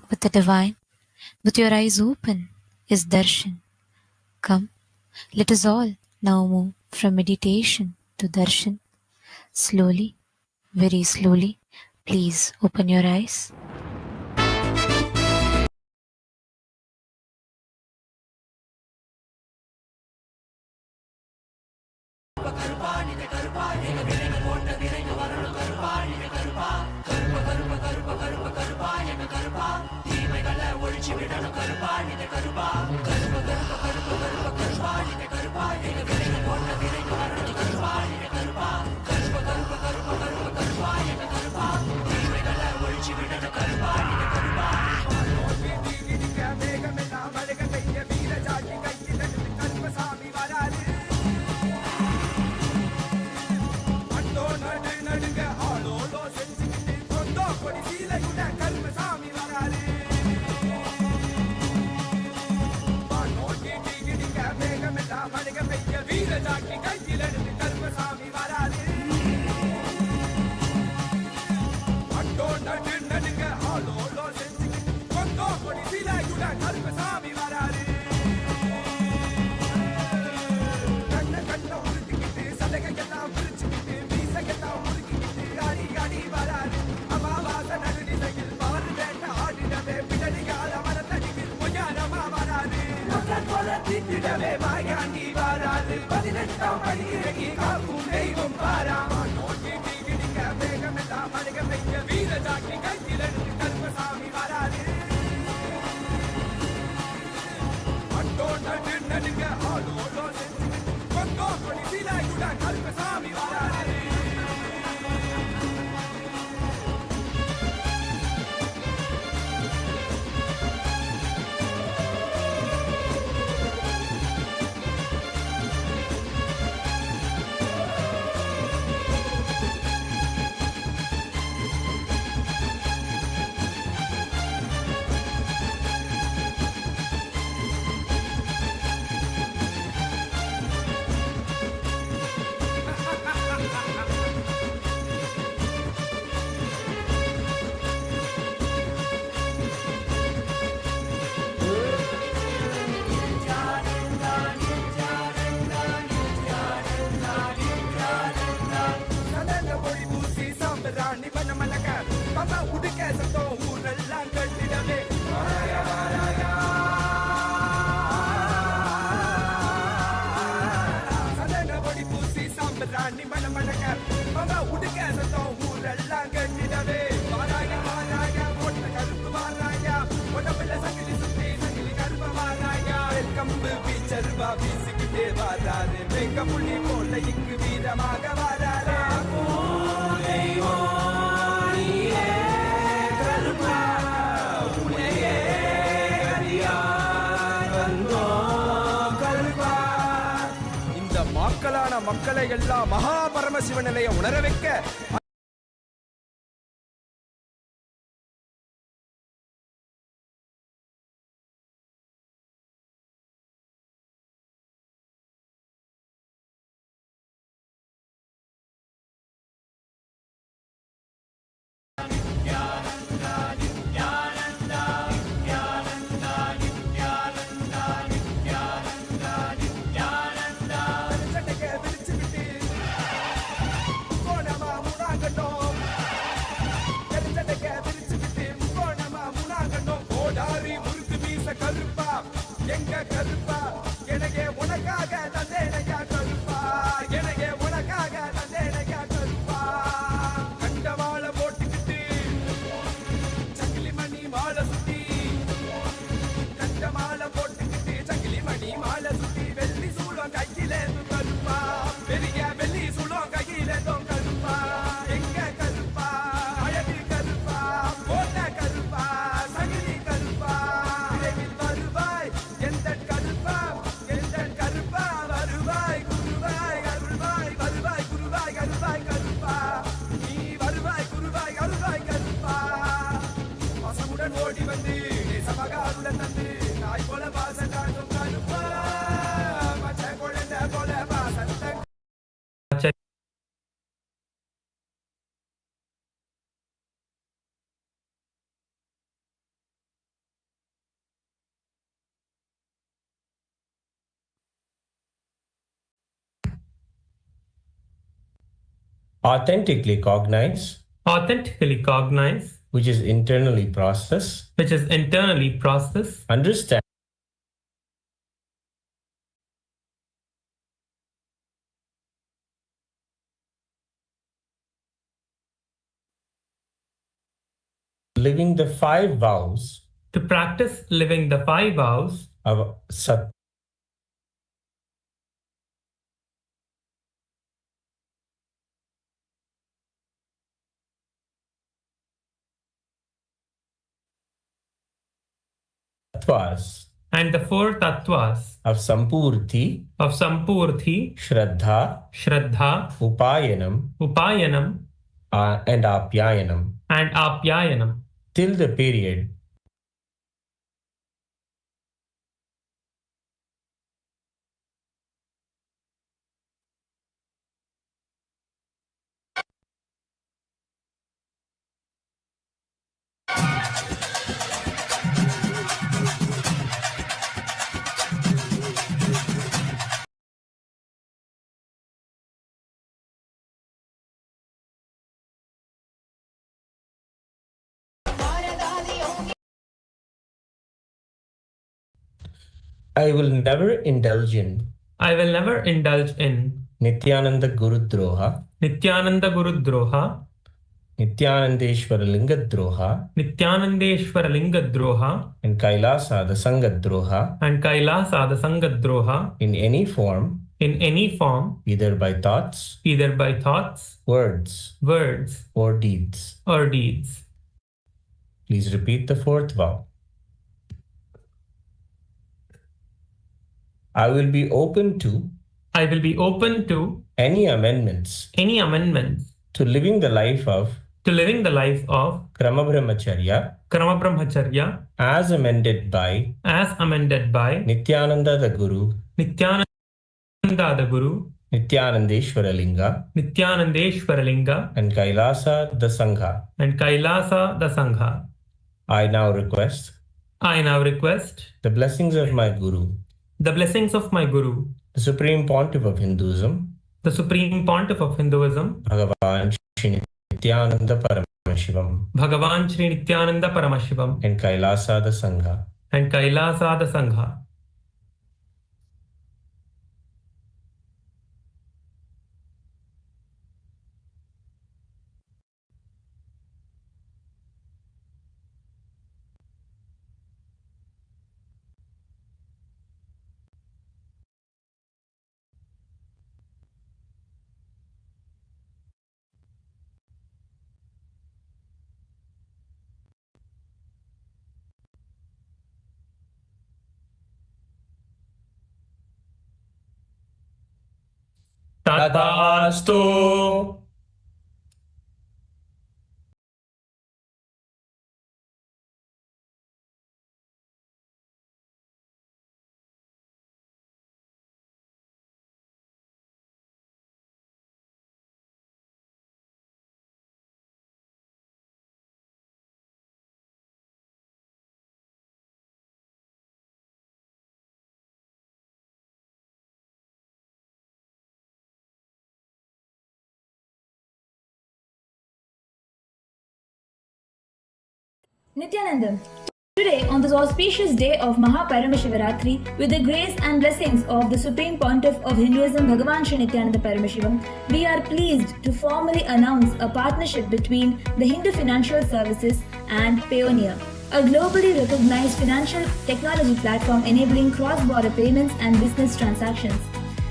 Speaker 1: With the divine, with your eyes open, is darshan. Come, let us all now move from meditation to darshan. Slowly, very slowly, please open your eyes.
Speaker 3: கட்டிடவே Mayandi வாராது 18ஆம் படி இறங்கி காக்கும் தெய்வம் பாராமா நோக்கி கிடிக்க வேகமெல்லாம் மனித வைக்க வீர Jackie கையிலெடுத்து Karuppasamy வராது அட்டோ நடு நடுங்க ஆளோடோ செஞ்சு கொங்கோ கொடி சீலாயுட கருப்பசாமி வராது புள்ளி போல இங்கு வீரமாக வராரே இந்த மக்களான மக்களை எல்லாம் மகா பரமசிவ நிலையை உணர வைக்க
Speaker 8: authentically cognize, which is internally process, understand, living the 5 vows,
Speaker 9: to practice living the 5 vows
Speaker 8: of tattvas
Speaker 9: and the 4 tattvas
Speaker 8: of Sampurti, Shraddha,
Speaker 9: Upayanam,
Speaker 8: and
Speaker 9: Apyayanam
Speaker 8: till the period I will never indulge in
Speaker 9: I will never indulge in
Speaker 8: Nithyananda Gurudroha,
Speaker 9: Nithyananda Gurudroha,
Speaker 8: Nithyanandeshwara Lingadroha,
Speaker 9: Nithyanandeshwara Lingadroha,
Speaker 8: and Kailasa the Sangadroha
Speaker 9: and Kailasa the Sangadroha
Speaker 8: in any form, either by thoughts, words, or deeds. Please repeat the fourth vow. I will be open to any amendments to living the life of
Speaker 9: Krama-Brahmacharya
Speaker 8: as amended by Nithyananda the Guru,
Speaker 9: Nithyananda the Guru,
Speaker 8: Nithyanandeshwara Linga, and Kailasa the Sangha. I now request the blessings of my Guru, the Supreme Pontiff of Hinduism, Bhagavan Shri Nithyananda Paramashivam, and Kailasa the Sangha. Tathastu.
Speaker 6: Nithyananda, today on this auspicious day of MAHA PARAMASHIVARATRI, with the grace and blessings of the Supreme Pontiff of Hinduism, Bhagavan Shri Nithyananda Paramashivam, we are pleased to formally announce a partnership between the Hindu Financial Services and Payoneer, a globally recognized financial technology platform enabling cross-border payments and business transactions.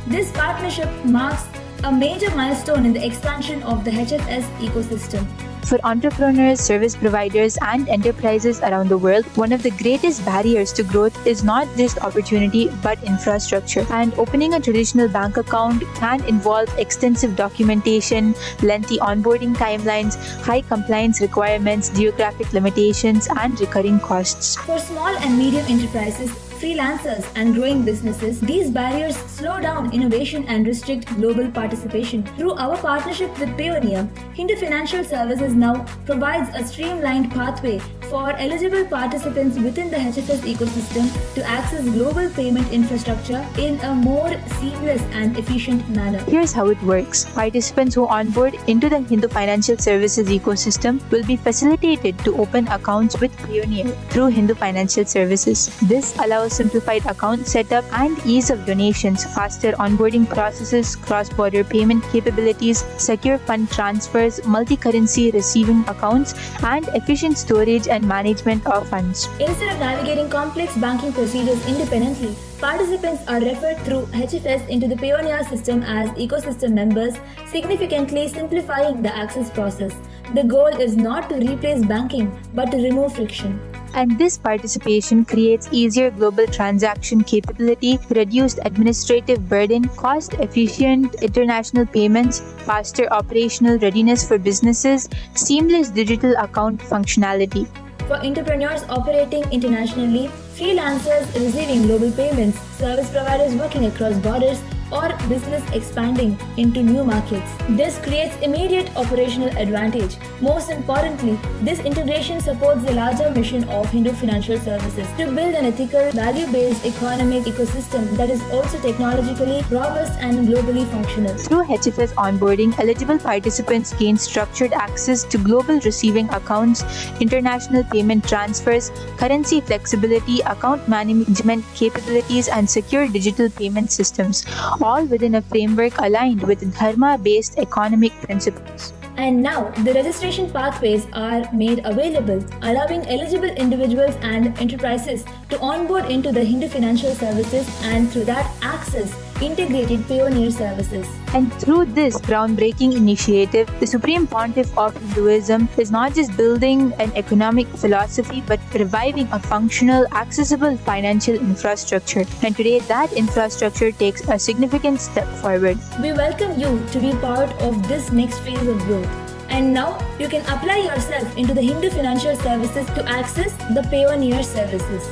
Speaker 6: This partnership marks a major milestone in the expansion of the HFS ecosystem.
Speaker 10: For entrepreneurs, service providers, and enterprises around the world, one of the greatest barriers to growth is not just opportunity but infrastructure. And opening a traditional bank account can involve extensive documentation, lengthy onboarding timelines, high compliance requirements, geographic limitations, and recurring costs.
Speaker 6: For small and medium enterprises, freelancers, and growing businesses, these barriers slow down innovation and restrict global participation. Through our partnership with Payoneer, Hindu Financial Services now provides a streamlined pathway for eligible participants within the HFS ecosystem to access global payment infrastructure in a more seamless and efficient manner.
Speaker 10: Here's how it works. Participants who onboard into the Hindu Financial Services ecosystem will be facilitated to open accounts with Payoneer through Hindu Financial Services. This allows simplified account setup and ease of donations, faster onboarding processes, cross-border payment capabilities, secure fund transfers, multi-currency receiving accounts, and efficient storage and management of funds.
Speaker 6: Instead of navigating complex banking procedures independently, participants are referred through HFS into the Payoneer system as ecosystem members, significantly simplifying the access process. The goal is not to replace banking, but to remove friction.
Speaker 10: And this participation creates easier global transaction capability, reduced administrative burden, cost-efficient international payments, faster operational readiness for businesses, seamless digital account functionality.
Speaker 6: For entrepreneurs operating internationally, freelancers receiving global payments, service providers working across borders,
Speaker 11: or business expanding into new markets. This creates immediate operational advantage. Most importantly, this integration supports the larger mission of Hindu financial services to build an ethical, value-based economic ecosystem that is also technologically robust and globally functional.
Speaker 10: Through HFS onboarding, eligible participants gain structured access to global receiving accounts, international payment transfers, currency flexibility, account management capabilities, and secure digital payment systems, all within a framework aligned with Dharma-based economic principles.
Speaker 11: And now, the registration pathways are made available, allowing eligible individuals and enterprises to onboard into the Hindu financial services and through that access integrated pioneer services.
Speaker 10: And through this groundbreaking initiative, the Supreme Pontiff of Hinduism is not just building an economic philosophy but reviving a functional, accessible financial infrastructure. And today, that infrastructure takes a significant step forward.
Speaker 11: We welcome you to be part of this next phase of growth. And now, you can apply yourself into the Hindu financial services to access the pioneer services.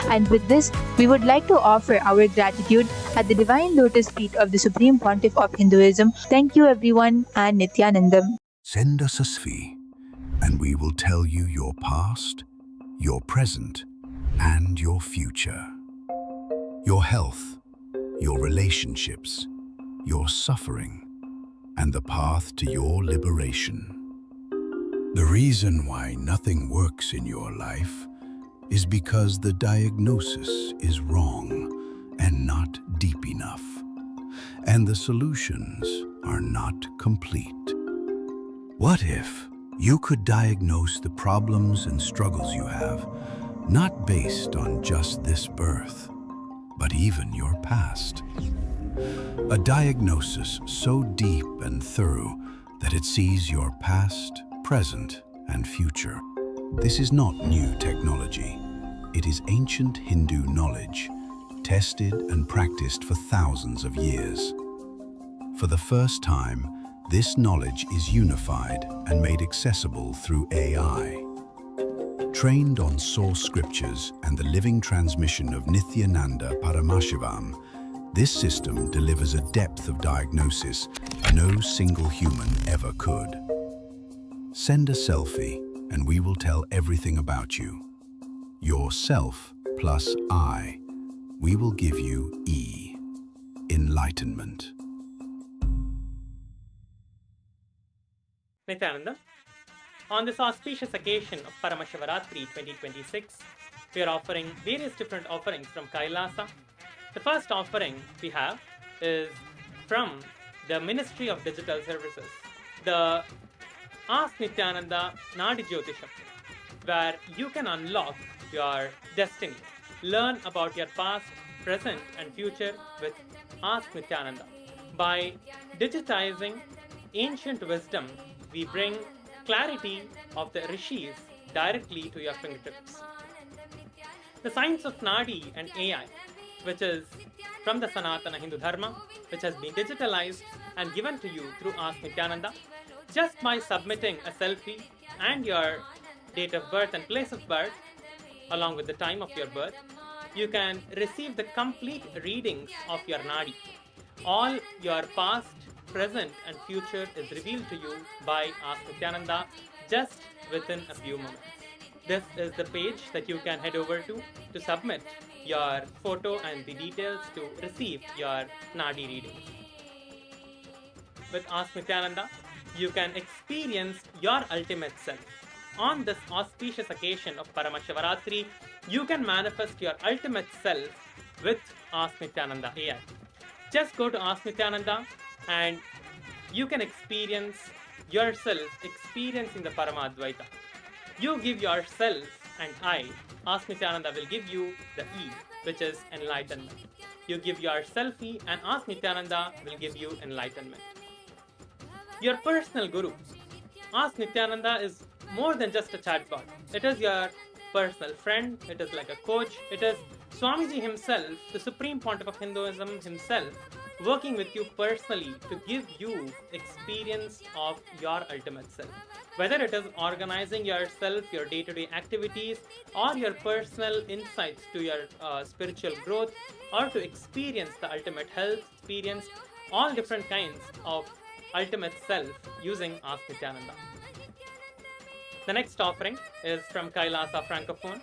Speaker 10: And with this, we would like to offer our gratitude at the Divine Lotus Feet of the Supreme Pontiff of Hinduism. Thank you everyone, and Nithyananda.
Speaker 12: Send us a Svi, and we will tell you your past, your present, and your future. Your health, your relationships, your suffering, and the path to your liberation. The reason why nothing works in your life is because the diagnosis is wrong and not deep enough, and the solutions are not complete. What if you could diagnose the problems and struggles you have, not based on just this birth, but even your past? A diagnosis so deep and thorough that it sees your past, present, and future. This is not new technology. It is ancient Hindu knowledge, tested and practiced for thousands of years. For the first time, this knowledge is unified and made accessible through AI. Trained on source scriptures and the living transmission of Nithyananda Paramashivam, this system delivers a depth of diagnosis no single human ever could. Send a selfie and we will tell everything about you. Yourself plus I, we will give you E, Enlightenment.
Speaker 9: Nithyananda, on this auspicious occasion of Paramashivaratri 2026, we are offering various different offerings from KAILASA. The first offering we have is from the Ministry of Digital Services, the Ask Nithyananda Nadi Jyotisham, where you can unlock your destiny. Learn about your past, present, and future with Ask Nithyananda. By digitizing ancient wisdom, we bring clarity of the rishis directly to your fingertips. The science of Nadi and AI, which is from the Sanatana Hindu Dharma, which has been digitalized and given to you through Ask Nithyananda, just by submitting a selfie and your date of birth and place of birth, along with the time of your birth, you can receive the complete readings of your Nadi. All your past, present, and future is revealed to you by Ask Nithyananda just within a few moments. This is the page that you can head over to submit your photo and the details to receive your Nadi readings. With Ask Nithyananda, you can experience your ultimate self. On this auspicious occasion of Paramashivaratri, you can manifest your ultimate self with Ask Nithyananda AI. Just go to Ask Nithyananda and you can experience yourself experiencing the Paramadvaita. You give yourself and I, Ask Nithyananda will give you the E, which is enlightenment. You give your selfie and Ask Nithyananda will give you enlightenment. Your personal guru. Ask Nithyananda is more than just a chatbot. It is your personal friend, it is like a coach, it is Swamiji himself, the Supreme Pontiff of Hinduism himself, working with you personally to give you experience of your ultimate self. Whether it is organizing yourself, your day-to-day activities, or your personal insights to your spiritual growth, or to experience the ultimate health, experience all different kinds of ultimate self using Ask Nithyananda. The next offering is from Kailasa Francophone.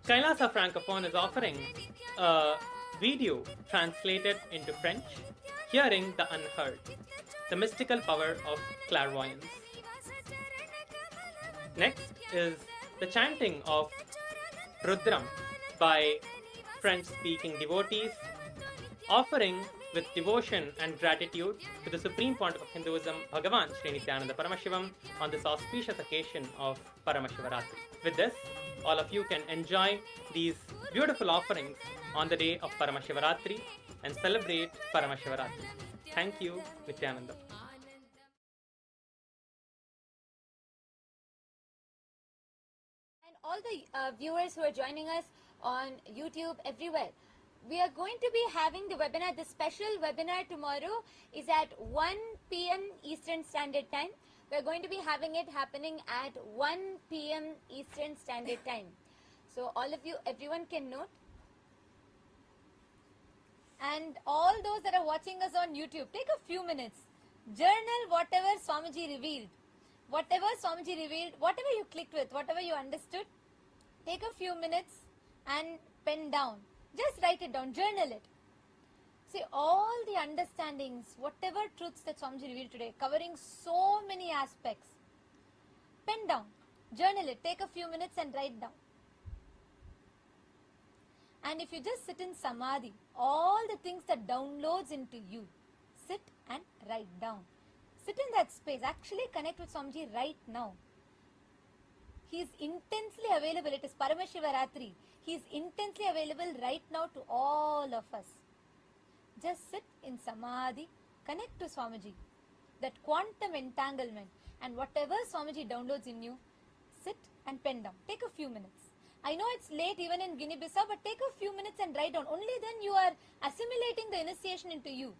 Speaker 9: Kailasa Francophone is offering a video translated into French, Hearing the Unheard, the mystical power of clairvoyance. Next is the chanting of Rudram by French-speaking devotees, offering with devotion and gratitude to the Supreme Pontiff of Hinduism, Bhagavan Sri Nithyananda Paramashivam, on this auspicious occasion of Paramashivaratri. With this, all of you can enjoy these beautiful offerings on the day of Paramashivaratri and celebrate Paramashivaratri. Thank you, Nithyananda.
Speaker 7: And all the viewers who are joining us on YouTube, everywhere, we are going to be having the webinar. The special webinar tomorrow is at 1 p.m. Eastern Standard Time. We're going to be having it happening at 1 p.m. Eastern Standard Time. So all of you, everyone can note. And all those that are watching us on YouTube, take a few minutes. Journal whatever Swamiji revealed. Whatever Swamiji revealed, whatever you clicked with, whatever you understood, take a few minutes and pen down. Just write it down, journal it. See, all the understandings, whatever truths that Swamiji revealed today, covering so many aspects. Pen down, journal it, take a few minutes and write down. And if you just sit in Samadhi, all the things that downloads into you, sit and write down. Sit in that space, actually connect with Swamiji right now. He is intensely available. It is Paramashivaratri. He is intensely available right now to all of us. Just sit in Samadhi, connect to Swamiji. That quantum entanglement, and whatever Swamiji downloads in you, sit and pen down. Take a few minutes. I know it's late even in Guinea-Bissau, but take a few minutes and write down. Only then you are assimilating the initiation into you.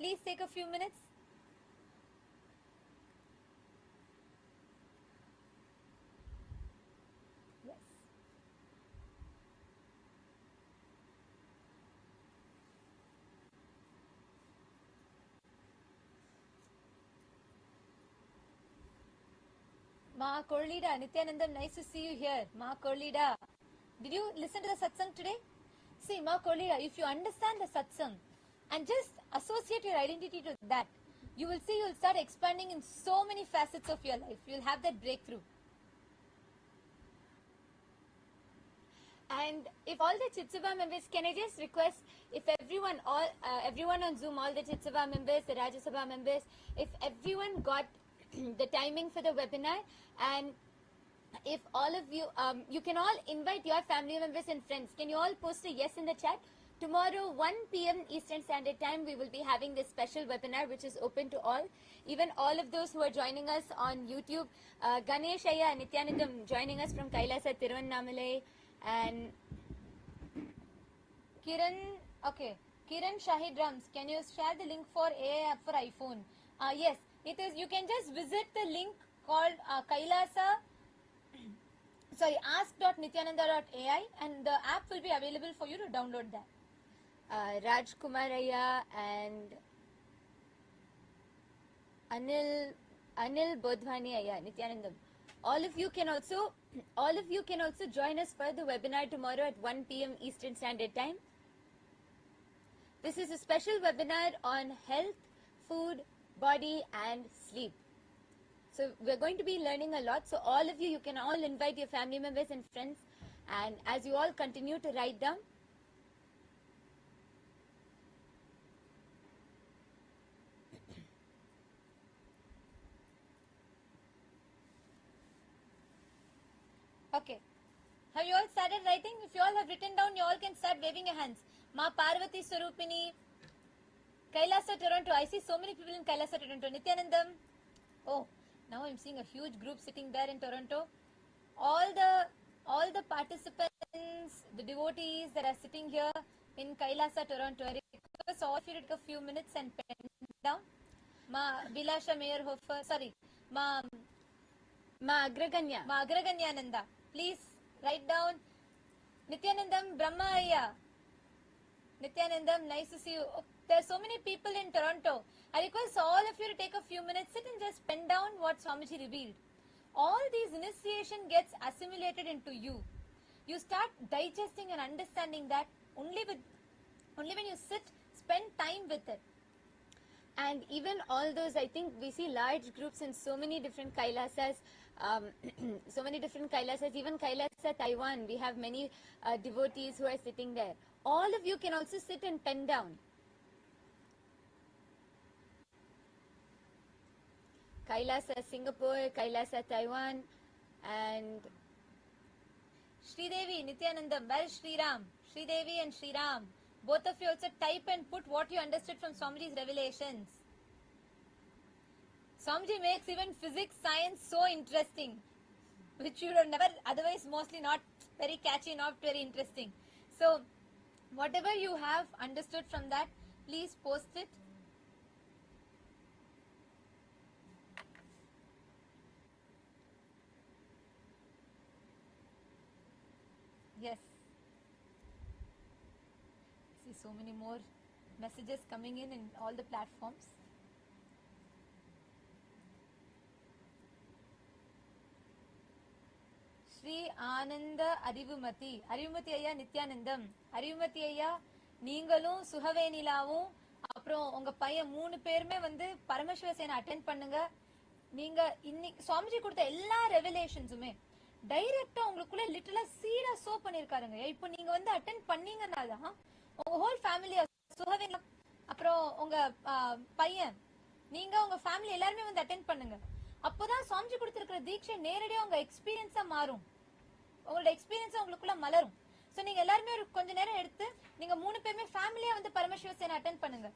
Speaker 7: Please take a few minutes. Yes. Ma Korlida, Nithyanandam, nice to see you here. Ma Korlida, did you listen to the satsang today? See, Ma Korlida, if you understand the satsang and just associate your identity to that, you will see you'll start expanding in so many facets of your life. You'll have that breakthrough. And if all the Chitsava members, can I just request, if everyone on Zoom, all the Chitsava members, the Rajya Sabha members, if everyone got the timing for the webinar, and if all of you, you can all invite your family members and friends. Can you all post a yes in the chat? Tomorrow, 1 p.m. Eastern Standard Time, we will be having this special webinar, which is open to all. Even all of those who are joining us on YouTube, Ganesh Ayya, Nithyanandam joining us from Kailasa, Tiruvannamalai, and Kiran, okay, Kiran Shahid Rams, can you share the link for AI app for iPhone? Yes, it is. You can just visit the link called Kailasa, sorry, ask.nithyananda.ai, and the app will be available for you to download that. Raj Kumaraya and Anil Bodhwani Ayya, Nithyanandam. All of you can also join us for the webinar tomorrow at 1 p.m. Eastern Standard Time. This is a special webinar on health, food, body and sleep. So we're going to be learning a lot. So all of you can all invite your family members and friends. And as you all continue to write down, okay. Have you all started writing? If you all have written down, you all can start waving your hands. Ma Parvati Swarupini, Kailasa, Toronto. I see so many people in Kailasa, Toronto. Nithyanandam. Oh, now I'm seeing a huge group sitting there in Toronto. All
Speaker 6: all the participants, the devotees that are sitting here in Kailasa, Toronto, I request all of you to take a few minutes and pen down. Ma Vilasha Meyerhofer, sorry, Ma Agraganyananda, please write down. Nithyanandam Brahmaya. Nithyanandam, nice to see you. Oh, there are so many people in Toronto. I request all of you to take a few minutes, sit and just pen down what Swamiji revealed. All these initiation gets assimilated into you. You start digesting and understanding that only when you sit, spend time with it.
Speaker 7: And even all those, I think we see large groups in so many different Kailasas, even Kailasa, Taiwan, we have many devotees who are sitting there. All of you can also sit and pen down. Kailasa, Singapore, Kailasa, Taiwan, and
Speaker 6: Sridevi, Nithyanandam, where is Sriram? Sridevi and Sriram. Both of you also type and put what you understood from Swamiji's revelations. Swamiji makes even physics, science so interesting, which you would have never, otherwise mostly not very catchy, not very interesting. So, whatever you have understood from that, please post it. Yes. See so many more messages coming in all the platforms. Sri Ananda Arivumati. Arivumati Ayya Nithyanandam. Arivumati Ayya நீங்களும் சுகவேனிலாவும் அப்புறம் உங்க பையன் 3 பேருமே வந்து பரமசிவ சேனை attend பண்ணுங்க. நீங்க இன்னைக்கு சுவாமிஜி கொடுத்த எல்லா ரெவலேஷன்ஸுமே டைரக்டா உங்களுக்குள்ள லிட்டரலா சீடா சோ பண்ணிருக்காருங்க. இப்போ நீங்க வந்து அட்டெண்ட் பண்ணீங்கன்னாதான் உங்க ஹோல் ஃபேமிலியா சுகவேனிலாம் அப்புறம் உங்க பையன் நீங்க உங்க ஃபேமிலி எல்லாருமே வந்து அட்டெண்ட் பண்ணுங்க. அப்போதான் சுவாமிஜி கொடுத்திருக்கிற தீட்சை நேரடியா உங்க எக்ஸ்பீரியன்ஸா மாறும். உங்களோட எக்ஸ்பீரியன்ஸ் உங்களுக்குள்ள மலரும். சோ நீங்க எல்லாருமே ஒரு கொஞ்ச நேரம் எடுத்து நீங்க 3 பேருமே ஃபேமிலியா வந்து பரமசிவ சேனை அட்டெண்ட் பண்ணுங்க.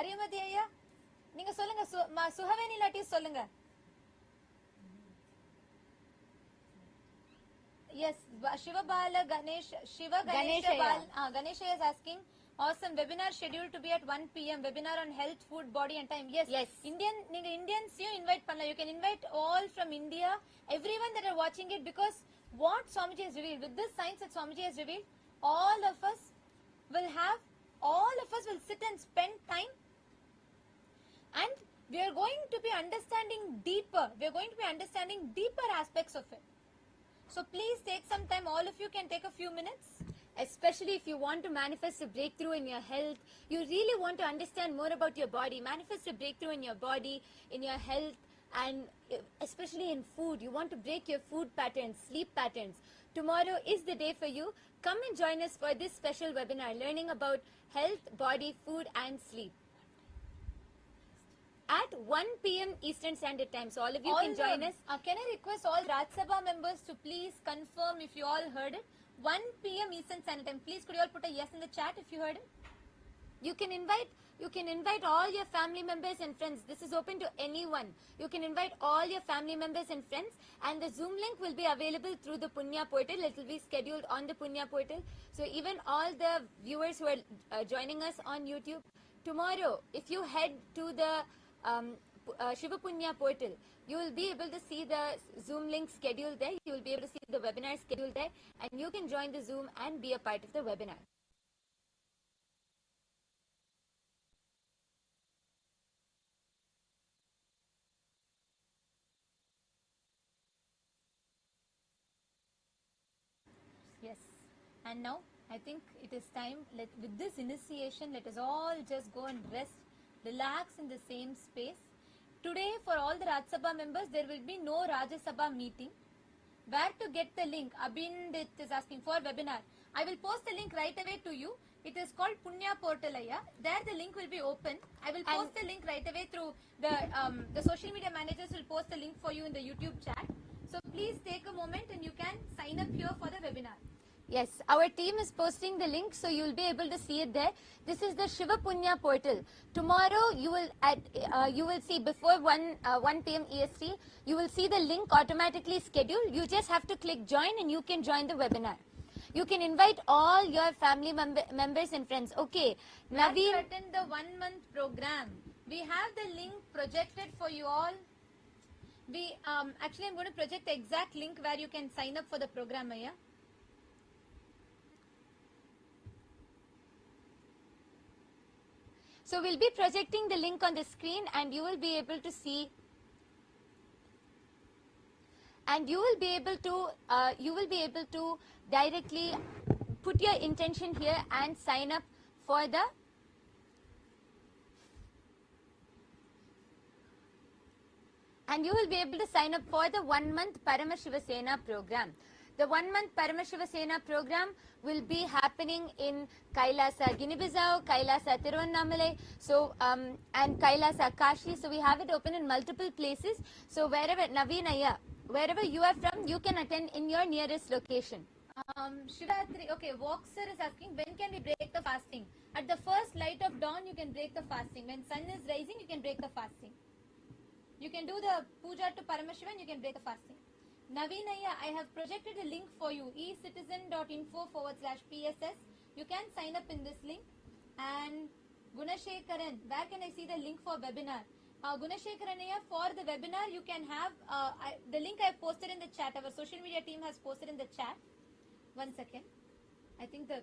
Speaker 6: அரியமதி ஐயா நீங்க சொல்லுங்க, சுகவேணி லாட்டி சொல்லுங்க. Yes, Shivabala Ganesh, Shiva Ganesha Bal, Ganesha is asking, awesome webinar scheduled to be at 1 p.m. webinar on health, food, body and time. Yes. Indians you invite panna. You can invite all from India, everyone that are watching it, because what Swamiji has revealed, with this science that Swamiji has revealed, all of us will sit and spend time, and we are going to be understanding deeper. We are going to be understanding deeper aspects of it. So please take some time. All of you can take a few minutes.
Speaker 7: especially if you want to manifest a breakthrough in your health, you really want to understand more about your body, manifest a breakthrough in your body, in your health, and especially in food. You want to break your food patterns, sleep patterns. Tomorrow is the day for you. Come and join us for this special webinar, learning about health, body, food and sleep. At 1 p.m. Eastern Standard Time. So all of you can join us.
Speaker 6: Can I request all Raj Sabha members to please confirm if you all heard it? 1 p.m. Eastern Standard Time. Please could you all put a yes in the chat if you heard it?
Speaker 7: You can invite all your family members and friends. This is open to anyone. You can invite all your family members and friends, and the Zoom link will be available through the Punya portal. It will be scheduled on the Punya portal. So even all the viewers who are joining us on YouTube, tomorrow, if you head to the Shiva Punya portal, you will be able to see the Zoom link scheduled there. You will be able to see the webinar scheduled there, and you can join the Zoom and be a part of the webinar.
Speaker 6: Yes. And now, I think it is time, with this initiation, let us all just go and rest, relax in the same space. Today, for all the Raj Sabha members, there will be no Rajya Sabha meeting. Where to get the link? Abhindit is asking for webinar. I will post the link right away to you. It is called Punya Portal. There the link will be open. I will post the link right away through the social media managers will post the link for you in the YouTube chat. So please take a moment and you can sign up here for the webinar.
Speaker 7: Yes, our team is posting the link, so you will be able to see it there. This is the Shiva Punya portal. Tomorrow, you will see before 1 p.m. EST, you will see the link automatically scheduled. You just have to click join and you can join the webinar. You can invite all your family members and friends. Okay,
Speaker 6: Naveen, attend the 1 month program. We have the link projected for you all. We actually, I'm going to project the exact link where you can sign up for the program, Maya.
Speaker 7: So we'll be projecting the link on the screen, and you will be able to see. And you will be able to directly put your intention here and sign up for the you will be able to sign up for the 1 month Paramashiva program. The 1 month Paramashiva program will be happening in Kailasa, Guinea-Bissau, Kailasa, Tiruvannamalai, so and Kailasa, Kashi. So we have it open in multiple places. So wherever Naveenaya, wherever you are from, you can attend in your nearest location.
Speaker 6: Shivaratri, okay, Voxer is asking, when can we break the fasting? At the first light of dawn, you can break the fasting. When sun is rising, you can break the fasting. You can do the puja to Paramashiva and you can break the fasting. Naveenaya, I have projected a link for you, ecitizen.info/PSS. You can sign up in this link. And Gunashekaran, where can I see the link for webinar? Gunashekaranaya, for the webinar, you can have the link I have posted in the chat. Our social media team has posted in the chat. 1 second. I think the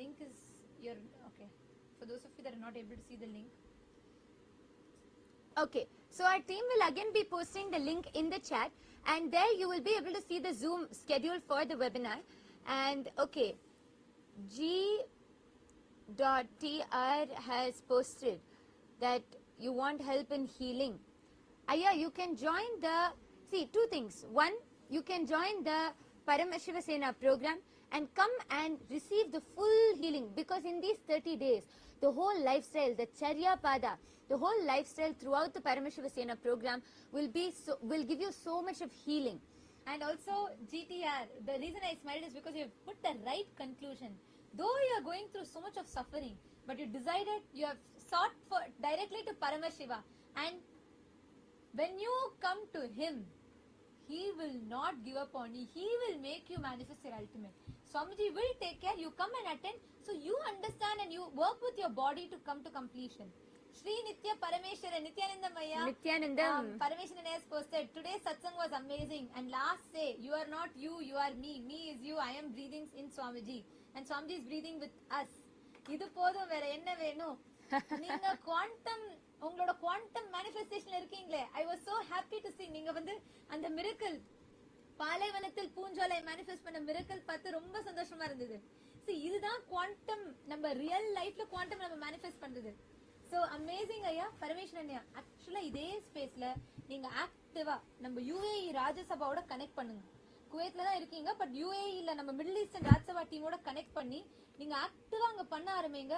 Speaker 6: link is your, okay. For those of you that are not able to see the link.
Speaker 7: Okay, so our team will again be posting the link in the chat, and there you will be able to see the Zoom schedule for the webinar. And okay, G.TR has posted that you want help in healing. You can join the, two things. One, you can join the Paramashiva program and come and receive the full healing, because in these 30 days, the whole lifestyle, the Charya Pada, the whole lifestyle throughout the Paramashiva program will give you so much of healing.
Speaker 6: And also, GTR, the reason I smiled is because you have put the right conclusion. Though you are going through so much of suffering, but you decided, you have sought for directly to Paramashiva, and when you come to him, he will not give up on you. He will make you manifest your ultimate. Swamiji will take care. You come and attend. So you understand and you work with your body to come to completion. Shri Nitya Parameshwara, Nithyananda Maya.
Speaker 7: Nithyanandam.
Speaker 6: Parameshwaran has posted, today's satsang was amazing. And last say, you are not you, you are me. Me is you, I am breathing in Swamiji. And Swamiji is breathing with us. Idu podum vera enna venum. Neenga quantum, ungaloda quantum manifestation irukkingle. I was so happy to see neenga vandu and the miracle. பாலைவனத்தில் பூஞ்சோலை manifest பண்ண miracle பார்த்து ரொம்ப சந்தோஷமா இருந்தது. இதுதான் quantum, நம்ம real லைஃப்ல quantum நம்ம மேனிஃபெஸ்ட் பண்றது. சோ அமேசிங் ஐயா, பரமேஸ்வரன் ஐயா. ஆக்சுவலா இதே ஸ்பேஸ்ல நீங்க ஆக்டிவா நம்ம UAE ராஜ்யசபாவோட கனெக்ட் பண்ணுங்க. குவைத்ல தான் இருக்கீங்க, பட் UAEல நம்ம மிடில் ஈஸ்டர்ன் ராஜ்யசபா டீமோட கனெக்ட் பண்ணி நீங்க ஆக்டிவா அங்க பண்ண ஆரம்பிங்க.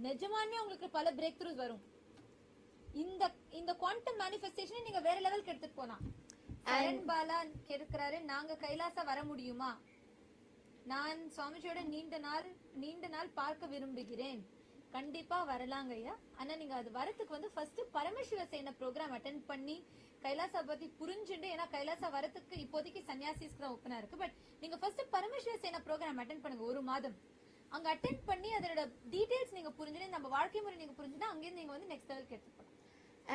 Speaker 6: நிஜமாவே உங்களுக்கு பல பிரேக் த்ரூஸ் வரும். இந்த குவாண்டம் மேனிஃபெஸ்டேஷனை நீங்க வேற லெவலுக்கு எடுத்துட்டு போலாம். சரண் பாலா கேட்கிறாரு, நாங்க கைலாசா வர முடியுமா? நான் சுவாமிஜியோட நீண்ட நாள் பார்க்க விரும்புகிறேன். கண்டிப்பா வரலாங்க ஐயா. ஆனா நீங்க அது வரத்துக்கு வந்து ஃபர்ஸ்ட் பரமசிவ சேன ப்ரோக்ராம் அட்டெண்ட் பண்ணி கைலாசா பத்தி புரிஞ்சுட்டு, ஏன்னா கைலாசா வரத்துக்கு இப்போதைக்கு சன்னியாசிஸ்க்கு தான் ஓப்பனா இருக்கு. பட் நீங்க ஃபர்ஸ்ட் பரமசிவ சேன ப்ரோக்ராம் அட்டெண்ட் பண்ணுங்க. 1 மாதம் அங்க அட்டெண்ட் பண்ணி அதோட டீடைல்ஸ் நீங்க புரிஞ்சுட்டு, நம்ம வாழ்க்கை முறை நீங்க புரிஞ்சுட்டா அங்கேருந்து நீங்க வந்து நெக்ஸ்ட் லெவலுக்கு எடுத்து போகலாம்.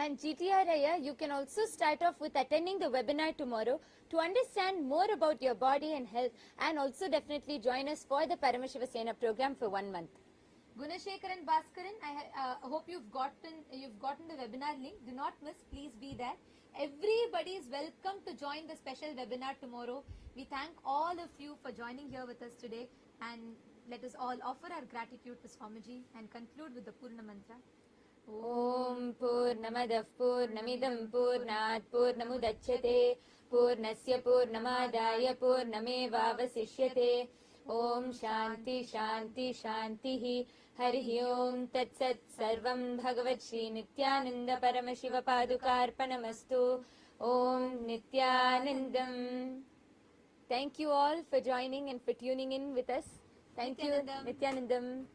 Speaker 7: And GTR, you can also start off with attending the webinar tomorrow to understand more about your body and health, and also definitely join us for the Paramashiva Sena program for 1 month.
Speaker 6: Gunashekaran Bhaskaran, I hope you've gotten the webinar link. Do not miss, please be there. Everybody is welcome to join the special webinar tomorrow. We thank all of you for joining here with us today, and let us all offer our gratitude to Swamiji and conclude with the Purna Mantra.
Speaker 7: Om Purnamadah Purnamidam Purnat Purnamudachyate Purnasya Purnamadaya Purnamevavasishyate. Om Shanti Shanti Shantihi. Harihi Om Tat Sat Sarvam Bhagavat Shri Nithyananda Paramashiva Padukarpanamastu. Om Nithyanandam. Thank you all for joining and for tuning in with us. Thank you, Nithyanandam.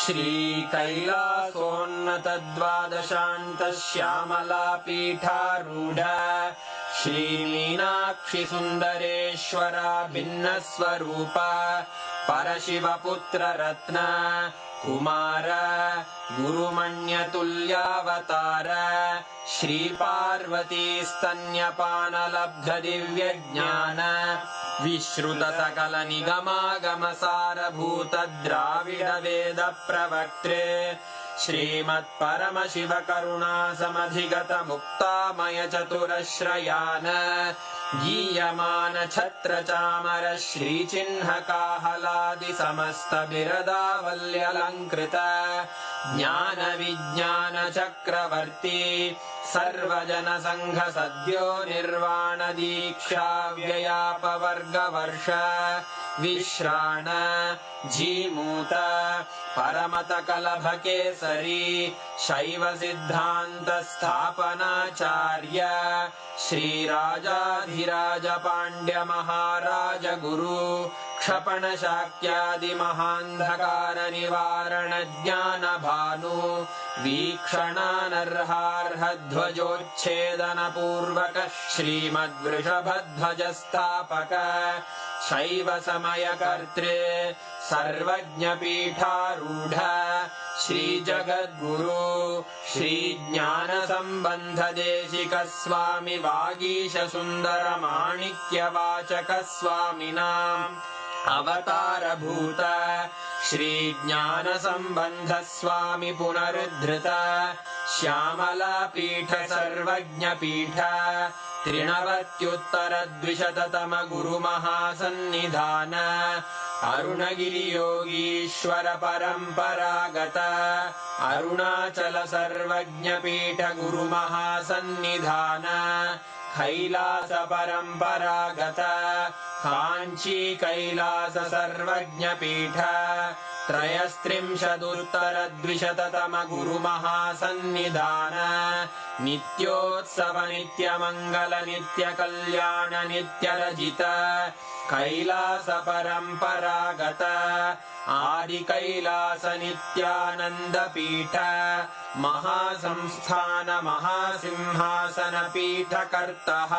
Speaker 5: श्रीकैलासोन्नतद्वादशान्तश्यामलापीठारूढ श्रीमीनाक्षिसुन्दरेश्वरा भिन्नस्वरूप परशिवपुत्ररत्न Kumar गुरुमण्यतुल्यावतार श्रीपार्वतीस्तन्यपानलब्धदिव्यज्ञान विश्रुतसकलनिगमागमसारभूतद्राविडवेदप्रवक्त्रे श्रीमत्परमशिवकरुणासमधिगतमुक्तामयचतुरश्रयान् गीयमान छत्रचामर श्रीचिह्नकाहलादिसमस्तबिरदावल्यलङ्कृत ज्ञानविज्ञानचक्रवर्ती सर्वजनसङ्घसद्यो निर्वाणदीक्षा व्ययापवर्गवर्ष विश्राण Jimuta परमतकलभकेसरी शैवसिद्धान्तस्थापनाचार्य श्रीराजाधिराजपाण्ड्यमहाराजगुरु क्षपणशाक्यादिमहान्धकारनिवारणज्ञानभानु वीक्षणानर्हार्हध्वजोच्छेदनपूर्वक श्रीमद्वृषभध्वजस्थापक शैवसमयकर्त्रे सर्वज्ञपीठारूढ श्रीजगद्गुरु श्रीज्ञानसम्बन्धदेशिकस्वामि वागीशसुन्दरमाणिक्यवाचकस्वामिनाम् अवतारभूत श्रीज्ञानसम्बन्धस्वामि पुनरुद्धृत श्यामलापीठ सर्वज्ञपीठ त्रिणवत्युत्तरद्विशततम गुरुमहासन्निधान अरुणगिरियोगीश्वर परम्परागत अरुणाचल सर्वज्ञपीठ गुरुमहासन्निधान कैलास परम्परागत काञ्ची कैलास सर्वज्ञपीठ त्रयस्त्रिंशदुत्तरद्विशततम गुरुमहासन्निधान नित्योत्सव नित्यमङ्गल नित्यकल्याण नित्यरजित कैलास परम्परागत आदिकैलास नित्यानन्दपीठ महासंस्थान महासिंहासन पीठकर्तः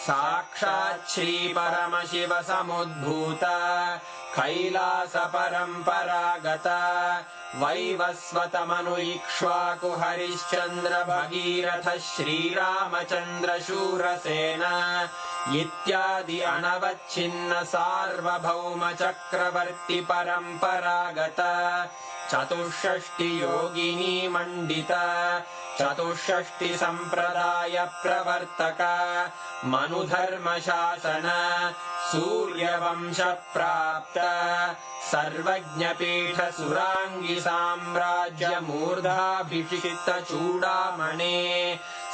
Speaker 5: साक्षात् श्री परमशिव समुद्भूत कैलास परम्परागत वैवस्वतमनु इक्ष्वाकु हरिश्चन्द्र भगीरथ श्रीरामचन्द्र शूरसेन इत्यादि अनवच्छिन्न सार्वभौम चक्रवर्ति परम्परागत चतुष्षष्टि योगिनी मण्डित चतुष्षष्टि सम्प्रदाय प्रवर्तक मनुधर्मशासन सूर्यवंश प्राप्त सर्वज्ञपीठ सुराङ्गी साम्राज्य मूर्धाभिषिक्त चूडामणे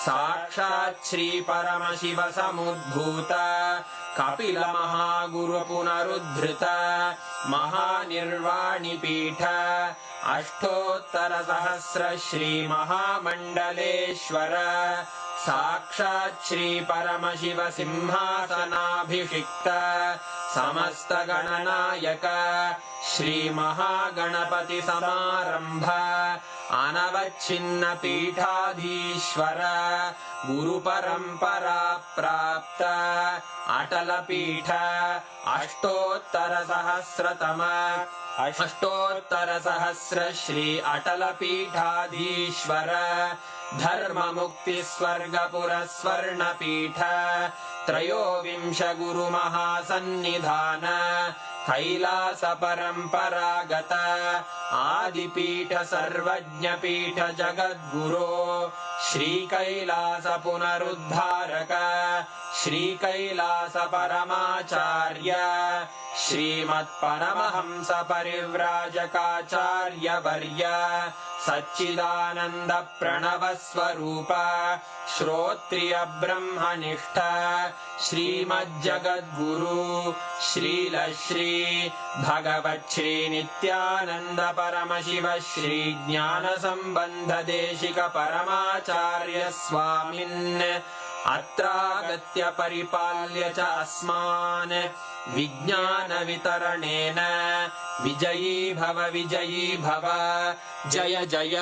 Speaker 5: साक्षात् श्री परमशिव समुद्भूत कपिल महागुरु पुनरुद्धृत महानिर्वाणि पीठ अष्टोत्तर सहस्र श्री महामण्डलेश्वर साक्षात् श्री परमशिव सिंहासनाभिषिक्त समस्त गणनायक श्री महागणपति समारंभ अनवच्छिन्न पीठाधीश्वर गुरु परंपरा प्राप्त अटल पीठ अष्टोत्तर सहस्र श्री अटल पीठाधीश्वर धर्म मुक्ति स्वर्गपुर स्वर्ण पीठ त्रयोविंश गुरु महासन्निधान कैलास परम्परागत आदिपीठ सर्वज्ञपीठ जगद्गुरो श्री कैलास पुनरुद्धारक श्री कैलास परमाचार्य श्रीमत्परमहंस परिव्राजकाचार्यवर्य सच्चिदानन्द प्रणव स्वरूप श्रोत्रिय ब्रह्मनिष्ठ श्रीमज्जगद्गुरु श्रील श्री भगवत् श्री नित्यानंद परमशिव श्री ज्ञान संबंध देशिक परमाचार्य स्वामिन् अत्रागत्य परिपाल्य च अस्मान् विज्ञान वितरणेन विजयी भव जय जय।